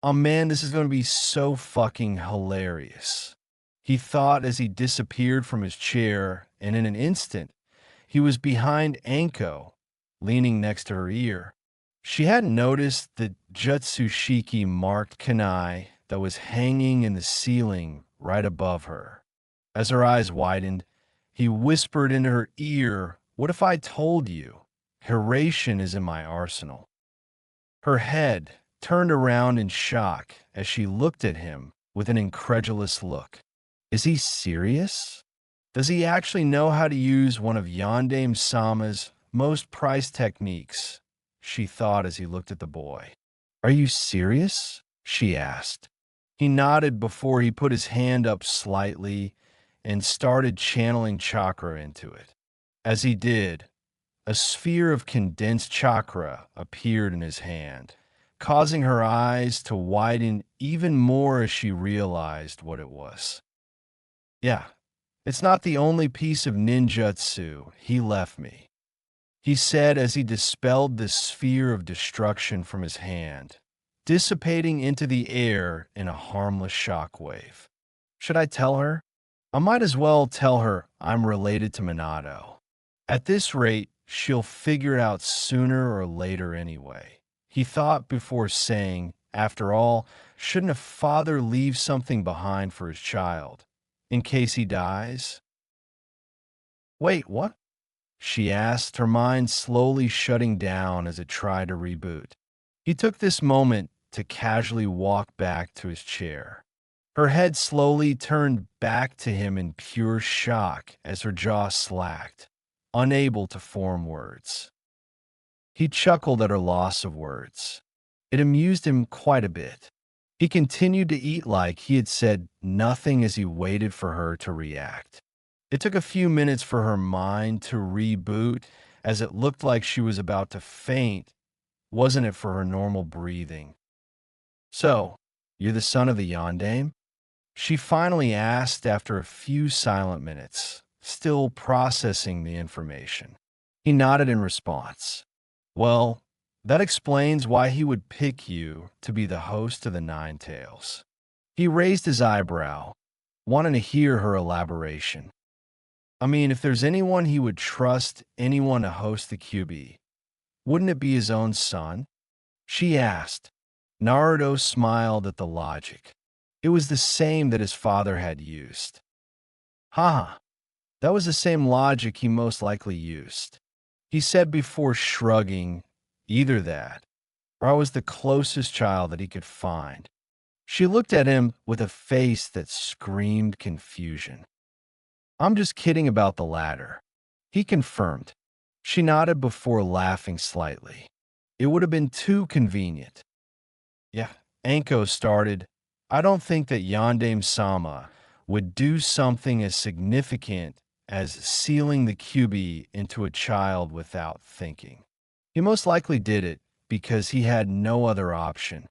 Oh man, this is going to be so fucking hilarious. He thought as he disappeared from his chair, and in an instant, he was behind Anko, leaning next to her ear. She hadn't noticed the Jutsushiki marked kunai that was hanging in the ceiling right above her. As her eyes widened, he whispered into her ear, "What if I told you? Horatian is in my arsenal." Her head turned around in shock as she looked at him with an incredulous look. Is he serious? Does he actually know how to use one of Yondaime Sama's most prized techniques? She thought as he looked at the boy. Are you serious? She asked. He nodded before he put his hand up slightly and started channeling chakra into it. As he did, a sphere of condensed chakra appeared in his hand, causing her eyes to widen even more as she realized what it was. Yeah, it's not the only piece of ninjutsu he left me, he said as he dispelled the sphere of destruction from his hand, dissipating into the air in a harmless shockwave. Should I tell her? I might as well tell her I'm related to Minato. At this rate, she'll figure it out sooner or later anyway, he thought before saying, after all, shouldn't a father leave something behind for his child, in case he dies? Wait, what? She asked, her mind slowly shutting down as it tried to reboot. He took this moment to casually walk back to his chair. Her head slowly turned back to him in pure shock as her jaw slacked, unable to form words. He chuckled at her loss of words. It amused him quite a bit. He continued to eat like he had said nothing as he waited for her to react. It took a few minutes for her mind to reboot as it looked like she was about to faint, wasn't it, for her normal breathing? So, you're the son of the Yondaime? She finally asked after a few silent minutes, still processing the information. He nodded in response. Well, that explains why he would pick you to be the host of the Nine Tails. He raised his eyebrow, wanting to hear her elaboration. I mean, if there's anyone he would trust anyone to host the QB, Wouldn't it be his own son? She asked. Naruto smiled at the logic. It was the same that his father had used. Haha, that was the same logic he most likely used. He said before shrugging, either that, or I was the closest child that he could find. She looked at him with a face that screamed confusion. I'm just kidding about the latter, he confirmed. She nodded before laughing slightly. It would have been too convenient. Yeah, Anko started. I don't think that Yandame-sama would do something as significant as sealing the QB into a child without thinking. He most likely did it because he had no other option.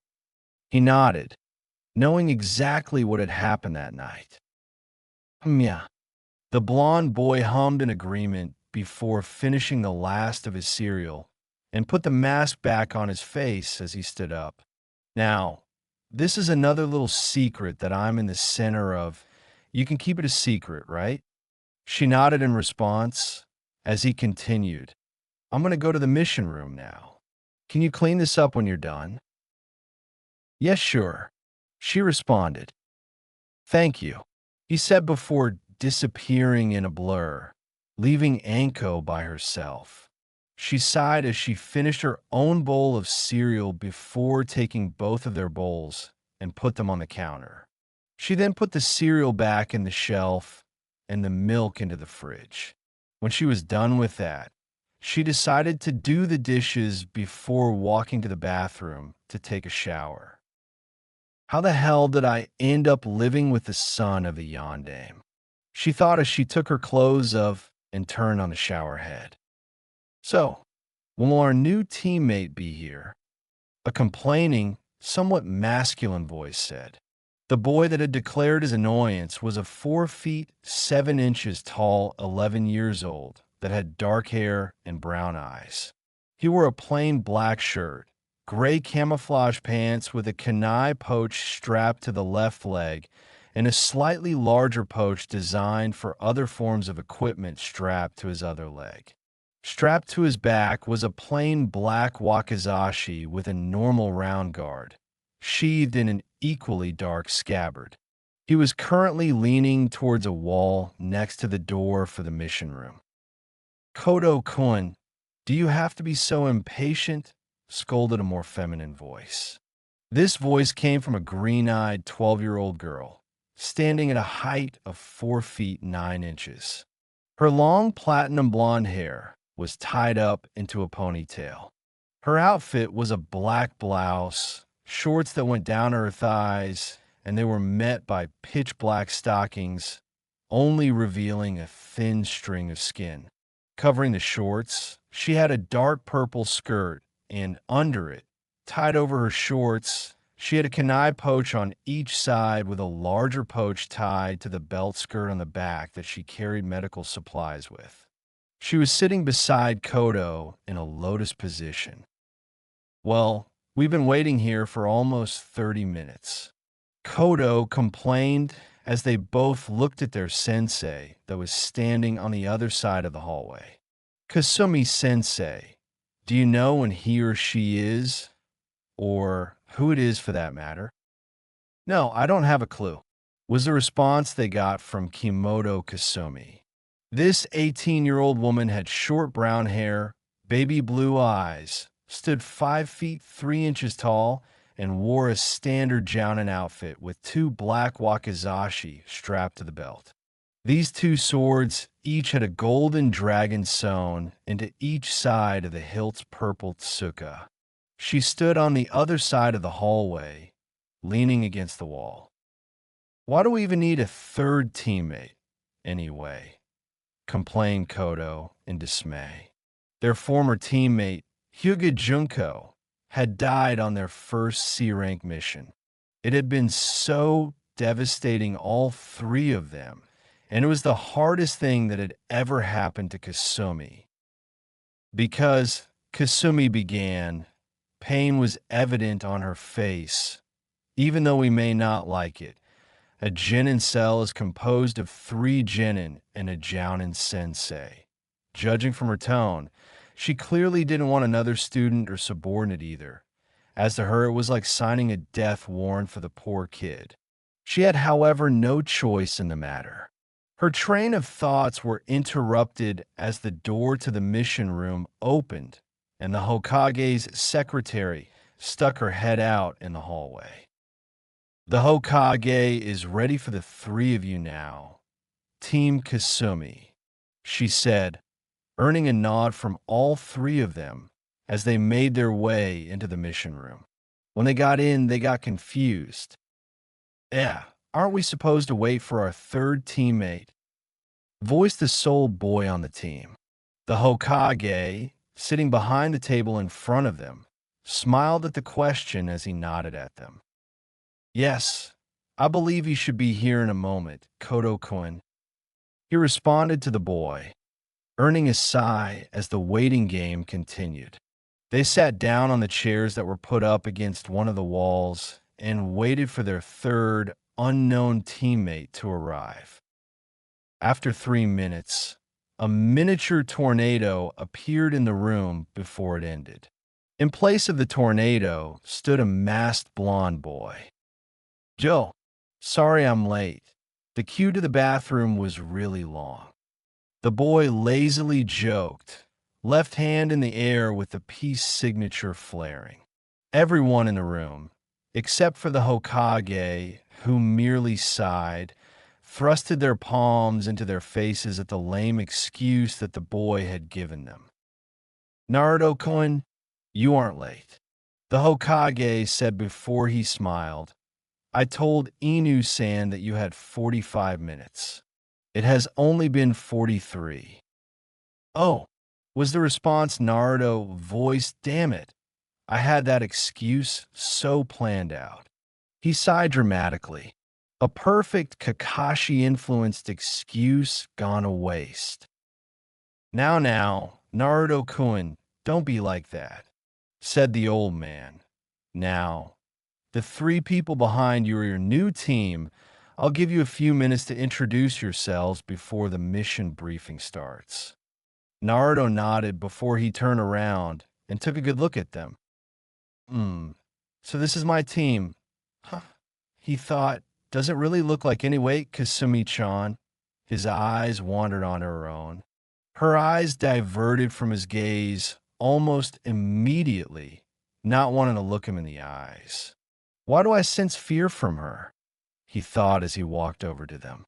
He nodded, knowing exactly what had happened that night. Yeah. The blond boy hummed in agreement before finishing the last of his cereal and put the mask back on his face as he stood up. Now, this is another little secret that I'm in the center of. You can keep it a secret, right? She nodded in response as he continued. I'm going to go to the mission room now. Can you clean this up when you're done? Yes, sure. She responded. Thank you, he said before disappearing in a blur, leaving Anko by herself. She sighed as she finished her own bowl of cereal before taking both of their bowls and put them on the counter. She then put the cereal back in the shelf and the milk into the fridge. When she was done with that, she decided to do the dishes before walking to the bathroom to take a shower. How the hell did I end up living with the son of a yondaime? She thought as she took her clothes off and turned on the shower head. So, when will our new teammate be here? A complaining, somewhat masculine voice said. The boy that had declared his annoyance was a 4 feet 7 inches tall, 11 years old, that had dark hair and brown eyes. He wore a plain black shirt, gray camouflage pants with a kunai pouch strapped to the left leg, and a slightly larger pouch designed for other forms of equipment strapped to his other leg. Strapped to his back was a plain black wakizashi with a normal round guard, sheathed in an equally dark scabbard. He was currently leaning towards a wall next to the door for the mission room. Kodo-kun, do you have to be so impatient? Scolded a more feminine voice. This voice came from a green-eyed 12-year-old girl, standing at a height of 4 feet 9 inches. Her long platinum blonde hair was tied up into a ponytail. Her outfit was a black blouse, shorts that went down to her thighs, and they were met by pitch black stockings, only revealing a thin string of skin. Covering the shorts, she had a dark purple skirt, and under it, tied over her shorts, she had a kunai pouch on each side with a larger pouch tied to the belt skirt on the back that she carried medical supplies with. She was sitting beside Kodo in a lotus position. Well, we've been waiting here for almost 30 minutes. Kodo complained as they both looked at their sensei that was standing on the other side of the hallway. Kasumi-sensei, do you know when he or she is? Or who it is for that matter? No, I don't have a clue, was the response they got from Kimoto Kasumi. This 18-year-old woman had short brown hair, baby blue eyes, stood 5 feet 3 inches tall, and wore a standard jounin outfit with 2 black wakizashi strapped to the belt. These 2 swords each had a golden dragon sewn into each side of the hilt's purple tsuka. She stood on the other side of the hallway, leaning against the wall. Why do we even need a third teammate, anyway? Complained Kodo in dismay. Their former teammate, Hyuga Junko, had died on their first C-rank mission. It had been so devastating, all 3 of them, and it was the hardest thing that had ever happened to Kasumi. Because Kasumi began, pain was evident on her face, even though we may not like it. A Genin cell is composed of 3 Genin and a Jounin sensei. Judging from her tone, She clearly didn't want another student or subordinate either. As to her, it was like signing a death warrant for the poor kid. She had, however, no choice in the matter. Her train of thoughts were interrupted as the door to the mission room opened and the Hokage's secretary stuck her head out in the hallway. The Hokage is ready for the three of you now. Team Kasumi, she said, earning a nod from all three of them as they made their way into the mission room. When they got in, they got confused. Yeah, aren't we supposed to wait for our third teammate? Voiced the sole boy on the team. The Hokage, sitting behind the table in front of them, smiled at the question as he nodded at them. Yes, I believe he should be here in a moment, Kodo-kun. He responded to the boy, earning a sigh as the waiting game continued. They sat down on the chairs that were put up against one of the walls and waited for their third, unknown teammate to arrive. After 3 minutes, a miniature tornado appeared in the room before it ended. In place of the tornado stood a masked blonde boy. Joe, sorry I'm late. The queue to the bathroom was really long. The boy lazily joked, left hand in the air with the peace signature flaring. Everyone in the room, except for the Hokage, who merely sighed, thrusted their palms into their faces at the lame excuse that the boy had given them. Naruto-kun, you aren't late. The Hokage said before he smiled, I told Inu-san that you had 45 minutes. It has only been 43. Oh, was the response Naruto voiced? Damn it. I had that excuse so planned out. He sighed dramatically. A perfect Kakashi-influenced excuse gone to waste. Now, Naruto-kun, don't be like that, said the old man. Now, the three people behind you are your new team. I'll give you a few minutes to introduce yourselves before the mission briefing starts. Naruto nodded before he turned around and took a good look at them. So this is my team. Huh. He thought, does it really look like anyway, Kasumi-chan? His eyes wandered on her own. Her eyes diverted from his gaze almost immediately, not wanting to look him in the eyes. Why do I sense fear from her? He thought as he walked over to them.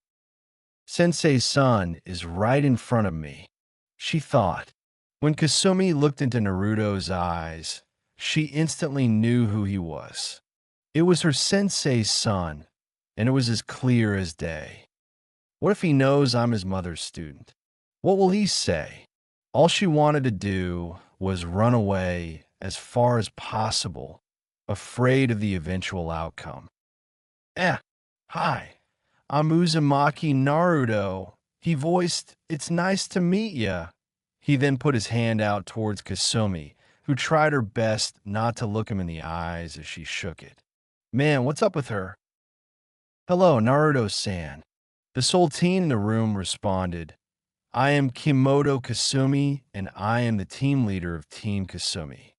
Sensei's son is right in front of me, she thought. When Kasumi looked into Naruto's eyes, she instantly knew who he was. It was her sensei's son, and it was as clear as day. What if he knows I'm his mother's student? What will he say? All she wanted to do was run away as far as possible, afraid of the eventual outcome. Hi, I'm Uzumaki Naruto. He voiced, it's nice to meet ya. He then put his hand out towards Kasumi, who tried her best not to look him in the eyes as she shook it. Man, what's up with her? Hello, Naruto-san. The sole teen in the room responded, I am Kimoto Kasumi, and I am the team leader of Team Kasumi.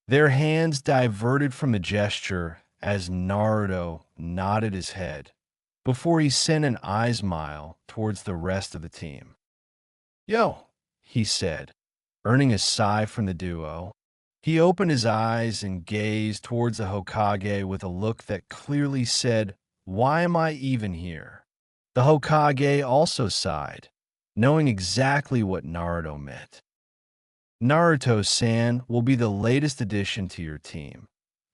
Their hands diverted from the gesture as Naruto nodded his head before he sent an eye smile towards the rest of the team. Yo, he said, earning a sigh from the duo. He opened his eyes and gazed towards the Hokage with a look that clearly said, why am I even here? The Hokage also sighed, knowing exactly what Naruto meant. Naruto-san will be the latest addition to your team,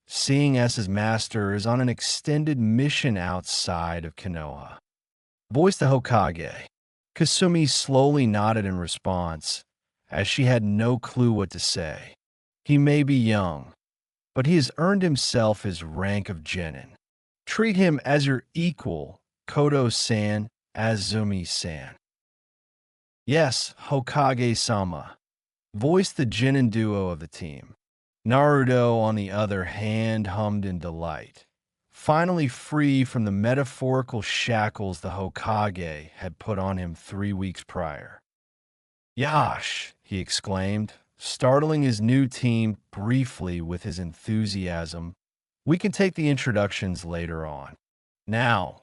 seeing as his master is on an extended mission outside of Konoha. Voiced the Hokage. Kasumi slowly nodded in response, as she had no clue what to say. He may be young, but he has earned himself his rank of genin. Treat him as your equal, Kodo-san, Azumi-san. Yes, Hokage-sama, voiced the genin duo of the team. Naruto, on the other hand, hummed in delight, finally free from the metaphorical shackles the Hokage had put on him 3 weeks prior. Yash, he exclaimed, startling his new team briefly with his enthusiasm. We can take the introductions later on. Now,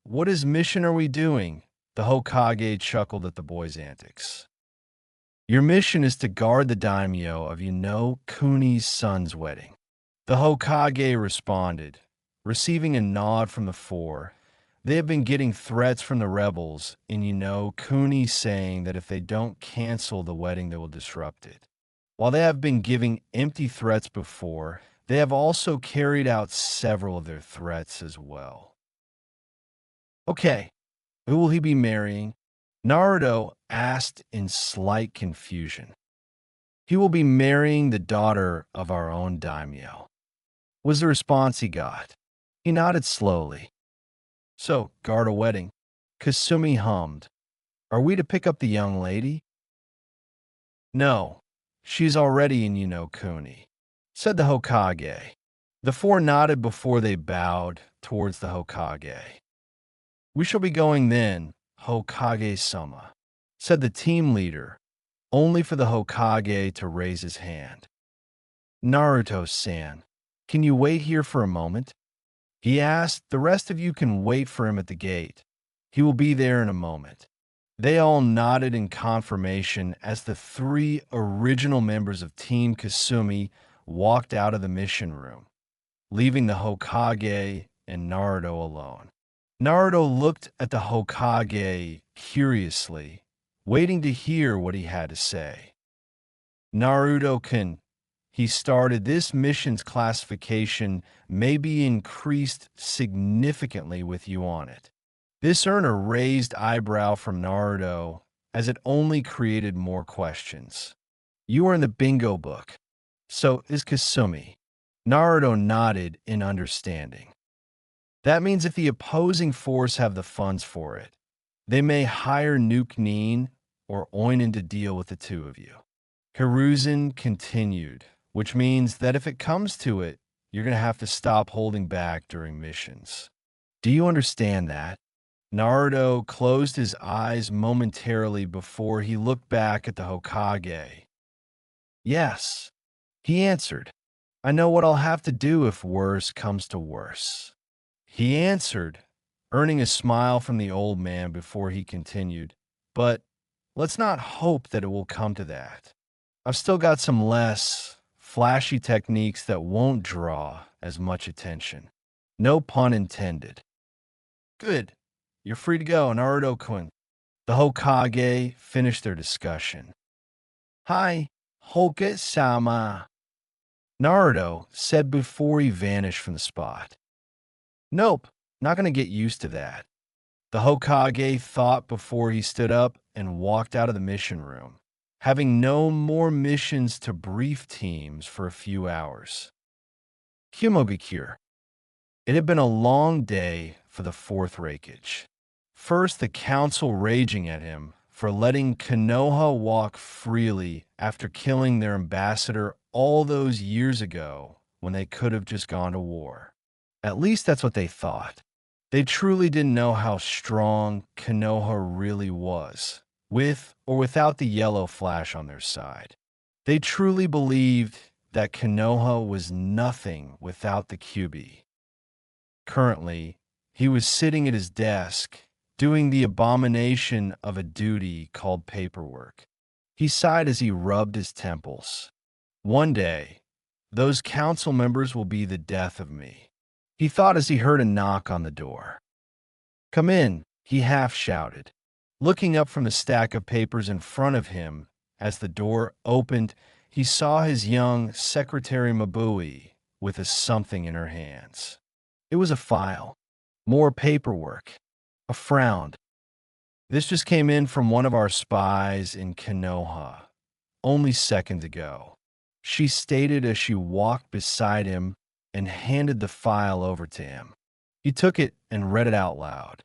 what is mission are we doing? The Hokage chuckled at the boy's antics. Your mission is to guard the daimyo of Kuni's son's wedding. The Hokage responded, receiving a nod from the four. They have been getting threats from the rebels in Kuni saying that if they don't cancel the wedding, they will disrupt it. While they have been giving empty threats before, they have also carried out several of their threats as well. Okay, who will he be marrying? Naruto asked in slight confusion. He will be marrying the daughter of our own daimyo, was the response he got. He nodded slowly. So, guard a wedding. Kasumi hummed. Are we to pick up the young lady? No, she's already in Kuni, said the Hokage. The four nodded before they bowed towards the Hokage. We shall be going then, Hokage-sama, said the team leader, only for the Hokage to raise his hand. Naruto-san, can you wait here for a moment? He asked. The rest of you can wait for him at the gate. He will be there in a moment. They all nodded in confirmation as the three original members of Team Kasumi walked out of the mission room, leaving the Hokage and Naruto alone. Naruto looked at the Hokage curiously, waiting to hear what he had to say. Naruto-kun, he started, this mission's classification may be increased significantly with you on it. This earned a raised eyebrow from Naruto, as it only created more questions. You are in the bingo book. So is Kasumi. Naruto nodded in understanding. That means if the opposing force have the funds for it, they may hire Nuke Nin or Oinen to deal with the two of you. Hiruzen continued, which means that if it comes to it, you're going to have to stop holding back during missions. Do you understand that? Naruto closed his eyes momentarily before he looked back at the Hokage. Yes, he answered. I know what I'll have to do if worse comes to worse. He answered, earning a smile from the old man before he continued. But let's not hope that it will come to that. I've still got some less flashy techniques that won't draw as much attention. No pun intended. Good. You're free to go, Naruto-kun. The Hokage finished their discussion. Hi, Hoke-sama, Naruto said before he vanished from the spot. Nope, not going to get used to that. The Hokage thought before he stood up and walked out of the mission room, having no more missions to brief teams for a few hours. Kumobikure. It had been a long day for the fourth Raikage. First, the council raging at him for letting Konoha walk freely after killing their ambassador all those years ago when they could have just gone to war. At least that's what they thought. They truly didn't know how strong Konoha really was, with or without the yellow flash on their side. They truly believed that Konoha was nothing without the Kyuubi. Currently, he was sitting at his desk, doing the abomination of a duty called paperwork. He sighed as he rubbed his temples. One day, those council members will be the death of me, he thought as he heard a knock on the door. Come in, he half shouted, looking up from the stack of papers in front of him. As the door opened, he saw his young secretary Mabui with a something in her hands. It was a file. More paperwork. A frown. This just came in from one of our spies in Konoha, only seconds ago, she stated as she walked beside him and handed the file over to him. He took it and read it out loud.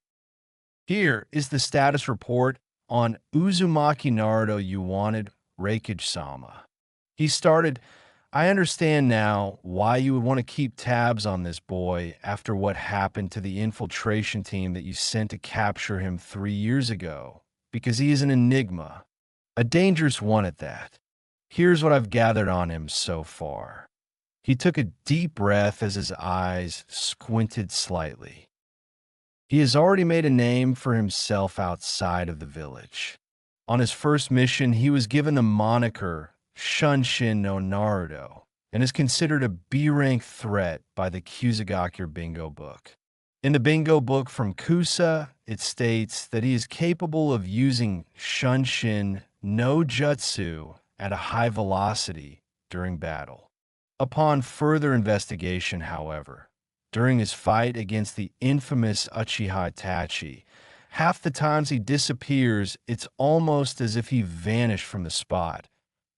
Here is the status report on Uzumaki Naruto you wanted, Raikage-sama. He started, I understand now why you would want to keep tabs on this boy after what happened to the infiltration team that you sent to capture him 3 years ago, because he is an enigma, a dangerous one at that. Here's what I've gathered on him so far. He took a deep breath as his eyes squinted slightly. He has already made a name for himself outside of the village. On his first mission, he was given the moniker Shunshin no Naruto and is considered a B-rank threat by the Kusagakure Bingo book. In the Bingo book from Kusa, it states that he is capable of using Shunshin no Jutsu at a high velocity during battle. Upon further investigation, however, during his fight against the infamous Uchiha Itachi, half the times he disappears, it's almost as if he vanished from the spot,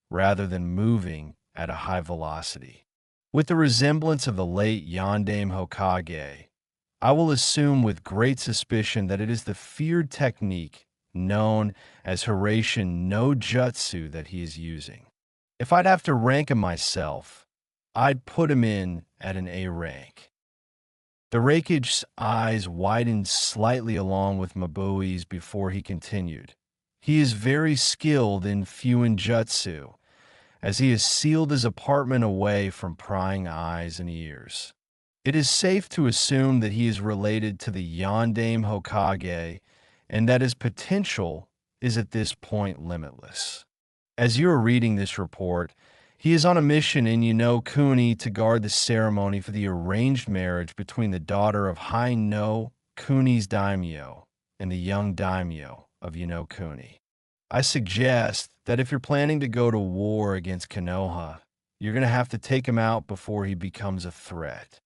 rather than moving at a high velocity. With the resemblance of the late Yondaime Hokage, I will assume with great suspicion that it is the feared technique known as Hirashin no Jutsu that he is using. If I'd have to rank him myself, I'd put him in at an A rank. The Raikage's eyes widened slightly along with Mabui's before he continued. He is very skilled in Fuin Jutsu, as he has sealed his apartment away from prying eyes and ears. It is safe to assume that he is related to the Yondaime Hokage and that his potential is at this point limitless. As you are reading this report, he is on a mission in Kuni to guard the ceremony for the arranged marriage between the daughter of Hai no Kuni's daimyo and the young daimyo of Kuni. I suggest that if you're planning to go to war against Konoha, you're going to have to take him out before he becomes a threat.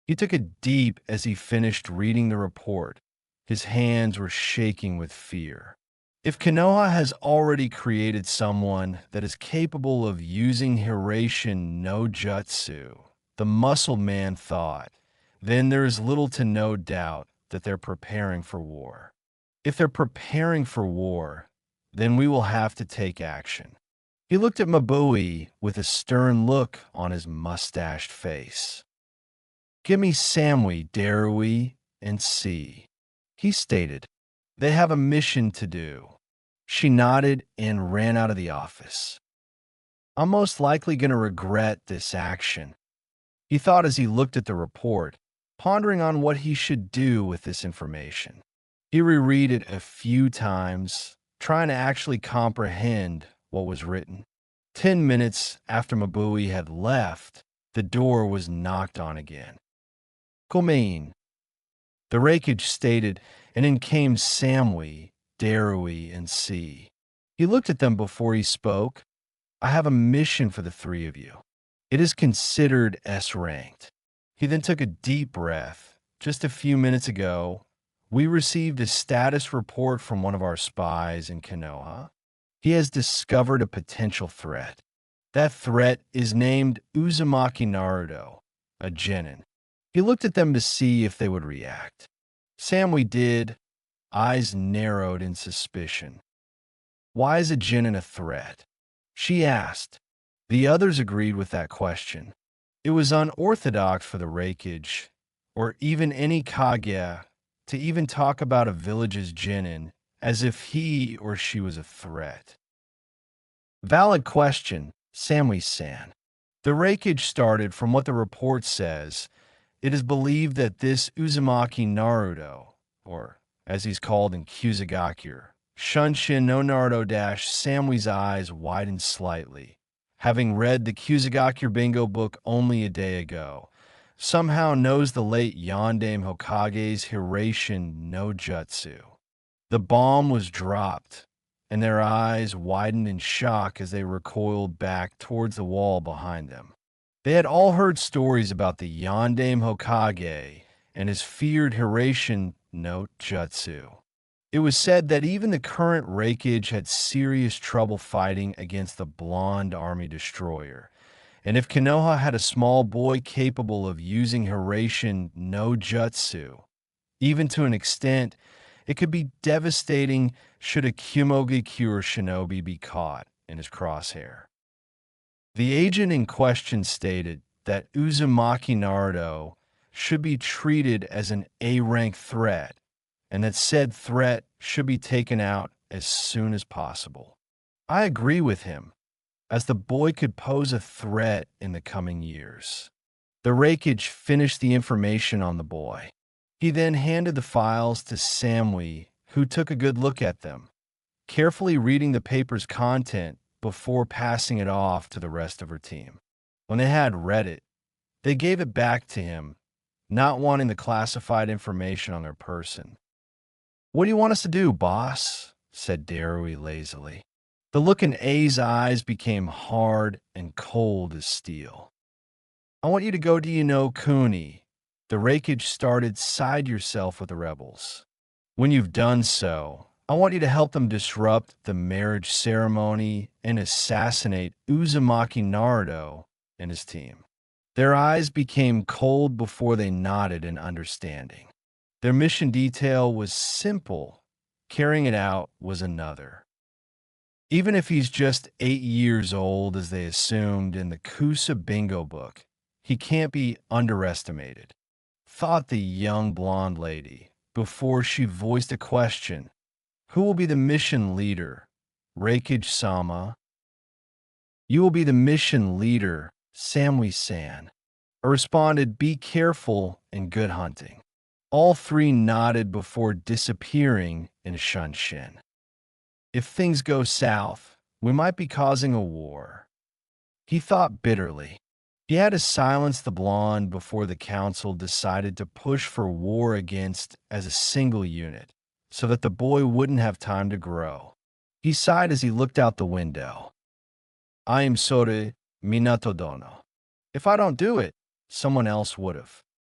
He took a deep as he finished reading the report. His hands were shaking with fear. If Konoha has already created someone that is capable of using Hirashin no Jutsu, the muscle man thought, then there is little to no doubt that they're preparing for war. If they're preparing for war, then we will have to take action. He looked at Mabui with a stern look on his mustached face. Give me Samui, Darui, and C, he stated. They have a mission to do. She nodded and ran out of the office. I'm most likely going to regret this action, he thought as he looked at the report, pondering on what he should do with this information. He reread it a few times, trying to actually comprehend what was written. 10 minutes after Mabui had left, the door was knocked on again. Komein, the Raikage stated, and in came Samui, Darui, and C. He looked at them before he spoke. I have a mission for the three of you. It is considered S-ranked. He then took a deep breath. Just a few minutes ago, we received a status report from one of our spies in Konoha. He has discovered a potential threat. That threat is named Uzumaki Naruto, a genin. He looked at them to see if they would react. Samui did, eyes narrowed in suspicion. Why is a genin a threat? She asked. The others agreed with that question. It was unorthodox for the Raikage, or even any Kage, to even talk about a village's genin as if he or she was a threat. Valid question, Samui-san. The Raikage started from what the report says. It is believed that this Uzumaki Naruto, or as he's called in Kusagakure, Shunshin no Naruto Samui's eyes widened slightly. Having read the Kusagakure Bingo book only a day ago, somehow knows the late Yondaime Hokage's Hirashin no Jutsu. The bomb was dropped, and their eyes widened in shock as they recoiled back towards the wall behind them. They had all heard stories about the Yondaime Hokage and his feared Hirashin no Jutsu. It was said that even the current Raikage had serious trouble fighting against the blonde army destroyer, and if Konoha had a small boy capable of using Hirashin no Jutsu, even to an extent, it could be devastating should a Kumogakure shinobi be caught in his crosshair. The agent in question stated that Uzumaki Naruto should be treated as an A-rank threat, and that said threat should be taken out as soon as possible. I agree with him. as the boy could pose a threat in the coming years. The Reikage finished the information on the boy. He then handed the files to Samui, who took a good look at them, carefully reading the paper's content before passing it off to the rest of her team. When they had read it, they gave it back to him, not wanting the classified information on their person. "What do you want us to do, boss?" said Darui lazily. The look in A's eyes became hard and cold as steel. "I want you to go to Kuni. The Reikage started side yourself with the rebels. When you've done so, I want you to help them disrupt the marriage ceremony and assassinate Uzumaki Naruto and his team." Their eyes became cold before they nodded in understanding. Their mission detail was simple. Carrying it out was another. Even if he's just 8 years old, as they assumed in the Kusa bingo book, he can't be underestimated, thought the young blonde lady before she voiced a question. "Who will be the mission leader? Reikage-sama?" "You will be the mission leader, Samui-san." I responded, "Be careful and good hunting." All three nodded before disappearing in Shunshin. If things go south, we might be causing a war, he thought bitterly. He had to silence the blonde before the council decided to push for war against as a single unit, so that the boy wouldn't have time to grow. He sighed as he looked out the window. "I am sorry, Minato dono. If I don't do it, someone else would have."